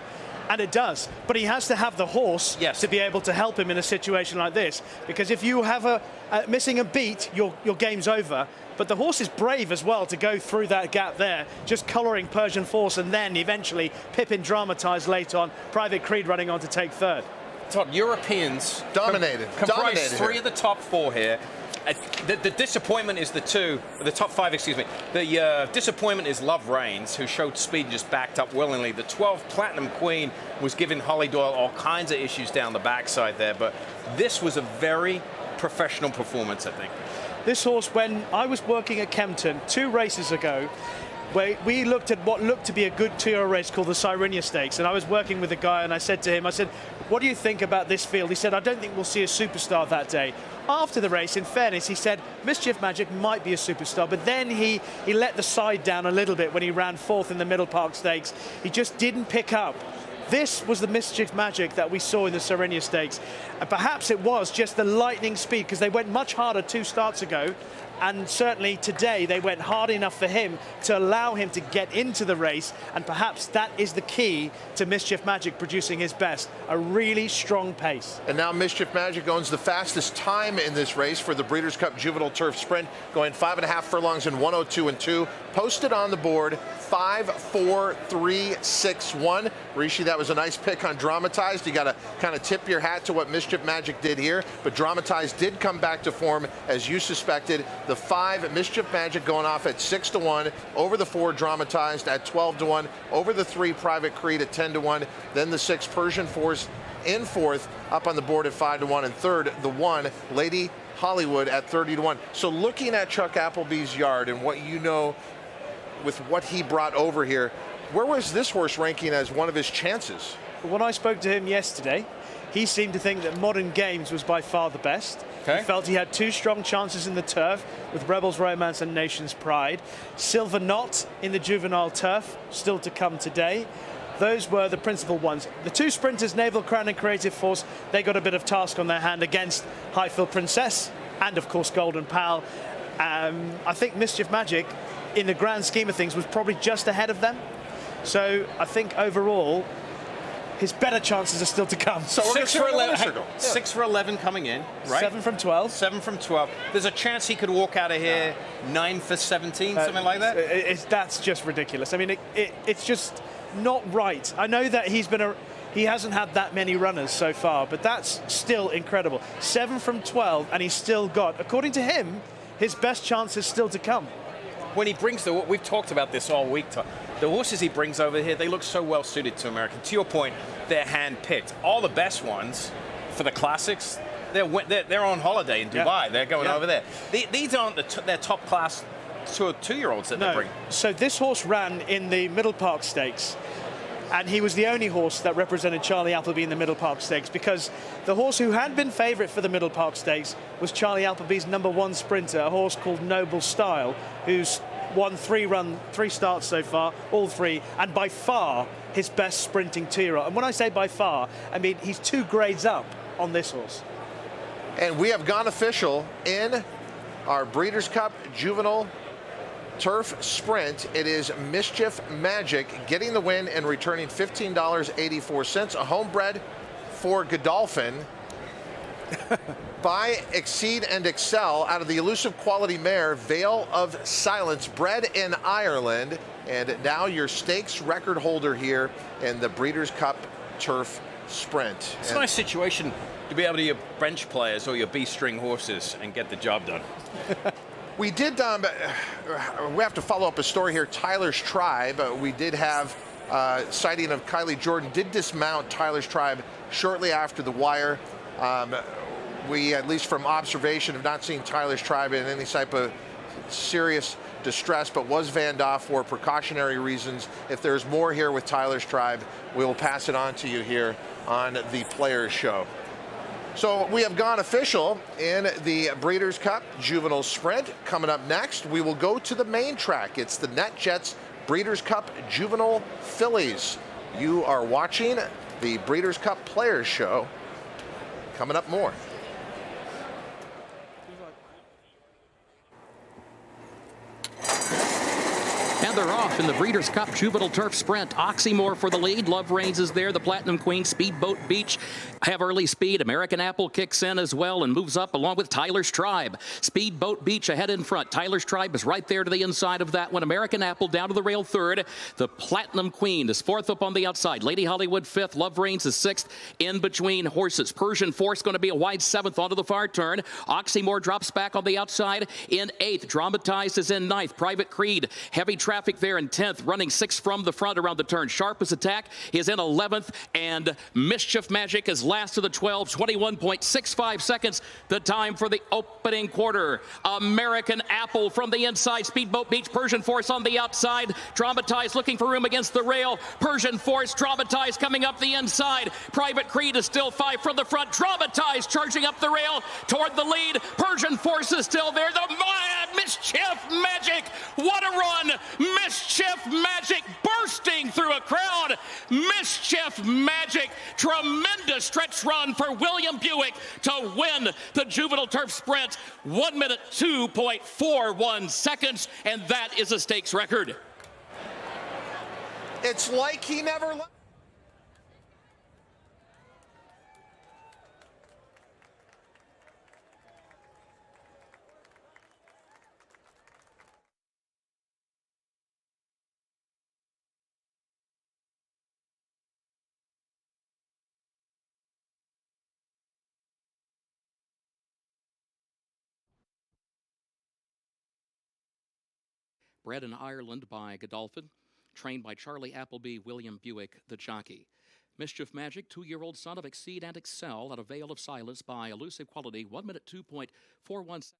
And it does, but he has to have the horse to be able to help him in a situation like this. Because if you have missing a beat, your game's over. But the horse is brave as well to go through that gap there, just colouring Persian Force, and then eventually Pippin Dramatized late on, Private Creed running on to take third. Todd, Europeans comprise 3 of the top 4 here. The disappointment is the top 5, excuse me. The disappointment is Love Reigns, who showed speed and just backed up willingly. The 12 Platinum Queen was giving Holly Doyle all kinds of issues down the backside there, but this was a very professional performance, I think. This horse, when I was working at Kempton 2 races ago, where we looked at what looked to be a good 2-year race called the Cyrenia Stakes, and I was working with a guy, and I said to him, what do you think about this field? He said, I don't think we'll see a superstar that day. After the race, in fairness, he said Mischief Magic might be a superstar, but then he let the side down a little bit when he ran 4th in the Middle Park Stakes. He just didn't pick up. This was the Mischief Magic that we saw in the Cyrenia Stakes. And perhaps it was just the lightning speed, because they went much harder 2 starts ago. And certainly today they went hard enough for him to allow him to get into the race, and perhaps that is the key to Mischief Magic producing his best, a really strong pace. And now Mischief Magic owns the fastest time in this race for the Breeders' Cup Juvenile Turf Sprint, going 5.5 furlongs in 1:02 and 2. Posted on the board 5-4-3-6-1. Rishi, that was a nice pick on Dramatized. You got to kind of tip your hat to what Mischief Magic did here, but Dramatized did come back to form as you suspected. The 5 Mischief Magic going off at 6-1, over the 4 Dramatized at 12-1, over the 3 Private Creed at 10-1, then the 6 Persian Force in 4th, up on the board at 5-1, and 3rd the 1 Lady Hollywood at 30-1. So looking at Chuck Appleby's yard and what you know with what he brought over here, where was this horse ranking as one of his chances? When I spoke to him yesterday, he seemed to think that Modern Games was by far the best. Okay. He felt he had 2 strong chances in the turf with Rebels Romance and Nation's Pride. Silver Knot in the Juvenile turf, still to come today. Those were the principal ones. The 2 sprinters, Naval Crown and Creative Force, they got a bit of task on their hand against Highfield Princess and, of course, Golden Pal. I think Mischief Magic, in the grand scheme of things, was probably just ahead of them. So I think overall, his better chances are still to come. So 6 for 11. 6 for 11 coming in, right? 7 from 12. 7 from 12. There's a chance he could walk out of here 9 for 17, something like that. That's just ridiculous. I mean, it's just not right. I know that he hasn't had that many runners so far, but that's still incredible. 7 from 12, and he's still got, according to him, his best chance is still to come. when he brings we've talked about this all week, the horses he brings over here, they look so well suited to American. To your point, they're hand-picked. All the best ones for the classics, they're on holiday in Dubai. They're going over there. These aren't their top class two-year-olds that they bring. So this horse ran in the Middle Park Stakes, and he was the only horse that represented Charlie Appleby in the Middle Park Stakes, because the horse who had been favourite for the Middle Park Stakes was Charlie Appleby's #1 sprinter, a horse called Noble Style, who's won three starts so far, all three, and by far his best sprinting two-year-old. And when I say by far, I mean he's 2 grades up on this horse. And we have gone official in our Breeders' Cup Juvenile Turf Sprint. It is Mischief Magic getting the win and returning $15.84. A homebred for Godolphin. Buy, Exceed, and Excel out of the elusive quality mare Veil of Silence, bred in Ireland. And now your stakes record holder here in the Breeders' Cup Turf Sprint. It's a nice situation to be able to your bench players or your B-string horses and get the job done. We did, we have to follow up a story here. Tyler's Tribe, we did have sighting of Kylie Jordan, did dismount Tyler's Tribe shortly after the wire. We, at least from observation, have not seen Tyler's Tribe in any type of serious distress, but was vanned off for precautionary reasons. If there's more here with Tyler's Tribe, we will pass it on to you here on the Players Show. So we have gone official in the Breeders' Cup Juvenile Sprint. Coming up next, we will go to the main track. It's the NetJets Breeders' Cup Juvenile Fillies. You are watching the Breeders' Cup Players Show. Coming up more. And they're off in the Breeders' Cup Juvenile Turf Sprint. Oxymore for the lead. Love Reigns is there. The Platinum Queen, Speedboat Beach have early speed. American Apple kicks in as well and moves up along with Tyler's Tribe. Speedboat Beach ahead in front. Tyler's Tribe is right there to the inside of that one. American Apple down to the rail third. The Platinum Queen is fourth up on the outside. Lady Hollywood fifth. Love Reigns is sixth in between horses. Persian Force going to be a wide seventh onto the far turn. Oxymore drops back on the outside in eighth. Dramatized is in ninth. Private Creed, heavy traffic there in 10th, running 6 from the front around the turn. Sharpest Attack is in 11th, and Mischief Magic is last of the 12, 21.65 seconds, the time for the opening quarter. American Apple from the inside, Speedboat Beach, Persian Force on the outside, Dramatized looking for room against the rail, Persian Force, Dramatized coming up the inside, Private Creed is still 5 from the front, Dramatized charging up the rail toward the lead, Persian Force is still there, the Mischief Magic, what a run! Mischief Magic bursting through a crowd. Mischief Magic, tremendous stretch run for William Buick to win the Juvenile Turf Sprint. 1 minute, 2.41 seconds, and that is a stakes record. It's like he never left. Bred in Ireland by Godolphin, trained by Charlie Appleby, William Buick, the jockey. Mischief Magic, 2-year-old son of Exceed and Excel out of Veil of Silence by Elusive Quality, 1 minute, 2.41 seconds.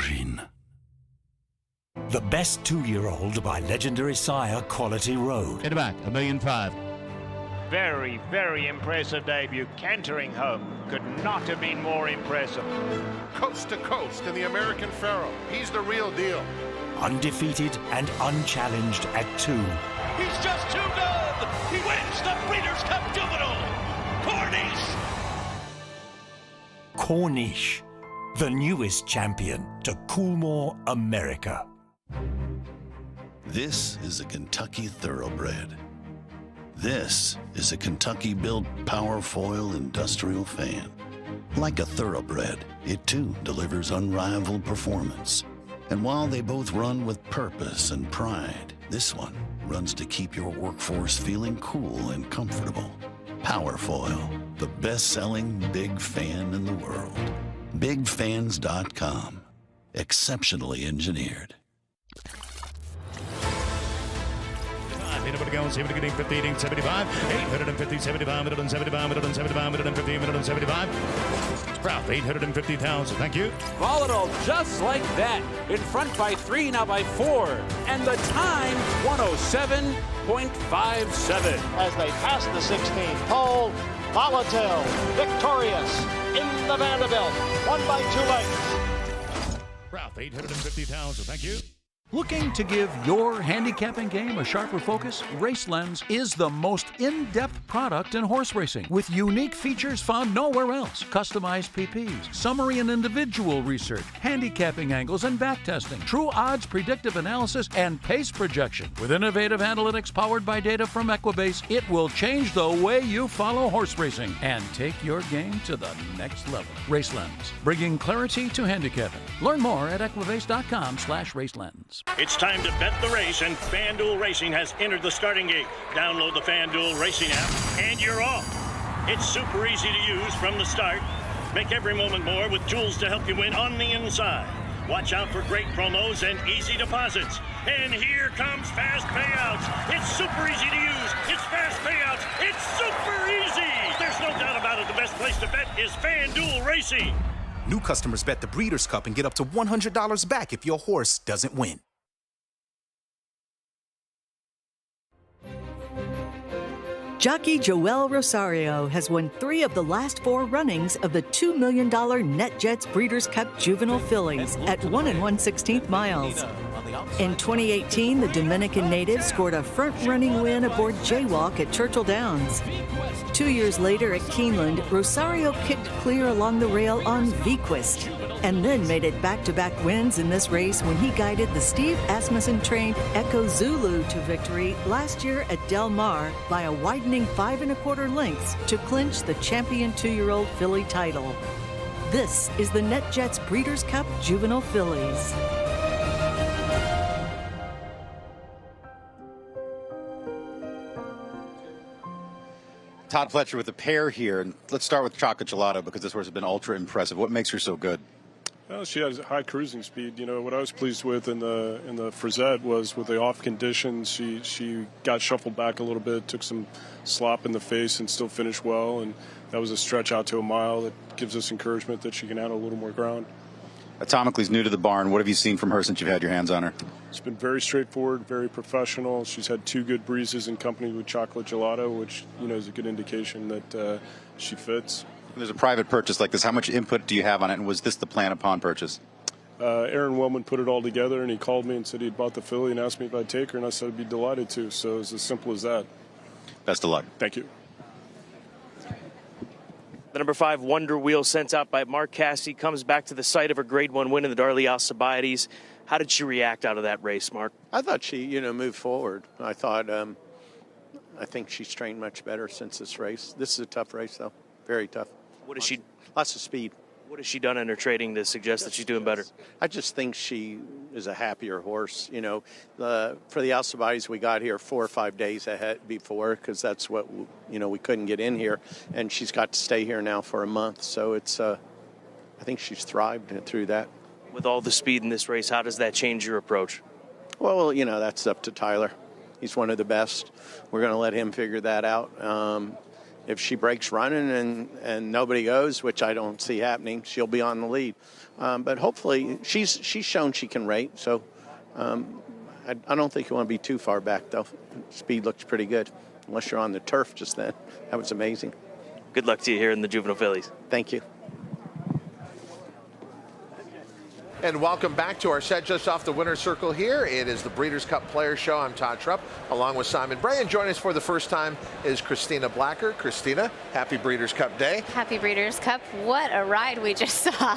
green. The best 2-year-old by legendary sire Quality Road. Hit it back, $1.5 million. Very, very impressive debut. Cantering home. Could not have been more impressive. Coast to coast in the American Pharaoh. He's the real deal. Undefeated and unchallenged at 2. He's just too good. He wins the Breeders' Cup Juvenile. Corniche, the newest champion to Coolmore, America. This is a Kentucky Thoroughbred. This is a Kentucky-built Powerfoil industrial fan. Like a Thoroughbred, it too delivers unrivaled performance. And while they both run with purpose and pride, this one runs to keep your workforce feeling cool and comfortable. Powerfoil, the best-selling big fan in the world. BigFans.com. Exceptionally engineered. 850, 75, 850, 75, 175, 175, 150, 175. Sprout, 850,000. Thank you. Volatile just like that. In front by 3, now by 4. And the time, 107.57. As they pass the 16th hole, Volatile victorious in the Vanderbilt. 1 by 2 lengths. Sprout, 850,000. Thank you. Looking to give your handicapping game a sharper focus? RaceLens is the most in-depth product in horse racing, with unique features found nowhere else. Customized PPs, summary and individual research, handicapping angles and back testing, true odds predictive analysis, and pace projection. With innovative analytics powered by data from Equibase, it will change the way you follow horse racing and take your game to the next level. RaceLens, bringing clarity to handicapping. Learn more at equibase.com/racelens. It's time to bet the race, and FanDuel Racing has entered the starting gate. Download the FanDuel Racing app, and you're off. It's super easy to use from the start. Make every moment more with tools to help you win on the inside. Watch out for great promos and easy deposits. And here comes fast payouts. It's super easy to use. It's fast payouts. It's super easy. There's no doubt about it. The best place to bet is FanDuel Racing. New customers bet the Breeders' Cup and get up to $100 back if your horse doesn't win. Jockey Joel Rosario has won 3 of the last 4 runnings of the $2 million NetJets Breeders' Cup Juvenile Fillies at 1 1/16 miles. In 2018, the Dominican native scored a front-running win aboard Jaywalk at Churchill Downs. 2 years later at Keeneland, Rosario kicked clear along the rail on Vequist, and then made it back-to-back wins in this race when he guided the Steve Asmussen-trained Echo Zulu to victory last year at Del Mar by a widening 5 1/4 lengths to clinch the champion 2-year-old filly title. This is the NetJets Breeders' Cup Juvenile Fillies. Todd Fletcher with the pair here, and let's start with Chocolate Gelato because this horse has been ultra impressive. What makes her so good? Well, she has high cruising speed. You know, what I was pleased with in the Frisette was with the off conditions, she got shuffled back a little bit, took some slop in the face, and still finished well. And that was a stretch out to a mile that gives us encouragement that she can handle a little more ground. Atomically's new to the barn. What have you seen from her since you've had your hands on her? It's been very straightforward, very professional. She's had 2 good breezes in company with Chocolate Gelato, which, you know, is a good indication that she fits. When there's a private purchase like this, how much input do you have on it, and was this the plan upon purchase? Aaron Wellman put it all together, and he called me and said he'd bought the filly and asked me if I'd take her, and I said I'd be delighted to. So it's as simple as that. Best of luck. Thank you. The number 5 Wonder Wheel sent out by Mark Cassidy comes back to the site of her Grade 1 win in the Darley Alcibiades. How did she react out of that race, Mark? I thought she, moved forward. I think she's trained much better since this race. This is a tough race, though. Very tough. What is she? Lots of speed. What has she done in her training to suggest that she's doing better? I just think she is a happier horse. For the Alcibiades, we got here 4 or 5 days ahead before because that's what, we couldn't get in here. And she's got to stay here now for a month. So it's, I think she's thrived through that. With all the speed in this race, how does that change your approach? Well, that's up to Tyler. He's one of the best. We're going to let him figure that out. if she breaks running and nobody goes, which I don't see happening, she'll be on the lead. But hopefully, she's shown she can rate. So I don't think you want to be too far back, though. Speed looks pretty good, unless you're on the turf just then. That was amazing. Good luck to you here in the Juvenile Fillies. Thank you. And welcome back to our set just off the winner's circle here. It is the Breeders' Cup Players Show. I'm Todd Trupp, along with Simon Bray. And joining us for the first time is Christina Blacker. Christina, happy Breeders' Cup Day. Happy Breeders' Cup. What a ride we just saw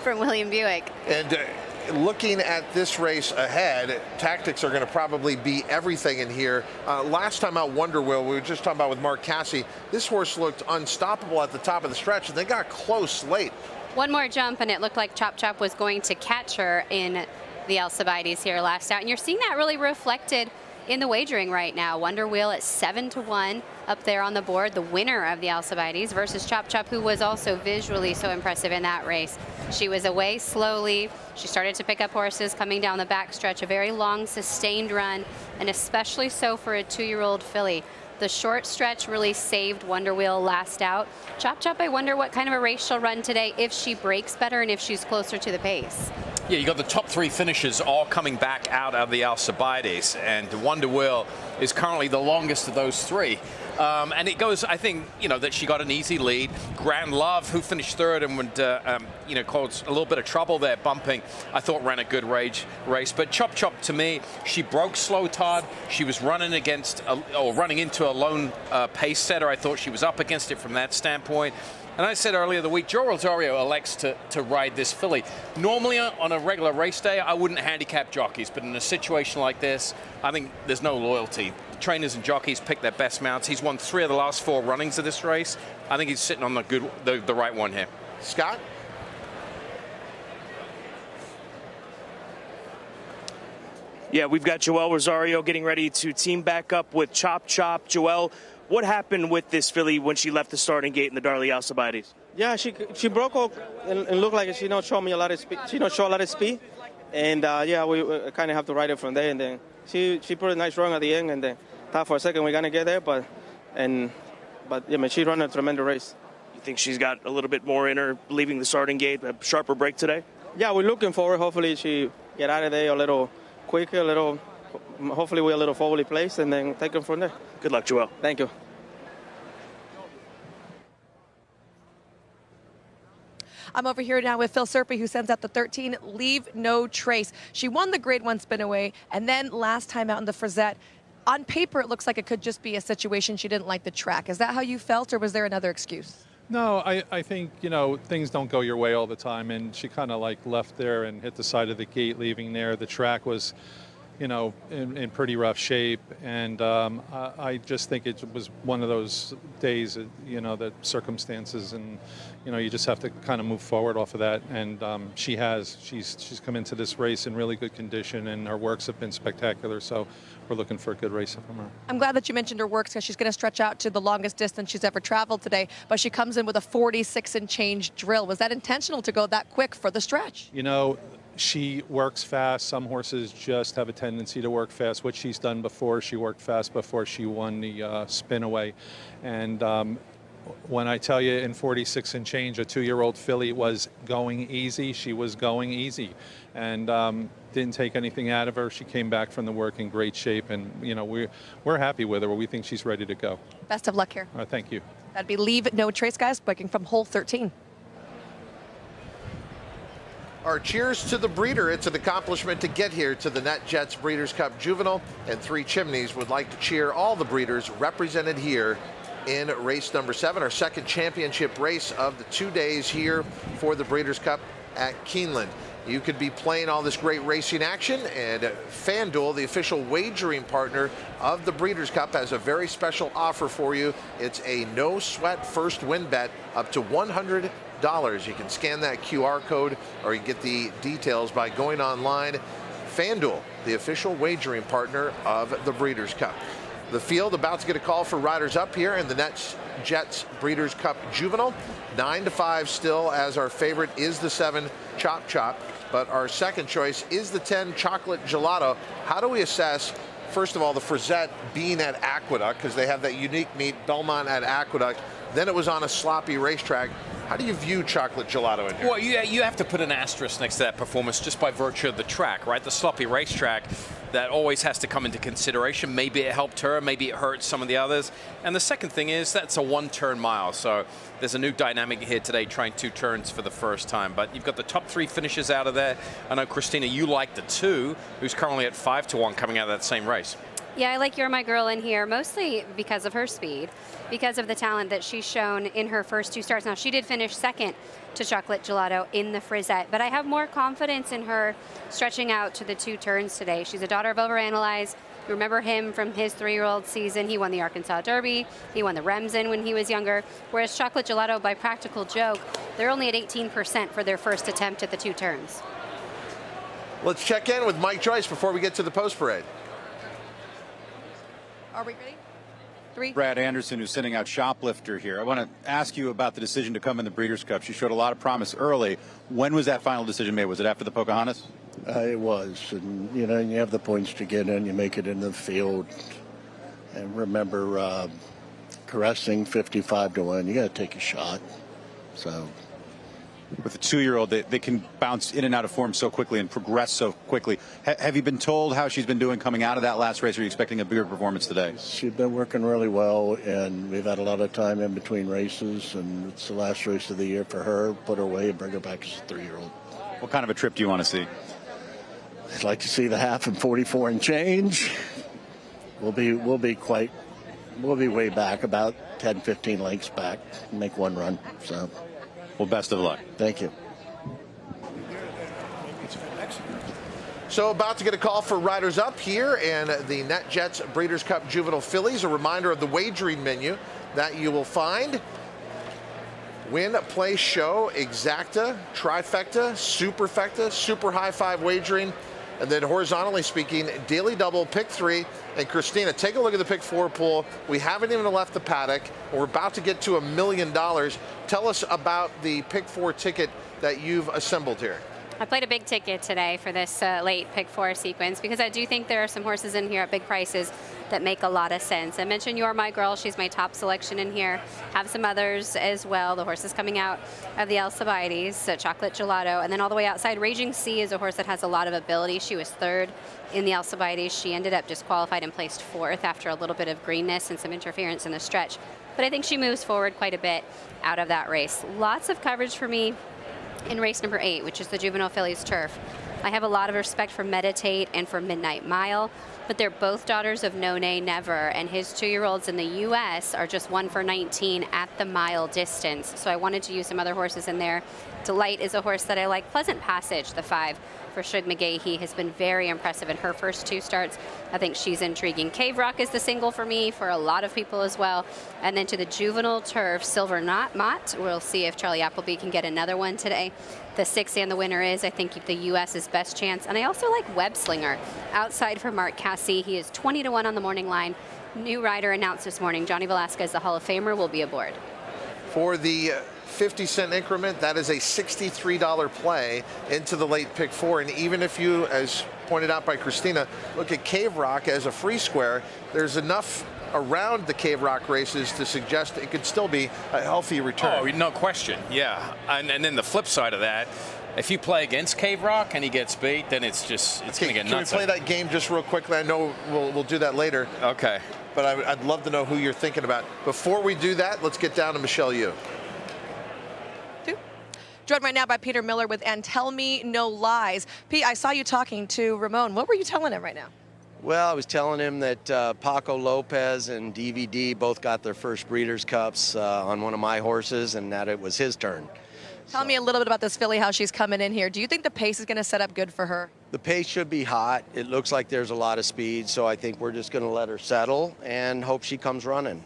from William Buick. And looking at this race ahead, tactics are going to probably be everything in here. Last time out, Wonder Wheel, we were just talking about with Mark Casse, this horse looked unstoppable at the top of the stretch, and they got close late. One more jump, and it looked like Chop Chop was going to catch her in the Alcibiades here last out. And you're seeing that really reflected in the wagering right now. Wonder Wheel at 7-1 up there on the board, the winner of the Alcibiades versus Chop Chop, who was also visually so impressive in that race. She was away slowly. She started to pick up horses coming down the backstretch, a very long, sustained run, and especially so for a 2-year-old filly. The short stretch really saved Wonder Wheel last out. Chop Chop, I wonder what kind of a race she'll run today if she breaks better and if she's closer to the pace. Yeah, you got the top 3 finishers all coming back out of the Alcibiades, and Wonder Wheel is currently the longest of those 3. And it goes, I think, that she got an easy lead. Grand Love, who finished 3rd and would, caused a little bit of trouble there, bumping, I thought ran a good race. But Chop Chop, to me, she broke slow, Todd. She was running running into a lone pace setter. I thought she was up against it from that standpoint. And I said earlier the week, Joe Rosario elects to ride this filly. Normally on a regular race day, I wouldn't handicap jockeys, but in a situation like this, I think there's no loyalty. Trainers and jockeys pick their best mounts. He's won 3 of the last 4 runnings of this race. I think he's sitting on the right one here. Scott? Yeah, we've got Joel Rosario getting ready to team back up with Chop Chop. Joel, what happened with this filly when she left the starting gate in the Darley Alcibiades? Yeah, she broke up and looked like she showed me a lot of speed. She showed a lot of speed, and yeah, we kind of have to ride it from there. And then she put a nice run at the end, and then thought for a second we're gonna get there, but yeah, man, she ran a tremendous race. You think she's got a little bit more in her leaving the starting gate, a sharper break today? Yeah, we're looking forward. Hopefully she get out of there a little quicker, hopefully we're a little forwardly placed, and then take them from there. Good luck, Joel. Thank you. I'm over here now with Phil Serpy, who sends out the 13, Leave No Trace. She won the Grade 1 spin away, and then last time out in the Frizette, on paper, it looks like it could just be a situation she didn't like the track. Is that how you felt, or was there another excuse? No, I think, things don't go your way all the time, and she kind of left there and hit the side of the gate leaving there. The track was, in pretty rough shape, and I just think it was one of those days, that circumstances, and, you just have to kind of move forward off of that, and she's come into this race in really good condition, and her works have been spectacular, so we're looking for a good race from her. I'm glad that you mentioned her works, because she's going to stretch out to the longest distance she's ever traveled today, but she comes in with a 46 and change drill. Was that intentional to go that quick for the stretch? She works fast. Some horses just have a tendency to work fast. What she's done before, she worked fast before she won the spin away. And when I tell you in 46 and change, a 2-year-old filly was going easy, she was going easy. And didn't take anything out of her. She came back from the work in great shape, and we're happy with her. We think she's ready to go. Best of luck here. Thank you. That'd be Leave No Trace, guys, booking from hole 13. Our cheers to the breeder. It's an accomplishment to get here to the NetJets Breeders' Cup Juvenile, and 3 Chimneys would like to cheer all the breeders represented here in race number 7, our second championship race of the 2 days here for the Breeders' Cup at Keeneland. You could be playing all this great racing action, and FanDuel, the official wagering partner of the Breeders' Cup, has a very special offer for you. It's a no-sweat first win bet up to $100. You can scan that QR code, or you can get the details by going online. FanDuel, the official wagering partner of the Breeders' Cup. The field about to get a call for riders up here in the NetJets Breeders' Cup Juvenile. 9-5 still, as our favorite is the 7 Chop Chop, but our second choice is the 10 Chocolate Gelato. How do we assess first of all, the Frizette being at Aqueduct, because they have that unique meet, Belmont at Aqueduct. Then it was on a sloppy racetrack. How do you view Chocolate Gelato in here? Well, you have to put an asterisk next to that performance just by virtue of the track, right? The sloppy racetrack, that always has to come into consideration. Maybe it helped her, maybe it hurt some of the others. And the second thing is that's a one-turn mile, so there's a new dynamic here today, trying 2 turns for the first time. But you've got the top 3 finishes out of there. I know, Christina, you like the 2, who's currently at 5-1 coming out of that same race. Yeah, I like You're My Girl in here, mostly because of her speed, because of the talent that she's shown in her first 2 starts. Now, she did finish second to Chocolate Gelato in the Frizette, but I have more confidence in her stretching out to the 2 turns today. She's a daughter of Overanalyze. You remember him from his 3-year-old season. He won the Arkansas Derby. He won the Remsen when he was younger, whereas Chocolate Gelato, by practical joke, they're only at 18% for their first attempt at the 2 turns. Let's check in with Mike Joyce before we get to the post parade. Are we ready? 3. Brad Anderson, who's sending out Shoplifter here. I want to ask you about the decision to come in the Breeders' Cup. She showed a lot of promise early. When was that final decision made? Was it after the Pocahontas? It was. And, you know, you have the points to get in. You make it in the field. And remember, caressing 55-1. You got to take a shot. So. With a 2-year-old, they can bounce in and out of form so quickly and progress so quickly. Have you been told how she's been doing coming out of that last race? Are you expecting a bigger performance today? She's been working really well, and we've had a lot of time in between races, and it's the last race of the year for her. Put her away and bring her back as a 3-year-old. What kind of a trip do you want to see? I'd like to see the half and 44 and change. We'll be way back, about 10, 15 lengths back, and make 1 run. So. Well, best of luck. Thank you. So about to get a call for riders up here in the NetJets Breeders' Cup Juvenile Fillies. A reminder of the wagering menu that you will find. Win, play, show, exacta, trifecta, superfecta, super high 5 wagering, and then horizontally speaking, daily double, pick 3. And Christina, take a look at the pick 4 pool. We haven't even left the paddock. We're about to get to $1 million. Tell us about the pick 4 ticket that you've assembled here. I played a big ticket today for this late pick 4 sequence because I do think there are some horses in here at big prices that make a lot of sense. I mentioned You're My Girl. She's my top selection in here. Have some others as well. The horses coming out of the Alcibiades, so Chocolate Gelato. And then all the way outside, Raging Sea is a horse that has a lot of ability. She was 3rd in the Alcibiades. She ended up disqualified and placed 4th after a little bit of greenness and some interference in the stretch. But I think she moves forward quite a bit out of that race. Lots of coverage for me in race number 8, which is the Juvenile Fillies Turf. I have a lot of respect for Meditate and for Midnight Mile, but they're both daughters of No Nay Never, and his 2-year-olds in the U.S. are just 1 for 19 at the mile distance. So I wanted to use some other horses in there. Delight is a horse that I like. Pleasant Passage, the 5 for Shug McGahee, has been very impressive in her first 2 starts. I think she's intriguing. Cave Rock is the single for me, for a lot of people as well. And then to the Juvenile Turf, Silver Knot Mott. We'll see if Charlie Appleby can get another one today. The 6 and the winner is, I think, the U.S.'s best chance. And I also like Web Slinger outside for Mark Cassey. He is 20-1 on the morning line. New rider announced this morning. Johnny Velasquez, the Hall of Famer, will be aboard. For the 50-cent increment, that is a $63 play into the late pick 4. And even if you, as pointed out by Christina, look at Cave Rock as a free square, there's enough around the Cave Rock races to suggest it could still be a healthy return. Oh, no question. Yeah. And then the flip side of that, if you play against Cave Rock and he gets beat, then it's going to get nuts. Can we play that game just real quickly? I know we'll do that later. Okay. But I'd love to know who you're thinking about. Before we do that, let's get down to Michelle Yu. Joined right now by Peter Miller with And Tell Me No Lies. Pete, I saw you talking to Ramon. What were you telling him right now? Well, I was telling him that Paco Lopez and DVD both got their first Breeders' Cups on one of my horses, and that it was his turn. Tell me a little bit about this filly, how she's coming in here. Do you think the pace is going to set up good for her? The pace should be hot. It looks like there's a lot of speed, so I think we're just going to let her settle and hope she comes running.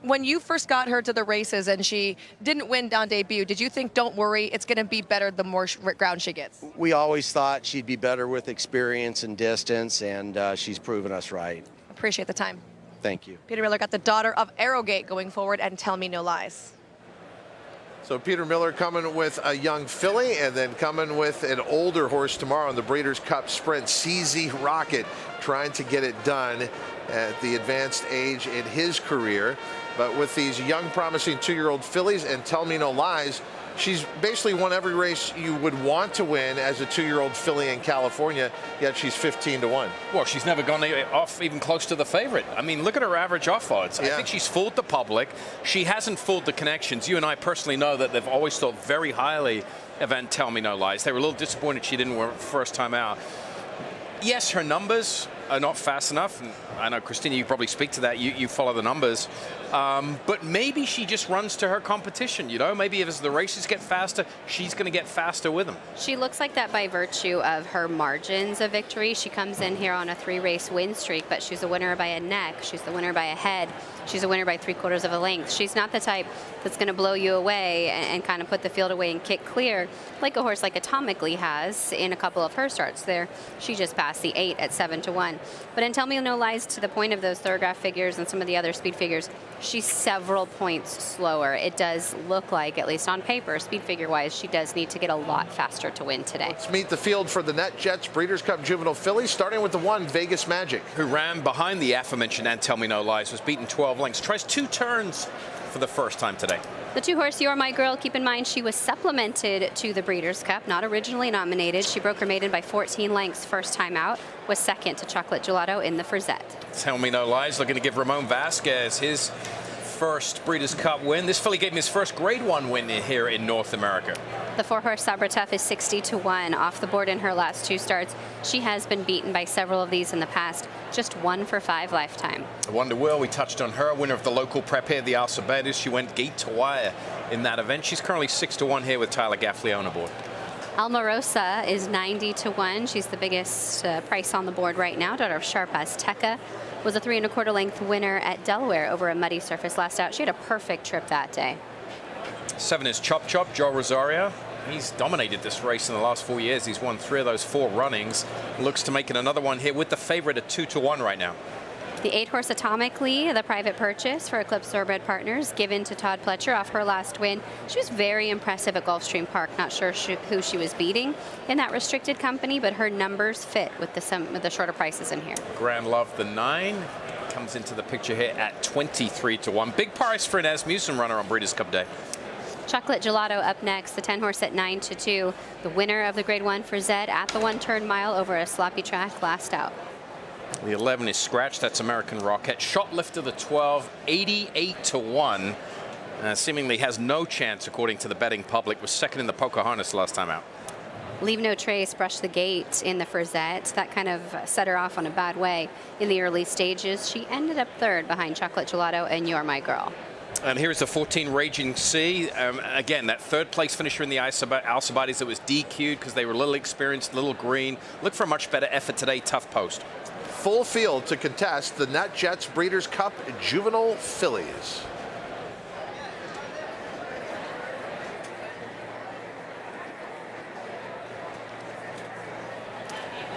When you first got her to the races and she didn't win on debut, did you think, don't worry, it's going to be better the more ground she gets? We always thought she'd be better with experience and distance, and she's proven us right. Appreciate the time. Thank you. Peter Miller got the daughter of Arrowgate going forward, And Tell Me No Lies. So Peter Miller coming with a young filly and then coming with an older horse tomorrow in the Breeders' Cup Sprint. CZ Rocket trying to get it done at the advanced age in his career. But with these young, promising 2-year-old fillies and Tell Me No Lies, she's basically won every race you would want to win as a 2-year-old filly in California, yet she's 15-1. Well, she's never gone off even close to the favorite. I mean, look at her average off odds. I think she's fooled the public. She hasn't fooled the connections. You and I personally know that they've always thought very highly of Tell Me No Lies. They were a little disappointed she didn't win first time out. Yes, her numbers are not fast enough. And I know, Christina, you probably speak to that. You follow the numbers. But maybe she just runs to her competition, you know? Maybe as the races get faster, she's going to get faster with them. She looks like that by virtue of her margins of victory. She comes in here on a 3-race win streak, but she's a winner by a neck. She's the winner by a head. She's a winner by 3/4 of a length. She's not the type that's going to blow you away and kind of put the field away and kick clear like a horse like Atomically has in a couple of her starts there. She just passed the 8 at 7-1. But in Tell Me No Lies, to the point of those Thoroughgraph figures and some of the other speed figures, she's several points slower. It does look like, at least on paper, speed figure-wise, she does need to get a lot faster to win today. Let's meet the field for the NetJets Breeders' Cup Juvenile Fillies, starting with the 1, Vegas Magic. Who ran behind the aforementioned and Tell Me No Lies, was beaten 12 lengths, tries 2 turns for the first time today. The 2-horse You're My Girl, keep in mind she was supplemented to the Breeders' Cup, not originally nominated. She broke her maiden by 14 lengths first time out, was second to Chocolate Gelato in the Frisette. Tell Me No Lies looking to give Ramon Vasquez his first Breeders' Cup win. This filly gave him his first Grade 1 win here in North America. The 4-horse Sabra Tough is 60-1 off the board in her last 2 starts. She has been beaten by several of these in the past, just 1 for 5 lifetime. Wonder Will, we touched on her, winner of the local prep here, the Alcibiades. She went gate to wire in that event. She's currently 6-1 here with Tyler Gaffleone aboard. Almarosa is 90-1. She's the biggest price on the board right now. Daughter of Sharp Azteca. Was a 3 1/4 length winner at Delaware over a muddy surface last out. She had a perfect trip that day. 7 is Chop Chop, Joe Rosario. He's dominated this race in the last 4 years. He's won 3 of those 4 runnings. Looks to make it another one here with the favorite at 2-1 right now. The 8-horse Atomically, the private purchase for Eclipse Thoroughbred Partners, given to Todd Pletcher off her last win. She was very impressive at Gulfstream Park. Not sure who she was beating in that restricted company, but her numbers fit with the shorter prices in here. Grand Love, the 9, comes into the picture here at 23-1. Big price for an Asmussen runner on Breeders' Cup Day. Chocolate Gelato up next, the 10-horse at 9-2. The winner of the Grade 1 for Zed at the 1-turn mile over a sloppy track last out. The 11 is Scratch. That's American Rocket. Shoplifter, the 12, 88-1. Seemingly has no chance, according to the betting public. Was second in the Pocahontas last time out. Leave No Trace brushed the gate in the Frisette. That kind of set her off on a bad way in the early stages. She ended up 3rd behind Chocolate Gelato and You're My Girl. And here's the 14 Raging Sea. Again, that 3rd place finisher in the Alcibiades that was DQ'd because they were a little experienced, a little green. Look for a much better effort today. Tough post. Full field to contest the NetJets Breeders' Cup Juvenile Fillies.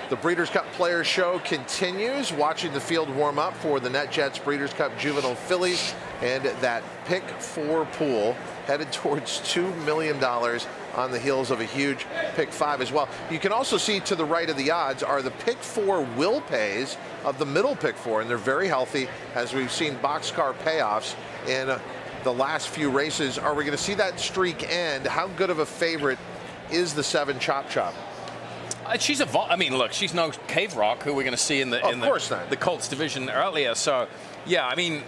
The Breeders' Cup Players Show continues. Watching the field warm up for the NetJets Breeders' Cup Juvenile Fillies, and that pick 4 pool headed towards $2 million on the heels of a huge pick 5 as well. You can also see to the right of the odds are the pick 4 will pays of the middle pick 4, and they're very healthy, as we've seen boxcar payoffs in the last few races. Are we going to see that streak end? How good of a favorite is the 7 Chop Chop? She's I mean, look, she's no Cave Rock, who we're going to see in the Colts division earlier. So, yeah, I mean,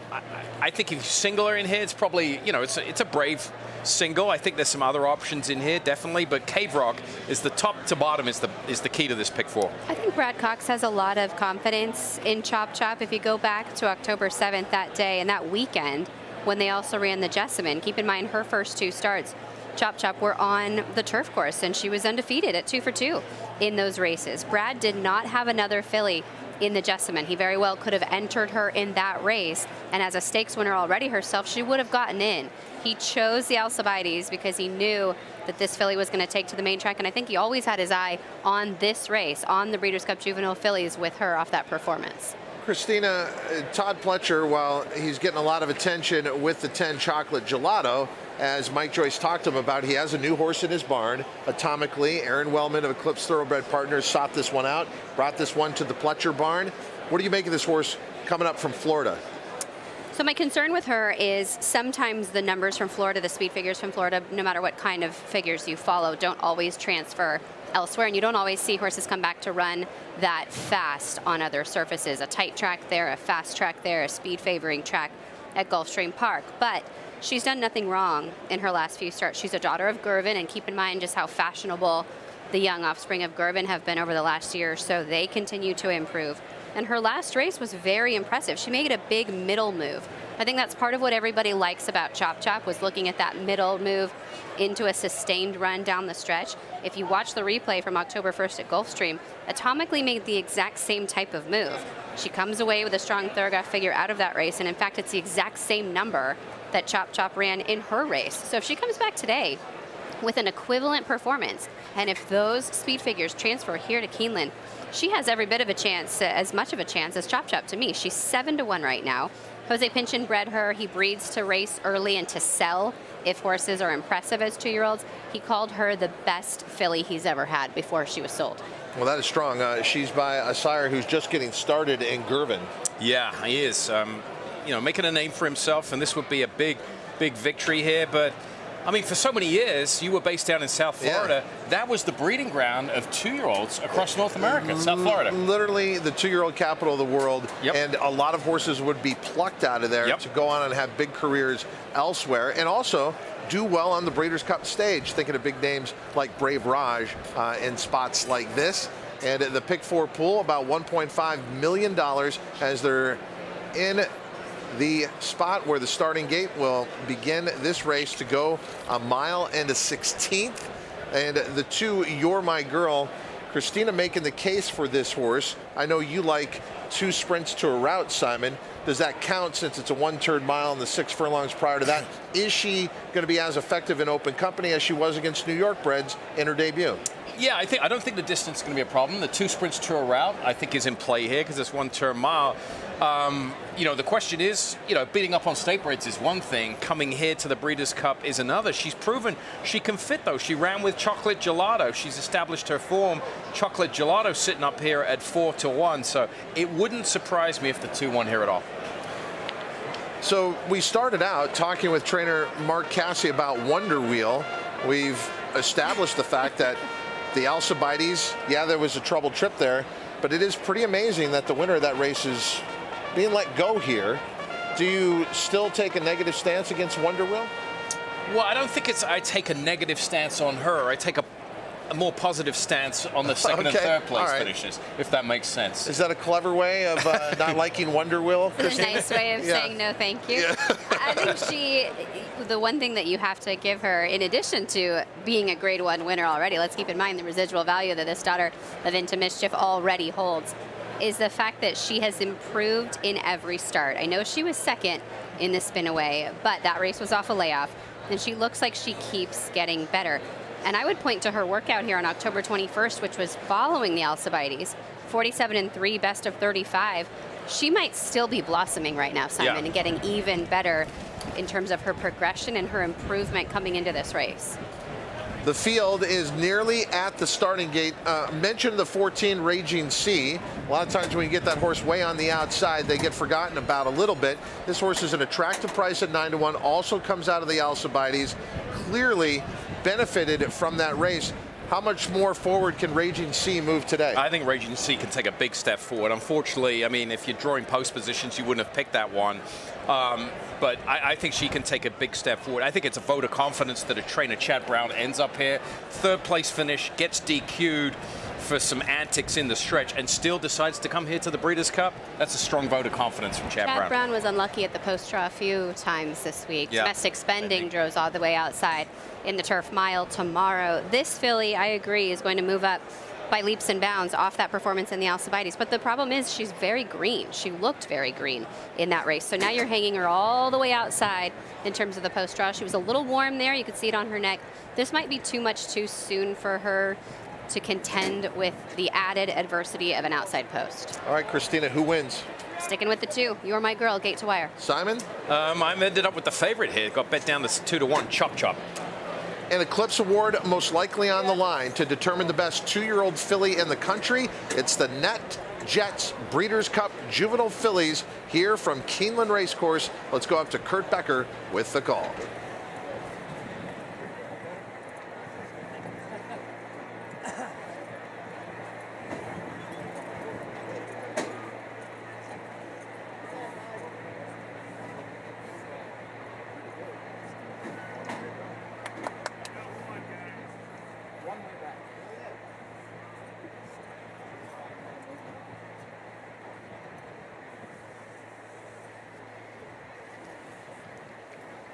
I think if you single her in here, it's probably, you know, it's a brave single. I think there's some other options in here, definitely, but Cave Rock is the top to bottom is the key to this pick 4. I think Brad Cox has a lot of confidence in Chop Chop. If you go back to October 7th, that day and that weekend, when they also ran the Jessamine, keep in mind her first 2 starts, Chop Chop were on the turf course, and she was undefeated at 2 for 2 in those races. Brad did not have another filly in the Jessamine. He very well could have entered her in that race, and as a stakes winner already herself, she would have gotten in. He chose the Alcibiades because he knew that this filly was going to take to the main track, and I think he always had his eye on this race, on the Breeders' Cup Juvenile Fillies with her off that performance. Christina, Todd Pletcher, while he's getting a lot of attention with the 10 Chocolate Gelato, as Mike Joyce talked to him about, he has a new horse in his barn, Atomically. Aaron Wellman of Eclipse Thoroughbred Partners sought this one out, brought this one to the Pletcher barn. What do you make of this horse coming up from Florida? So my concern with her is sometimes the numbers from Florida, the speed figures from Florida, no matter what kind of figures you follow, don't always transfer elsewhere, and you don't always see horses come back to run that fast on other surfaces. A tight track there, a fast track there, a speed favoring track at Gulfstream Park. But she's done nothing wrong in her last few starts. She's a daughter of Gervin, and keep in mind just how fashionable the young offspring of Gervin have been over the last year or so. They continue to improve. And her last race was very impressive. She made a big middle move. I think that's part of what everybody likes about Chop Chop, was looking at that middle move into a sustained run down the stretch. If you watch the replay from October 1st at Gulfstream, Atomically made the exact same type of move. She comes away with a strong thoroughbred figure out of that race, and in fact, it's the exact same number that Chop Chop ran in her race. So if she comes back today with an equivalent performance, and if those speed figures transfer here to Keeneland, she has every bit of a chance, as much of a chance as Chop Chop to me. She's 7-1 right now. Jose Pinchin bred her. He breeds to race early and to sell if horses are impressive as 2-year-olds. He called her the best filly he's ever had before she was sold. Well, that is strong. She's by a sire who's just getting started in Gervin. Yeah, he is. Making a name for himself, and this would be a big victory here. But I mean, for so many years, you were based down in South Florida. Yeah. That was the breeding ground of 2-year-olds across North America, South Florida. Literally the 2-year-old capital of the world. Yep. And a lot of horses would be plucked out of there to go on and have big careers elsewhere. And also do well on the Breeders' Cup stage, thinking of big names like Brave Raj in spots like this. And the pick 4 pool, about $1.5 million as they're in the spot where the starting gate will begin this race to go a mile and a 16th. And the 2 You're My Girl, Christina making the case for this horse. I know you like 2 sprints to a route, Simon. Does that count since it's a 1-turn mile and the 6 furlongs prior to that? Is she going to be as effective in open company as she was against New York breds in her debut? Yeah, I don't think the distance is going to be a problem. The 2 sprints to a route, I think, is in play here because it's 1-turn mile. The question is, beating up on state breds is one thing. Coming here to the Breeders' Cup is another. She's proven she can fit, though. She ran with Chocolate Gelato. She's established her form. Chocolate Gelato sitting up here at 4-1. So it wouldn't surprise me if the 2 won here at all. So we started out talking with trainer Mark Casse about Wonder Wheel. We've established the fact that the Alcibiades, there was a troubled trip there, but it is pretty amazing that the winner of that race is being let go here. Do you still take a negative stance against Wonder Wheel? Well, I don't think I take a negative stance on her. I take a more positive stance on the second and third place finishes, if that makes sense. Is that a clever way of not liking Wonder Wheel? It's a nice way of saying no thank you. Yeah. I think the one thing that you have to give her, in addition to being a Grade 1 winner already, let's keep in mind the residual value that this daughter of Into Mischief already holds, is the fact that she has improved in every start. I know she was second in the spin away, but that race was off a layoff, and she looks like she keeps getting better. And I would point to her workout here on October 21st, which was following the Alcibiades, 47-3, best of 35. She might still be blossoming right now, Simon, and getting even better in terms of her progression and her improvement coming into this race. The field is nearly at the starting gate. Mentioned the 14 Raging Sea. A lot of times when you get that horse way on the outside, they get forgotten about a little bit. This horse is an attractive price at 9-1, also comes out of the Alcibiades. Clearly benefited from that race. How much more forward can Raging Sea move today? I think Raging Sea can take a big step forward. Unfortunately, I mean, if you're drawing post positions, you wouldn't have picked that one. But I think she can take a big step forward. I think it's a vote of confidence that a trainer, Chad Brown, ends up here. 3rd place finish, gets DQ'd for some antics in the stretch, and still decides to come here to the Breeders' Cup. That's a strong vote of confidence from Chad Brown. Chad Brown was unlucky at the post-draw a few times this week. Domestic spending drove all the way outside in the turf mile tomorrow. This filly, I agree, is going to move up by leaps and bounds off that performance in the Alcibiades. But the problem is she's very green. She looked very green in that race. So now you're hanging her all the way outside in terms of the post-draw. She was a little warm there. You could see it on her neck. This might be too much too soon for her to contend with the added adversity of an outside post. All right, Christina, who wins? Sticking with the 2. You're My Girl, gate to wire. Simon? I ended up with the favorite here. Got bet down to 2-1, Chop Chop. An Eclipse Award most likely on the line to determine the best 2-year-old filly in the country. It's the NetJets Breeders' Cup Juvenile Fillies here from Keeneland Race Course. Let's go up to Kurt Becker with the call.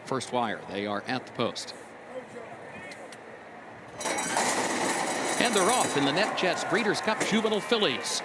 First wire, they are at the post. And they're off in the NetJets Breeders' Cup Juvenile Fillies.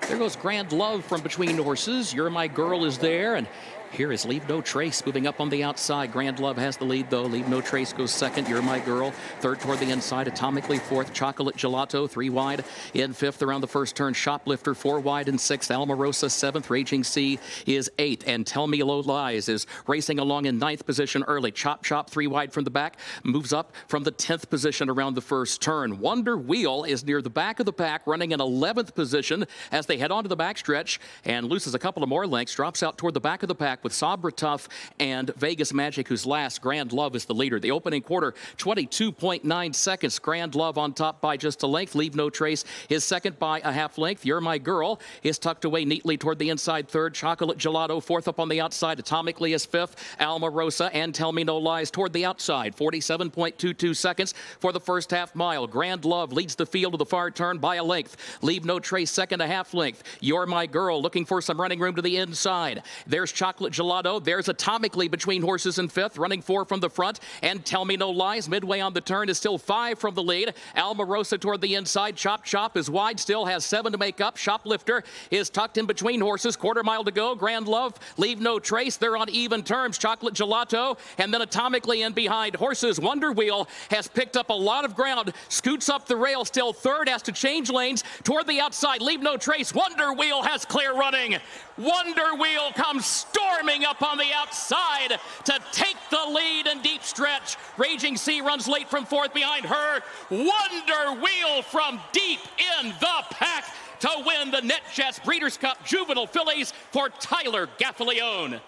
There goes Grand Love from between horses. You're My Girl is there, and here is Leave No Trace moving up on the outside. Grand Love has the lead, though. Leave No Trace goes second. You're My Girl. Third toward the inside. Atomically fourth. Chocolate Gelato 3 wide. In fifth around the first turn. Shoplifter 4 wide in sixth. Almarosa seventh. Raging Sea is eighth. And Tell Me Low Lies is racing along in ninth position early. Chop Chop 3 wide from the back. Moves up from the 10th position around the first turn. Wonder Wheel is near the back of the pack, running in 11th position as they head onto the backstretch and loses a couple of more lengths. Drops out toward the back of the pack with Sabra Tough and Vegas Magic, who's last. Grand Love is the leader. The opening quarter, 22.9 seconds. Grand Love on top by just a length. Leave No Trace is second by a half length. You're My Girl is tucked away neatly toward the inside third. Chocolate Gelato fourth up on the outside. Atomically is fifth. Almarosa and Tell Me No Lies toward the outside. 47.22 seconds for the first half mile. Grand Love leads the field to the far turn by a length. Leave No Trace second, a half length. You're My Girl looking for some running room to the inside. There's Chocolate Gelato. There's Atomically between horses in fifth, running 4 from the front. And Tell Me No Lies midway on the turn is still 5 from the lead. Almarosa toward the inside. Chop Chop is wide, still has 7 to make up. Shoplifter is tucked in between horses. Quarter mile to go. Grand Love, Leave No Trace. They're on even terms. Chocolate Gelato and then Atomically in behind horses. Wonder Wheel has picked up a lot of ground. Scoots up the rail, still third, has to change lanes toward the outside. Leave No Trace. Wonder Wheel has clear running. Wonder Wheel comes storming up on the outside to take the lead in deep stretch. Raging Sea runs late from fourth behind her. Wonder Wheel from deep in the pack to win the NetJets Breeders' Cup Juvenile Fillies for Tyler Gaffalione.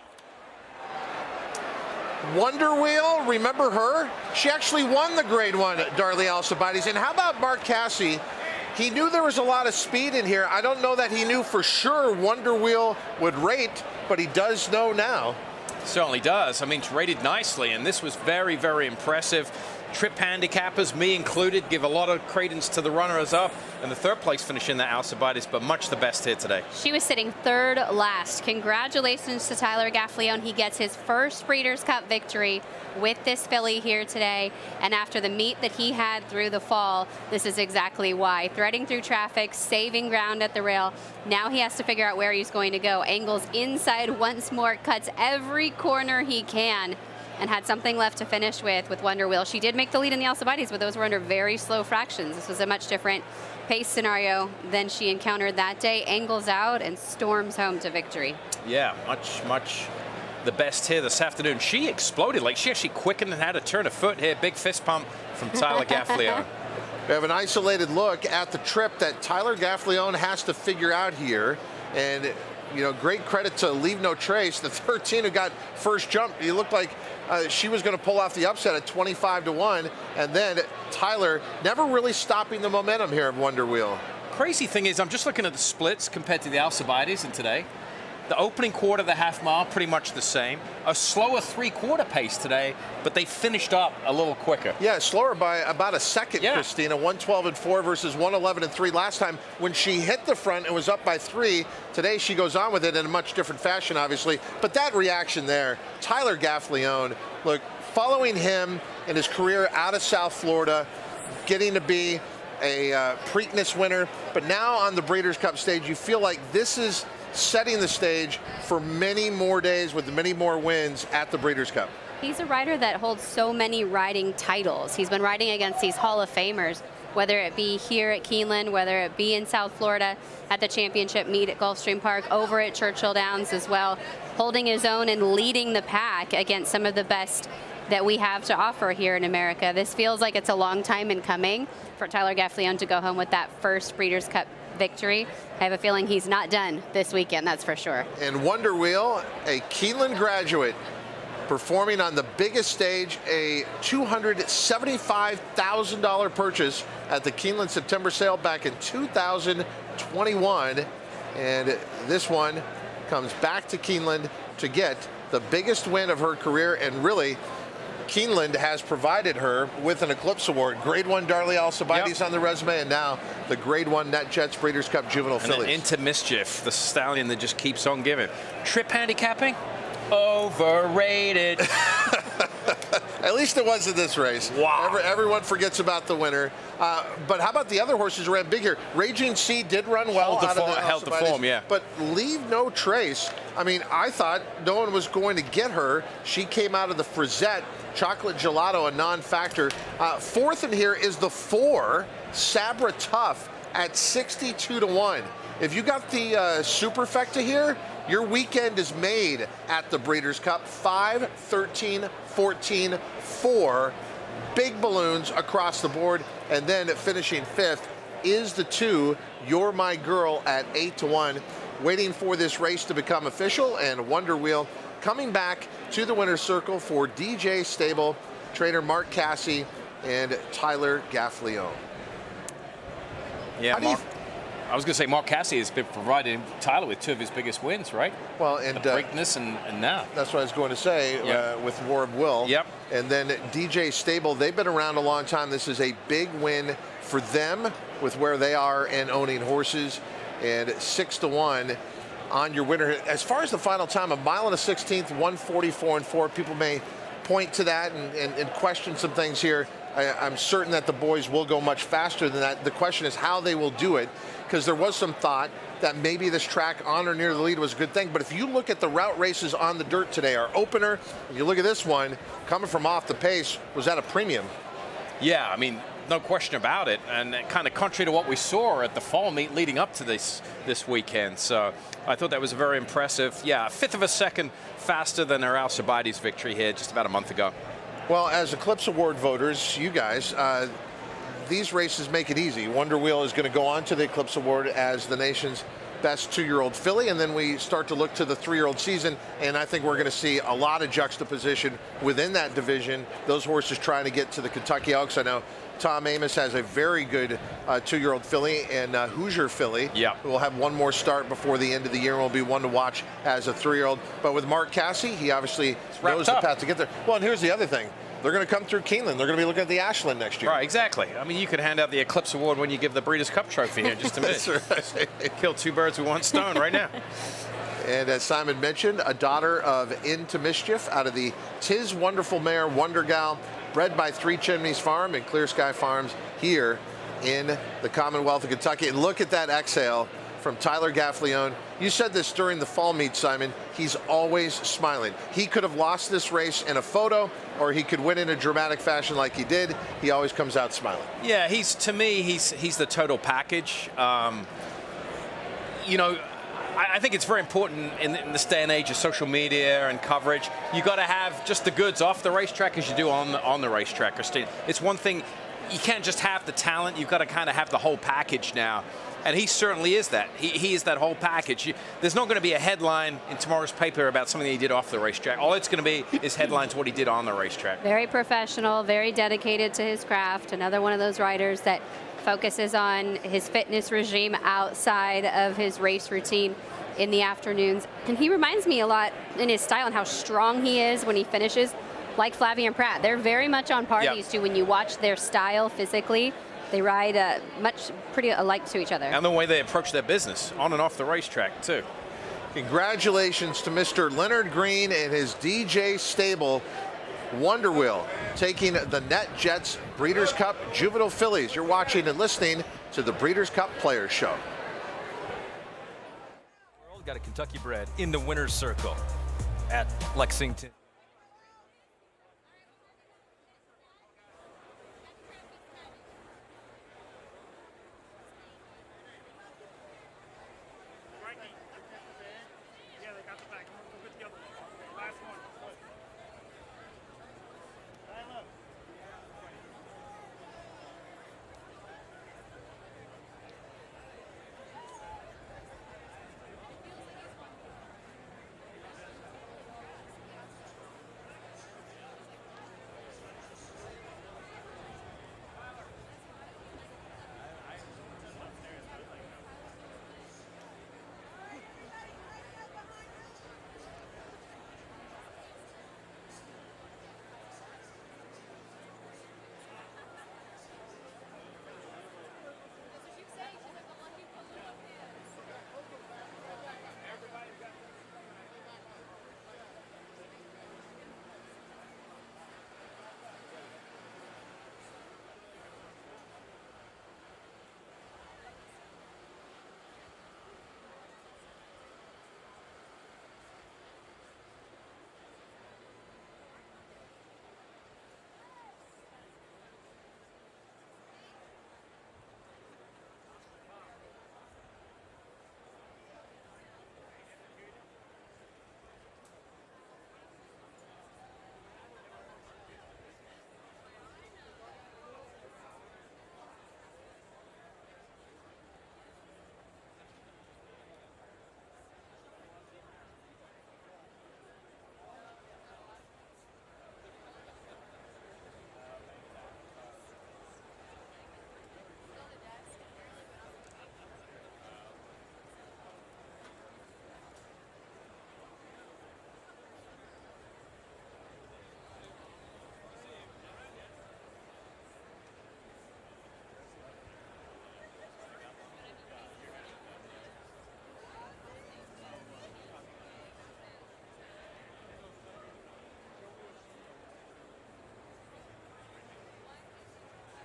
Wonder Wheel, remember her? She actually won the Grade 1 Darley Alcibiades. And how about Mark Casse? He knew there was a lot of speed in here. I don't know that he knew for sure Wonder Wheel would rate, but he does know now. Certainly does. I mean, it's rated nicely, and this was very, very impressive. Trip handicappers, me included, give a lot of credence to the runners up and the third place finish in that Alcibiades, but much the best here today. She was sitting third last. Congratulations to Tyler Gaffalione. He gets his first Breeders' Cup victory with this filly here today. And after the meet that he had through the fall, this is exactly why. Threading through traffic, saving ground at the rail. Now he has to figure out where he's going to go. Angles inside once more, cuts every corner he can, and had something left to finish with Wonder Wheel. She did make the lead in the Alcibiades, but those were under very slow fractions. This was a much different pace scenario than she encountered that day. Angles out and storms home to victory. Yeah, much the best here this afternoon. She exploded. Like, she actually quickened and had to turn a foot here. Big fist pump from Tyler Gaffalione. We have an isolated look at the trip that Tyler Gaffalione has to figure out here. And, you know, great credit to Leave No Trace, the 13 who got first jump. He looked like she was going to pull off the upset at 25-1. And then Tyler never really stopping the momentum here of Wonder Wheel. Crazy thing is, I'm just looking at the splits compared to the Alcibiades and today. The opening quarter, the half mile, pretty much the same. A slower 3/4 pace today, but they finished up a little quicker. Yeah, slower by about a second, yeah. Christina. 1:12.4 versus 1:11.3 last time. When she hit the front, it was up by 3. Today, she goes on with it in a much different fashion, obviously. But that reaction there, Tyler Gaffalione, look, following him in his career out of South Florida, getting to be a Preakness winner, but now on the Breeders' Cup stage, you feel like this is setting the stage for many more days with many more wins at the Breeders' Cup. He's a rider that holds so many riding titles. He's been riding against these Hall of Famers. whether it be here at Keeneland, whether it be in South Florida at the championship meet at Gulfstream Park, over at Churchill Downs as well, holding his own and leading the pack against some of the best that we have to offer here in America. This feels like it's a long time in coming for Tyler Gaffalione to go home with that first Breeders' Cup victory. I have a feeling he's not done this weekend, that's for sure. And Wonder Wheel, a Keeneland graduate, performing on the biggest stage, a $275,000 purchase at the Keeneland September sale back in 2021. And this one comes back to Keeneland to get the biggest win of her career, and really Keeneland has provided her with an Eclipse Award. Grade 1 Darley Alcibiades on the resume, and now the Grade 1 NetJets Breeders' Cup Juvenile Fillies. Into Mischief, the stallion that just keeps on giving. Trip handicapping? Overrated. At least it was in this race. Wow. Everyone forgets about the winner. But how about the other horses who ran big here? Raging Sea did run well. Held the form, yeah. But Leave No Trace. I mean, I thought no one was going to get her. She came out of the Frisette. Chocolate Gelato, a non-factor. Fourth in here is the 4, Sabra Tough, at 62-1. If you got the superfecta here, your weekend is made at the Breeders' Cup. 5, 13, 14, 4. Big balloons across the board. And then finishing 5th is the 2, You're My Girl, at 8-1. Waiting for this race to become official, and Wonder Wheel coming back to the winner's circle for DJ Stable, trainer Mark Casse, and Tyler Gaffalione. Yeah, I was going to say Mark Casse has been providing Tyler with 2 of his biggest wins, right? Well, and the Preakness and now. That's what I was going to say. With War of Will. Yep. And then DJ Stable, they've been around a long time. This is a big win for them with where they are and owning horses. And 6-1 on your winner. As far as the final time, 1 mile and a 16th, 1:44.4. People may point to that and question some things here. I'm certain that the boys will go much faster than that. The question is how they will do it, because there was some thought that maybe this track on or near the lead was a good thing. But if you look at the route races on the dirt today, our opener, if you look at this one, coming from off the pace, was at a premium. Yeah, I mean, no question about it, and kind of contrary to what we saw at the fall meet leading up to this weekend. So I thought that was very impressive. Yeah, a 1/5 of a second faster than our Alcibiades victory here just about a month ago. Well, as Eclipse Award voters, you guys, these races make it easy. Wonder Wheel is going to go on to the Eclipse Award as the nation's best 2-year-old filly, and then we start to look to the 3-year-old season, and I think we're going to see a lot of juxtaposition within that division. Those horses trying to get to the Kentucky Oaks. I know Tom Amos has a very good 2-year-old filly, and Hoosier filly, who will have one more start before the end of the year and will be one to watch as a 3-year-old. But with Mark Casse, he obviously knows the path to get there. Well, and here's the other thing. They're going to come through Keeneland. They're going to be looking at the Ashland next year. Right, exactly. I mean, you could hand out the Eclipse Award when you give the Breeders' Cup trophy here in just a minute. That's right. Kill 2 birds with 1 stone right now. And as Simon mentioned, a daughter of Into Mischief out of the Tis Wonderful Mare Wonder Gal, bred by 3 Chimneys Farm and Clear Sky Farms here in the Commonwealth of Kentucky. And look at that exhale from Tyler Gaffalione. You said this during the fall meet, Simon. He's always smiling. He could have lost this race in a photo, or he could win in a dramatic fashion like he did. He always comes out smiling. Yeah, to me, he's the total package. You know, I think it's very important in this day and age of social media and coverage. You got to have just the goods off the racetrack as you do on the racetrack, Christine. It's one thing. You can't just have the talent. You've got to kind of have the whole package now. And he certainly is that. He is that whole package. There's not going to be a headline in tomorrow's paper about something he did off the racetrack. All it's going to be is headlines what he did on the racetrack. Very professional, very dedicated to his craft. Another one of those riders that focuses on his fitness regime outside of his race routine in the afternoons. And he reminds me a lot in his style and how strong he is when he finishes, like Flavien Prat. They're very much on par, these two, when you watch their style physically. They ride pretty alike to each other. And the way they approach their business on and off the racetrack, too. Congratulations to Mr. Leonard Green and his DJ Stable. Wonder Wheel taking the NetJets Breeders' Cup Juvenile Fillies. You're watching and listening to the Breeders' Cup Players Show. Got a Kentucky bred in the winner's circle at Lexington.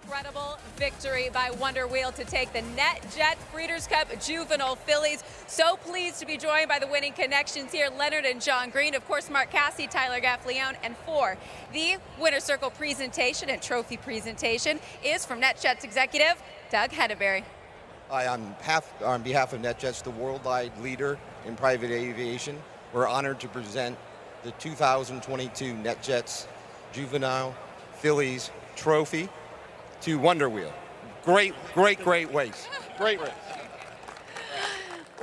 incredible victory by Wonder Wheel to take the NetJets Breeders' Cup Juvenile Fillies. So pleased to be joined by the winning connections here, Leonard and John Green, of course, Mark Casse, Tyler Gaffalione, and for the Winner's Circle presentation and trophy presentation is from NetJets executive Doug Henneberry. Hi, on behalf of NetJets, the worldwide leader in private aviation, we're honored to present the 2022 NetJets Juvenile Fillies Trophy to Wonder Wheel. Great race. Great race.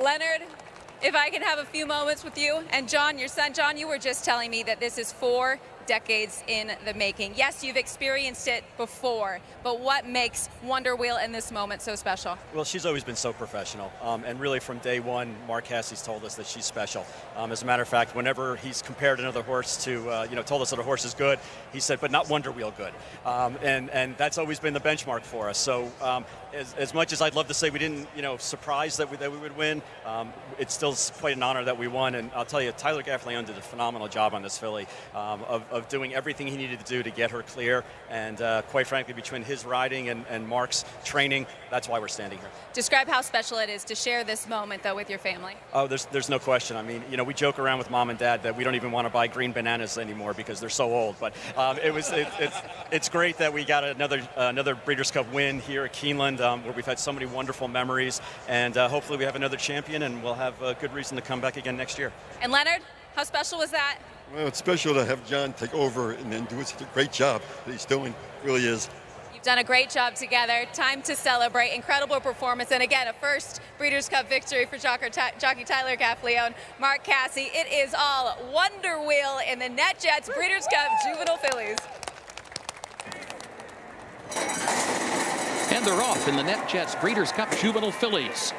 Leonard, if I can have a few moments with you, and John, your son. John, you were just telling me that this is 4 decades in the making. Yes, you've experienced it before, but what makes Wonder Wheel in this moment so special? Well, she's always been so professional, and really from day one, Mark Casse's told us that she's special. As a matter of fact, whenever he's compared another horse to, told us that a horse is good, he said, but not Wonder Wheel good, and that's always been the benchmark for us. So as much as I'd love to say we didn't, surprise that we would win, it's still quite an honor that we won. And I'll tell you, Tyler Gaffalione did a phenomenal job on this filly of doing everything he needed to do to get her clear. And quite frankly, between his riding and Mark's training, that's why we're standing here. Describe how special it is to share this moment, though, with your family. Oh, there's no question. I mean, we joke around with Mom and Dad that we don't even want to buy green bananas anymore because they're so old. But it's great that we got another Breeders' Cup win here at Keeneland, where we've had so many wonderful memories. And hopefully we have another champion, and we'll have a good reason to come back again next year. And Leonard, how special was that? Well, it's special to have John take over and then do such a great job that he's doing. Really is. You've done a great job together. Time to celebrate. Incredible performance. And again, a first Breeders' Cup victory for jockey Tyler Gaffalione, Mark Casse. It is all Wonder Wheel in the NetJets Breeders' Cup Juvenile Fillies. And they're off in the NetJets Breeders' Cup Juvenile Fillies.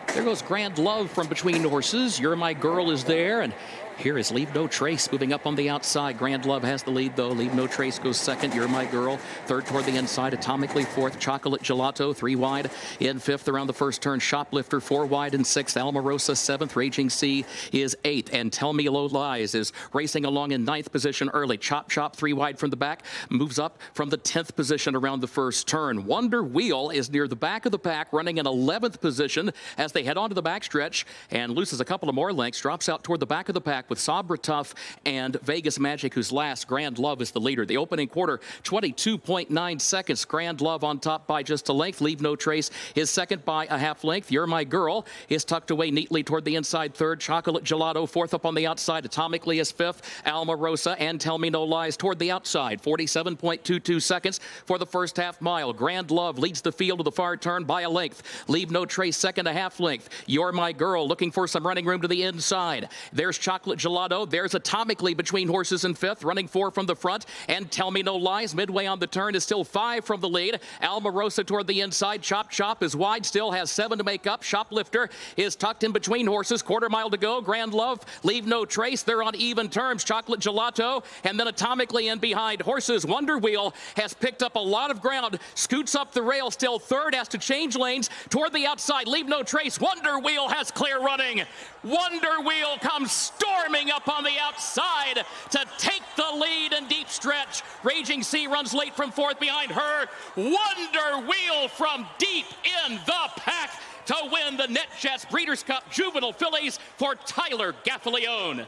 There goes Grand Love from between horses. You're My Girl is there, and here is Leave No Trace moving up on the outside. Grand Love has the lead, though. Leave No Trace goes second. You're My Girl. Third toward the inside. Atomically fourth. Chocolate Gelato 3 wide. In fifth around the first turn. Shoplifter 4 wide in sixth. Almarosa seventh. Raging Sea is eighth. And Tell Me Low Lies is racing along in ninth position early. Chop 3 wide from the back. Moves up from the 10th position around the first turn. Wonder Wheel is near the back of the pack, running in 11th position as they head onto the backstretch and loses a couple of more lengths. Drops out toward the back of the pack with Sabra Tough and Vegas Magic, who's last. Grand Love is the leader. The opening quarter, 22.9 seconds. Grand Love on top by just a length. Leave No Trace is second by a half length. You're My Girl is tucked away neatly toward the inside third. Chocolate Gelato fourth up on the outside. Atomically is fifth. Almarosa and Tell Me No Lies toward the outside. 47.22 seconds for the first half mile. Grand Love leads the field to the far turn by a length. Leave No Trace second, a half length. You're My Girl looking for some running room to the inside. There's Chocolate Gelato. There's Atomically between horses in fifth, running 4 from the front. And Tell Me No Lies midway on the turn is still 5 from the lead. Almarosa toward the inside. Chop is wide, still has 7 to make up. Shoplifter is tucked in between horses. Quarter mile to go. Grand Love, Leave No Trace. They're on even terms. Chocolate Gelato and then Atomically in behind horses. Wonder Wheel has picked up a lot of ground. Scoots up the rail, still third, has to change lanes toward the outside. Leave No Trace. Wonder Wheel has clear running. Wonder Wheel comes storming up on the outside to take the lead in deep stretch. Raging Sea runs late from fourth behind her. Wonder Wheel from deep in the pack to win the NetJets Breeders' Cup Juvenile Fillies for Tyler Gaffalione.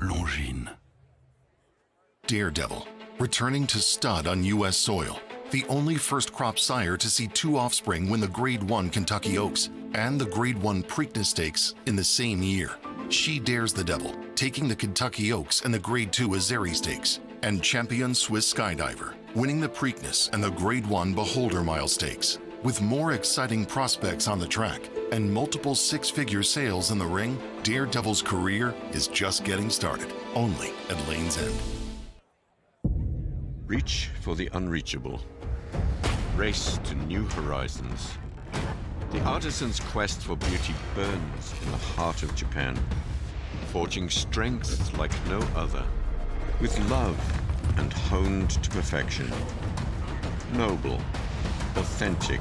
Longines. Daredevil, returning to stud on U.S. soil. The only first crop sire to see 2 offspring win the Grade 1 Kentucky Oaks and the Grade 1 Preakness Stakes in the same year. She dares the devil, taking the Kentucky Oaks and the Grade 2 Azeri Stakes. And champion Swiss Skydiver, winning the Preakness and the Grade 1 Beholder Mile Stakes. With more exciting prospects on the track and multiple 6-figure sales in the ring, Daredevil's career is just getting started, only at Lane's End. Reach for the unreachable. race to new horizons. The artisan's quest for beauty burns in the heart of Japan, forging strength like no other, with love and honed to perfection. Noble, authentic,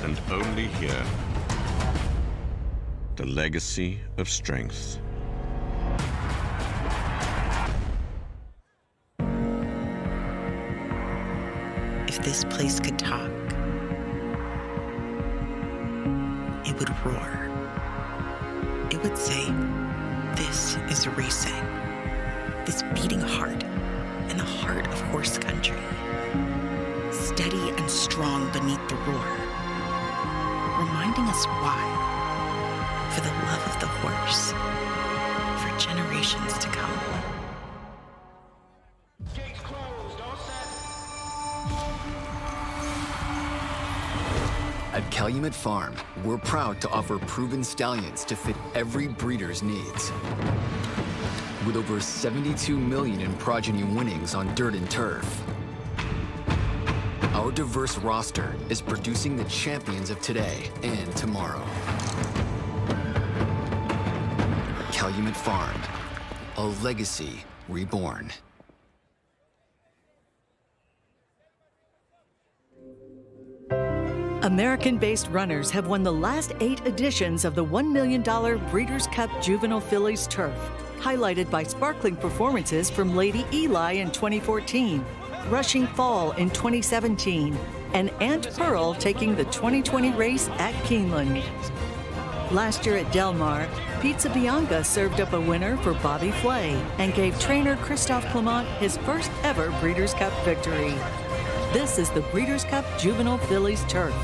and only here. The legacy of strength. If this place could talk, it would roar. It would say, this is racing. This beating heart in the heart of horse country. Steady and strong beneath the roar. Reminding us why. For the love of the horse. For generations to come. At Calumet Farm, we're proud to offer proven stallions to fit every breeder's needs. With over 72 million in progeny winnings on dirt and turf, our diverse roster is producing the champions of today and tomorrow. Calumet Farm, a legacy reborn. American-based runners have won the last 8 editions of the $1 million Breeders' Cup Juvenile Fillies Turf, highlighted by sparkling performances from Lady Eli in 2014, Rushing Fall in 2017, and Aunt Pearl taking the 2020 race at Keeneland. Last year at Del Mar, Pizza Bianca served up a winner for Bobby Flay and gave trainer Christophe Clement his first ever Breeders' Cup victory. This is the Breeders' Cup Juvenile Fillies Turf.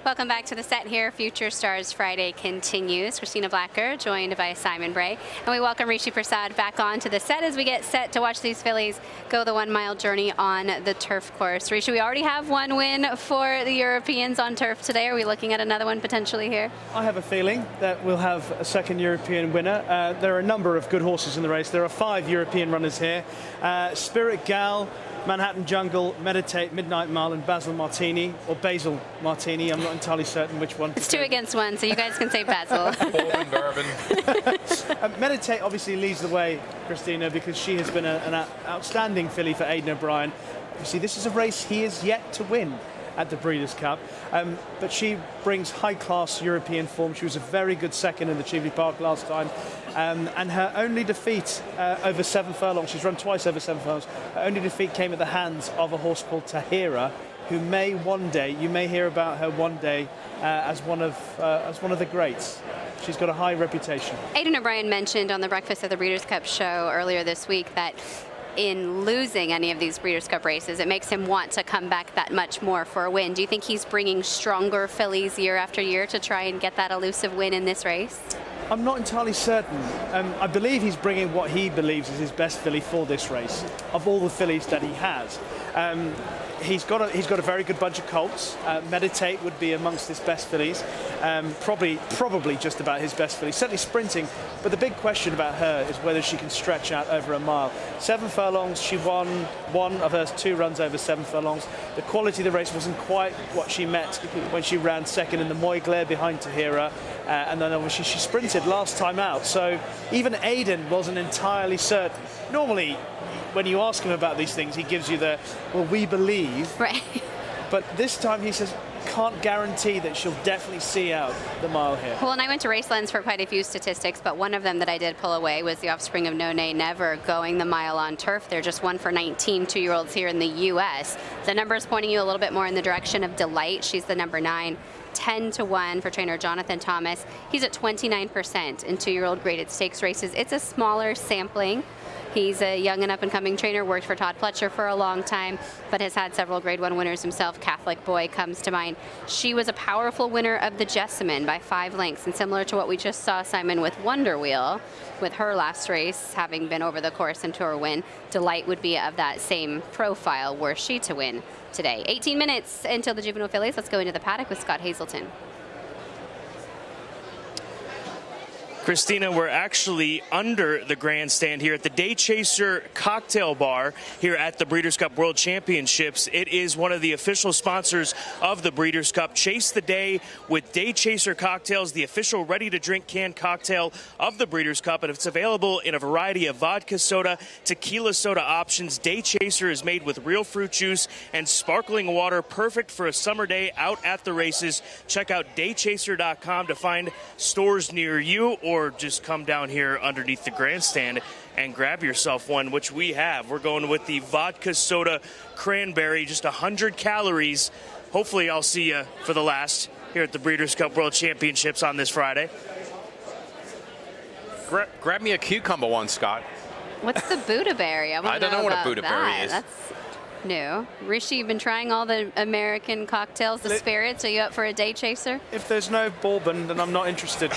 Welcome back to the set here. Future Stars Friday continues. Christina Blacker joined by Simon Bray. And we welcome Rishi Prasad back onto the set as we get set to watch these fillies go the 1 mile journey on the turf course. Rishi, we already have one win for the Europeans on turf today. Are we looking at another one potentially here? I have a feeling that we'll have a second European winner. There are a number of good horses in the race. There are 5 European runners here. Spirit Gal, Manhattan Jungle, Meditate, Midnight Mile, and Basil Martini, or Basil Martini. I'm not entirely certain which one. It's 2 against 1, so you guys can say Basil. Bourbon. Meditate obviously leads the way, Christina, because she has been an outstanding filly for Aidan O'Brien. You see, this is a race he is yet to win at the Breeders' Cup, but she brings high-class European form. She was a very good second in the Cheveley Park last time, and her only defeat over 7 furlongs, she's run twice over 7 furlongs, her only defeat came at the hands of a horse called Tahira, who may one day, you may hear about her one day as one of the greats. She's got a high reputation. Aidan O'Brien mentioned on the Breakfast of the Breeders' Cup show earlier this week that in losing any of these Breeders' Cup races, it makes him want to come back that much more for a win. Do you think he's bringing stronger fillies year after year to try and get that elusive win in this race? I'm not entirely certain. I believe he's bringing what he believes is his best filly for this race, of all the fillies that he has. He's got a very good bunch of colts. Meditate would be amongst his best fillies. Probably just about his best filly. Certainly sprinting, but the big question about her is whether she can stretch out over a mile. 7 furlongs, she won 1 of her 2 runs over 7 furlongs. The quality of the race wasn't quite what she met when she ran second in the Moyglare behind Tahira, and then obviously she sprinted last time out. So even Aidan wasn't entirely certain. Normally, when you ask him about these things, he gives you the, well, we believe. Right. But this time he says, can't guarantee that she'll definitely see out the mile here. Well, and I went to Racelens for quite a few statistics, but one of them that I did pull away was the offspring of No Nay Never going the mile on turf. They're just 1 for 19 2-year-olds here in the U.S. The number is pointing you a little bit more in the direction of Delight. She's the number 9. 10-1 for trainer Jonathan Thomas. He's at 29% in 2-year-old graded stakes races. It's a smaller sampling. He's a young and up-and-coming trainer, worked for Todd Pletcher for a long time, but has had several Grade 1 winners himself. Catholic Boy comes to mind. She was a powerful winner of the Jessamine by 5 lengths, and similar to what we just saw, Simon, with Wonder Wheel, with her last race having been over the course and tour win, Delight would be of that same profile were she to win today. 18 minutes until the Juvenile Fillies. Let's go into the paddock with Scott Hazelton. Christina, we're actually under the grandstand here at the Day Chaser Cocktail Bar here at the Breeders' Cup World Championships. It is one of the official sponsors of the Breeders' Cup. Chase the day with Day Chaser Cocktails, the official ready-to-drink canned cocktail of the Breeders' Cup, and it's available in a variety of vodka soda, tequila soda options. Day Chaser is made with real fruit juice and sparkling water, perfect for a summer day out at the races. Check out daychaser.com to find stores near you, or just come down here underneath the grandstand and grab yourself one, which we have. We're going with the vodka soda cranberry, just 100 calories. Hopefully I'll see you for the last here at the Breeders' Cup World Championships on this Friday. Grab me a cucumber one, Scott. What's the Buddha berry? I don't know what a Buddha berry is. That's new. Rishi, you've been trying all the American cocktails, the spirits. Are you up for a Day Chaser? If there's no bourbon, then I'm not interested.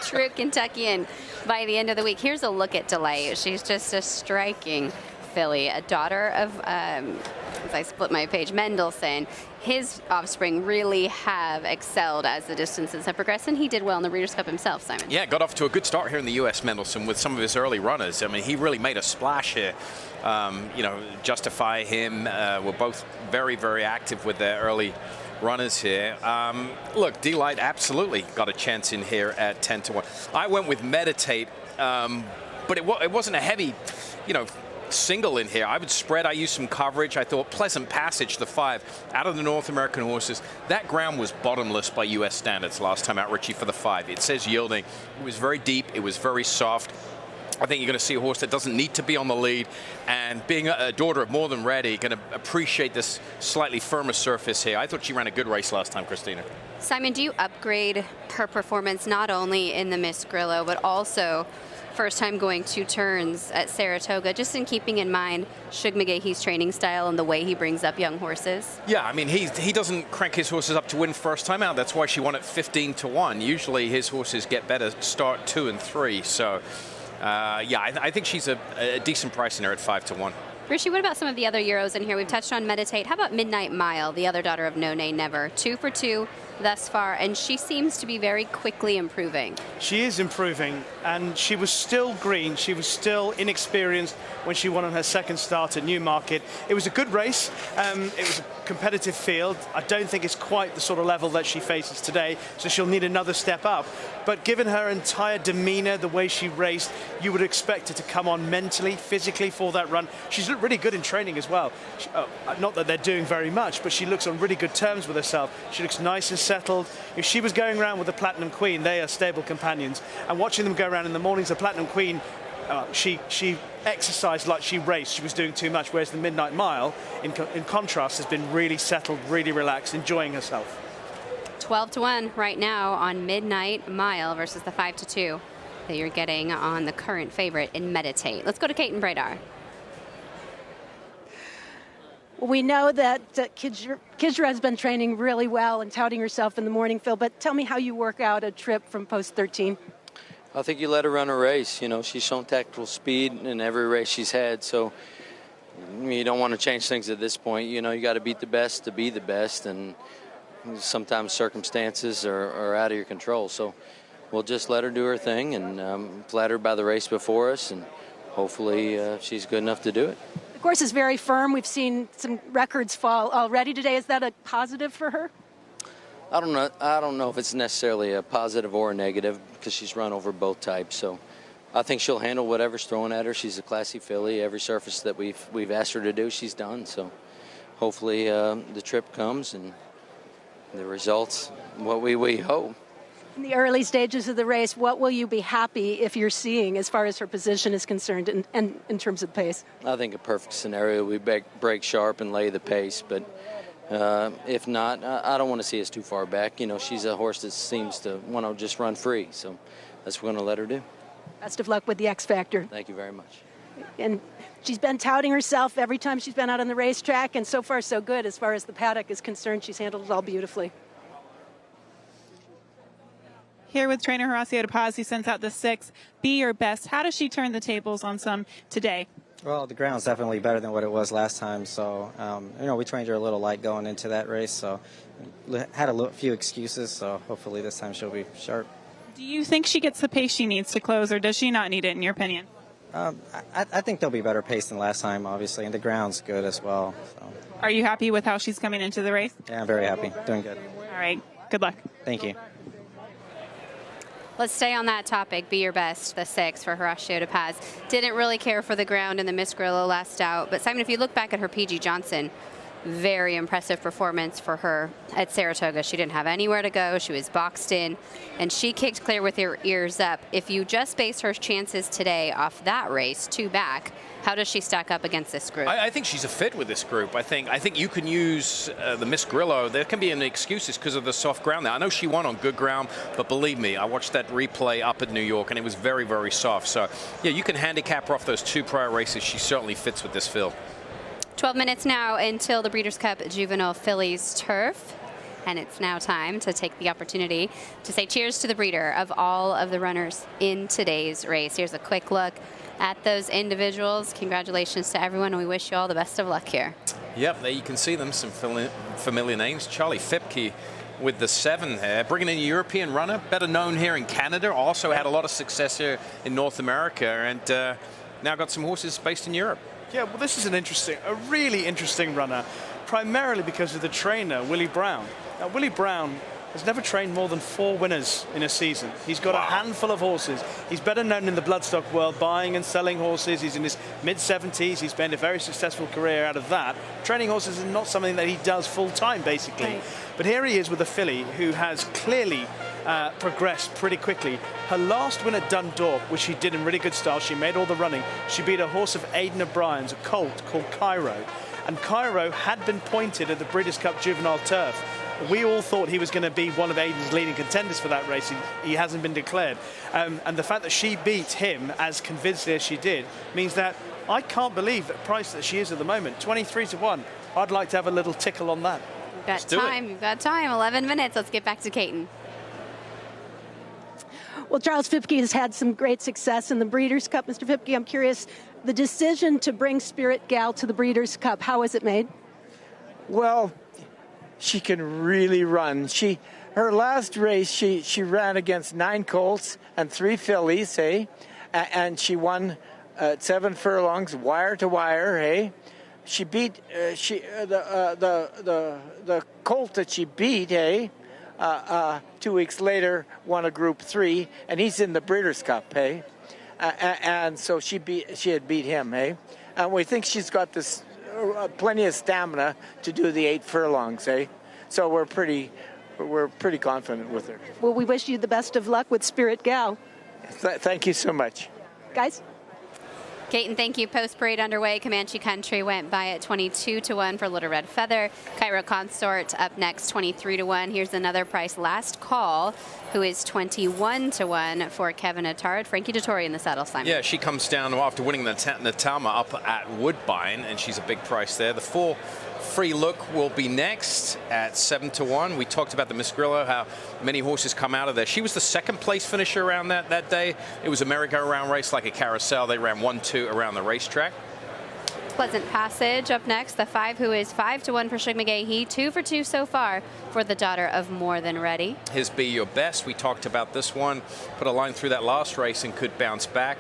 True Kentuckian by the end of the week. Here's a look at Delight. She's just a striking filly, a daughter of, as I split my page, Mendelssohn. His offspring really have excelled as the distances have progressed, and he did well in the Breeders' Cup himself, Simon. Yeah, got off to a good start here in the U.S. Mendelssohn with some of his early runners. I mean, he really made a splash here. You know, Justify him were both very, very active with their early runners here. Look, Delight absolutely got a chance in here at 10-1. I went with Meditate, but it wasn't a heavy, you know, single in here. I would spread. I used some coverage. I thought Pleasant Passage, the 5, out of the North American horses. That ground was bottomless by U.S. standards last time out, Richie, for the 5. It says yielding. It was very deep. It was very soft. I think you're going to see a horse that doesn't need to be on the lead, and being a daughter of More Than Ready, going to appreciate this slightly firmer surface here. I thought she ran a good race last time, Christina. Simon, do you upgrade her performance not only in the Miss Grillo, but also first time going 2 turns at Saratoga, just in keeping in mind Shug McGahee's training style and the way he brings up young horses? Yeah, I mean, he doesn't crank his horses up to win first time out. That's why she won at 15-1. Usually his horses get better start 2 and 3. So, yeah, I think she's a decent price in there at 5-1. Rishi, what about some of the other Euros in here? We've touched on Meditate. How about Midnight Mile, the other daughter of No Nay Never? 2 for 2 thus far, and she seems to be very quickly improving. She is improving, and she was still green. She was still inexperienced when she won on her second start at Newmarket. It was a good race. It was a competitive field. I don't think it's quite the sort of level that she faces today, so she'll need another step up. But given her entire demeanor, the way she raced, you would expect her to come on mentally, physically for that run. She's looked really good in training as well. Not that they're doing very much, but she looks on really good terms with herself. She looks nice and settled. If she was going around with the Platinum Queen, they are stable companions. And watching them go around in the mornings, the Platinum Queen, she exercised like she raced. She was doing too much, whereas the Midnight Mile, in contrast, has been really settled, really relaxed, enjoying herself. 12-1 right now on Midnight Mile versus the 5-2 that you're getting on the current favorite in Meditate. Let's go to Kate and Bradar. We know that Kizra has been training really well and touting herself in the morning, Phil, but tell me how you work out a trip from post 13. I think you let her run a race. You know, she's shown tactical speed in every race she's had, so you don't want to change things at this point. You know, you got to beat the best to be the best, and sometimes circumstances are out of your control. So we'll just let her do her thing and flattered by the race before us, and hopefully she's good enough to do it. The course is very firm. We've seen some records fall already today. Is that a positive for her? I don't know if it's necessarily a positive or a negative because she's run over both types. So I think she'll handle whatever's thrown at her. She's a classy filly. Every surface that we've asked her to do, she's done. So hopefully the trip comes and the results what we hope. In the early stages of the race, what will you be happy if you're seeing as far as her position is concerned and in terms of pace? I think a perfect scenario, we break sharp and lay the pace. But if not, I don't want to see us too far back. You know, she's a horse that seems to want to just run free. So that's what we're going to let her do. Best of luck with the X Factor. Thank you very much. And she's been touting herself every time she's been out on the racetrack, and so far so good as far as the paddock is concerned. She's handled it all beautifully. Here with trainer Horacio De Paz, who sends out the 6, Be Your Best. How does she turn the tables on some today? Well, the ground's definitely better than what it was last time. So, you know, we trained her a little light going into that race. So, had a few excuses. So, hopefully this time she'll be sharp. Do you think she gets the pace she needs to close, or does she not need it, in your opinion? I think they'll be better paced than last time, obviously, and the ground's good as well. So. Are you happy with how she's coming into the race? Yeah, I'm very happy. Doing good. All right. Good luck. Thank you. Let's stay on that topic. Be Your Best, the 6 for Horacio De Paz. Didn't really care for the ground in the Miss Grillo last out. But Simon, if you look back at her PG Johnson, very impressive performance for her at Saratoga. She didn't have anywhere to go. She was boxed in, and she kicked clear with her ears up. If you just base her chances today off that race, 2 back, how does she stack up against this group? I think she's a fit with this group. I think you can use the Miss Grillo. There can be any excuses because of the soft ground there. I know she won on good ground, but believe me, I watched that replay up at New York, and it was very, very soft. So, yeah, you can handicap her off those 2 prior races. She certainly fits with this field. 12 minutes now until the Breeders' Cup Juvenile Fillies turf. And it's now time to take the opportunity to say cheers to the breeder of all of the runners in today's race. Here's a quick look at those individuals. Congratulations to everyone, and we wish you all the best of luck here. Yep, there you can see them, some familiar names. Charlie Fipke with the 7 here, bringing in a European runner, better known here in Canada, also had a lot of success here in North America, and now got some horses based in Europe. Yeah, well, this is a really interesting runner, primarily because of the trainer, Willie Brown. Now, Willie Brown has never trained more than 4 winners in a season. He's got a handful of horses. He's better known in the bloodstock world, buying and selling horses. He's in his mid-70s. He's spent a very successful career out of that. Training horses is not something that he does full-time, basically. Right. But here he is with a filly who has clearly progressed pretty quickly. Her last win at Dundalk, which she did in really good style, she made all the running. She beat a horse of Aidan O'Brien's, a colt called Cairo. And Cairo had been pointed at the Breeders' Cup Juvenile turf. We all thought he was going to be one of Aidan's leading contenders for that race. He hasn't been declared. And the fact that she beat him as convincingly as she did means that I can't believe the price that she is at the moment, 23 to 1. I'd like to have a little tickle on that. You've got time, 11 minutes. Let's get back to Caton. Well, Charles Fipke has had some great success in the Breeders' Cup. Mr. Fipke, I'm curious, the decision to bring Spirit Gal to the Breeders' Cup, how was it made? Well, she can really run. Her last race, she ran against 9 colts and 3 fillies, hey? And she won 7 furlongs, wire to wire, hey? She beat the colt that she beat, hey? 2 weeks later, won a Group 3, and he's in the Breeders' Cup, hey? And so she had beat him, hey? And we think she's got this plenty of stamina to do the 8 furlongs, hey? So we're pretty confident with her. Well, we wish you the best of luck with Spirit Gal. Thank you so much. Guys? Caton, thank you. Post parade underway. Comanche Country went by at 22 to 1 for Little Red Feather. Cairo Consort up next, 23 to 1. Here's another price. Last Call, who is 21 to 1 for Kevin Attard. Frankie Dettori in the saddle, Simon. Yeah, she comes down after winning the Natama up at Woodbine, and she's a big price there. The 4 Free Look will be next at 7 to 1. We talked about the Miss Grillo, how many horses come out of there. She was the 2nd place finisher around that day. It was a merry-go-round race like a carousel. They ran 1-2 around the racetrack. Pleasant Passage up next. The 5, who is 5 to 1 for Shig McGahee. 2 for 2 so far for the daughter of More Than Ready. His Be Your Best. We talked about this one. Put a line through that last race and could bounce back.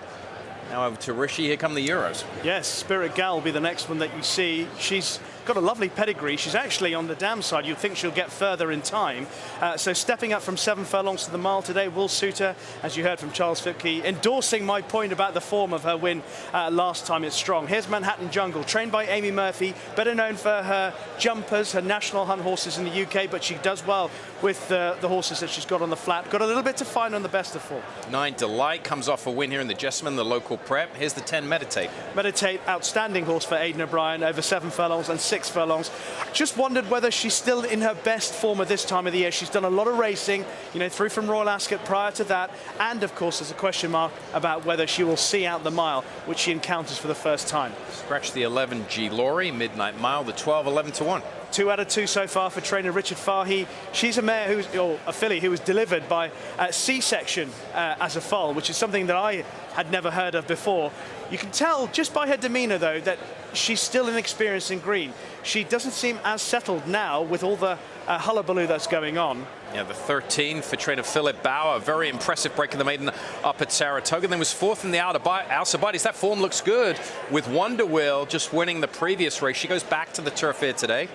Now over to Rishi. Here come the Euros. Yes, Spirit Gal will be the next one that you see. She's got a lovely pedigree. She's actually on the dam side. You'd think she'll get further in time. So stepping up from 7 furlongs to the mile today will suit her, as you heard from Charles Fipke, endorsing my point about the form of her win last time. It's strong. Here's Manhattan Jungle, trained by Amy Murphy, better known for her jumpers, her national hunt horses in the UK, but she does well with the horses that she's got on the flat. Got a little bit to find on the best of 4. 9 Delight comes off a win here in the Jessamine, the local prep. Here's the 10 Meditate. Meditate, outstanding horse for Aidan O'Brien, over 7 furlongs and 6 furlongs. Just wondered whether she's still in her best form at this time of the year. She's done a lot of racing, through from Royal Ascot prior to that. And of course, there's a question mark about whether she will see out the mile, which she encounters for the first time. Scratch the 11 G Laurie, Midnight Mile, the 12, 11 to 1. 2 out of 2 so far for trainer Richard Fahey. She's a mare or a filly who was delivered by C-section as a foal, which is something that I had never heard of before. You can tell just by her demeanor, though, that she's still inexperienced in green. She doesn't seem as settled now with all the hullabaloo that's going on. Yeah, the 13 for trainer Philip Bauer. Very impressive break in the maiden up at Saratoga. Then was 4th in the Alcibiades. That form looks good with Wonder Wheel just winning the previous race. She goes back to the turf here today.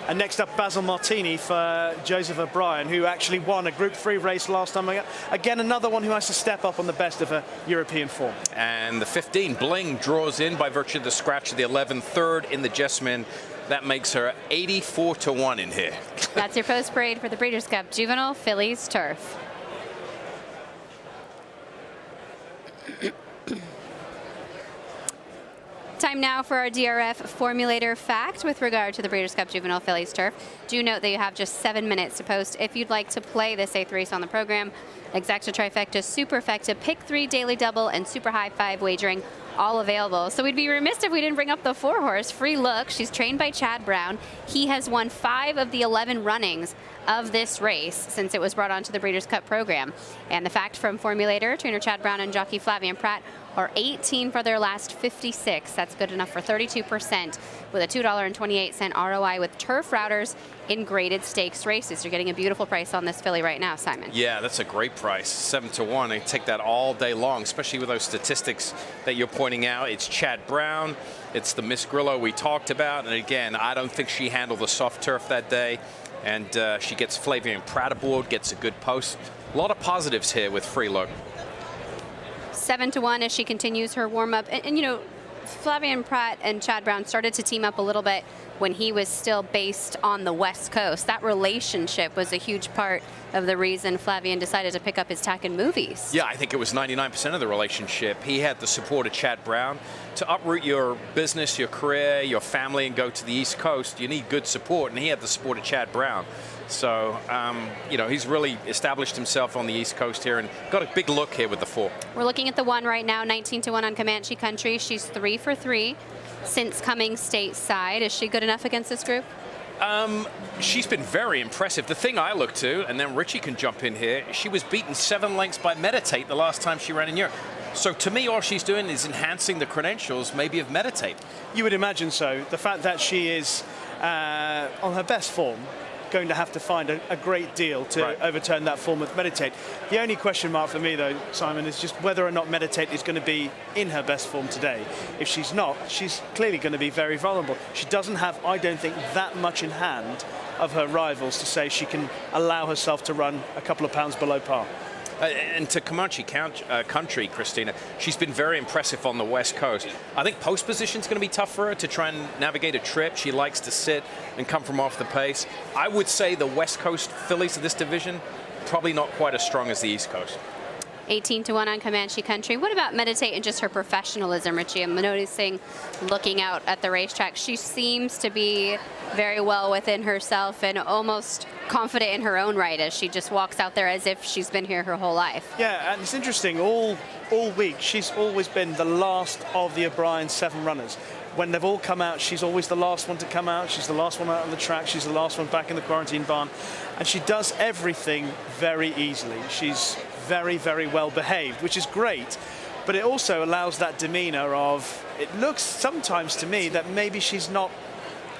And next up, Basil Martini for Joseph O'Brien, who actually won a Group 3 race last time. Again, another one who has to step up on the best of her European form. And the 15, Bling, draws in by virtue of the scratch of the 11, 3rd in the Jessamine. That makes her 84 to 1 in here. That's your post parade for the Breeders' Cup Juvenile Fillies Turf. Time now for our DRF formulator fact with regard to the Breeders' Cup Juvenile Fillies Turf. Do note that you have just 7 minutes to post if you'd like to play this 8th race on the program. Exacta Trifecta, Superfecta, Pick 3 Daily Double, and Super High 5 wagering, all available. So we'd be remiss if we didn't bring up the 4-horse, Free Look. She's trained by Chad Brown. He has won 5 of the 11 runnings of this race since it was brought onto the Breeders' Cup program. And the fact from formulator, trainer Chad Brown and jockey Flavian Pratt, are 18 for their last 56. That's good enough for 32% with a $2.28 ROI with turf routers in graded stakes races. You're getting a beautiful price on this filly right now, Simon. Yeah, that's a great price. 7 to 1. They take that all day long, especially with those statistics that you're pointing out. It's Chad Brown. It's the Miss Grillo we talked about. And again, I don't think she handled the soft turf that day. And she gets Flavian Pratt aboard, gets a good post. A lot of positives here with Free Look. 7 to 1 as she continues her warm-up. And you know, Flavian Pratt and Chad Brown started to team up a little bit when he was still based on the West Coast. That relationship was a huge part of the reason Flavian decided to pick up his tack in movies. Yeah, I think it was 99% of the relationship. He had the support of Chad Brown. To uproot your business, your career, your family, and go to the East Coast, you need good support, and he had the support of Chad Brown. So, you know, he's really established himself on the East Coast here and got a big look here with the 4. We're looking at the 1 right now, 19 to 1 on Comanche Country. She's 3 for 3 since coming stateside. Is she good enough against this group? She's been very impressive. The thing I look to, and then Richie can jump in here, she was beaten 7 lengths by Meditate the last time she ran in Europe. So to me, all she's doing is enhancing the credentials maybe of Meditate. You would imagine so. The fact that she is on her best form, going to have to find a great deal to overturn that form with Meditate. The only question mark for me, though, Simon, is just whether or not Meditate is going to be in her best form today. If she's not, she's clearly going to be very vulnerable. She doesn't have, I don't think, that much in hand of her rivals to say she can allow herself to run a couple of pounds below par. And to Comanche Country, Christina, she's been very impressive on the West Coast. I think post position is going to be tough for her to try and navigate a trip. She likes to sit and come from off the pace. I would say the West Coast fillies of this division, probably not quite as strong as the East Coast. 18 to 1 on Comanche Country. What about Meditate and just her professionalism, Richie? I'm noticing, looking out at the racetrack, she seems to be very well within herself and almost confident in her own right as she just walks out there as if she's been here her whole life. Yeah, and it's interesting, all week she's always been the last of the O'Brien 7 runners. When they've all come out, she's always the last one to come out. She's the last one out on the track. She's the last one back in the quarantine barn. And she does everything very easily. She's very, very well behaved, which is great. But it also allows that demeanor of, it looks sometimes to me that maybe she's not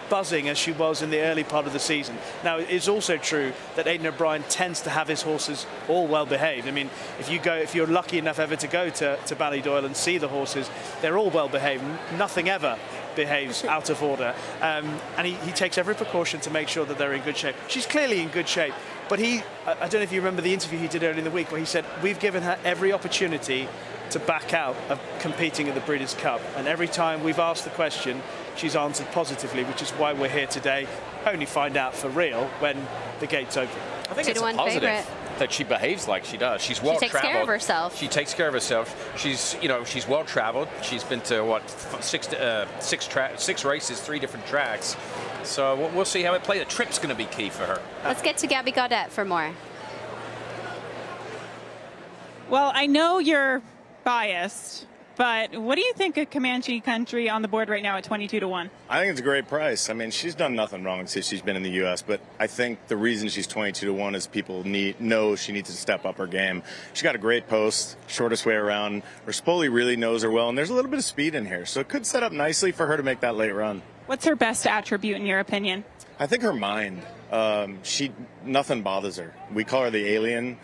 buzzing as she was in the early part of the season. Now, it's also true that Aidan O'Brien tends to have his horses all well behaved. I mean, if you're lucky enough ever to go to Ballydoyle and see the horses, they're all well behaved. Nothing ever behaves out of order. And he takes every precaution to make sure that they're in good shape. She's clearly in good shape, but I don't know if you remember the interview he did earlier in the week where he said, we've given her every opportunity to back out of competing at the Breeders' Cup. And every time we've asked the question, she's answered positively, which is why we're here today. Only find out for real when the gates open. I think it's a positive that she behaves like she does. She's well traveled. She takes care of herself. She takes care of herself. She's well traveled. She's been to what, six races, 3 different tracks. So we'll see how it plays. The trip's going to be key for her. Let's get to Gabby Gaudet for more. Well, I know you're biased, But what do you think of Comanche Country on the board right now at 22-1? I think it's a great price. I mean, she's done nothing wrong since she's been in the U.S., but I think the reason she's 22-1 is people know she needs to step up her game. She's got a great post, shortest way around. Rispoli really knows her well, and there's a little bit of speed in here, so it could set up nicely for her to make that late run. What's her best attribute in your opinion? I think her mind. Nothing bothers her. We call her the alien.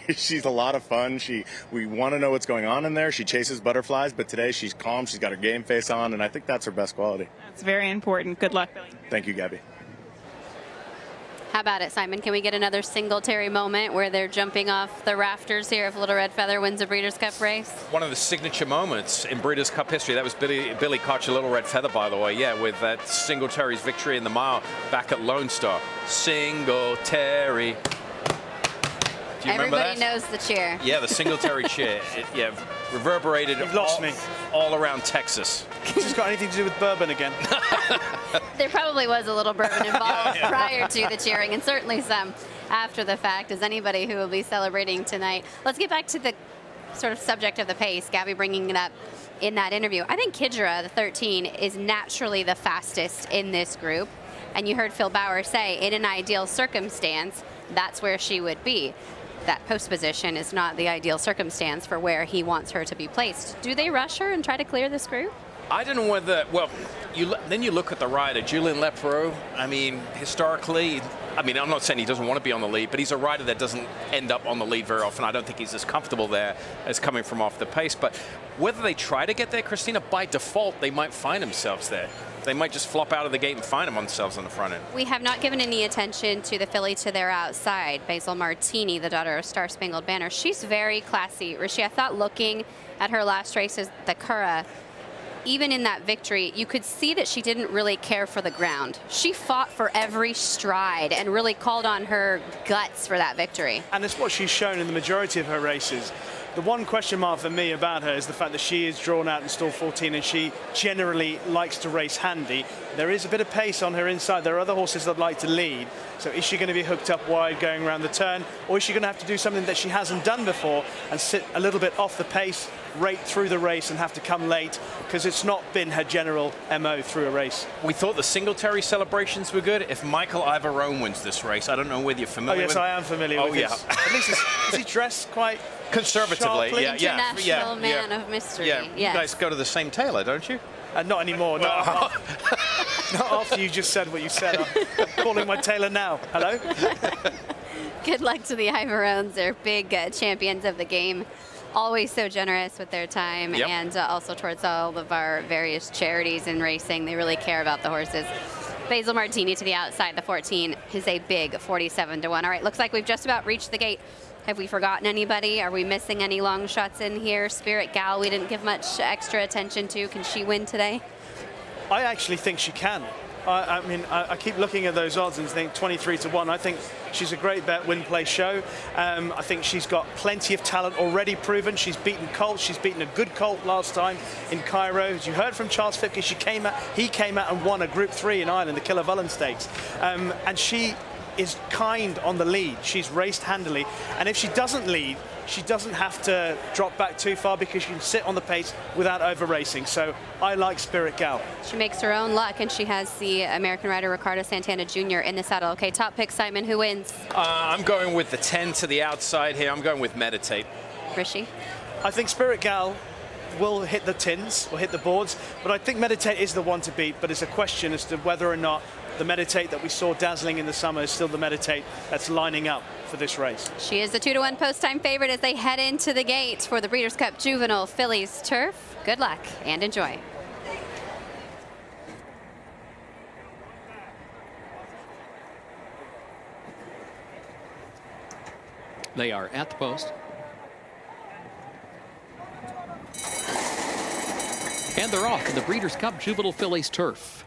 She's a lot of fun. We want to know what's going on in there. She chases butterflies, but today she's calm. She's got her game face on, and I think that's her best quality. That's very important. Good luck, Billy. Thank you, Gabby. How about it, Simon? Can we get another Singletary moment where they're jumping off the rafters here if Little Red Feather wins a Breeders' Cup race? One of the signature moments in Breeders' Cup history. That was Billy Koch, a Little Red Feather, by the way. Yeah, with that Singletary's victory in the mile back at Lone Star. Singletary. Do you remember that? Everybody knows the cheer. Yeah, the Singletary cheer. It reverberated all around Texas. Has this got anything to do with bourbon again? There probably was a little bourbon involved prior to the cheering, and certainly some after the fact, as anybody who will be celebrating tonight. Let's get back to the sort of subject of the pace. Gabby bringing it up in that interview. I think Kidra, the 13, is naturally the fastest in this group. And you heard Phil Bauer say, in an ideal circumstance, that's where she would be. That post position is not the ideal circumstance for where he wants her to be placed. Do they rush her and try to clear this group? I don't know whether, well, then you look at the rider, Julien Lepreux. I mean, historically, I'm not saying he doesn't want to be on the lead, but he's a rider that doesn't end up on the lead very often. I don't think he's as comfortable there as coming from off the pace. But whether they try to get there, Christina, by default, they might find themselves there. They might just flop out of the gate and find themselves on the front end. We have not given any attention to the filly to their outside, Basil Martini, the daughter of Star Spangled Banner. She's very classy. Rishi, I thought looking at her last race as the Curra, even in that victory, you could see that she didn't really care for the ground. She fought for every stride and really called on her guts for that victory. And it's what she's shown in the majority of her races. The one question mark for me about her is the fact that she is drawn out in stall 14 and she generally likes to race handy. There is a bit of pace on her inside. There are other horses that like to lead. So is she going to be hooked up wide going around the turn, or is she going to have to do something that she hasn't done before and sit a little bit off the pace right through the race and have to come late, because it's not been her general MO through a race. We thought the Singletary celebrations were good. If Michael Ivarone wins this race, I don't know whether you're familiar with. Oh yes, I am familiar with yeah. this. At least is he dressed quite conservatively? sharply? International man of mystery. Yeah, yes. You guys go to the same tailor, don't you? Not anymore. Not after you just said what you said. I'm calling my tailor now. Hello? Good luck to the Ivarones. They're big champions of the game. Always so generous with their time, and also towards all of our various charities in racing. They really care about the horses. Basil Martini to the outside, the 14 is a big 47-1. All right, looks like we've just about reached the gate. Have we forgotten anybody? Are we missing any long shots in here? Spirit Gal, we didn't give much extra attention to. Can she win today? I actually think she can. I keep looking at those odds and think 23-1. I think she's a great bet, win, play, show. I think she's got plenty of talent already proven. She's beaten colts. She's beaten a good colt last time in Cairo. As you heard from Charles Fipke, he came out and won a Group 3 in Ireland, the Killer Vullen Stakes. And she is kind on the lead. She's raced handily. And if she doesn't lead, she doesn't have to drop back too far because she can sit on the pace without over racing. So I like Spirit Gal. She makes her own luck, and she has the American rider Ricardo Santana Jr. in the saddle. Okay, top pick, Simon. Who wins? I'm going with the 10 to the outside here. I'm going with Meditate. Rishi? I think Spirit Gal will hit the tins or hit the boards, but I think Meditate is the one to beat. But it's a question as to whether or not the Meditate that we saw dazzling in the summer is still the Meditate that's lining up for this race. She is the 2-1 post-time favorite as they head into the gate for the Breeders' Cup Juvenile Fillies Turf. Good luck and enjoy. They are at the post. And they're off in the Breeders' Cup Juvenile Fillies Turf.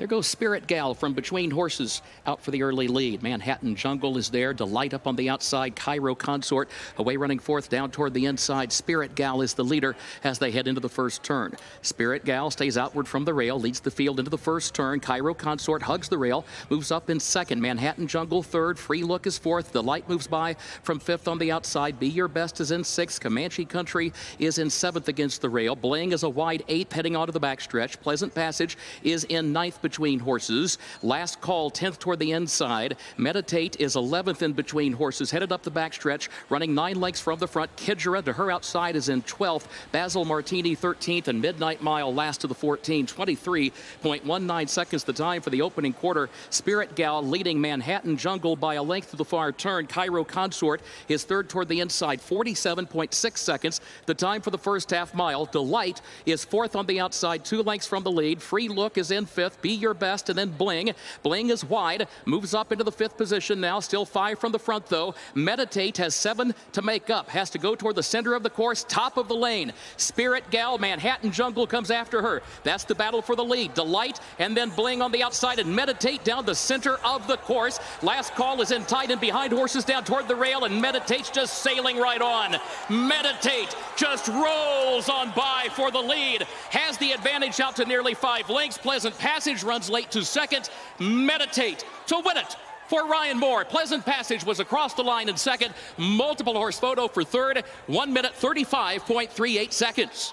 There goes Spirit Gal from between horses out for the early lead. Manhattan Jungle is there. Delight up on the outside. Cairo Consort away running fourth down toward the inside. Spirit Gal is the leader as they head into the first turn. Spirit Gal stays outward from the rail, leads the field into the first turn. Cairo Consort hugs the rail, moves up in second. Manhattan Jungle third. Free Look is fourth. Delight moves by from fifth on the outside. Be Your Best is in sixth. Comanche Country is in seventh against the rail. Bling is a wide eighth heading onto the backstretch. Pleasant Passage is in ninth between horses. Last Call 10th toward the inside. Meditate is 11th in between horses, headed up the backstretch, running 9 lengths from the front. Kidjara to her outside is in 12th. Basil Martini 13th, and Midnight Mile last to the 14. 23.19 seconds the time for the opening quarter. Spirit Gal leading Manhattan Jungle by a length to the far turn. Cairo Consort is third toward the inside. 47.6 seconds the time for the first half mile. Delight is fourth on the outside, 2 lengths from the lead. Free Look is in fifth. Be Your Best, and then Bling. Bling is wide, moves up into the fifth position now. Still 5 from the front, though. Meditate has 7 to make up. Has to go toward the center of the course, top of the lane. Spirit Gal, Manhattan Jungle comes after her. That's the battle for the lead. Delight, and then Bling on the outside, and Meditate down the center of the course. Last Call is in tight and behind horses down toward the rail, and Meditate's just sailing right on. Meditate just rolls on by for the lead. Has the advantage out to nearly 5 lengths. Pleasant Passage runs late to second. Meditate to win it for Ryan Moore. Pleasant Passage was across the line in second. Multiple horse photo for third. 1 minute 35.38 seconds.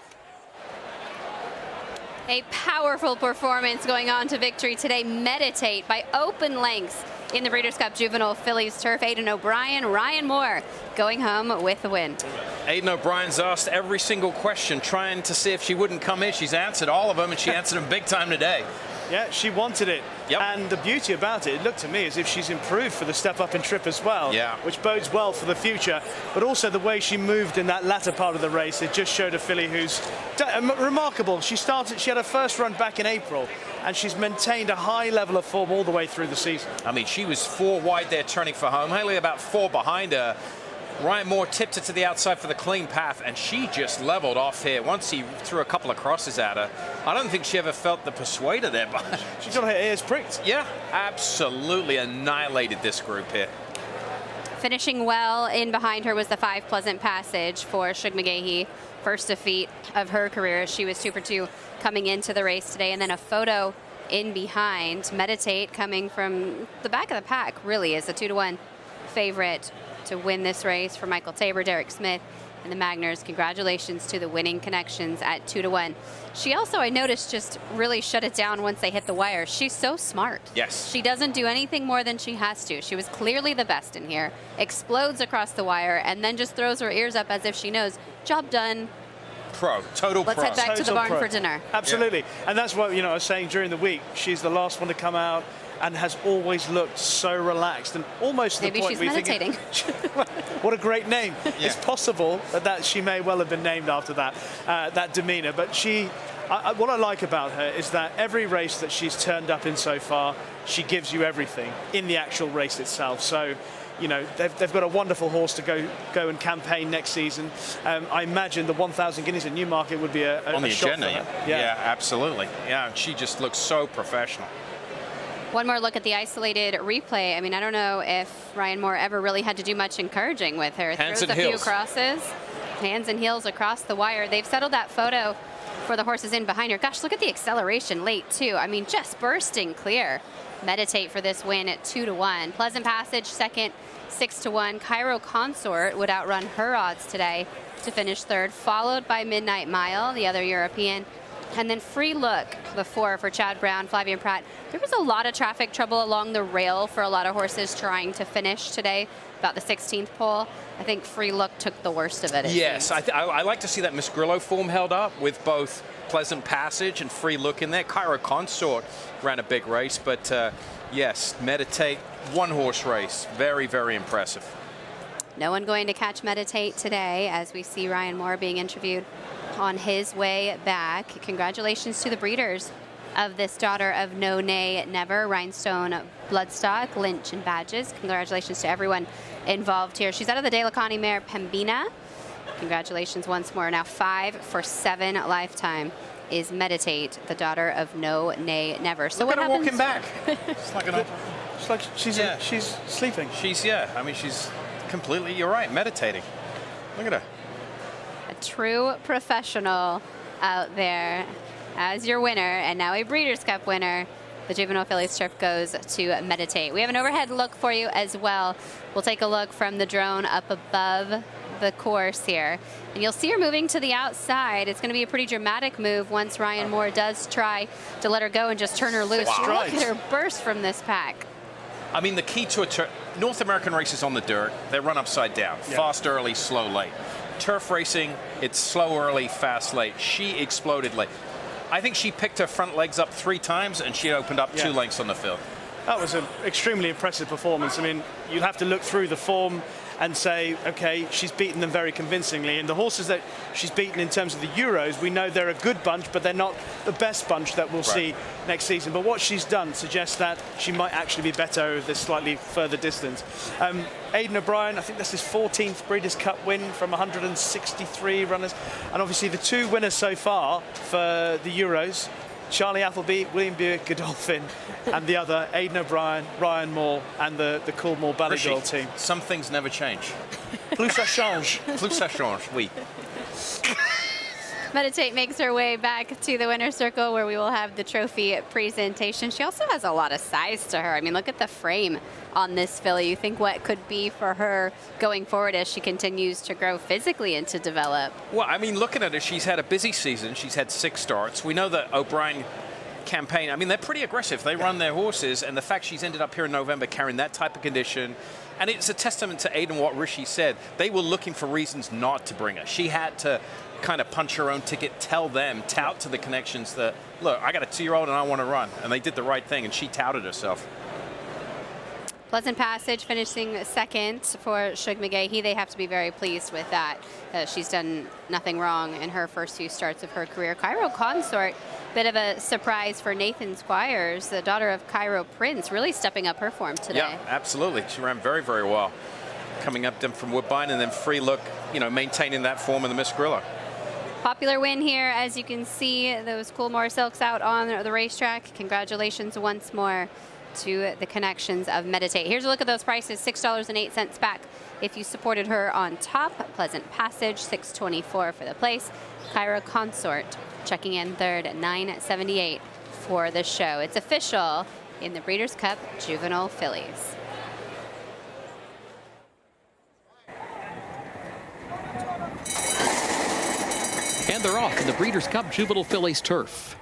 A powerful performance going on to victory today. Meditate by open lengths in the Breeders' Cup Juvenile Fillies turf. Aidan O'Brien, Ryan Moore going home with the win. Aidan O'Brien's asked every single question, trying to see if she wouldn't come in. She's answered all of them, and she answered them big time today. Yeah, she wanted it. Yep. And the beauty about it, it looked to me as if she's improved for the step up in trip as well, which bodes well for the future. But also the way she moved in that latter part of the race, it just showed a filly who's remarkable. She had her first run back in April, and she's maintained a high level of form all the way through the season. I mean, she was 4 wide there turning for home, Haley about 4 behind her. Ryan Moore tipped it to the outside for the clean path, and she just leveled off here. Once he threw a couple of crosses at her, I don't think she ever felt the persuader there. But she got her ears pricked. Yeah, absolutely annihilated this group here. Finishing well in behind her was the 5 Pleasant Passage for Shug McGahee. First defeat of her career. She was 2 for 2 coming into the race today. And then a photo in behind. Meditate coming from the back of the pack really is a 2-to-1 favorite to win this race for Michael Tabor, Derek Smith, and the Magners. Congratulations to the winning connections at 2-to-1. She also, I noticed, just really shut it down once they hit the wire. She's so smart. Yes. She doesn't do anything more than she has to. She was clearly the best in here, explodes across the wire, and then just throws her ears up as if she knows, job done. Pro, total pro. Let's head back to the barn for dinner. Absolutely. And that's what, I was saying during the week, she's the last one to come out and has always looked so relaxed and almost to the point where she's meditating. What a great name. Yeah. It's possible that she may well have been named after that demeanor. But what I like about her is that every race that she's turned up in so far, she gives you everything in the actual race itself. So, they've got a wonderful horse to go and campaign next season. I imagine the 1,000 guineas at Newmarket would be on the shot agenda. For her. Yeah, absolutely. Yeah, she just looks so professional. One more look at the isolated replay. I mean, I don't know if Ryan Moore ever really had to do much encouraging with her. Hands Throws and a heels. few crosses, hands and heels across the wire. They've settled that photo for the horses in behind her. Gosh, look at the acceleration late, too. I mean, just bursting clear. Meditate for this win at 2-to-1. Pleasant Passage, second, 6-to-1. Cairo Consort would outrun her odds today to finish third, followed by Midnight Mile, the other European. And then Free Look, the 4 for Chad Brown, Flavien Prat. There was a lot of traffic trouble along the rail for a lot of horses trying to finish today, about the 16th pole. I think Free Look took the worst of it. Yes, I like to see that Miss Grillo form held up with both Pleasant Passage and Free Look in there. Cairo Consort ran a big race, but yes, Meditate, 1-horse race. Very, very impressive. No one going to catch Meditate today as we see Ryan Moore being interviewed on his way back. Congratulations to the breeders of this daughter of No Nay Never, Rhinestone Bloodstock, Lynch and Badges. Congratulations to everyone involved here. She's out of the De La Connie mare Pembina. Congratulations once more. Now 5 for 7 lifetime is Meditate, the daughter of No Nay Never. So Look what at her happens? walking back. It's like It's like she's sleeping. I mean, she's completely, you're right, meditating. Look at her. A true professional out there as your winner, and now a Breeders' Cup winner. The Juvenile Fillies turf goes to Meditate. We have an overhead look for you as well. We'll take a look from the drone up above the course here. And you'll see her moving to the outside. It's going to be a pretty dramatic move once Ryan Moore does try to let her go and just turn her loose. Wow. Look at her burst from this pack. I mean, the key to North American races on the dirt, they run upside down. Yeah. Fast early, slow late. Turf racing, it's slow early, fast late. She exploded late. I think she picked her front legs up 3 times and she opened up 2 lengths on the field. That was an extremely impressive performance. I mean, you have to look through the form and say, okay, she's beaten them very convincingly. And the horses that she's beaten in terms of the Euros, we know they're a good bunch, but they're not the best bunch that we'll see next season. But what she's done suggests that she might actually be better over this slightly further distance. Aidan O'Brien, I think that's his 14th Breeders' Cup win from 163 runners. And obviously the 2 winners so far for the Euros, Charlie Appleby, William Buick, Godolphin, and the other, Aidan O'Brien, Ryan Moore, and the Coolmore Ballygirl team. Some things never change. Plus ça change. Plus ça change, oui. Meditate makes her way back to the winner's circle where we will have the trophy presentation. She also has a lot of size to her. I mean, look at the frame on this filly. You think what could be for her going forward as she continues to grow physically and to develop. Well, I mean, looking at her, she's had a busy season. She's had 6 starts. We know that O'Brien campaign, I mean, they're pretty aggressive. They run their horses, and the fact she's ended up here in November carrying that type of condition, and it's a testament to Aidan what Rishi said. They were looking for reasons not to bring her. She had to kind of punch her own ticket, tell them, tout to the connections that, look, I got a 2-year-old and I want to run. And they did the right thing, and she touted herself. Pleasant Passage finishing second for Shug McGahee. They have to be very pleased with that. She's done nothing wrong in her first few starts of her career. Cairo Consort, bit of a surprise for Nathan Squires, the daughter of Cairo Prince, really stepping up her form today. Yeah, absolutely. She ran very, very well. Coming up then from Woodbine, and then Free Look, you know, maintaining that form in the Miss Grillo. Popular win here, as you can see, those Coolmore Silks out on the racetrack. Congratulations once more to the connections of Meditate. Here's a look at those prices, $6.08 back if you supported her on top. Pleasant Passage, $6.24 for the place. Cairo Consort checking in third at $9.78 for the show. It's official in the Breeders' Cup Juvenile Fillies. And they're off in the Breeders' Cup Juvenile Fillies turf.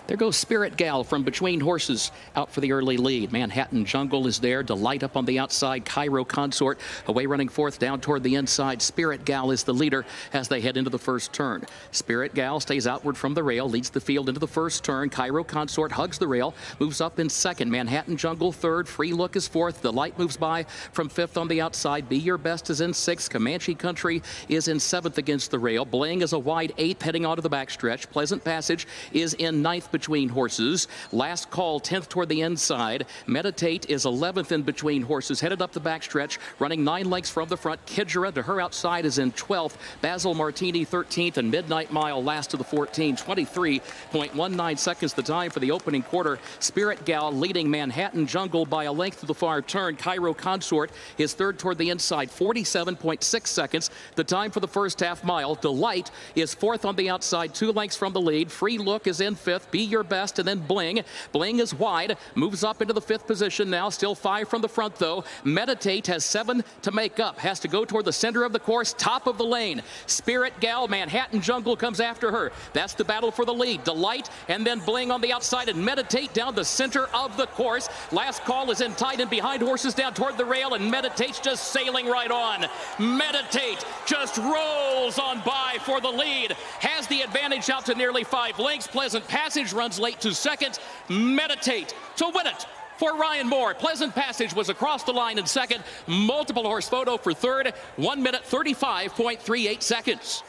There goes Spirit Gal from between horses out for the early lead. Manhattan Jungle is there. Delight up on the outside. Cairo Consort away running fourth down toward the inside. Spirit Gal is the leader as they head into the first turn. Spirit Gal stays outward from the rail, leads the field into the first turn. Cairo Consort hugs the rail, moves up in second. Manhattan Jungle third. Free Look is fourth. Delight moves by from fifth on the outside. Be Your Best is in sixth. Comanche Country is in seventh against the rail. Bling is a wide eighth heading onto the backstretch. Pleasant Passage is in ninth between horses. Last Call 10th toward the inside. Meditate is 11th in between horses, headed up the backstretch, running 9 lengths from the front. Kidgera to her outside is in 12th. Basil Martini 13th, and Midnight Mile last of the 14. 23.19 seconds the time for the opening quarter. Spirit Gal leading Manhattan Jungle by a length to the far turn. Cairo Consort is third toward the inside. 47.6 seconds the time for the first half mile. Delight is fourth on the outside, 2 lengths from the lead. Free Look is in fifth. Be Your Best, and then Bling. Bling is wide, moves up into the fifth position now, still 5 from the front though. Meditate has 7 to make up, has to go toward the center of the course, top of the lane. Spirit Gal, Manhattan Jungle comes after her. That's the battle for the lead. Delight and then Bling on the outside, and Meditate down the center of the course. Last Call is in tight and behind horses down toward the rail, and Meditate's just sailing right on. Meditate just rolls on by for the lead, has the advantage out to nearly 5 lengths. Pleasant Passage runs late to second. Meditate to win it for Ryan Moore. Pleasant Passage was across the line in second. Multiple horse photo for third. 1 minute 35.38 seconds.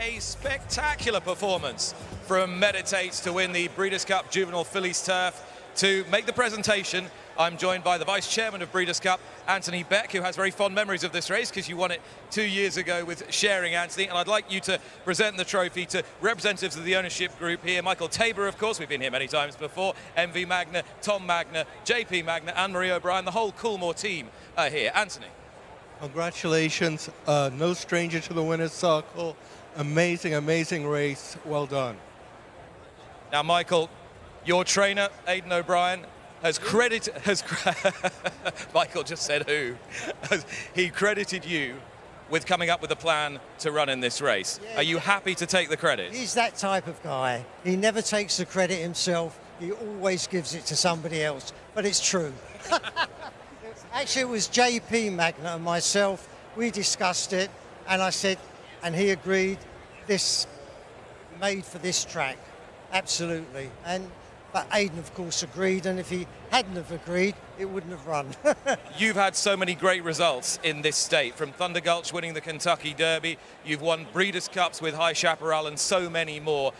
A spectacular performance from Meditate to win the Breeders' Cup Juvenile Fillies Turf. To make the presentation, I'm joined by the Vice Chairman of Breeders' Cup, Anthony Beck, who has very fond memories of this race because you won it 2 years ago with sharing, Anthony. And I'd like you to present the trophy to representatives of the ownership group here. Michael Tabor, of course, we've been here many times before. MV Magna, Tom Magna, JP Magna, Anne-Marie O'Brien, the whole Coolmore team are here. Anthony. Congratulations. No stranger to the winner's circle. Amazing, amazing race. Well done. Now, Michael, your trainer, Aidan O'Brien, Michael just said who. He credited you with coming up with a plan to run in this race. Yeah, are you happy to take the credit? He's that type of guy. He never takes the credit himself. He always gives it to somebody else. But it's true. Actually, it was JP Magna and myself. We discussed it, and I said, and he agreed, this made for this track. Absolutely. But Aidan, of course, agreed, and if he hadn't have agreed, it wouldn't have run. You've had so many great results in this state, from Thunder Gulch winning the Kentucky Derby, you've won Breeders' Cups with High Chaparral and so many more.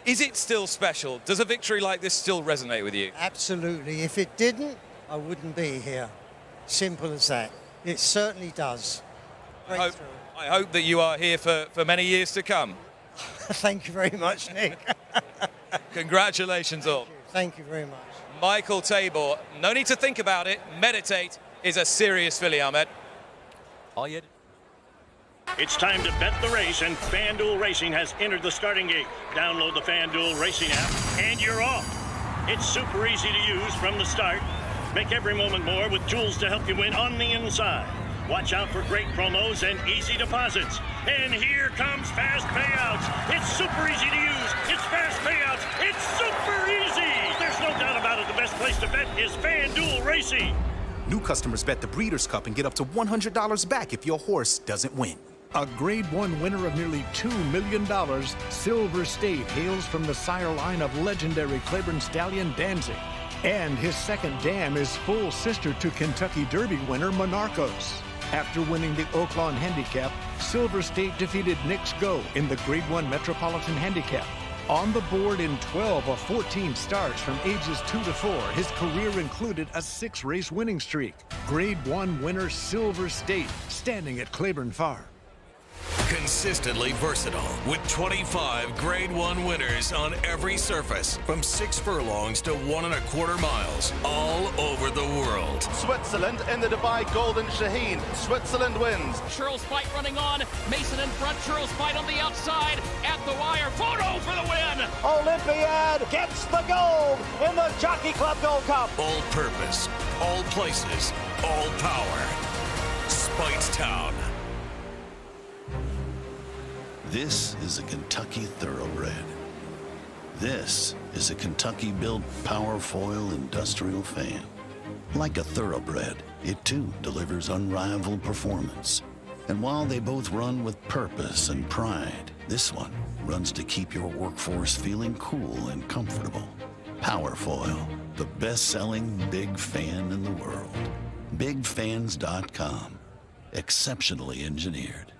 Is it still special? Does a victory like this still resonate with you? Absolutely. If it didn't, I wouldn't be here. Simple as that. It certainly does. I hope that you are here for many years to come. Thank you very much, Nick. Congratulations all. Thank you very much. Michael Tabor, no need to think about it. Meditate is a serious filly, Ahmed. All you. It's time to bet the race, and FanDuel Racing has entered the starting gate. Download the FanDuel Racing app, and you're off. It's super easy to use from the start. Make every moment more with tools to help you win on the inside. Watch out for great promos and easy deposits. And here comes fast payouts. It's super easy to use. It's fast payouts. It's super easy. There's no doubt about it. The best place to bet is FanDuel Racing. New customers bet the Breeders' Cup and get up to $100 back if your horse doesn't win. A Grade 1 winner of nearly $2 million, Silver State hails from the sire line of legendary Claiborne stallion Danzig. And his second dam is full sister to Kentucky Derby winner Monarchos. After winning the Oaklawn Handicap, Silver State defeated Knicks Go in the Grade 1 Metropolitan Handicap. On the board in 12 of 14 starts from ages 2 to 4, his career included a 6-race winning streak. Grade 1 winner Silver State, standing at Claiborne Farm. Consistently versatile with 25 Grade 1 winners on every surface, from 6 furlongs to 1 1/4 miles, all over the world. Switzerland in the Dubai Golden Shaheen. Switzerland wins. Churls Fight running on. Mason in front. Churls Fight on the outside. At the wire. Photo for the win. Olympiad gets the gold in the Jockey Club Gold Cup. All purpose, all places, all power. Speightstown. This is a Kentucky Thoroughbred. This is a Kentucky-built powerfoil industrial fan. Like a Thoroughbred, it too delivers unrivaled performance. And while they both run with purpose and pride, this one runs to keep your workforce feeling cool and comfortable. Powerfoil, the best-selling big fan in the world. BigFans.com. Exceptionally engineered.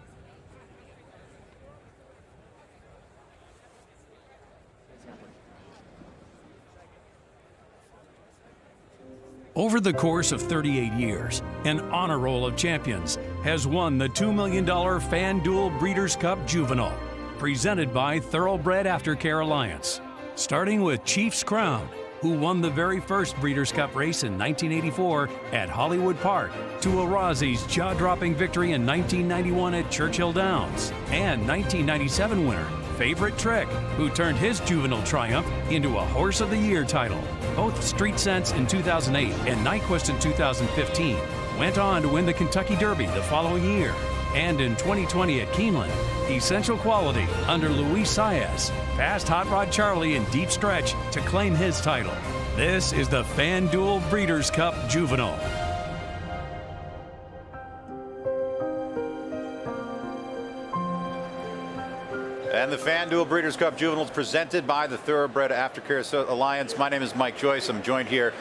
Over the course of 38 years, an honor roll of champions has won the $2 million FanDuel Breeders' Cup Juvenile, presented by Thoroughbred Aftercare Alliance. Starting with Chief's Crown, who won the very first Breeders' Cup race in 1984 at Hollywood Park, to Arazi's jaw-dropping victory in 1991 at Churchill Downs, and 1997 winner Favorite Trick, who turned his juvenile triumph into a Horse of the Year title. Both Street Sense in 2008 and Nyquist in 2015 went on to win the Kentucky Derby the following year. And in 2020 at Keeneland, Essential Quality under Luis Saez passed Hot Rod Charlie in deep stretch to claim his title. This is the FanDuel Breeders' Cup Juvenile. And the FanDuel Breeders' Cup Juveniles presented by the Thoroughbred Aftercare Alliance. My name is Mike Joyce. I'm joined here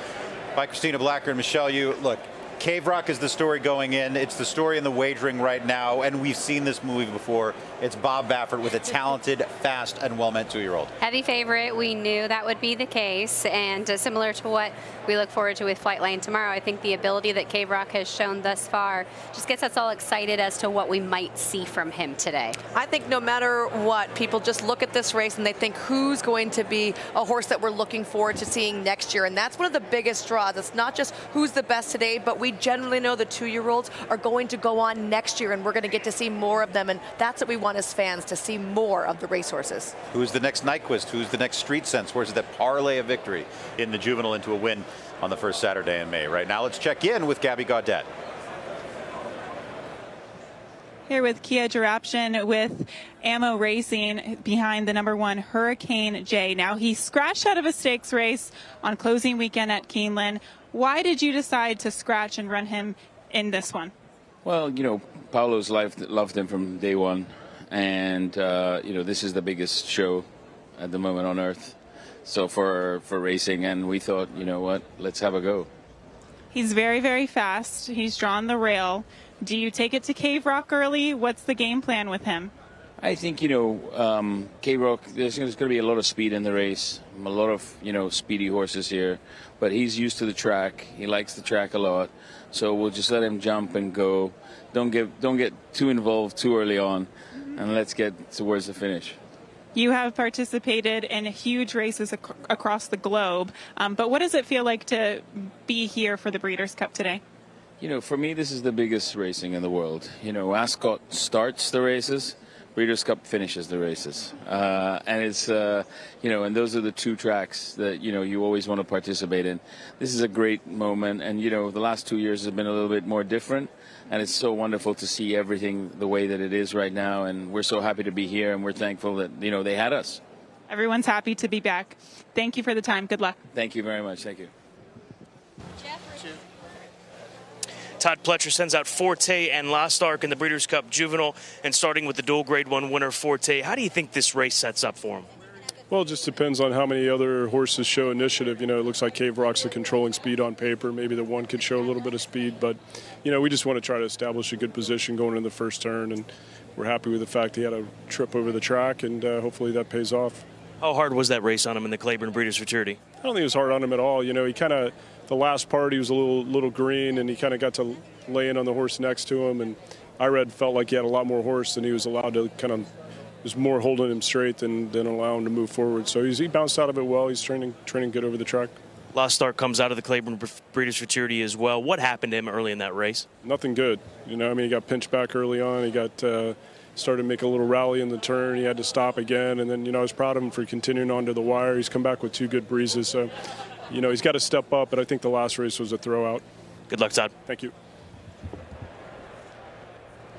by Christina Blacker and Michelle Yu. Look, Cave Rock is the story going in. It's the story in the wagering right now, and we've seen this movie before. It's Bob Baffert with a talented, fast, and well-meant 2-year-old. Heavy favorite. We knew that would be the case, and similar to what we look forward to with Flightline tomorrow, I think the ability that Cave Rock has shown thus far just gets us all excited as to what we might see from him today. I think no matter what, people just look at this race and they think who's going to be a horse that we're looking forward to seeing next year, and that's one of the biggest draws. It's not just who's the best today, but we generally know the 2-year-olds are going to go on next year, and we're going to get to see more of them, and that's what we want as fans, to see more of the racehorses. Who's the next Nyquist? Who's the next Street Sense? Where's that parlay of victory in the Juvenile into a win on the first Saturday in May? Right now, let's check in with Gabby Gaudet. Here with Kia Jaraption with Ammo Racing behind the #1 Hurricane J. Now he scratched out of a stakes race on closing weekend at Keeneland. Why did you decide to scratch and run him in this one? Well, you know, Paulo's loved him from day one. And, you know, this is the biggest show at the moment on earth. So for racing, and we thought, you know what, let's have a go. He's very, very fast. He's drawn the rail. Do you take it to Cave Rock early? What's the game plan with him? I think, you know, Cave Rock, there's going to be a lot of speed in the race. A lot of, you know, speedy horses here. But he's used to the track. He likes the track a lot. So we'll just let him jump and go. Don't get too involved too early on. And let's get towards the finish. You have participated in huge races across the globe. But what does it feel like to be here for the Breeders' Cup today? You know, for me, this is the biggest racing in the world. You know, Ascot starts the races. Breeders' Cup finishes the races. And it's, you know, and those are the two tracks that, you know, you always want to participate in. This is a great moment. And, you know, the last 2 years have been a little bit more different. And it's so wonderful to see everything the way that it is right now. And we're so happy to be here. And we're thankful that, you know, they had us. Everyone's happy to be back. Thank you for the time. Good luck. Thank you very much. Thank you. Todd Pletcher sends out Forte and Lost Ark in the Breeders' Cup Juvenile, and starting with the dual Grade 1 winner Forte. How do you think this race sets up for him? Well, it just depends on how many other horses show initiative. You know, it looks like Cave Rock's the controlling speed on paper. Maybe the one could show a little bit of speed, but, you know, we just want to try to establish a good position going in the first turn, and we're happy with the fact he had a trip over the track, and hopefully that pays off. How hard was that race on him in the Claiborne Breeders' Futurity? I don't think it was hard on him at all. You know, he kind of, the last part, he was a little green, and he kind of got to lay in on the horse next to him, and felt like he had a lot more horse than he was allowed to kind of, was more holding him straight than allowing him to move forward. So he bounced out of it well. He's training good over the track. Lost Ark comes out of the Claiborne Breeders' Futurity as well. What happened to him early in that race? Nothing good. You know, I mean, he got pinched back early on. He got started to make a little rally in the turn. He had to stop again. And then, you know, I was proud of him for continuing on to the wire. He's come back with 2 good breezes. So, you know, he's got to step up. But I think the last race was a throwout. Good luck, Todd. Thank you.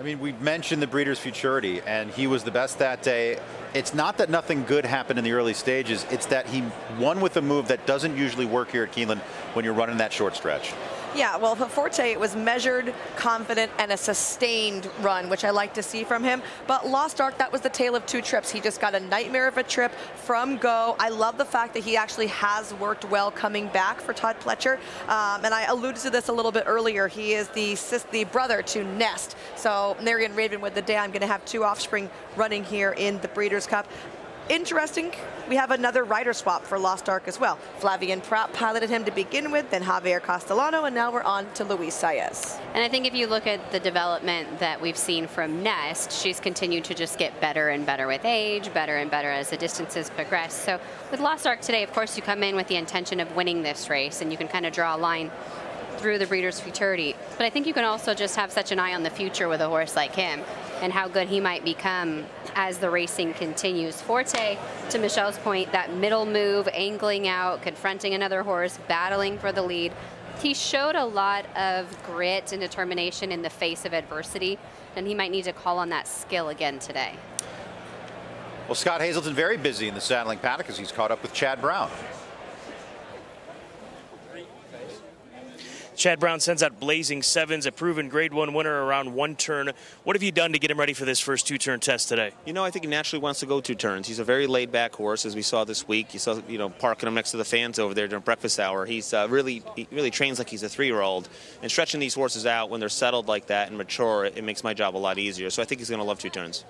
I mean, we mentioned the Breeders' Futurity, and he was the best that day. It's not that nothing good happened in the early stages. It's that he won with a move that doesn't usually work here at Keeneland when you're running that short stretch. Yeah, well, for Forte, it was measured, confident, and a sustained run, which I like to see from him. But Lost Ark, that was the tale of 2 trips. He just got a nightmare of a trip from go. I love the fact that he actually has worked well coming back for Todd Pletcher. And I alluded to this a little bit earlier. He is the brother to Nest. So Marion Ravenwood, the day I'm going to have 2 offspring running here in the Breeders' Cup. Interesting, we have another rider swap for Lost Ark as well. Flavian Pratt piloted him to begin with, then Javier Castellano, and now we're on to Luis Saez. And I think if you look at the development that we've seen from Nest, she's continued to just get better and better with age, better and better as the distances progress. So with Lost Ark today, of course, you come in with the intention of winning this race, and you can kind of draw a line through the Breeders' Futurity. But I think you can also just have such an eye on the future with a horse like him and how good he might become as the racing continues. Forte, to Michelle's point, that middle move, angling out, confronting another horse, battling for the lead. He showed a lot of grit and determination in the face of adversity, and he might need to call on that skill again today. Well, Scott Hazelton very busy in the saddling paddock as he's caught up with Chad Brown. Chad Brown sends out Blazing Sevens, a proven Grade 1 winner around 1 turn. What have you done to get him ready for this first 2-turn test today? You know, I think he naturally wants to go 2 turns. He's a very laid-back horse, as we saw this week. You saw, parking him next to the fans over there during breakfast hour. He really trains like he's a 3-year-old. And stretching these horses out when they're settled like that and mature, it makes my job a lot easier. So I think he's going to love 2 turns.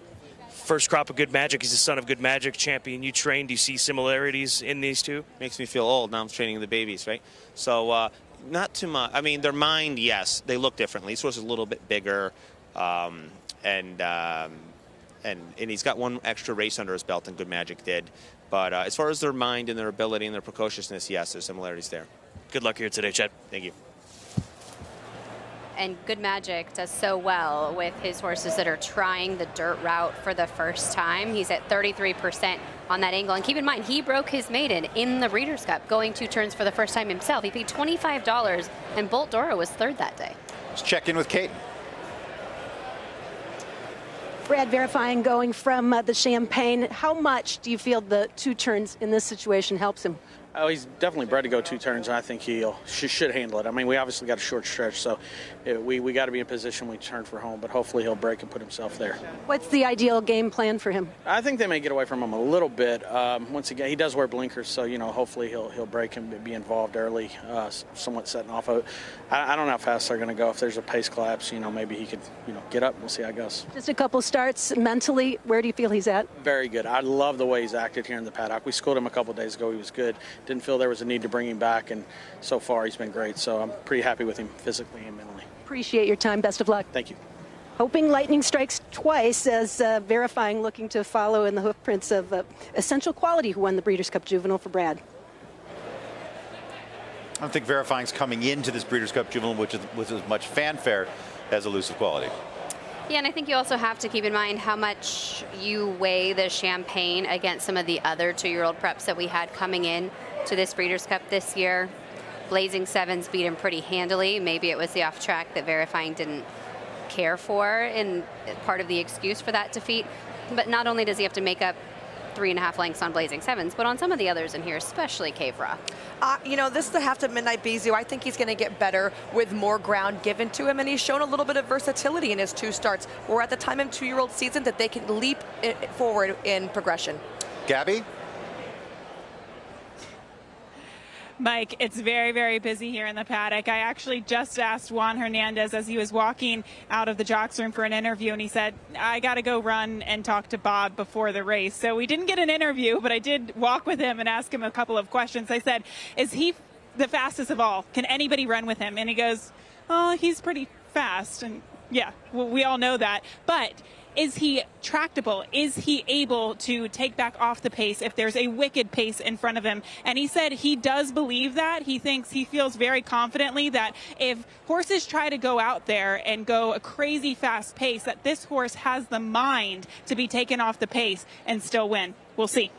First crop of Good Magic. He's the son of Good Magic, champion you trained. Do you see similarities in these two? Makes me feel old. Now I'm training the babies, right? So not too much. I mean, their mind, yes, they look differently. This horse is a little bit bigger, and he's got 1 extra race under his belt than Good Magic did. But as far as their mind and their ability and their precociousness, yes, there's similarities there. Good luck here today, Chad. Thank you. And Good Magic does so well with his horses that are trying the dirt route for the first time. He's at 33% on that angle. And keep in mind, he broke his maiden in the Breeders' Cup, going 2 turns for the first time himself. He paid $25, and Bolt Dora was 3rd that day. Let's check in with Kate. Brad, verifying going from the Champagne, how much do you feel the 2 turns in this situation helps him? Oh, he's definitely bred to go 2 turns, and I think he should handle it. I mean, we obviously got a short stretch, so we got to be in position when we turn for home, but hopefully he'll break and put himself there. What's the ideal game plan for him? I think they may get away from him a little bit. Once again, he does wear blinkers, so, hopefully he'll break and be involved early, somewhat setting off. I don't know how fast they're going to go. If there's a pace collapse, maybe he could, get up. We'll see how it goes. Just a couple starts mentally. Where do you feel he's at? Very good. I love the way he's acted here in the paddock. We schooled him a couple days ago. He was good. Didn't feel there was a need to bring him back, and so far he's been great. So I'm pretty happy with him physically and mentally. Appreciate your time. Best of luck. Thank you. Hoping lightning strikes twice as verifying looking to follow in the hoofprints of Essential Quality, who won the Breeders' Cup Juvenile for Brad. I don't think verifying's coming into this Breeders' Cup Juvenile, which is with as much fanfare as Elusive Quality. Yeah, and I think you also have to keep in mind how much you weigh the Champagne against some of the other 2-year-old preps that we had coming in to this Breeders' Cup this year. Blazing Sevens beat him pretty handily. Maybe it was the off track that verifying didn't care for, and part of the excuse for that defeat. But not only does he have to make up 3.5 lengths on Blazing Sevens, but on some of the others in here, especially Cave Rock. This is the half to Midnight Bizu. I think he's going to get better with more ground given to him, and he's shown a little bit of versatility in his 2 starts. We're at the time in 2-year-old season that they can leap forward in progression. Gabby? Mike, it's very, very busy here in the paddock. I actually just asked Juan Hernandez as he was walking out of the jocks room for an interview, and he said, I got to go run and talk to Bob before the race. So we didn't get an interview, but I did walk with him and ask him a couple of questions. I said, is he the fastest of all? Can anybody run with him? And he goes, oh, he's pretty fast. And yeah, well, we all know that. But is he tractable? Is he able to take back off the pace if there's a wicked pace in front of him? And he said he does believe that. He feels very confidently that if horses try to go out there and go a crazy fast pace, that this horse has the mind to be taken off the pace and still win. We'll see.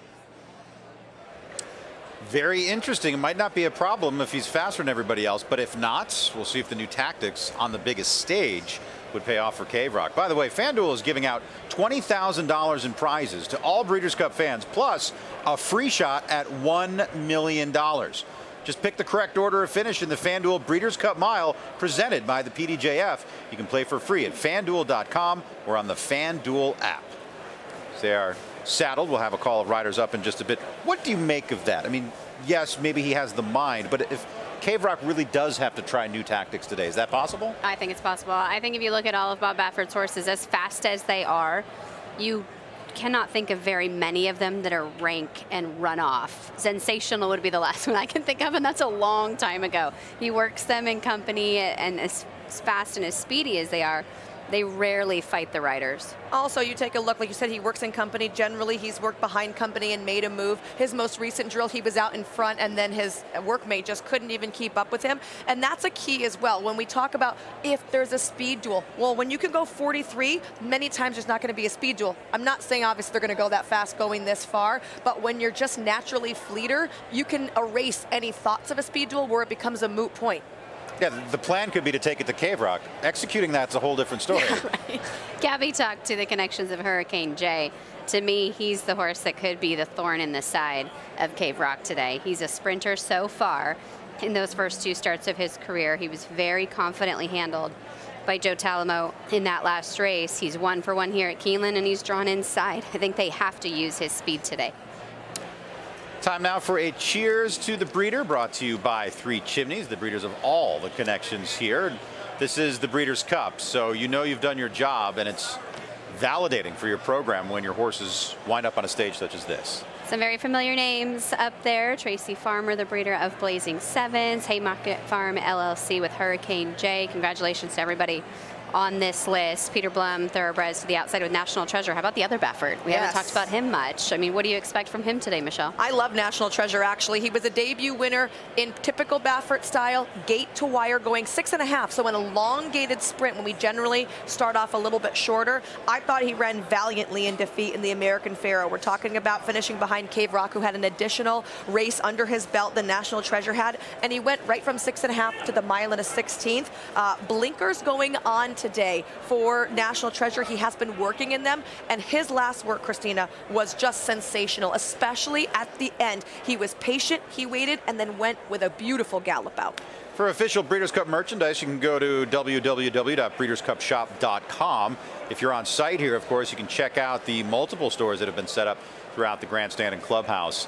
Very interesting. It might not be a problem if he's faster than everybody else, but if not, we'll see if the new tactics on the biggest stage would pay off for Cave Rock. By the way, FanDuel is giving out $20,000 in prizes to all Breeders' Cup fans, plus a free shot at $1 million. Just pick the correct order of finish in the FanDuel Breeders' Cup Mile presented by the PDJF. You can play for free at FanDuel.com or on the FanDuel app. They are saddled. We'll have a call of riders up in just a bit. What do you make of that? I mean, yes, maybe he has the mind, but if Cave Rock really does have to try new tactics today, is that possible? I think it's possible. I think if you look at all of Bob Baffert's horses, as fast as they are, you cannot think of very many of them that are rank and run off. Sensational would be the last one I can think of, and that's a long time ago. He works them in company, and as fast and as speedy as they are, they rarely fight the riders. Also, you take a look, like you said, he works in company. Generally, he's worked behind company and made a move. His most recent drill, he was out in front, and then his workmate just couldn't even keep up with him. And that's a key as well. When we talk about if there's a speed duel, well, when you can go 43, many times there's not going to be a speed duel. I'm not saying obviously they're going to go that fast going this far, but when you're just naturally fleeter, you can erase any thoughts of a speed duel where it becomes a moot point. Yeah, the plan could be to take it to Cave Rock. Executing that's a whole different story. Yeah, right. Gabby talked to the connections of Hurricane J. To me, he's the horse that could be the thorn in the side of Cave Rock today. He's a sprinter so far. in those first 2 starts of his career. He was very confidently handled by Joe Talamo in that last race. He's 1 for 1 here at Keeneland, and he's drawn inside. I think they have to use his speed today. Time now for a cheers to the breeder, brought to you by 3 Chimneys, the breeders of all the connections here. This is the Breeders' Cup, so you know you've done your job, and it's validating for your program when your horses wind up on a stage such as this. Some very familiar names up there. Tracy Farmer, the breeder of Blazing Sevens. Haymarket Farm LLC with Hurricane J. Congratulations to everybody on this list. Peter Blum, Thoroughbreds to the outside with National Treasure. How about the other Baffert? We haven't talked about him much. I mean, what do you expect from him today, Michelle? I love National Treasure, actually. He was a debut winner in typical Baffert style, gate to wire, going 6.5. So an elongated sprint when we generally start off a little bit shorter. I thought he ran valiantly in defeat in the American Pharoah. We're talking about finishing behind Cave Rock, who had an additional race under his belt than National Treasure had. And he went right from 6.5 to the mile and a 16th. Blinkers going on today for National Treasure. He has been working in them, and his last work, Christina, was just sensational, especially at the end. He was patient, he waited, and then went with a beautiful gallop out. For official Breeders' Cup merchandise, you can go to www.breederscupshop.com. If you're on site here, of course, you can check out the multiple stores that have been set up throughout the grandstand and clubhouse.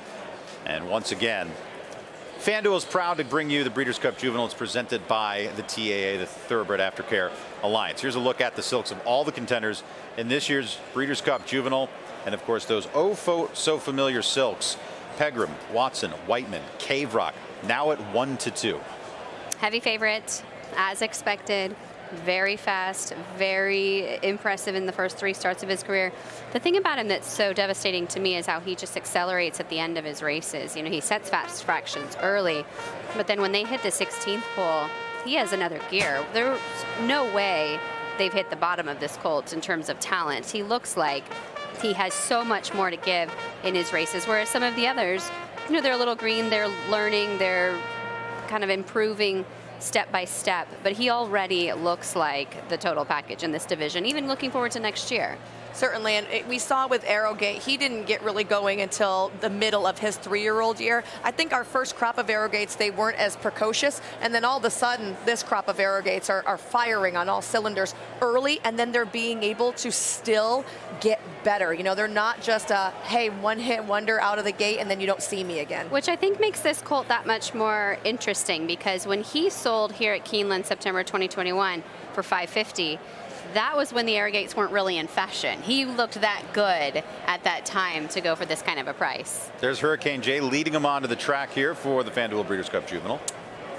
And once again, FanDuel is proud to bring you the Breeders' Cup Juvenile. It's presented by the TAA, the Thoroughbred Aftercare Alliance. Here's a look at the silks of all the contenders in this year's Breeders' Cup Juvenile. And of course, those so familiar silks: Pegram, Watson, Whiteman, Cave Rock, now at 1-2. Heavy favorite, as expected. Very fast, very impressive in the first 3 starts of his career. The thing about him that's so devastating to me is how he just accelerates at the end of his races. You know, he sets fast fractions early, but then when they hit the 16th pole, he has another gear. There's no way they've hit the bottom of this colt in terms of talent. He looks like he has so much more to give in his races, whereas some of the others, you know, they're a little green, they're learning, they're kind of improving step by step, but he already looks like the total package in this division, even looking forward to next year. Certainly, and we saw with Arrowgate, he didn't get really going until the middle of his 3-year-old year. I think our first crop of Arrowgates, they weren't as precocious, and then all of a sudden, this crop of Arrowgates are firing on all cylinders early, and then they're being able to still get better. You know, they're not just a, hey, one-hit wonder out of the gate, and then you don't see me again. Which I think makes this colt that much more interesting, because when he sold here at Keeneland September 2021 for $550, that was when the Arrowgates weren't really in fashion. He looked that good at that time to go for this kind of a price. There's Hurricane J leading him onto the track here for the FanDuel Breeders' Cup Juvenile.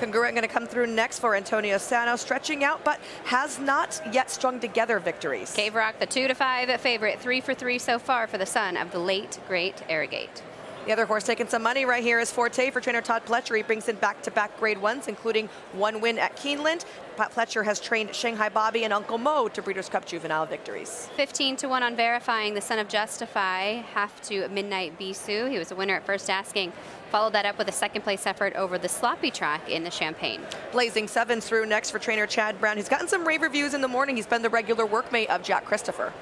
Congruent going to come through next for Antonio Sano, stretching out, but has not yet strung together victories. Cave Rock, the 2-5 favorite, 3 for 3 so far for the son of the late, great Arrowgate. The other horse taking some money right here is Forte for trainer Todd Pletcher. He brings in back-to-back grade 1s, including 1 win at Keeneland. Pat Pletcher has trained Shanghai Bobby and Uncle Mo to Breeders' Cup Juvenile victories. 15-1 on Verifying, the son of Justify, half to Midnight Bisou. He was a winner at First Asking. Followed that up with a second-place effort over the sloppy track in the Champagne. Blazing Sevens through next for trainer Chad Brown. He's gotten some rave reviews in the morning. He's been the regular workmate of Jack Christopher.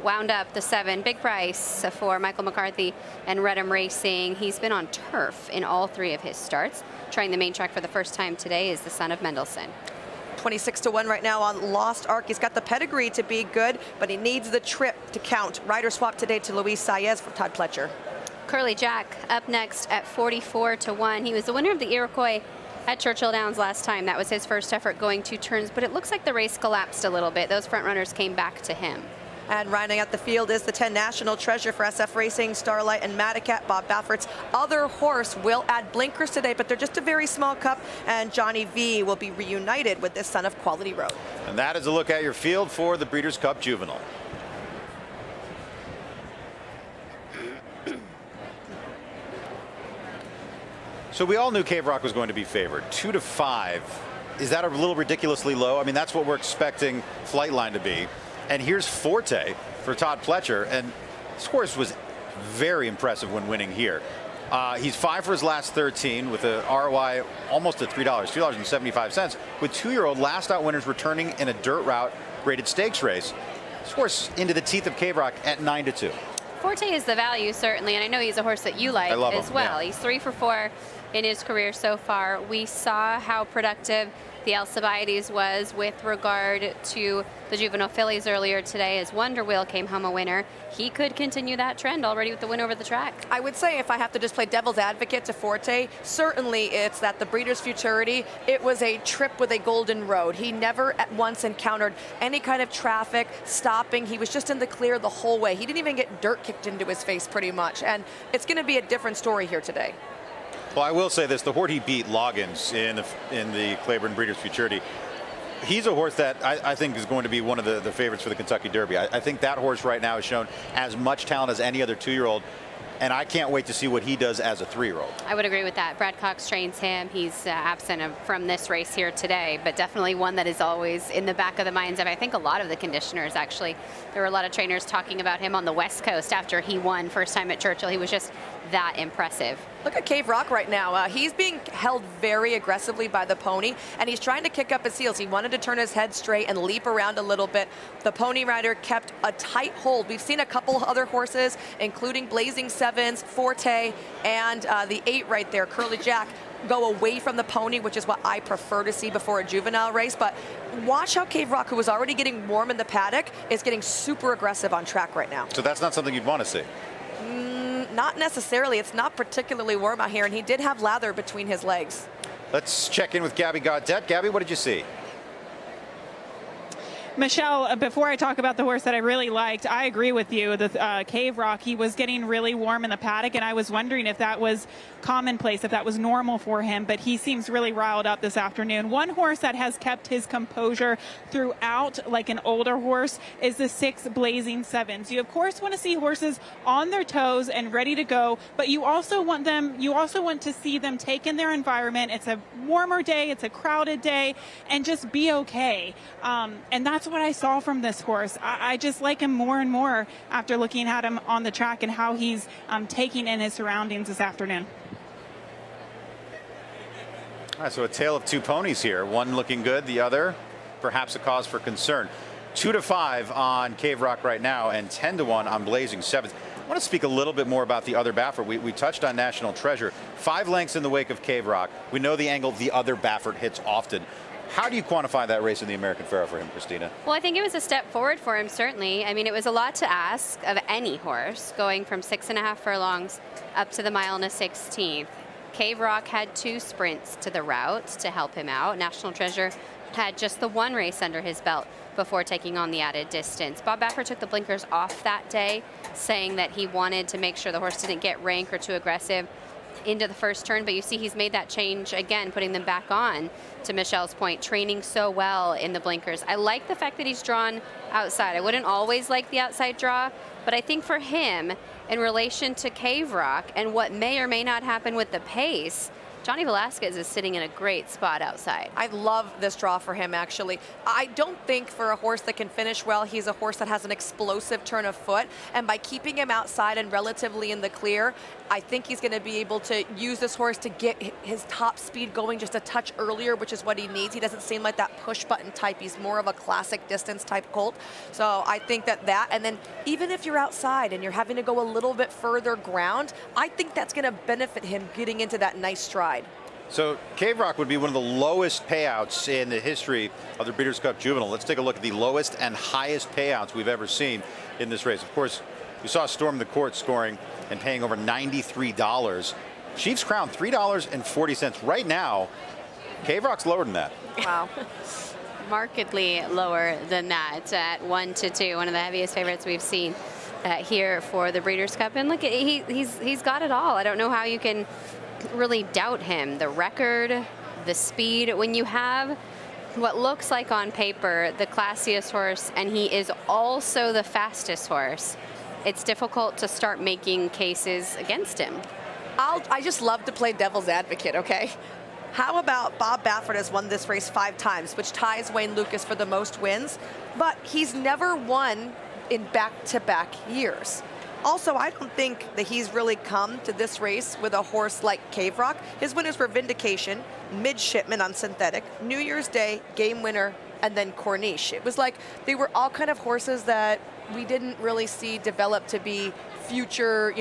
Wound up the 7, big price for Michael McCarthy and Redham Racing. He's been on turf in all 3 of his starts. Trying the main track for the first time today is the son of Mendelssohn. 26-1 right now on Lost Ark. He's got the pedigree to be good, but he needs the trip to count. Rider swap today to Luis Saez for Todd Pletcher. Curly Jack up next at 44-1. He was the winner of the Iroquois at Churchill Downs last time. That was his first effort going 2 turns, but it looks like the race collapsed a little bit. Those front runners came back to him. And rounding out the field is the 10 National Treasure for SF Racing, Starlight and Madacat. Bob Baffert's other horse will add blinkers today, but they're just a very small cup, and Johnny V will be reunited with this son of Quality Road. And that is a look at your field for the Breeders' Cup Juvenile. So we all knew Cave Rock was going to be favored. 2-5. Is that a little ridiculously low? I mean, that's what we're expecting Flightline to be. And here's Forte for Todd Pletcher, and this horse was very impressive when winning here. He's 5 for his last 13 with a ROI almost at $3, $2.75, with 2-year-old last out winners returning in a dirt route graded stakes race. This horse into the teeth of Cave Rock at 9-2. Forte is the value, certainly, and I know he's a horse that you like as well. Yeah. He's 3 for 4 in his career so far. We saw how productive the Alcibiades was with regard to the Juvenile Fillies earlier today as Wonder Wheel came home a winner. He could continue that trend already with the win over the track. I would say, if I have to just play devil's advocate to Forte, certainly it's that the Breeders' Futurity, it was a trip with a golden road. He never at once encountered any kind of traffic, stopping. He was just in the clear the whole way. He didn't even get dirt kicked into his face pretty much. And it's going to be a different story here today. Well, I will say this, the horse he beat, Loggins, in the Claiborne Breeders' Futurity, he's a horse that I think is going to be one of the favorites for the Kentucky Derby. I think that horse right now has shown as much talent as any other 2-year-old, and I can't wait to see what he does as a 3-year-old. I would agree with that. Brad Cox trains him. He's absent from this race here today, but definitely one that is always in the back of the minds of, I think, a lot of the conditioners, actually. There were a lot of trainers talking about him on the West Coast after he won first time at Churchill. He was just that impressive. Look at Cave Rock right now. He's being held very aggressively by the pony, and he's trying to kick up his heels. He wanted to turn his head straight and leap around a little bit. The Pony Rider kept a tight hold. We've seen a couple other horses, including Blazing Sevens, Forte, and the 8 right there, Curly Jack, go away from the pony, which is what I prefer to see before a juvenile race. But watch how Cave Rock, who was already getting warm in the paddock, is getting super aggressive on track right now. So that's not something you'd want to see? Not necessarily. It's not particularly warm out here, and he did have lather between his legs. Let's check in with Gabby Gaudet. Gabby, what did you see? Michelle, before I talk about the horse that I really liked, I agree with you. The Cave Rock, he was getting really warm in the paddock, and I was wondering if that was commonplace, if that was normal for him, but he seems really riled up this afternoon. One horse that has kept his composure throughout, like an older horse, is the 6 Blazing Sevens. You, of course, want to see horses on their toes and ready to go, but you also want to see them take in their environment. It's a warmer day, it's a crowded day, and just be okay. And that's what I saw from this horse. I just like him more and more after looking at him on the track and how he's taking in his surroundings this afternoon. All right, so a tale of 2 ponies here. One looking good, the other perhaps a cause for concern. 2-5 on Cave Rock right now, and 10-1 on Blazing Sevens. I want to speak a little bit more about the other Baffert. We touched on National Treasure. 5 lengths in the wake of Cave Rock. We know the angle the other Baffert hits often. How do you quantify that race in the American Pharoah for him, Christina? Well, I think it was a step forward for him, certainly. I mean, it was a lot to ask of any horse, going from 6.5 furlongs up to the 1/16. Cave Rock had 2 sprints to the route to help him out. National Treasure had just the 1 race under his belt before taking on the added distance. Bob Baffert took the blinkers off that day, saying that he wanted to make sure the horse didn't get rank or too aggressive into the first turn, but you see he's made that change again, putting them back on, to Michelle's point, training so well in the blinkers. I like the fact that he's drawn outside. I wouldn't always like the outside draw, but I think for him, in relation to Cave Rock and what may or may not happen with the pace, Johnny Velasquez is sitting in a great spot outside. I love this draw for him, actually. I don't think for a horse that can finish well, he's a horse that has an explosive turn of foot. And by keeping him outside and relatively in the clear, I think he's going to be able to use this horse to get his top speed going just a touch earlier, which is what he needs. He doesn't seem like that push button type. He's more of a classic distance type colt. So I think that, and then even if you're outside and you're having to go a little bit further ground, I think that's going to benefit him getting into that nice stride. So Cave Rock would be one of the lowest payouts in the history of the Breeders' Cup Juvenile. Let's take a look at the lowest and highest payouts we've ever seen in this race. Of course, we saw Storm the Court scoring and paying over $93. Chiefs Crown, $3.40. Right now, Cave Rock's lower than that. Wow. Markedly lower than that at 1-2, one of the heaviest favorites we've seen here for the Breeders' Cup. And look, he's got it all. I don't know how you can really doubt him. The record, the speed. When you have what looks like on paper the classiest horse, and he is also the fastest horse, it's difficult to start making cases against him. I just love to play devil's advocate, okay? How about Bob Baffert has won this race 5 times, which ties Wayne Lucas for the most wins, but he's never won in back-to-back years. Also, I don't think that he's really come to this race with a horse like Cave Rock. His winners were Vindication, Midshipman on synthetic, New Year's Day, Game Winner, and then Corniche. It was like they were all kind of horses that we didn't really see develop to be future,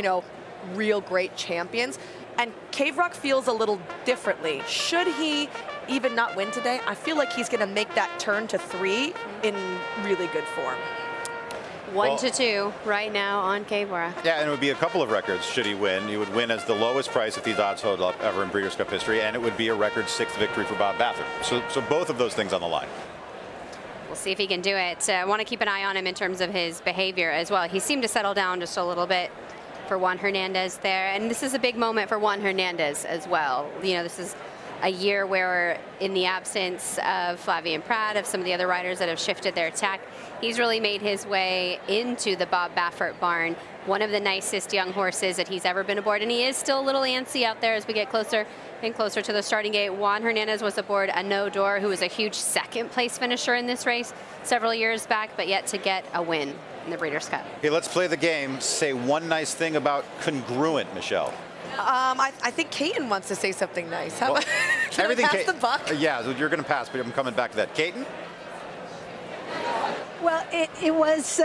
real great champions. And Cave Rock feels a little differently. Should he even not win today, I feel like he's going to make that turn to 3 in really good form. 1-2 right now on Cave Rock. Yeah, and it would be a couple of records should he win. He would win as the lowest price if these odds hold up ever in Breeders' Cup history, and it would be a record 6th victory for Bob Baffert. So both of those things on the line. We'll see if he can do it. I want to keep an eye on him in terms of his behavior as well. He seemed to settle down just a little bit for Juan Hernandez there, and this is a big moment for Juan Hernandez as well. You know, this is a year where, in the absence of Flavien Prat, of some of the other riders that have shifted their attack, he's really made his way into the Bob Baffert barn. One of the nicest young horses that he's ever been aboard, and he is still a little antsy out there as we get closer and closer to the starting gate. Juan Hernandez was aboard a No-Door, who was a huge second-place finisher in this race several years back, but yet to get a win in the Breeders' Cup. Okay, let's play the game. Say one nice thing about Congruent, Michelle. I think Caton wants to say something nice. How about everything? Pass the buck? Yeah, you're going to pass, but I'm coming back to that. Caton? Well, it was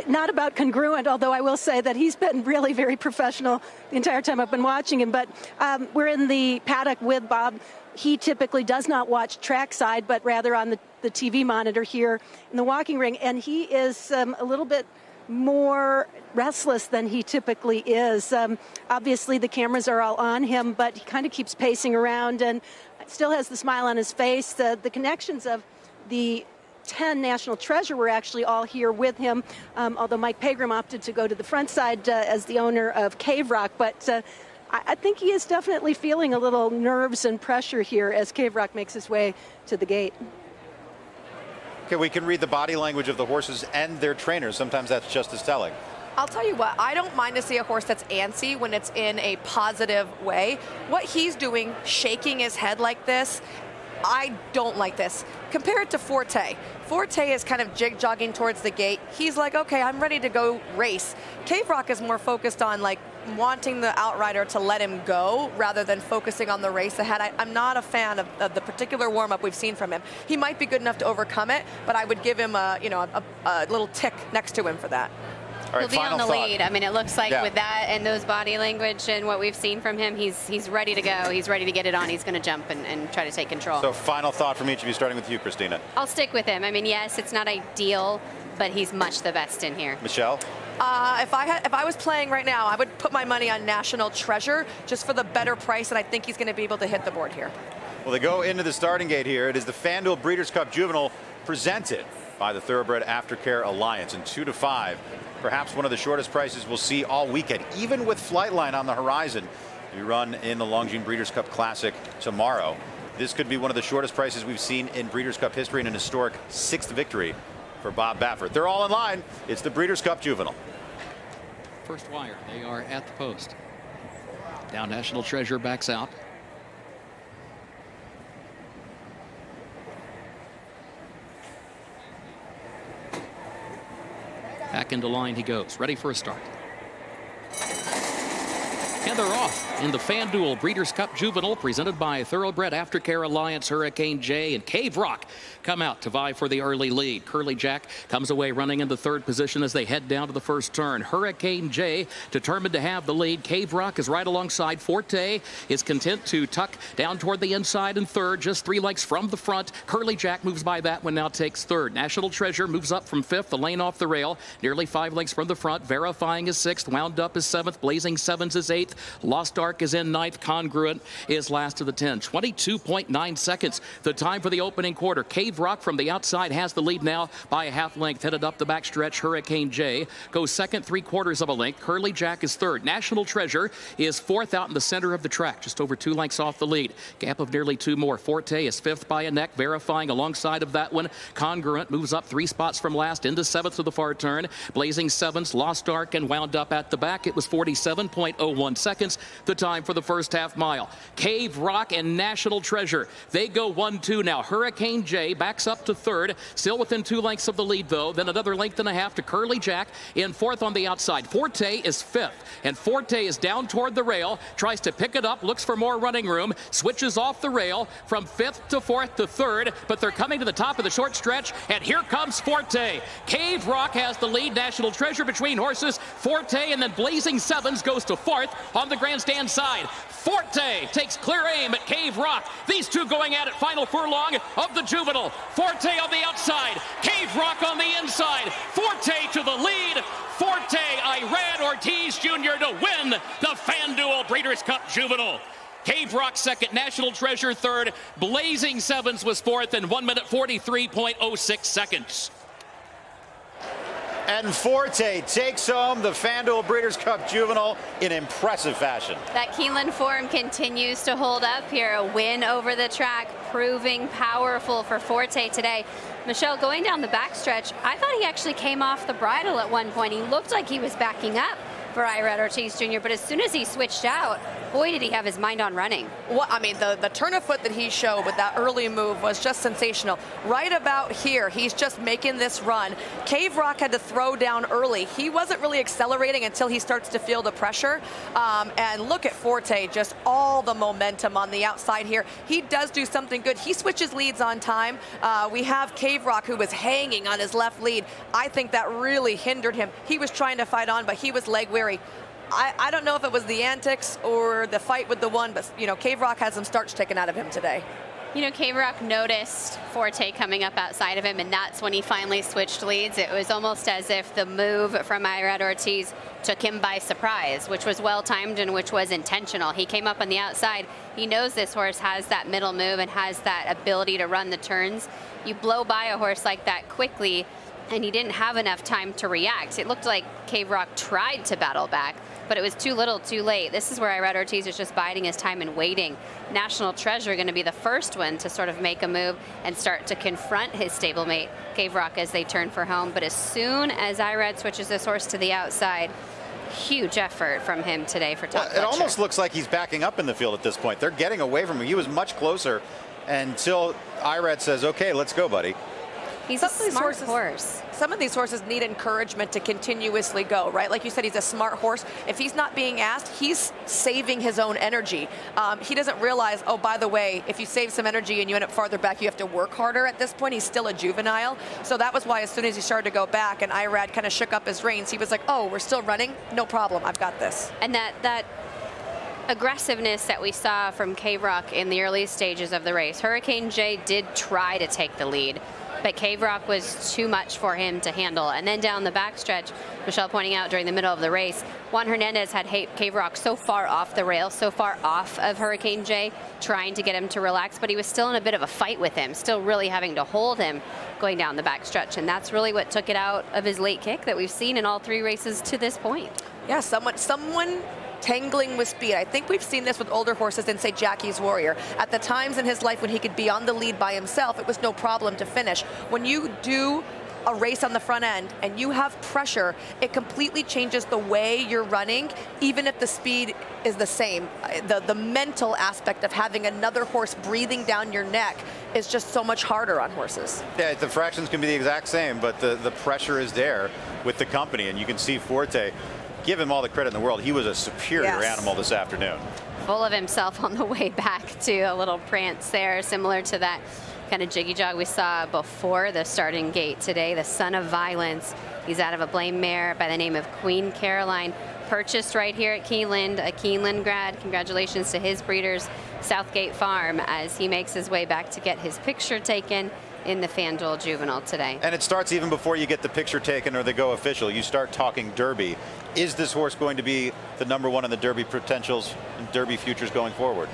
not about Congruent, although I will say that he's been really very professional the entire time I've been watching him. But we're in the paddock with Bob. He typically does not watch trackside, but rather on the TV monitor here in the walking ring. And he is a little bit more restless than he typically is. Obviously, the cameras are all on him, but he kind of keeps pacing around and still has the smile on his face. The connections of the 10 National Treasure were actually all here with him, although Mike Pegram opted to go to the front side as the owner of Cave Rock. But I think he is definitely feeling a little nerves and pressure here as Cave Rock makes his way to the gate. Okay, we can read the body language of the horses and their trainers. Sometimes that's just as telling. I'll tell you what, I don't mind to see a horse that's antsy when it's in a positive way. What he's doing, shaking his head like this, I don't like this. Compare it to Forte. Forte is kind of jig-jogging towards the gate. He's like, okay, I'm ready to go race. Cave Rock is more focused on like wanting the outrider to let him go rather than focusing on the race ahead. I'm not a fan of the particular warm-up we've seen from him. He might be good enough to overcome it, but I would give him a little tick next to him for that. All right, he'll be on the lead. I mean, it looks like with that and those body language and what we've seen from him, he's ready to go. He's ready to get it on. He's going to jump and try to take control. So final thought from each of you, starting with you, Christina. I'll stick with him. I mean, yes, it's not ideal, but he's much the best in here. Michelle? If I was playing right now, I would put my money on National Treasure just for the better price, and I think he's going to be able to hit the board here. Well, they go into the starting gate here. It is the FanDuel Breeders' Cup Juvenile presented by the Thoroughbred Aftercare Alliance in 2-5. Perhaps one of the shortest prices we'll see all weekend, even with Flightline on the horizon. We run in the Longines Breeders' Cup Classic tomorrow. This could be one of the shortest prices we've seen in Breeders' Cup history, and an historic 6th victory for Bob Baffert. They're all in line. It's the Breeders' Cup Juvenile. First wire. They are at the post. Now National Treasure backs out. Back into line he goes. Ready for a start. And they're off in the FanDuel Breeders' Cup Juvenile, presented by Thoroughbred Aftercare Alliance. Hurricane J and Cave Rock come out to vie for the early lead. Curly Jack comes away running into third position as they head down to the first turn. Hurricane J determined to have the lead. Cave Rock is right alongside. Forte is content to tuck down toward the inside in third, just 3 lengths from the front. Curly Jack moves by that one, now takes third. National Treasure moves up from 5th, the lane off the rail, nearly 5 lengths from the front. Verifying is 6th, Wound Up is 7th, Blazing Sevens is 8th. Lost Ark is in 9th. Congruent is last of the 10. 22.9 seconds. The time for the opening quarter. Cave Rock from the outside has the lead now by a half length. Headed up the backstretch. Hurricane J goes second, 3/4 of a length. Curly Jack is third. National Treasure is 4th out in the center of the track, just over 2 lengths off the lead. Gap of nearly 2 more. Forte is 5th by a neck. Verifying alongside of that one. Congruent moves up 3 spots from last into 7th to the far turn. Blazing Sevens, Lost Ark, and Wound Up at the back. It was 47.01 seconds. The time for the first half mile. Cave Rock and National Treasure, they go 1-2 now. Hurricane J backs up to third, still within 2 lengths of the lead though. Then another length and a half to Curly Jack in 4th on the outside. Forte is 5th, and Forte is down toward the rail, tries to pick it up, looks for more running room, switches off the rail from 5th to 4th to 3rd, but they're coming to the top of the short stretch, and here comes Forte. Cave Rock has the lead. National Treasure between horses. Forte and then Blazing Sevens goes to 4th. on the grandstand side. Forte takes clear aim at Cave Rock. These two going at it, final furlong of the Juvenile. Forte on the outside, Cave Rock on the inside. Forte to the lead. Forte, Irad Ortiz Jr. to win the FanDuel Breeders' Cup Juvenile. Cave Rock second, National Treasure third, Blazing Sevens was fourth in 1 minute 43.06 seconds. And Forte takes home the FanDuel Breeders' Cup Juvenile in impressive fashion. That Keeneland form continues to hold up here. A win over the track, proving powerful for Forte today. Michelle, going down the backstretch, I thought he actually came off the bridle at one point. He looked like he was backing up for Irad Ortiz Jr., but as soon as he switched out, boy, did he have his mind on running. Well, I mean, the turn of foot that he showed with that early move was just sensational. Right about here, he's just making this run. Cave Rock had to throw down early. He wasn't really accelerating until he starts to feel the pressure. And look at Forte, just all the momentum on the outside here. He does do something good. He switches leads on time. We have Cave Rock, who was hanging on his left lead. I think that really hindered him. He was trying to fight on, but he was leg weary. I don't know if it was the antics or the fight with the one, but, you know, Cave Rock had some starch taken out of him today. You know, Cave Rock noticed Forte coming up outside of him, and that's when he finally switched leads. It was almost as if the move from Irad Ortiz took him by surprise, which was well-timed and which was intentional. He came up on the outside. He knows this horse has that middle move and has that ability to run the turns. You blow by a horse like that quickly, and he didn't have enough time to react. It looked like Cave Rock tried to battle back, but it was too little too late. This is where Irad Ortiz is just biding his time and waiting. National Treasure going to be the first one to sort of make a move and start to confront his stablemate, Cave Rock, as they turn for home. But as soon as Irad switches this horse to the outside, huge effort from him today for Todd Pletcher. It almost looks like he's backing up in the field at this point. They're getting away from him. He was much closer until Irad says, okay, let's go, buddy. He's a smart horse. Some of these horses need encouragement to continuously go, right? Like you said, he's a smart horse. If he's not being asked, he's saving his own energy. He doesn't realize, oh, by the way, if you save some energy and you end up farther back, you have to work harder at this point. He's still a juvenile. So that was why as soon as he started to go back and Irad kind of shook up his reins, he was like, oh, we're still running? No problem. I've got this. And that aggressiveness that we saw from Cave Rock in the early stages of the race. Hurricane J did try to take the lead, but Cave Rock was too much for him to handle. And then down the backstretch, Michelle pointing out during the middle of the race, Juan Hernandez had Cave Rock so far off the rail, so far off of Hurricane J, trying to get him to relax, but he was still in a bit of a fight with him, still really having to hold him going down the backstretch. And that's really what took it out of his late kick that we've seen in all three races to this point. Yeah, someone tangling with speed. I think we've seen this with older horses in, say, Jackie's Warrior. At the times in his life when he could be on the lead by himself, it was no problem to finish. When you do a race on the front end and you have pressure, it completely changes the way you're running, even if the speed is the same. The mental aspect of having another horse breathing down your neck is just so much harder on horses. Yeah, the fractions can be the exact same, but the pressure is there with the company, and you can see Forte, give him all the credit in the world. He was a superior animal this afternoon. Full of himself on the way back to a little prance there, similar to that kind of jiggy jog we saw before the starting gate today. The Son of Violence. He's out of a blame mare by the name of Queen Caroline, purchased right here at Keeneland, a Keeneland grad. Congratulations to his breeders, Southgate Farm, as he makes his way back to get his picture taken in the FanDuel Juvenile today. And it starts even before you get the picture taken or they go official. You start talking Derby. Is this horse going to be the #1 in the Derby potentials and Derby futures going forward?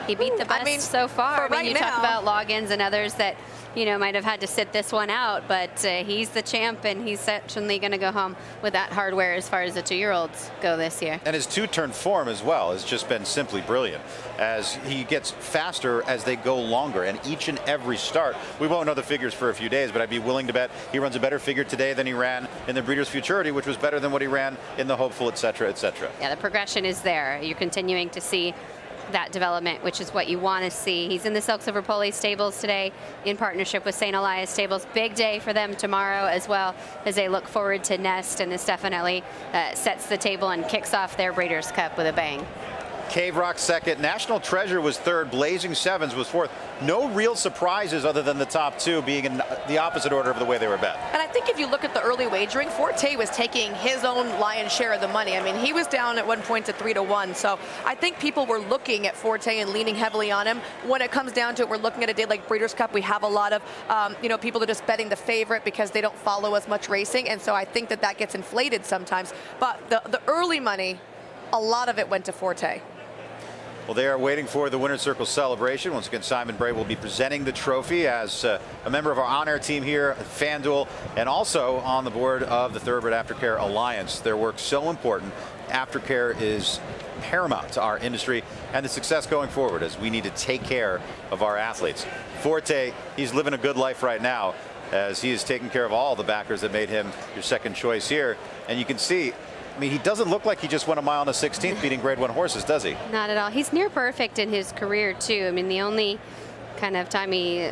He beat the best so far. When you talk about logins and others that, you know, might have had to sit this one out, but he's the champ, and he's certainly going to go home with that hardware as far as the 2-year-olds go this year. And his two-turn form as well has just been simply brilliant as he gets faster as they go longer. And each and every start, we won't know the figures for a few days, but I'd be willing to bet he runs a better figure today than he ran in the Breeders' Futurity, which was better than what he ran in the Hopeful, etc., etc. Yeah, the progression is there. You're continuing to see that development, which is what you want to see. He's in the Silk Silver Poli stables today in partnership with St. Elias Stables. Big day for them tomorrow as well as they look forward to Nest, and this definitely sets the table and kicks off their Breeders' Cup with a bang. Cave Rock second. National Treasure was third. Blazing Sevens was fourth. No real surprises other than the top two being in the opposite order of the way they were bet. And I think if you look at the early wagering, Forte was taking his own lion's share of the money. I mean, he was down at one point to 3-1. So I think people were looking at Forte and leaning heavily on him. When it comes down to it, we're looking at a day like Breeders' Cup. We have a lot of, people that are just betting the favorite because they don't follow as much racing. And so I think that gets inflated sometimes. But the early money, a lot of it went to Forte. Well, they are waiting for the Winner's Circle celebration. Once again, Simon Bray will be presenting the trophy as a member of our on-air team here at FanDuel and also on the board of the Thoroughbred Aftercare Alliance. Their work's so important. Aftercare is paramount to our industry and the success going forward as we need to take care of our athletes. Forte, he's living a good life right now as he is taking care of all the backers that made him your second choice here. And you can see, I mean, he doesn't look like he just went a mile and a 16th beating grade 1 horses, does he? Not at all. He's near perfect in his career, too. I mean, the only kind of time he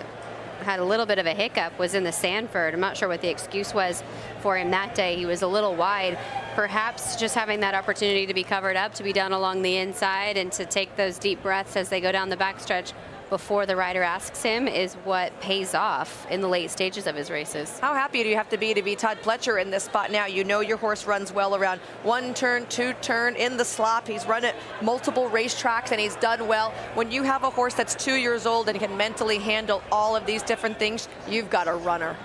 had a little bit of a hiccup was in the Sanford. I'm not sure what the excuse was for him that day. He was a little wide. Perhaps just having that opportunity to be covered up, to be down along the inside, and to take those deep breaths as they go down the backstretch before the rider asks him is what pays off in the late stages of his races. How happy do you have to be Todd Pletcher in this spot now? You know your horse runs well around 1 turn, 2 turn, in the slop. He's run at multiple racetracks and he's done well. When you have a horse that's 2 years old and can mentally handle all of these different things, you've got a runner.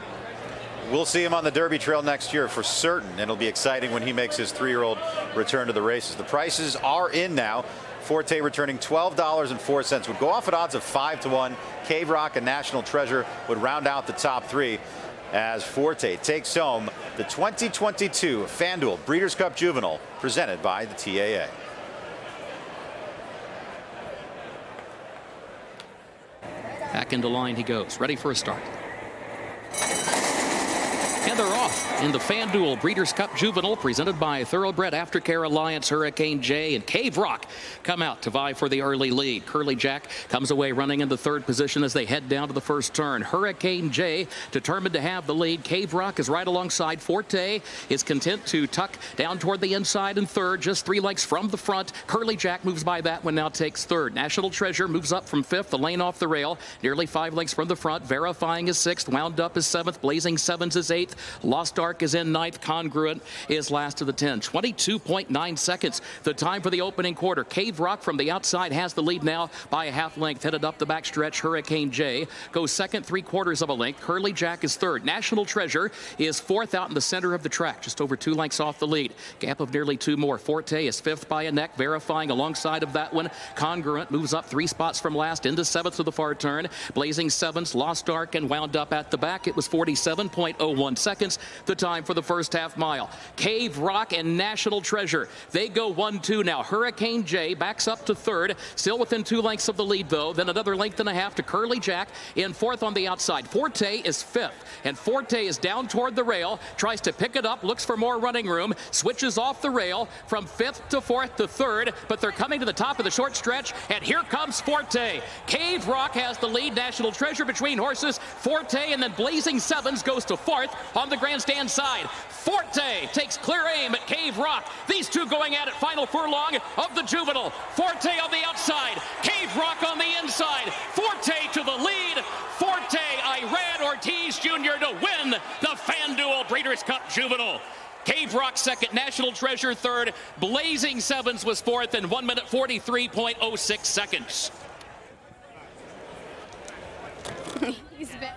We'll see him on the Derby Trail next year for certain. And it'll be exciting when he makes his 3-year-old return to the races. The prices are in now. Forte returning $12.04 would go off at odds of 5-1. Cave Rock and National Treasure would round out the top three as Forte takes home the 2022 FanDuel Breeders' Cup Juvenile presented by the TAA. Back into line he goes, ready for a start. And they're off in the FanDuel Breeders' Cup Juvenile presented by Thoroughbred Aftercare Alliance. Hurricane J and Cave Rock come out to vie for the early lead. Curly Jack comes away running in the third position as they head down to the first turn. Hurricane J determined to have the lead. Cave Rock is right alongside. Forte is content to tuck down toward the inside in third, just 3 lengths from the front. Curly Jack moves by that one, now takes third. National Treasure moves up from fifth, the lane off the rail, nearly 5 lengths from the front. Verifying is sixth, wound up is seventh, Blazing Sevens is eighth. Lost Ark is in ninth. Congruent is last of the 10. 22.9 seconds. The time for the opening quarter. Cave Rock from the outside has the lead now by a half length. Headed up the backstretch. Hurricane J goes second, 3/4 of a length. Curly Jack is third. National Treasure is fourth out in the center of the track, just over 2 lengths off the lead. Gap of nearly 2 more. Forte is fifth by a neck. Verifying alongside of that one. Congruent moves up 3 spots from last into seventh to the far turn. Blazing Sevens, Lost Ark, and wound up at the back. It was 47.01 seconds. The time for the first half mile. Cave Rock and National Treasure, they go 1-2 now. Hurricane J backs up to third, still within 2 lengths of the lead though. Then another length and a half to Curly Jack in fourth on the outside. Forte is fifth, and Forte is down toward the rail, tries to pick it up, looks for more running room, switches off the rail from fifth to fourth to third, but they're coming to the top of the short stretch, and here comes Forte. Cave Rock has the lead. National Treasure between horses. Forte and then Blazing Sevens goes to fourth on the grandstand side. Forte takes clear aim at Cave Rock. These two going at it, final furlong of the Juvenile. Forte on the outside, Cave Rock on the inside. Forte to the lead. Forte, Iran Ortiz Jr. to win the FanDuel Breeders' Cup Juvenile. Cave Rock second, National Treasure third, Blazing Sevens was fourth in 1 minute 43.06 seconds. He's been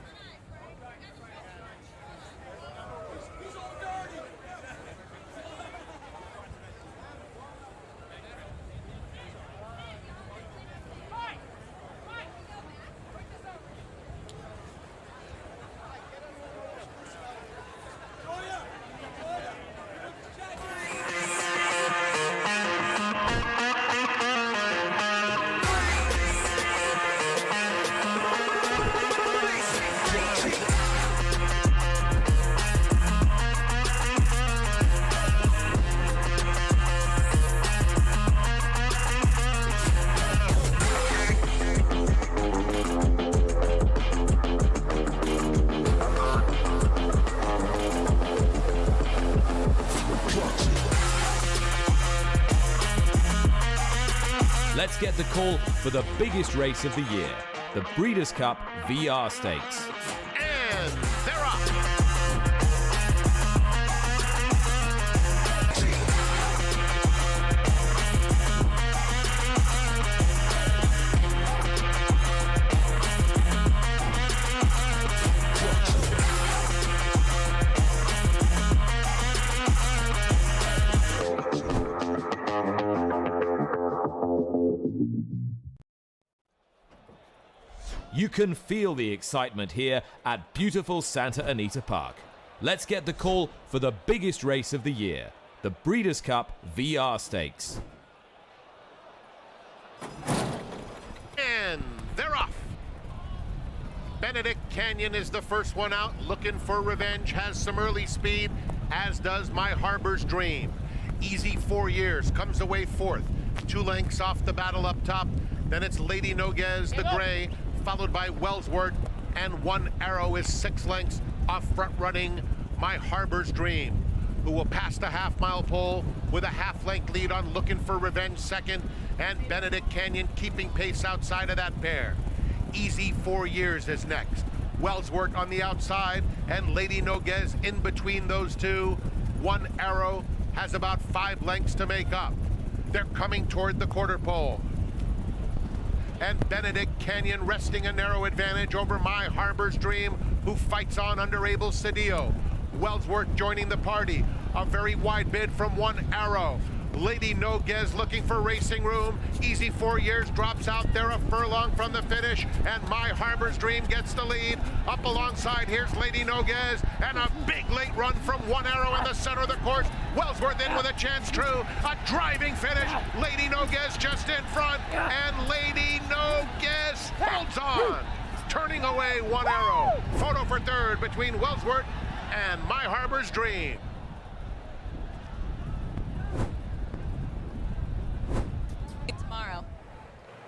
Let's get the call for the biggest race of the year, the Breeders' Cup VR Stakes. And they're up. You can feel the excitement here at beautiful Santa Anita Park. Let's get the call for the biggest race of the year, the Breeders' Cup VR Stakes. And they're off. Benedict Canyon is the first one out, looking for revenge, has some early speed, as does My Harbor's Dream. Easy 4 years, comes away fourth. 2 lengths off the battle up top. Then it's Lady Noguez, the gray, followed by Wellsworth, and One Arrow is 6 lengths off front-running My Harbor's Dream, who will pass the half-mile pole with a half-length lead on Looking for Revenge second, and Benedict Canyon keeping pace outside of that pair. Easy 4 years is next. Wellsworth on the outside, and Lady Noguez in between those two. One Arrow has about 5 lengths to make up. They're coming toward the quarter pole. And Benedict Canyon resting a narrow advantage over My Harbor's Dream, who fights on under Abel Cedillo. Wellsworth joining the party. A very wide bid from One Arrow. Lady Noguez looking for racing room. Easy 4 years drops out there a furlong from the finish, and My Harbor's Dream gets the lead. Up alongside, here's Lady Noguez, and a big late run from One Arrow in the center of the course. Wellsworth in with a chance, true. A driving finish. Lady Noguez just in front, and Lady Noguez holds on. Turning away One Arrow. Photo for third between Wellsworth and My Harbor's Dream. Tomorrow.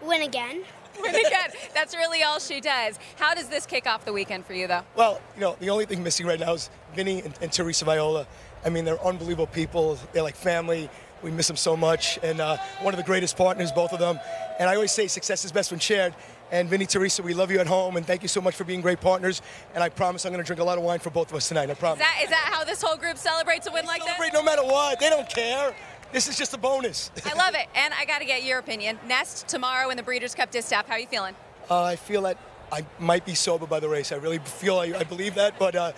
Win again. Win again. That's really all she does. How does this kick off the weekend for you, though? Well, you know, the only thing missing right now is Vinny and Teresa Viola. I mean, they're unbelievable people. They're like family. We miss them so much. And one of the greatest partners, both of them. And I always say success is best when shared. And Vinny, Teresa, we love you at home, and thank you so much for being great partners. And I promise I'm going to drink a lot of wine for both of us tonight. I promise. Is that how this whole group celebrates a win like this? Celebrate no matter what. They don't care. This is just a bonus. I love it. And I got to get your opinion. Nest tomorrow in the Breeders' Cup Distaff. How are you feeling? I feel that I might be sober by the race. I really feel I believe that, but no,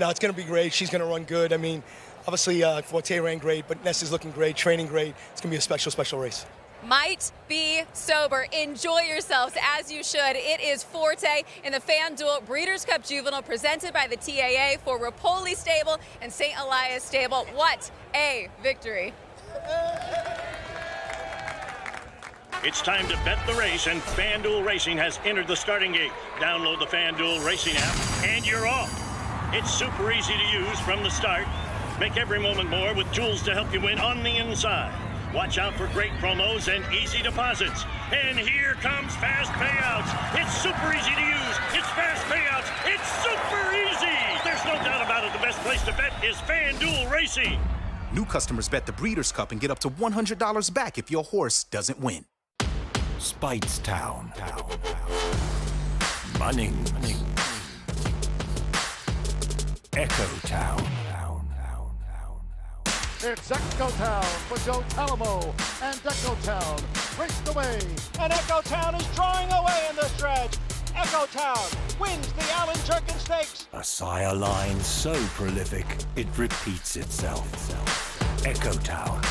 it's going to be great. She's going to run good. I mean, obviously Forte ran great, but Nest is looking great, training great. It's going to be a special, special race. Might be sober. Enjoy yourselves as you should. It is Forte in the FanDuel Breeders' Cup Juvenile presented by the TAA for Rapoli Stable and St. Elias Stable. What a victory. It's time to bet the race, and FanDuel Racing has entered the starting gate. Download the FanDuel Racing app, and you're off. It's super easy to use from the start. Make every moment more with tools to help you win on the inside. Watch out for great promos and easy deposits. And here comes fast payouts. It's super easy to use. It's fast payouts. It's super easy. There's no doubt about it. The best place to bet is FanDuel Racing. New customers bet the Breeders' Cup and get up to $100 back if your horse doesn't win. Speightstown. Munning. Echo Town. It's Echo Town for Joe Talamo, and Echo Town raced away, and Echo Town is drawing away in the stretch. Echo Town wins the Allen Jerkin Stakes. A sire line so prolific, it repeats itself. Echo Town.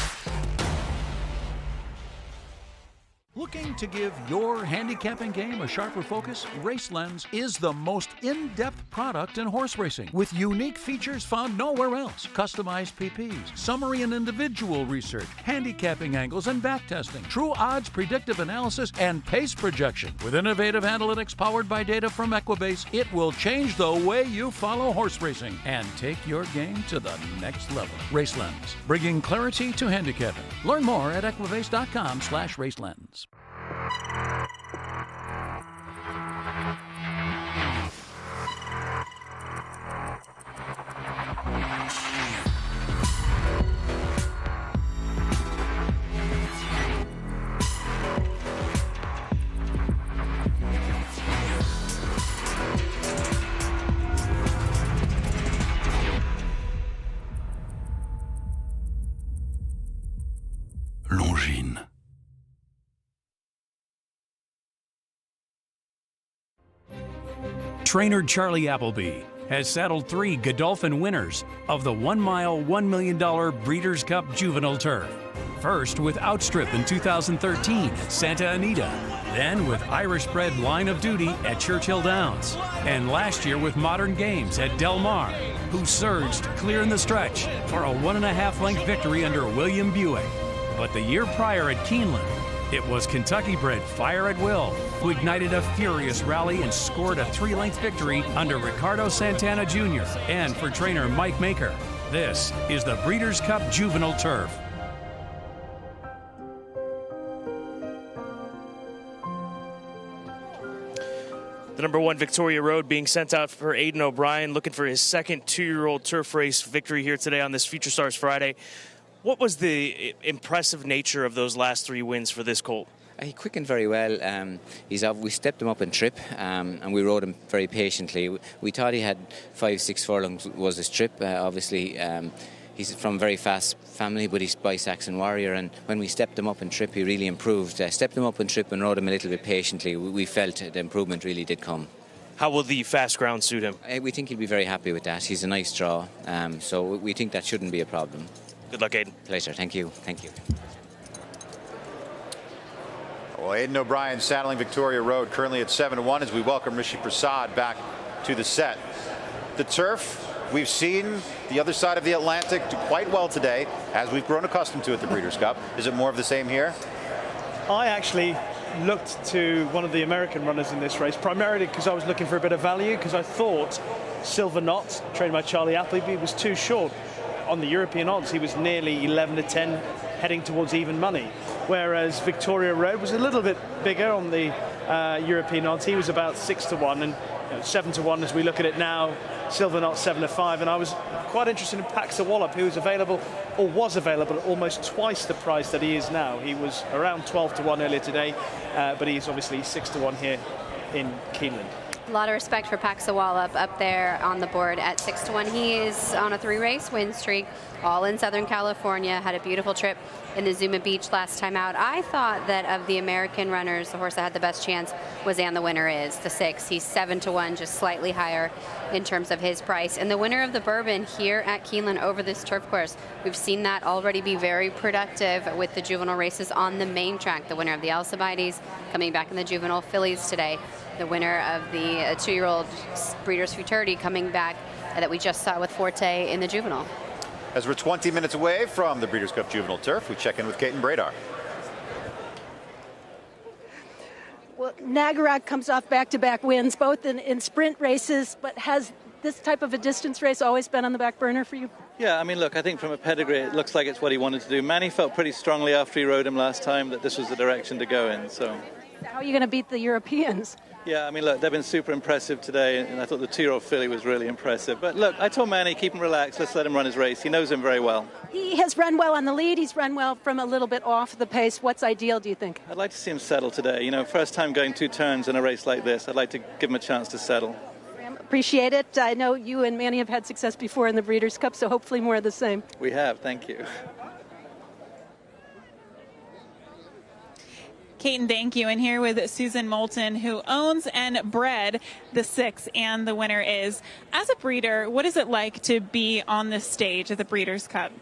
Looking to give your handicapping game a sharper focus? RaceLens is the most in-depth product in horse racing, with unique features found nowhere else. Customized PPs, summary and individual research, handicapping angles and backtesting, true odds predictive analysis, and pace projection. With innovative analytics powered by data from Equibase, it will change the way you follow horse racing and take your game to the next level. RaceLens, bringing clarity to handicapping. Learn more at equibase.com/racelens. Longines. Trainer Charlie Appleby has saddled 3 Godolphin winners of the 1 mile, $1 million Breeders' Cup Juvenile Turf. First with Outstrip in 2013 at Santa Anita, then with Irish-bred Line of Duty at Churchill Downs, and last year with Modern Games at Del Mar, who surged clear in the stretch for a 1.5-length victory under William Buick. But the year prior at Keeneland, it was Kentucky-bred Fire at Will, who ignited a furious rally and scored a 3-length victory under Ricardo Santana Jr. And for trainer Mike Maker, this is the Breeders' Cup Juvenile Turf. The number 1 Victoria Road being sent out for Aiden O'Brien, looking for his second 2-year-old turf race victory here today on this Future Stars Friday. What was the impressive nature of those last 3 wins for this colt? He quickened very well. We stepped him up in trip and we rode him very patiently. We thought he had 5-6 furlongs was his trip. Obviously, he's from a very fast family, but he's by Saxon Warrior. And when we stepped him up in trip, he really improved. Stepped him up in trip and rode him a little bit patiently. We felt the improvement really did come. How will the fast ground suit him? We think he'll be very happy with that. He's a nice draw, so we think that shouldn't be a problem. Good luck, Aiden. Pleasure. Thank you. Thank you. Well, Aiden O'Brien saddling Victoria Road currently at 7-1 as we welcome Rishi Prasad back to the set. The turf, we've seen the other side of the Atlantic do quite well today, as we've grown accustomed to at the Breeders' Cup. Is it more of the same here? I actually looked to one of the American runners in this race, primarily because I was looking for a bit of value, because I thought Silver Knot, trained by Charlie Appleby, was too short. On the European odds, he was nearly 11-10, heading towards even money. Whereas Victoria Road was a little bit bigger on the European odds. He was about 6-1 and 7-1 as we look at it now. Silver Knot 7-5, and I was quite interested in Paxa Wallop, who was available at almost twice the price that he is now. He was around 12-1 earlier today, but he's obviously 6-1 here in Keeneland. A lot of respect for Paxa Wallop up there on the board at 6-1. He is on a 3-race win streak, all in Southern California. Had a beautiful trip in the Zuma Beach last time out. I thought that of the American runners, the horse that had the best chance was And the Winner Is, the 6. He's 7-1, just slightly higher in terms of his price. And the winner of the Bourbon here at Keeneland over this turf course, we've seen that already be very productive with the juvenile races on the main track. The winner of the Alcibiades coming back in the Juvenile Fillies today. The winner of the 2-year-old Breeders' Futurity coming back that we just saw with Forte in the Juvenile. As we're 20 minutes away from the Breeders' Cup Juvenile Turf, we check in with Kate and Bradar. Well, Nagarak comes off back-to-back wins, both in sprint races, but has this type of a distance race always been on the back burner for you? Yeah, I mean, look, I think from a pedigree, it looks like it's what he wanted to do. Manny felt pretty strongly after he rode him last time that this was the direction to go in, so. How are you going to beat the Europeans? Yeah, I mean, look, they've been super impressive today, and I thought the 2-year-old filly was really impressive. But look, I told Manny, keep him relaxed, let's let him run his race. He knows him very well. He has run well on the lead. He's run well from a little bit off the pace. What's ideal, do you think? I'd like to see him settle today. You know, first time going 2 turns in a race like this. I'd like to give him a chance to settle. Appreciate it. I know you and Manny have had success before in the Breeders' Cup, so hopefully more of the same. We have, thank you. Kate, thank you. And here with Susan Moulton, who owns and bred the 6, And the Winner Is. As a breeder, what is it like to be on this stage at the Breeders' Cup?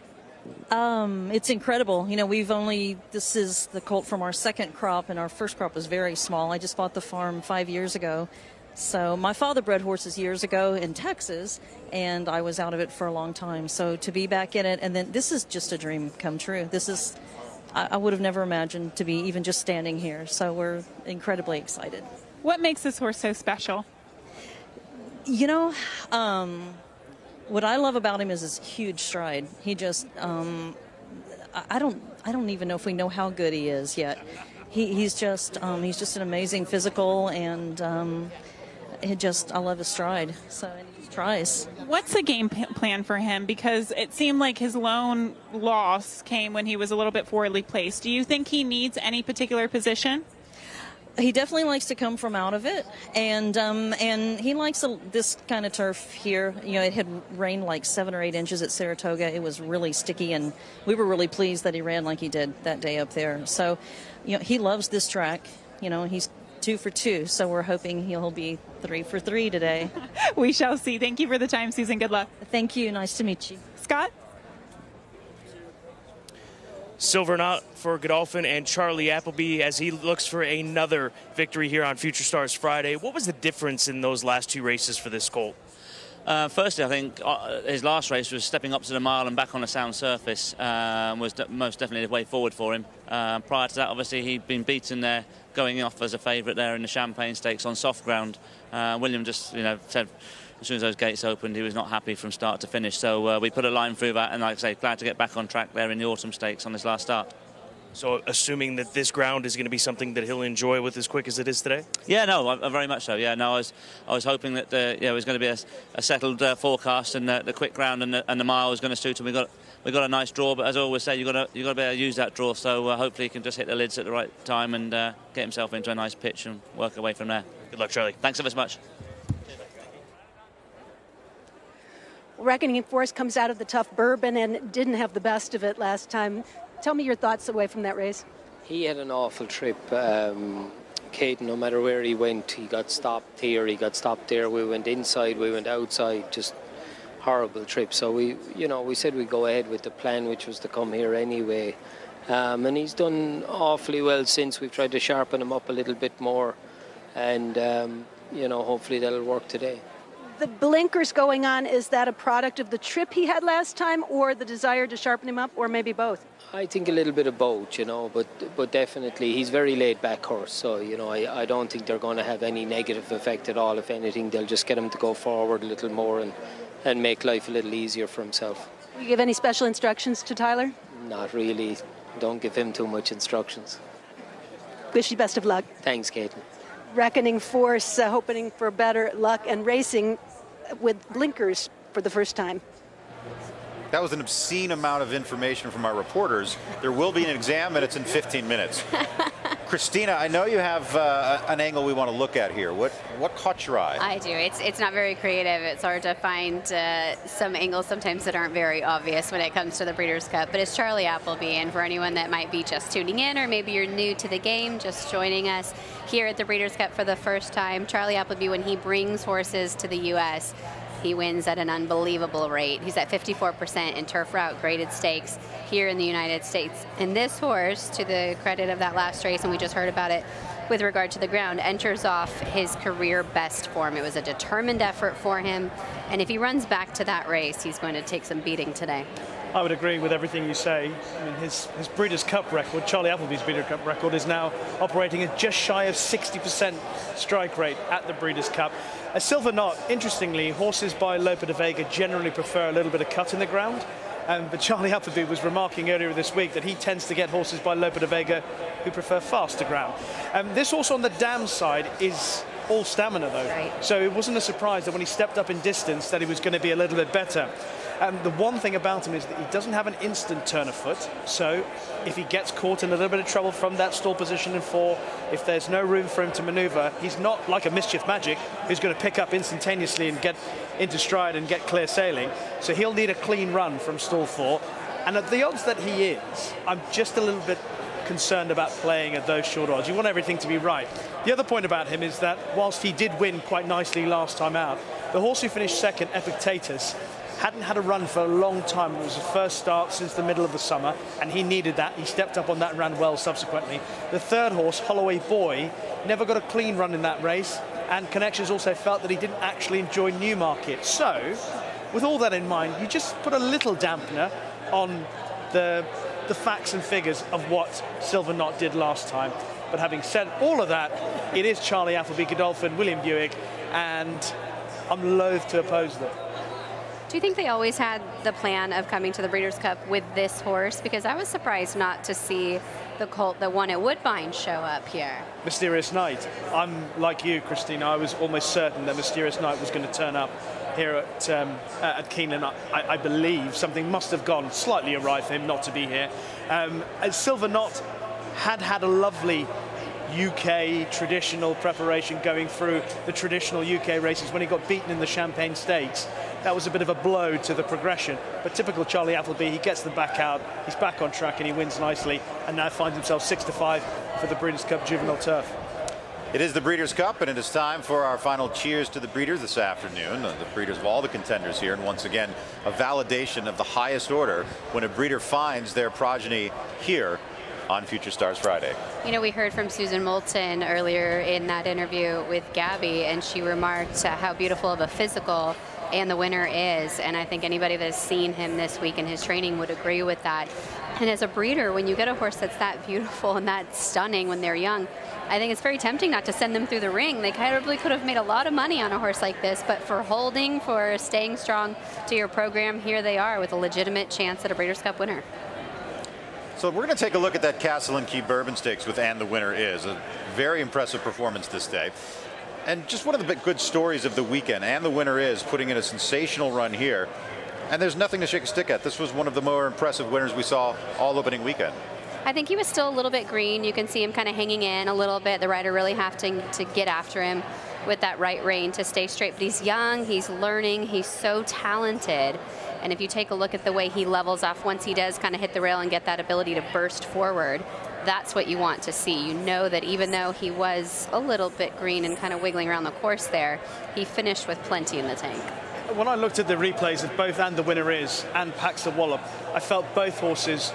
It's incredible. You know, this is the colt from our second crop, and our first crop was very small. I just bought the farm 5 years ago. So my father bred horses years ago in Texas, and I was out of it for a long time. So to be back in it, and then this is just a dream come true. I would have never imagined to be even just standing here. So we're incredibly excited. What makes this horse so special? You know, what I love about him is his huge stride. He just, I don't even know if we know how good he is yet. He's just an amazing physical, and I love his stride. So and he just tries. What's the game plan for him? Because it seemed like his lone loss came when he was a little bit forwardly placed. Do you think he needs any particular position? He definitely likes to come from out of it, and he likes this kind of turf here. You know, it had rained like 7 or 8 inches at Saratoga. It was really sticky, and we were really pleased that he ran like he did that day up there. So, you know, he loves this track. You know, he's 2 for 2, so we're hoping he'll be 3 for 3 today. We shall see. Thank you for the time, Susan. Good luck. Thank you. Nice to meet you. Scott? Silver knot for Godolphin and Charlie Appleby as he looks for another victory here on Future Stars Friday. What was the difference in those last 2 races for this colt? Firstly, I think his last race was stepping up to the mile and back on a sound surface was most definitely the way forward for him. Prior to that, obviously, he'd been beaten there, going off as a favourite there in the Champagne Stakes on soft ground. William just, said as soon as those gates opened, he was not happy from start to finish. So we put a line through that, and like I say, glad to get back on track there in the Autumn Stakes on his last start. So assuming that this ground is going to be something that he'll enjoy with as quick as it is today? Yeah, no, very much so. Yeah, no, I was hoping that it was going to be a settled forecast, and the quick ground and the mile was going to suit him. We got a nice draw, but as I always say, you got to be able to use that draw. So hopefully he can just hit the lids at the right time and get himself into a nice pitch and work away from there. Good luck, Charlie. Thanks ever so much. Reckoning Force comes out of the tough Bourbon and didn't have the best of it last time. Tell me your thoughts away from that race. He had an awful trip. Caden, no matter where he went, he got stopped here, he got stopped there. We went inside, we went outside, just horrible trip. So we said we'd go ahead with the plan, which was to come here anyway. And he's done awfully well since. We've tried to sharpen him up a little bit more, and hopefully that'll work today. The blinkers going on, is that a product of the trip he had last time, or the desire to sharpen him up, or maybe both? I think a little bit of both, but definitely he's very laid-back horse, so, I don't think they're going to have any negative effect at all. If anything, they'll just get him to go forward a little more and make life a little easier for himself. You give any special instructions to Tyler? Not really. Don't give him too much instructions. Wish you best of luck. Thanks, Caden. Reckoning Force, hoping for better luck and racing with blinkers for the first time. That was an obscene amount of information from our reporters. There will be an exam, and it's in 15 minutes. Christina, I know you have an angle we want to look at here. What caught your eye? I do. It's not very creative. It's hard to find some angles sometimes that aren't very obvious when it comes to the Breeders' Cup. But it's Charlie Appleby, and for anyone that might be just tuning in, or maybe you're new to the game, just joining us here at the Breeders' Cup for the first time, Charlie Appleby, when he brings horses to the U.S., he wins at an unbelievable rate. He's at 54% in turf route graded stakes here in the United States. And this horse, to the credit of that last race, and we just heard about it with regard to the ground, enters off his career best form. It was a determined effort for him. And if he runs back to that race, he's going to take some beating today. I would agree with everything you say. I mean, his Breeders' Cup record, Charlie Appleby's Breeders' Cup record, is now operating at just shy of 60% strike rate at the Breeders' Cup. A Silver Knot, interestingly, horses by Lope de Vega generally prefer a little bit of cut in the ground. But Charlie Appleby was remarking earlier this week that he tends to get horses by Lope de Vega who prefer faster ground. This horse on the dam side is all stamina, though. Right. So it wasn't a surprise that when he stepped up in distance that he was going to be a little bit better. The one thing about him is that he doesn't have an instant turn of foot. So if he gets caught in a little bit of trouble from that stall position in 4, if there's no room for him to maneuver, he's not like a Mischief Magic who's going to pick up instantaneously and get into stride and get clear sailing. So he'll need a clean run from stall 4. And at the odds that he is, I'm just a little bit concerned about playing at those short odds. You want everything to be right. The other point about him is that whilst he did win quite nicely last time out, the horse who finished second, Epictetus, hadn't had a run for a long time. It was his first start since the middle of the summer, and he needed that. He stepped up on that and ran well subsequently. The third horse, Holloway Boy, never got a clean run in that race, and Connections also felt that he didn't actually enjoy Newmarket. So, with all that in mind, you just put a little dampener on the facts and figures of what Silver Knot did last time. But having said all of that, it is Charlie Appleby, Godolphin, William Buick, and I'm loath to oppose them. Do you think they always had the plan of coming to the Breeders' Cup with this horse? Because I was surprised not to see the colt that won at Woodbine show up here. Mysterious Night. I'm like you, Christina. I was almost certain that Mysterious Night was going to turn up here at Keeneland. I believe something must have gone slightly awry for him not to be here. Silver Knot had a lovely UK traditional preparation, going through the traditional UK races. When he got beaten in the Champagne Stakes, that was a bit of a blow to the progression. But typical Charlie Appleby, he gets them back out, he's back on track and he wins nicely, and now finds himself 6-5 for the Breeders' Cup Juvenile Turf. It is the Breeders' Cup, and it is time for our final cheers to the breeders this afternoon. The breeders of all the contenders here, and once again, a validation of the highest order when a breeder finds their progeny here on Future Stars Friday. You know, we heard from Susan Moulton earlier in that interview with Gabby, and she remarked how beautiful of a physical And the winner is, and I think anybody that has seen him this week in his training would agree with that. And as a breeder, when you get a horse that's that beautiful and that stunning when they're young, I think it's very tempting not to send them through the ring. They probably could have made a lot of money on a horse like this, but for holding, for staying strong to your program, here they are with a legitimate chance at a Breeders' Cup winner. So we're going to take a look at that Castle and Key Bourbon Stakes with And the Winner Is. A very impressive performance this day. And just one of the good stories of the weekend. And the Winner Is putting in a sensational run here. And there's nothing to shake a stick at. This was one of the more impressive winners we saw all opening weekend. I think he was still a little bit green. You can see him kind of hanging in a little bit. The rider really having to get after him with that right rein to stay straight. But he's young, he's learning, he's so talented. And if you take a look at the way he levels off once he does kind of hit the rail and get that ability to burst forward, that's what you want to see. You know that even though he was a little bit green and kind of wiggling around the course there, he finished with plenty in the tank. When I looked at the replays of both And the Winner Is and Pax the Wallop, I felt both horses,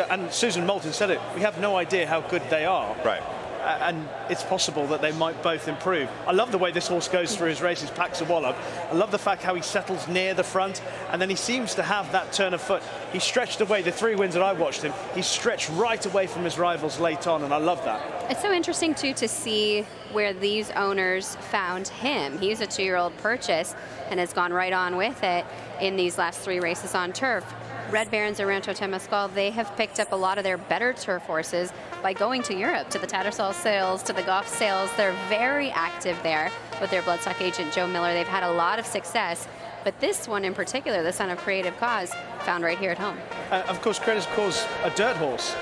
and Susan Moulton said it, we have no idea how good they are. Right. And it's possible that they might both improve. I love the way this horse goes through his races, Pax the Wallop. I love the fact how he settles near the front, and then he seems to have that turn of foot. He stretched away, the 3 wins that I watched him, he stretched right away from his rivals late on, and I love that. It's so interesting, too, to see where these owners found him. He's a 2-year-old purchase and has gone right on with it in these last 3 races on turf. Red Barons and Rancho Temascal, they have picked up a lot of their better turf horses by going to Europe, to the Tattersall sales, to the Goff sales. They're very active there with their bloodstock agent, Joe Miller. They've had a lot of success. But this one in particular, the son of Creative Cause, found right here at home. Of course, Creative Cause, a dirt horse,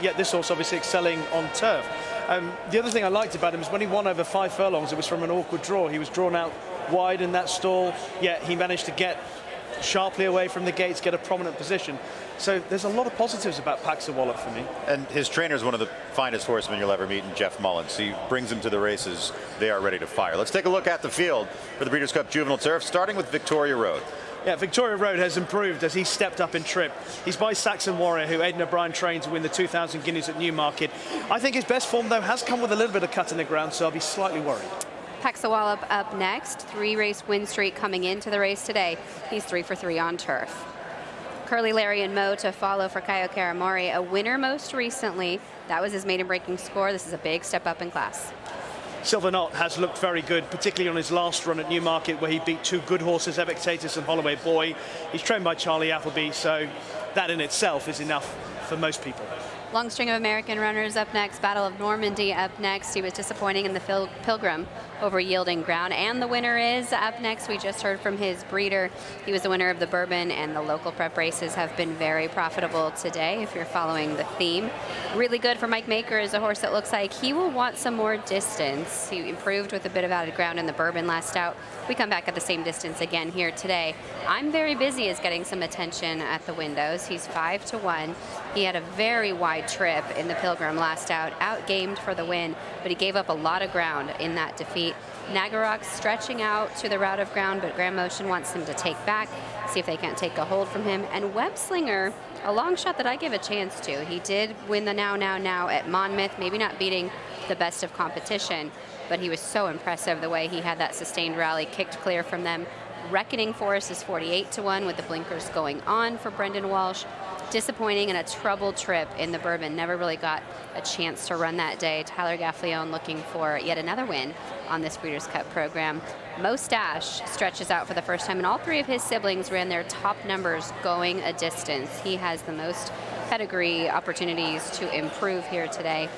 yet this horse obviously excelling on turf. The other thing I liked about him is when he won over 5 furlongs, it was from an awkward draw. He was drawn out wide in that stall, yet he managed to get sharply away from the gates, get a prominent position. So there's a lot of positives about Pax the Wallop for me. And his trainer is one of the finest horsemen you'll ever meet in Jeff Mullins. He brings them to the races. They are ready to fire. Let's take a look at the field for the Breeders' Cup Juvenile Turf, starting with Victoria Road. Yeah, Victoria Road has improved as he stepped up in trip. He's by Saxon Warrior, who Aidan O'Brien trained to win the 2,000 guineas at Newmarket. I think his best form, though, has come with a little bit of cut in the ground, so I'll be slightly worried. Pax the Wallop up next. 3-race win streak coming into the race today. He's 3 for 3 on turf. Curly Larry and Mo to follow for Kaio Karamori, a winner most recently. That was his maiden breaking score. This is a big step up in class. Silver Knot has looked very good, particularly on his last run at Newmarket, where he beat 2 good horses, Epictetus and Holloway Boy. He's trained by Charlie Appleby, so that in itself is enough for most people. Long string of American runners up next. Battle of Normandy up next. He was disappointing in the Pilgrim over yielding ground. And the winner is up next. We just heard from his breeder. He was the winner of the Bourbon, and the local prep races have been very profitable today if you're following the theme. Really good for Mike Maker is a horse that looks like he will want some more distance. He improved with a bit of added ground in the Bourbon last out. We come back at the same distance again here today. I'm Very Busy is getting some attention at the windows. He's 5 to 1. He had a very wide trip in the Pilgrim last out, outgamed for the win, but he gave up a lot of ground in that defeat. Nagarok stretching out to the route of ground, but Grand Motion wants him to take back, see if they can't take a hold from him. And Web Slinger, a long shot that I give a chance to. He did win the Now at Monmouth, maybe not beating the best of competition, but he was so impressive the way he had that sustained rally, kicked clear from them. Reckoning Force is 48 to 1 with the blinkers going on for Brendan Walsh. Disappointing in a troubled trip in the Bourbon. Never really got a chance to run that day. Tyler Gaffleone looking for yet another win on this Breeders' Cup program. Mo Stash stretches out for the first time, and all 3 of his siblings ran their top numbers going a distance. He has the most pedigree opportunities to improve here today.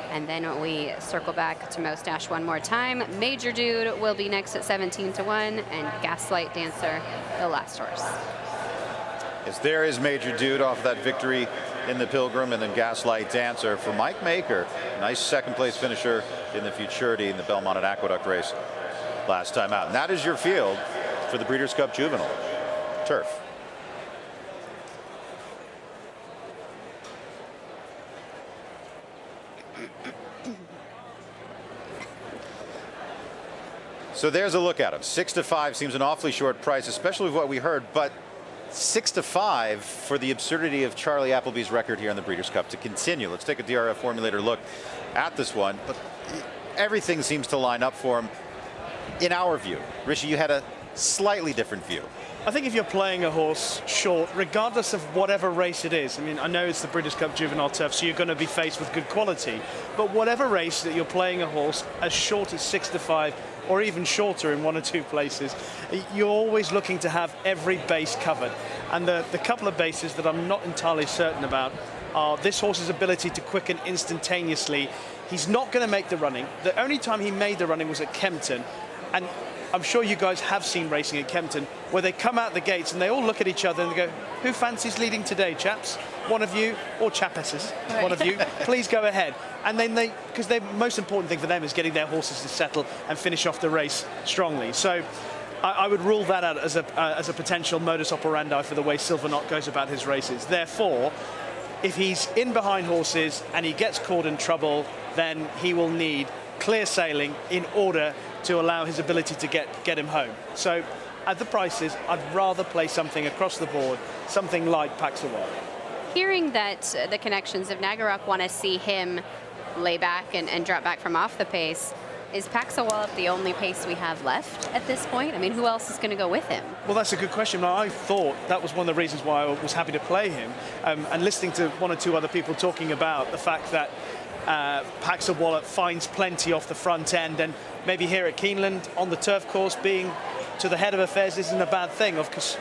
And then we circle back to Mo Stash one more time. Major Dude will be next at 17 to 1, and Gaslight Dancer, the last horse. As there is Major Dude off that victory in the Pilgrim, and then Gaslight Dancer for Mike Maker. Nice second place finisher in the Futurity in the Belmont and Aqueduct race last time out. And that is your field for the Breeders' Cup Juvenile Turf. So there's a look at him. 6-5 seems an awfully short price, especially with what we heard, but 6-5 for the absurdity of Charlie Appleby's record here in the Breeders' Cup to continue. Let's take a DRF formulator look at this one, but everything seems to line up for him in our view. Rishi, you had a slightly different view. I think if you're playing a horse short, regardless of whatever race it is, I mean, I know it's the Breeders' Cup Juvenile Turf, so you're going to be faced with good quality, but whatever race that you're playing a horse as short as 6-5 or even shorter in one or two places, you're always looking to have every base covered. And the couple of bases that I'm not entirely certain about are this horse's ability to quicken instantaneously. He's not going to make the running. The only time he made the running was at Kempton, and I'm sure you guys have seen racing at Kempton, where they come out the gates and they all look at each other and they go, who fancies leading today, chaps? One of you, or chapesses, one of you, please go ahead. And then because the most important thing for them is getting their horses to settle and finish off the race strongly. So I would rule that out as a potential modus operandi for the way Silverknot goes about his races. Therefore, if he's in behind horses and he gets caught in trouble, then he will need clear sailing in order to allow his ability to get him home. So at the prices, I'd rather play something across the board, something like Paxawal. Hearing that the connections of Nagarok want to see him lay back and drop back from off the pace, is Paxawal the only pace we have left at this point? I mean, who else is going to go with him? Well, that's a good question. Now, I thought that was one of the reasons why I was happy to play him. And listening to one or two other people talking about the fact that Paxawal finds plenty off the front end, and maybe here at Keeneland on the turf course being to the head of affairs isn't a bad thing. Of course,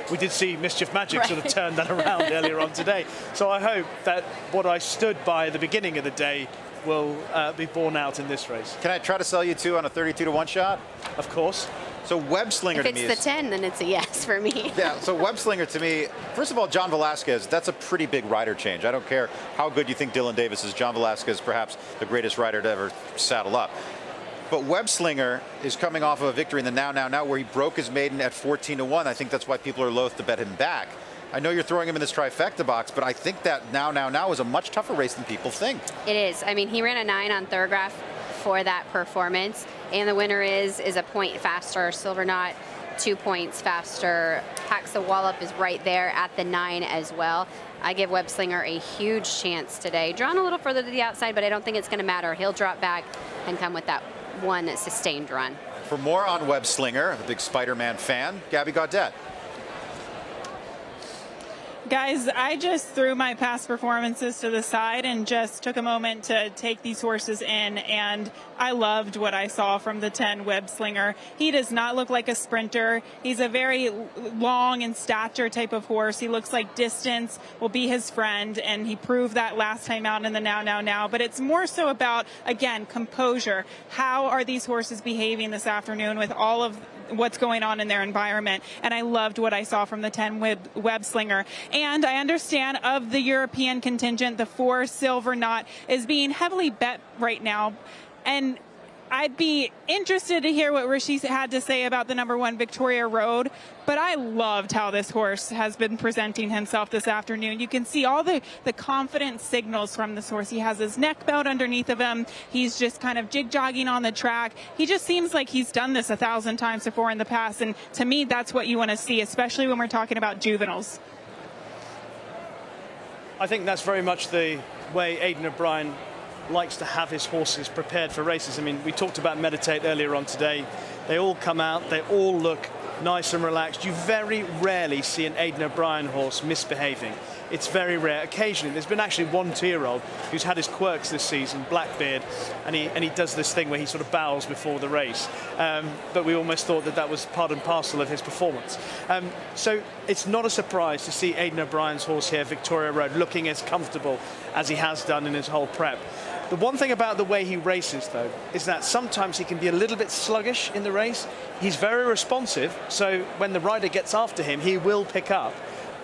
we did see Mischief Magic sort of turn that around earlier on today. So I hope that what I stood by at the beginning of the day will be borne out in this race. Can I try to sell you two on a 32-to-1 shot? Of course. So Web Slinger to me is... If it's the 10, then it's a yes for me. Yeah, so Web Slinger to me, first of all, John Velasquez, that's a pretty big rider change. I don't care how good you think Dylan Davis is. John Velasquez, perhaps the greatest rider to ever saddle up. But Web Slinger is coming off of a victory in the Now where he broke his maiden at 14-to-1. I think that's why people are loath to bet him back. I know you're throwing him in this trifecta box, but I think that Now is a much tougher race than people think. It is. I mean, he ran a 9 on Thoroughbreds for that performance, and the winner is a point faster. Silverknot 2 points faster. Paxawal is right there at the 9 as well. I give Web Slinger a huge chance today. Drawn a little further to the outside, but I don't think it's going to matter. He'll drop back and come with that one sustained run. For more on Web Slinger, a big Spider-Man fan, Gabby Gaudet. Guys, I just threw my past performances to the side and just took a moment to take these horses in, and I loved what I saw from the 10 Web Slinger. He does not look like a sprinter. He's a very long in stature type of horse. He looks like distance will be his friend, and he proved that last time out in the Now. But it's more so about, again, composure. How are these horses behaving this afternoon with all of what's going on in their environment? And I loved what I saw from the 10 Web Slinger. And I understand of the European contingent, the 4 Silverknot is being heavily bet right now. And I'd be interested to hear what Rishi had to say about the number 1 Victoria Road, but I loved how this horse has been presenting himself this afternoon. You can see all the confident signals from this horse. He has his neck belt underneath of him. He's just kind of jig-jogging on the track. He just seems like he's done this 1,000 times before in the past, and to me, that's what you want to see, especially when we're talking about juveniles. I think that's very much the way Aidan O'Brien likes to have his horses prepared for races. I mean, we talked about Meditate earlier on today. They all come out, they all look nice and relaxed. You very rarely see an Aidan O'Brien horse misbehaving. It's very rare. Occasionally, there's been actually one 2-year-old who's had his quirks this season, Blackbeard, and he does this thing where he sort of bows before the race. But we almost thought that was part and parcel of his performance. So it's not a surprise to see Aidan O'Brien's horse here, Victoria Road, looking as comfortable as he has done in his whole prep. The one thing about the way he races, though, is that sometimes he can be a little bit sluggish in the race. He's very responsive, so when the rider gets after him, he will pick up.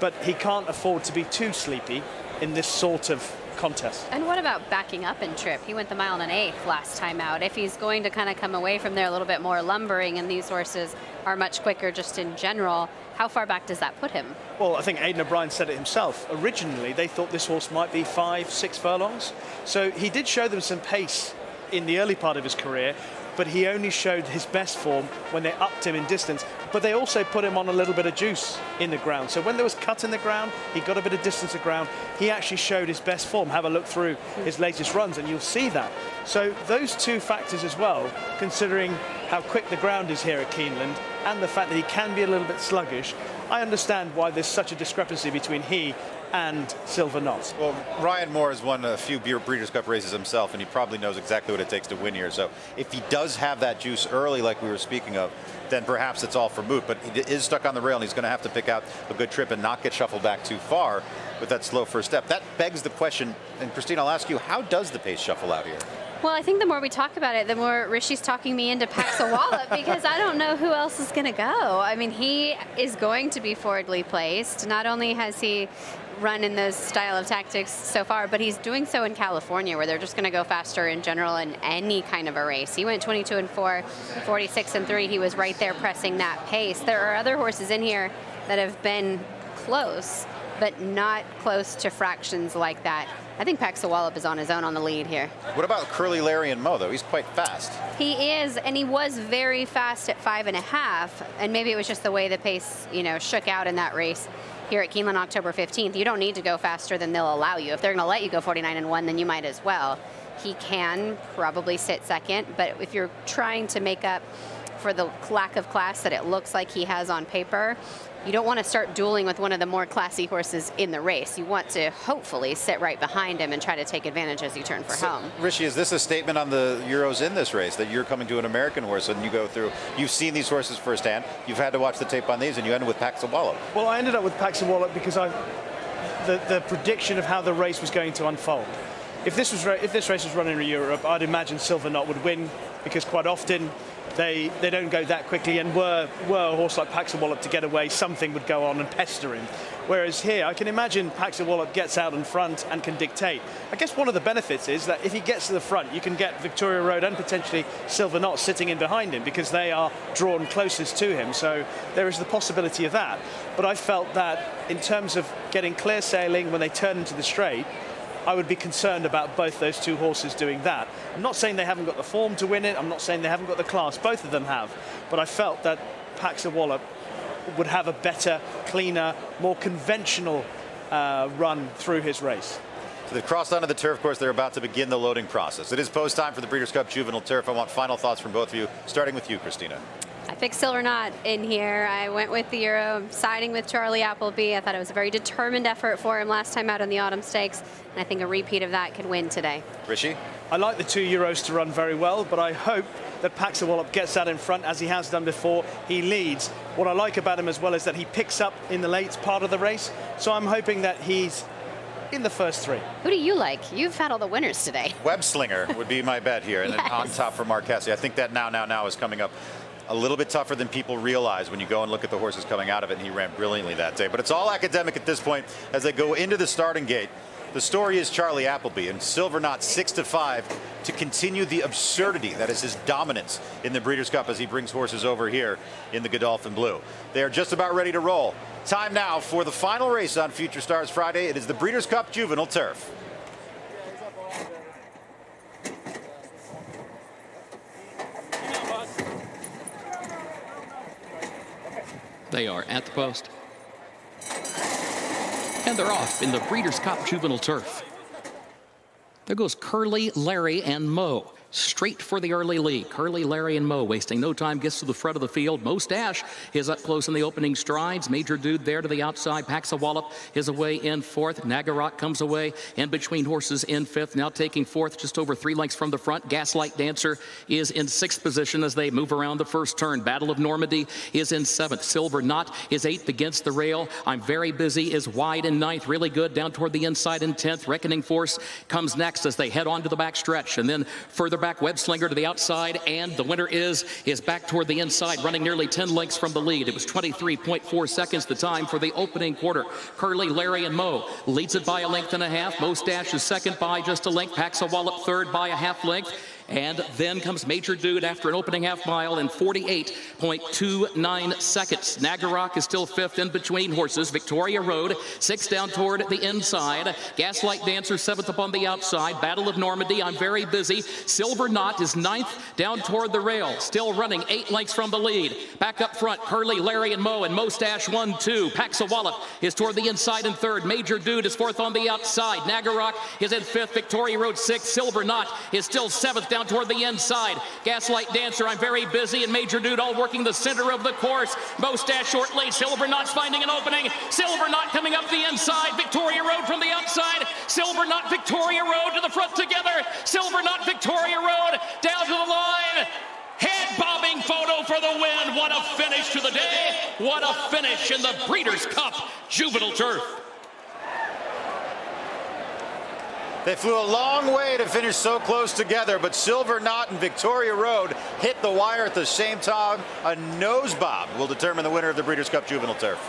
but he can't afford to be too sleepy in this sort of contest. And what about backing up in trip? He went the mile and an eighth last time out. If he's going to kind of come away from there a little bit more lumbering, and these horses are much quicker just in general, how far back does that put him? Well, I think Aidan O'Brien said it himself. Originally, they thought this horse might be 5-6 furlongs. So he did show them some pace in the early part of his career, but he only showed his best form when they upped him in distance. But they also put him on a little bit of juice in the ground. So when there was cut in the ground, he got a bit of distance of ground. He actually showed his best form. Have a look through his latest runs and you'll see that. So those two factors as well, considering how quick the ground is here at Keeneland and the fact that he can be a little bit sluggish, I understand why there's such a discrepancy between he and Silver Knot. Well, Ryan Moore has won a few Breeders' Cup races himself, and he probably knows exactly what it takes to win here. So if he does have that juice early, like we were speaking of, then perhaps it's all for moot. But he is stuck on the rail, and he's going to have to pick out a good trip and not get shuffled back too far with that slow first step. That begs the question, and Christine, I'll ask you, how does the pace shuffle out here? Well, I think the more we talk about it, the more Rishi's talking me into Paxawala because I don't know who else is going to go. I mean, he is going to be forwardly placed. Not only has he run in those style of tactics so far, but he's doing so in California where they're just going to go faster in general in any kind of a race. He went 22-4, 46-3. He was right there pressing that pace. There are other horses in here that have been close, but not close to fractions like that. I think Paxawala is on his own on the lead here. What about Curly, Larry, and Mo, though? He's quite fast. He is, and he was very fast at 5.5, and maybe it was just the way the pace, shook out in that race here at Keeneland October 15th. You don't need to go faster than they'll allow you. If they're going to let you go 49-1, then you might as well. He can probably sit second, but if you're trying to make up for the lack of class that it looks like he has on paper, you don't want to start dueling with one of the more classy horses in the race. You want to hopefully sit right behind him and try to take advantage as you turn for home. Rishi, is this a statement on the Euros in this race that you're coming to an American horse and you go through, you've seen these horses firsthand, you've had to watch the tape on these, and you ended with Paxawala? Well, I ended up with Paxawala because the prediction of how the race was going to unfold. If this race was running in Europe, I'd imagine Silver Knot would win because quite often they don't go that quickly, and were a horse like Paxawala to get away, something would go on and pester him. Whereas here, I can imagine Paxawala gets out in front and can dictate. I guess one of the benefits is that if he gets to the front, you can get Victoria Road and potentially Silver Knot sitting in behind him because they are drawn closest to him. So there is the possibility of that. But I felt that in terms of getting clear sailing when they turn into the straight, I would be concerned about both those two horses doing that. I'm not saying they haven't got the form to win it. I'm not saying they haven't got the class. Both of them have. But I felt that Paxawala would have a better, cleaner, more conventional run through his race. So they've crossed onto the turf course. They're about to begin the loading process. It is post time for the Breeders' Cup Juvenile Turf. I want final thoughts from both of you, starting with you, Christina. I picked Silver Knot in here. I went with the Euro. I'm siding with Charlie Appleby. I thought it was a very determined effort for him last time out in the Autumn Stakes, and I think a repeat of that could win today. Rishi? I like the 2 Euros to run very well, but I hope that Paxawala gets out in front as he has done before. He leads. What I like about him as well is that he picks up in the late part of the race, so I'm hoping that he's in the first 3. Who do you like? You've had all the winners today. Webslinger would be my bet here, and yes. then on top for Marquesi. I think that now is coming up a little bit tougher than people realize when you go and look at the horses coming out of it, and he ran brilliantly that day. But it's all academic at this point as they go into the starting gate. The story is Charlie Appleby and Silver Knot 6-5 to continue the absurdity that is his dominance in the Breeders' Cup as he brings horses over here in the Godolphin Blue. They are just about ready to roll. Time now for the final race on Future Stars Friday. It is the Breeders' Cup Juvenile Turf. They are at the post. And they're off in the Breeders' Cup Juvenile Turf. There goes Curly, Larry, and Mo. Straight for the early lead. Curly, Larry, and Mo wasting no time, gets to the front of the field. Mo Stash is up close in the opening strides. Major Dude there to the outside. Paxawala is away in 4th. Nagarot comes away in between horses in 5th. Now taking 4th, just over 3 lengths from the front. Gaslight Dancer is in 6th position as they move around the first turn. Battle of Normandy is in 7th. Silver Knot is 8th against the rail. I'm Very Busy is wide in 9th. Really good down toward the inside in 10th. Reckoning Force comes next as they head on to the back stretch. And then further quarterback, Web Slinger to the outside, and the winner is back toward the inside, running nearly 10 lengths from the lead. It was 23.4 seconds the time for the opening quarter. Curly, Larry, and Mo leads it by a length and a half. Mostache is second by just a length. Paxa-Wallop third by a half length. And then comes Major Dude after an opening half mile in 48.29 seconds. Nagarok is still fifth in between horses. Victoria Road, sixth down toward the inside. Gaslight Dancer, seventh up on the outside. Battle of Normandy, I'm Very Busy. Silver Knot is ninth down toward the rail. Still running 8 lengths from the lead. Back up front, Curly, Larry, and Mo, and Mostache 1-2. Paxa-Wallop is toward the inside in third. Major Dude is fourth on the outside. Nagarok is in fifth. Victoria Road sixth. Silver Knot is still seventh down toward the inside. Gaslight Dancer, I'm Very Busy, and Major Dude all working the center of the course. Mostache short lead. Silver Knot's finding an opening. Silver Knot coming up the inside. Victoria Road from the outside. Silver Knot, Victoria Road to the front together. Silver Knot, Victoria Road down to the line. Head bobbing photo for the win. What a finish to the day. What a finish in the Breeders' Cup Juvenile Turf. They flew a long way to finish so close together, but Silver Knot and Victoria Road hit the wire at the same time. A nose bob will determine the winner of the Breeders' Cup Juvenile Turf.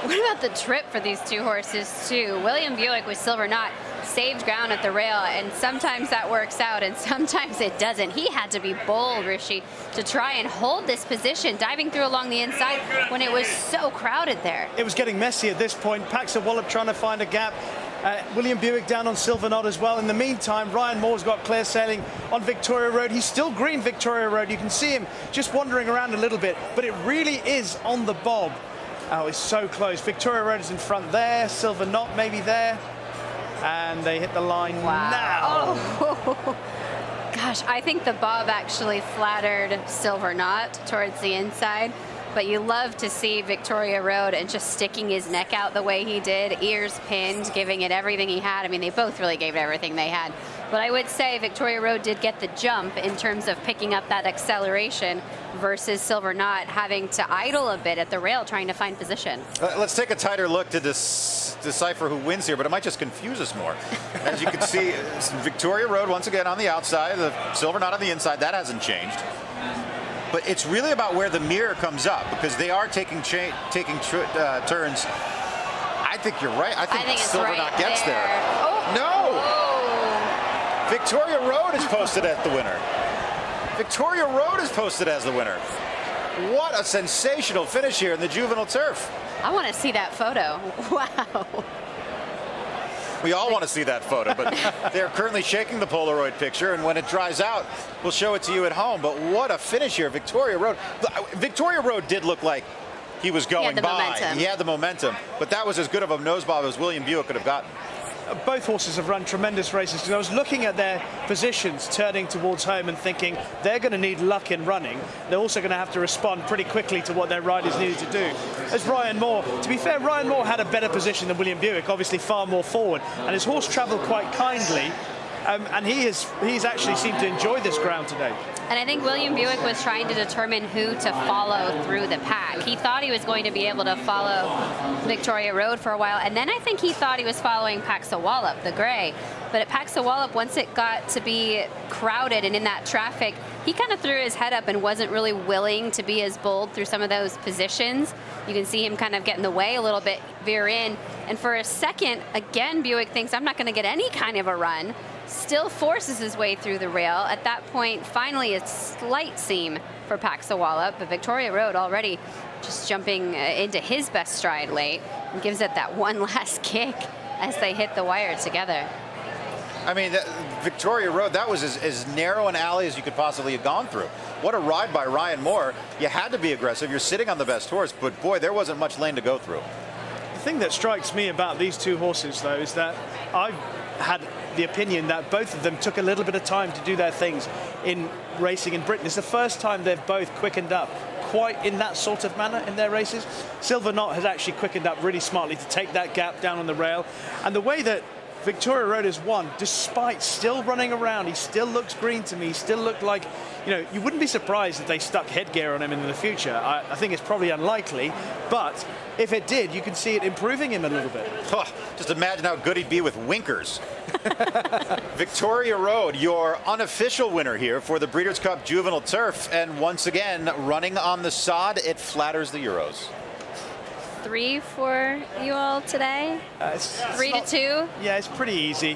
What about the trip for these two horses, too? William Buick with Silver Knot saved ground at the rail, and sometimes that works out, and sometimes it doesn't. He had to be bold, Rishi, to try and hold this position, diving through along the inside when it was so crowded there. It was getting messy at this point. Paxa-Wallop trying to find a gap. William Buick down on Silver Knot as well. In the meantime, Ryan Moore's got clear sailing on Victoria Road. He's still green Victoria Road. You can see him just wandering around a little bit, but it really is on the bob. Oh, it's so close. Victoria Road is in front there. Silver Knot maybe there. And they hit the line now. Oh. Gosh, I think the bob actually flattered Silver Knot towards the inside. But you love to see Victoria Road and just sticking his neck out the way he did, ears pinned, giving it everything he had. I mean, they both really gave it everything they had. But I would say Victoria Road did get the jump in terms of picking up that acceleration versus Silver Knot having to idle a bit at the rail trying to find position. Let's take a tighter look to decipher who wins here, but it might just confuse us more. As you can see, Victoria Road once again on the outside, the Silver Knot on the inside. That hasn't changed. But it's really about where the mirror comes up, because they are taking turns. I think you're right. I think Silver Knot gets there. Oh. No! Whoa. Victoria Road is posted as the winner. Victoria Road is posted as the winner. What a sensational finish here in the Juvenile Turf. I want to see that photo. Wow. We all want to see that photo, but they're currently shaking the Polaroid picture, and when it dries out, we'll show it to you at home. But what a finish here, Victoria Road. Victoria Road did look like he was going by. Momentum. He had the momentum, but that was as good of a nose bob as William Buick could have gotten. Both horses have run tremendous races, because I was looking at their positions turning towards home and thinking they're going to need luck in running. They're also going to have to respond pretty quickly to what their riders needed to do. As Ryan Moore, to be fair, Ryan Moore had a better position than William Buick, obviously far more forward, and his horse travelled quite kindly, and he's actually seemed to enjoy this ground today. And I think William Buick was trying to determine who to follow through the pack. He thought he was going to be able to follow Victoria Road for a while, and then I think he thought he was following Paxa-Wallop, the gray. But at Paxa-Wallop, once it got to be crowded and in that traffic, he kind of threw his head up and wasn't really willing to be as bold through some of those positions. You can see him kind of get in the way a little bit, veer in. And for a second, again, Buick thinks, I'm not going to get any kind of a run. Still forces his way through the rail. At that point, finally a slight seam for Paxa-Wallop, but Victoria Road already just jumping into his best stride late and gives it that one last kick as they hit the wire together. I mean, Victoria Road, that was as narrow an alley as you could possibly have gone through. What a ride by Ryan Moore. You had to be aggressive. You're sitting on the best horse, but boy, there wasn't much lane to go through. The thing that strikes me about these two horses, though, is that I've had the opinion that both of them took a little bit of time to do their things in racing in Britain. It's the first time they've both quickened up quite in that sort of manner in their races. Silver Knot has actually quickened up really smartly to take that gap down on the rail. And the way that Victoria Road has won despite still running around. He still looks green to me. He still looked like, you wouldn't be surprised if they stuck headgear on him in the future. I think it's probably unlikely, but if it did, you can see it improving him a little bit. Oh, just imagine how good he'd be with winkers. Victoria Road, your unofficial winner here for the Breeders' Cup Juvenile Turf, and once again, running on the sod, it flatters the Euros. 3 for you all today? 3 to 2? Yeah, it's pretty easy.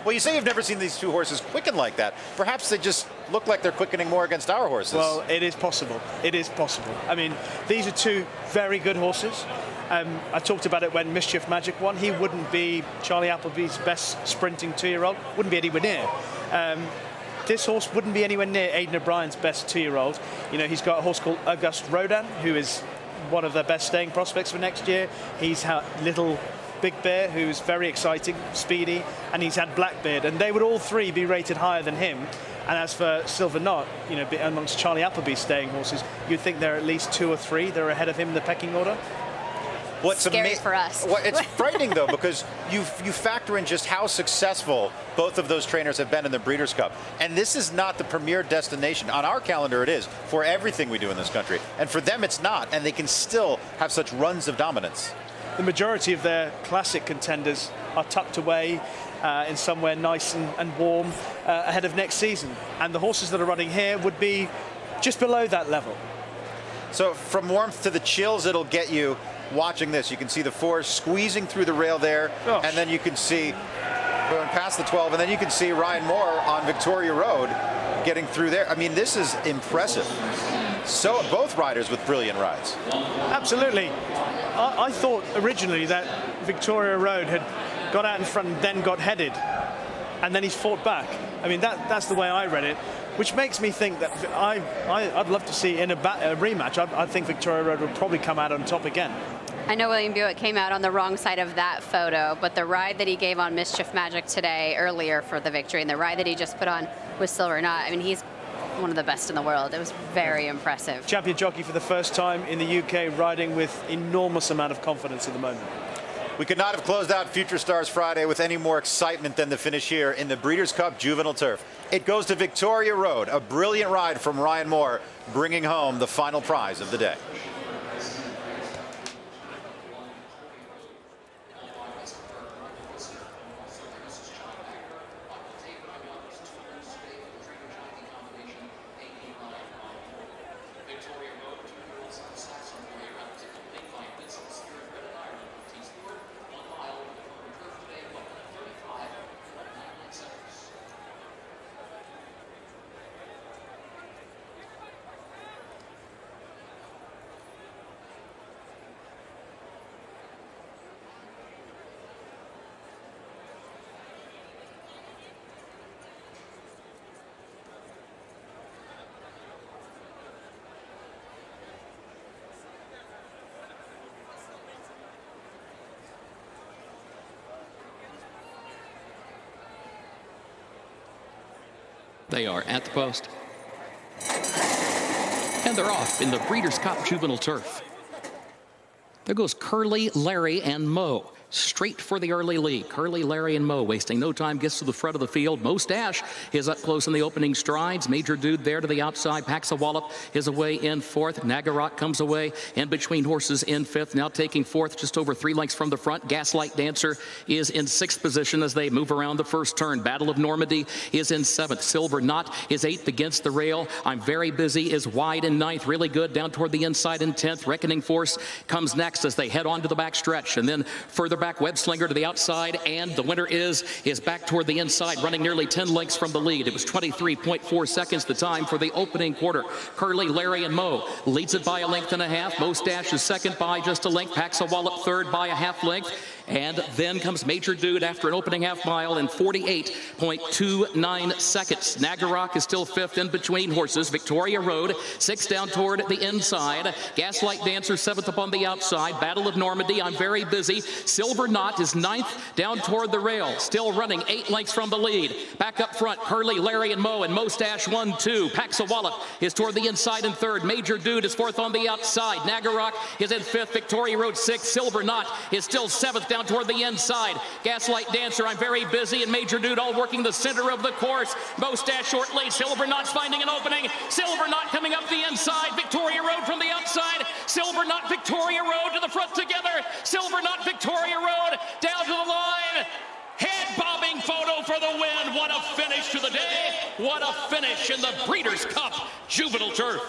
Well, you say you've never seen these two horses quicken like that. Perhaps they just look like they're quickening more against our horses. Well, it is possible. It is possible. I mean, these are two very good horses. I talked about it when Mischief Magic won. He wouldn't be Charlie Appleby's best sprinting 2-year-old. Wouldn't be anywhere near. This horse wouldn't be anywhere near Aidan O'Brien's best 2-year-old. He's got a horse called Auguste Rodin, who is one of the best staying prospects for next year. He's had Little Big Bear, who's very exciting, speedy, and he's had Blackbeard, and they would all three be rated higher than him. And as for Silver Knot, amongst Charlie Appleby's staying horses, you'd think there are at least 2 or 3 that are ahead of him in the pecking order. What's scary for us. Well, it's frightening, though, because you factor in just how successful both of those trainers have been in the Breeders' Cup. And this is not the premier destination. On our calendar, it is for everything we do in this country. And for them, it's not. And they can still have such runs of dominance. The majority of their classic contenders are tucked away in somewhere nice and warm ahead of next season. And the horses that are running here would be just below that level. So from warmth to the chills it'll get you watching this. You can see the 4 squeezing through the rail there. Gosh. And then you can see going past the 12, and then you can see Ryan Moore on Victoria Road getting through there. I mean, this is impressive. So both riders with brilliant rides. Absolutely. I thought originally that Victoria Road had got out in front and then got headed, and then he's fought back. I mean, that's the way I read it, which makes me think that I'd love to see in a rematch. I think Victoria Road would probably come out on top again. I know William Buick came out on the wrong side of that photo, but the ride that he gave on Mischief Magic today earlier for the victory, and the ride that he just put on with Silver Knot, I mean, he's one of the best in the world. It was very impressive. Champion jockey for the first time in the UK, riding with enormous amount of confidence at the moment. We could not have closed out Future Stars Friday with any more excitement than the finish here in the Breeders' Cup Juvenile Turf. It goes to Victoria Road, a brilliant ride from Ryan Moore, bringing home the final prize of the day. They are at the post. And they're off in the Breeders' Cup Juvenile Turf. There goes Curly, Larry, and Mo. Straight for the early lead. Curly, Larry, and Mo wasting no time, gets to the front of the field. Mo Stash is up close in the opening strides. Major Dude there to the outside. Pax a Wallop is away in 4th. Nagarok comes away in between horses in 5th. Now taking 4th, just over 3 lengths from the front. Gaslight Dancer is in 6th position as they move around the first turn. Battle of Normandy is in 7th. Silver Knot is 8th against the rail. I'm Very Busy is wide in 9th. Really good down toward the inside in 10th. Reckoning Force comes next as they head on to the back stretch. And then further back, Web Slinger to the outside, and the winner is back toward the inside, running nearly 10 lengths from the lead. It was 23.4 seconds the time for the opening quarter. Curly, Larry, and Mo leads it by 1.5 lengths. Mo Stash is second by just a length. Pax a Wallop third by 1/2 length. And then comes Major Dude after an opening half mile in 48.29 seconds. Nagarok is still 5th in between horses. Victoria Road 6th down toward the inside. Gaslight Dancer 7th up on the outside. Battle of Normandy, I'm Very Busy. Silver Knot is 9th down toward the rail. Still running 8 lengths from the lead. Back up front, Curly, Larry, and Mo Stash 1-2. Pax a Wallop is toward the inside in 3rd. Major Dude is 4th on the outside. Nagarok is in 5th. Victoria Road 6th. Silver Knot is still 7th down down toward the inside. Gaslight Dancer, I'm very busy, and Major Dude all working the center of the course. Mustache short late. Silver Knot's finding an opening. Silver Knot coming up the inside. Victoria Road from the outside. Silver Knot, Victoria Road to the front together. Silver Knot, Victoria Road down to the line. Head bobbing photo for the win. What a finish to the day. What a finish in the Breeders' Cup Juvenile Turf.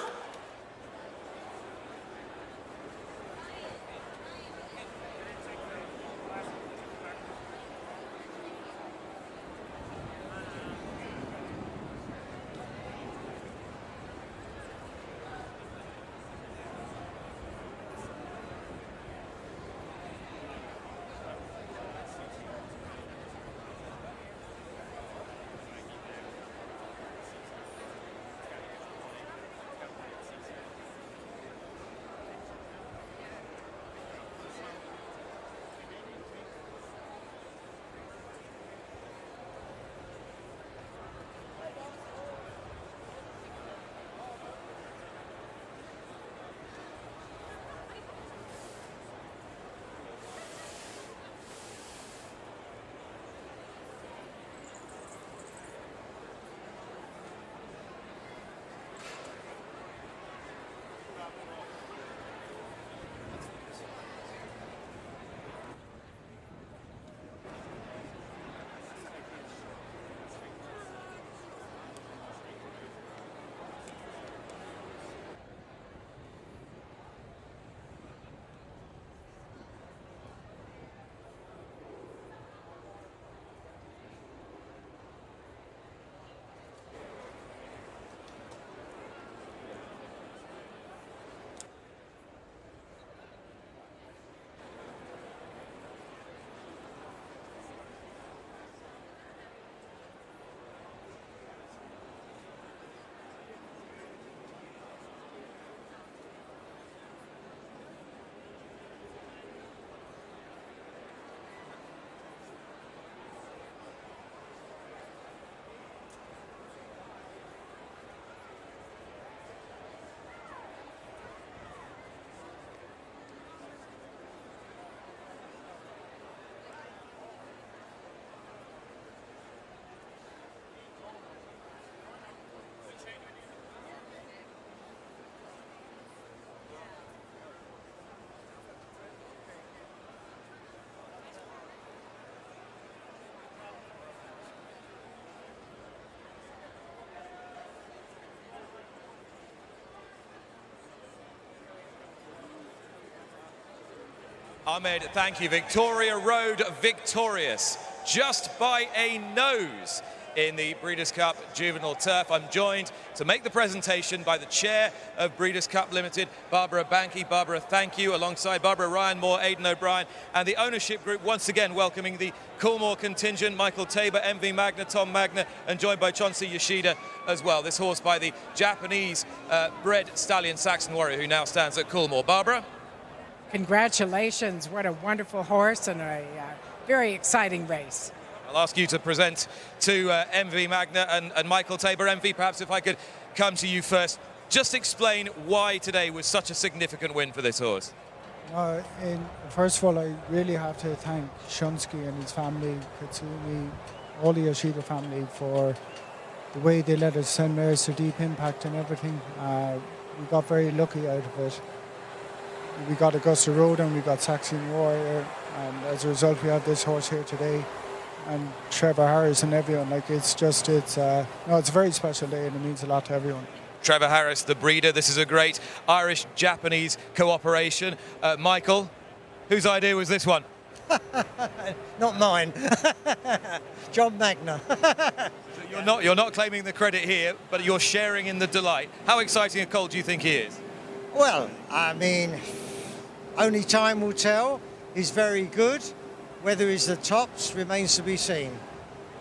Ahmed, thank you. Victoria Road victorious, just by a nose in the Breeders' Cup Juvenile Turf. I'm joined to make the presentation by the chair of Breeders' Cup Limited, Barbara Banky. Barbara, thank you. Alongside Barbara, Ryan Moore, Aidan O'Brien, and the ownership group once again welcoming the Coolmore contingent, Michael Tabor, MV Magna, Tom Magna, and joined by Chauncey Yoshida as well. This horse by the Japanese bred stallion Saxon Warrior, who now stands at Coolmore. Barbara? Congratulations. What a wonderful horse and a very exciting race. I'll ask you to present to MV Magna and Michael Tabor. MV, perhaps if I could come to you first. Just explain why today was such a significant win for this horse. First of all, I really have to thank Shunsky and his family, Katsumi, all the Yoshida family, for the way they let us send mares to Deep Impact and everything. We got very lucky out of it. We got Augusta Road and we got Saxon Warrior, and as a result we have this horse here today, and Trevor Harris and everyone. It's a very special day and it means a lot to everyone. Trevor Harris, the breeder. This is a great Irish-Japanese cooperation. Michael, whose idea was this one? Not mine. John Magna. So you're not claiming the credit here, but you're sharing in the delight. How exciting a colt do you think he is? Well, I mean, only time will tell. He's very good. Whether he's the tops remains to be seen.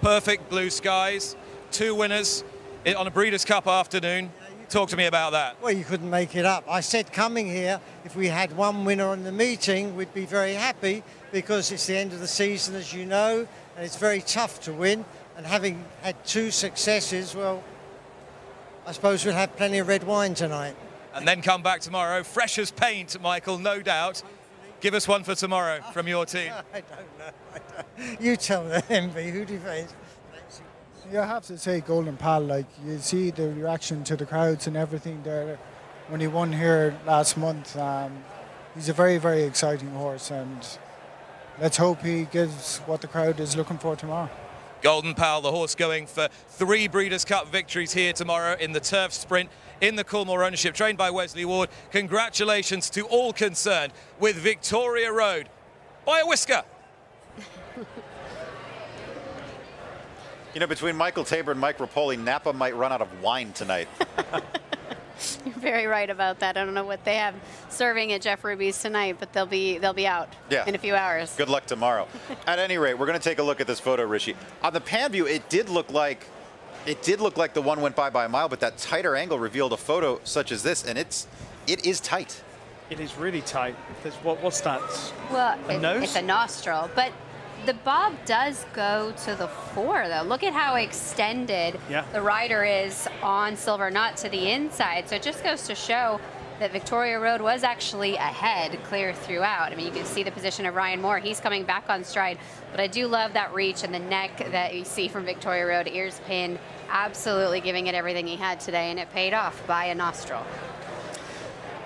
Perfect blue skies, 2 winners on a Breeders' Cup afternoon. Talk to me about that. Well, you couldn't make it up. I said coming here, if we had one winner on the meeting, we'd be very happy, because it's the end of the season, as you know, and it's very tough to win. And having had 2 successes, well, I suppose we'll have plenty of red wine tonight. And then come back tomorrow, fresh as paint, Michael, no doubt. Give us one for tomorrow from your team. I don't know. You tell them, MB, who do you fancy? You have to say Golden Pal. Like, you see the reaction to the crowds and everything there when he won here last month. He's a very, very exciting horse, and let's hope he gives what the crowd is looking for tomorrow. Golden Pal, the horse going for 3 Breeders' Cup victories here tomorrow in the Turf Sprint in the Coolmore ownership, trained by Wesley Ward. Congratulations to all concerned with Victoria Road by a whisker. You know, between Michael Tabor and Mike Rapoli, Napa might run out of wine tonight. You're very right about that. I don't know what they have serving at Jeff Ruby's tonight, but they'll be out in a few hours. Good luck tomorrow. At any rate, we're going to take a look at this photo, Rishi. On the pan view, it did look like the one went by a mile, but that tighter angle revealed a photo such as this, and it is tight. It is really tight. What's that? Well, a nose? It's a nostril, but the bob does go to the fore, though. Look at how extended the rider is on Silver, not to the inside. So it just goes to show that Victoria Road was actually ahead clear throughout. I mean, you can see the position of Ryan Moore. He's coming back on stride, but I do love that reach and the neck that you see from Victoria Road. Ears pinned, absolutely giving it everything he had today, and it paid off by a nostril.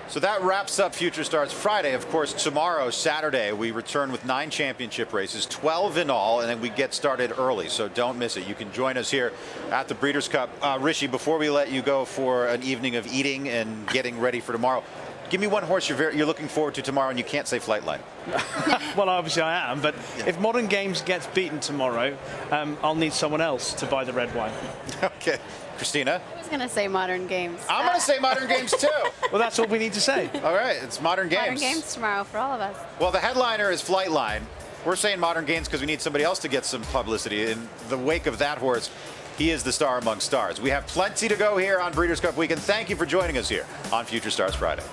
So that wraps up Future Stars Friday. Of course, tomorrow, Saturday, we return with 9 championship races, 12 in all, and then we get started early, so don't miss it. You can join us here at the Breeders' Cup. Rishi, before we let you go for an evening of eating and getting ready for tomorrow, give me one horse you're looking forward to tomorrow, and you can't say Flightline. Well, obviously I am, but if Modern Games gets beaten tomorrow, I'll need someone else to buy the red wine. Okay. Christina? I was going to say Modern Games. I'm going to say Modern Games, too. Well, that's what we need to say. All right, it's Modern Games. Modern Games tomorrow for all of us. Well, the headliner is Flightline. We're saying Modern Games because we need somebody else to get some publicity. In the wake of that horse, he is the star among stars. We have plenty to go here on Breeders' Cup Weekend. Thank you for joining us here on Future Stars Friday.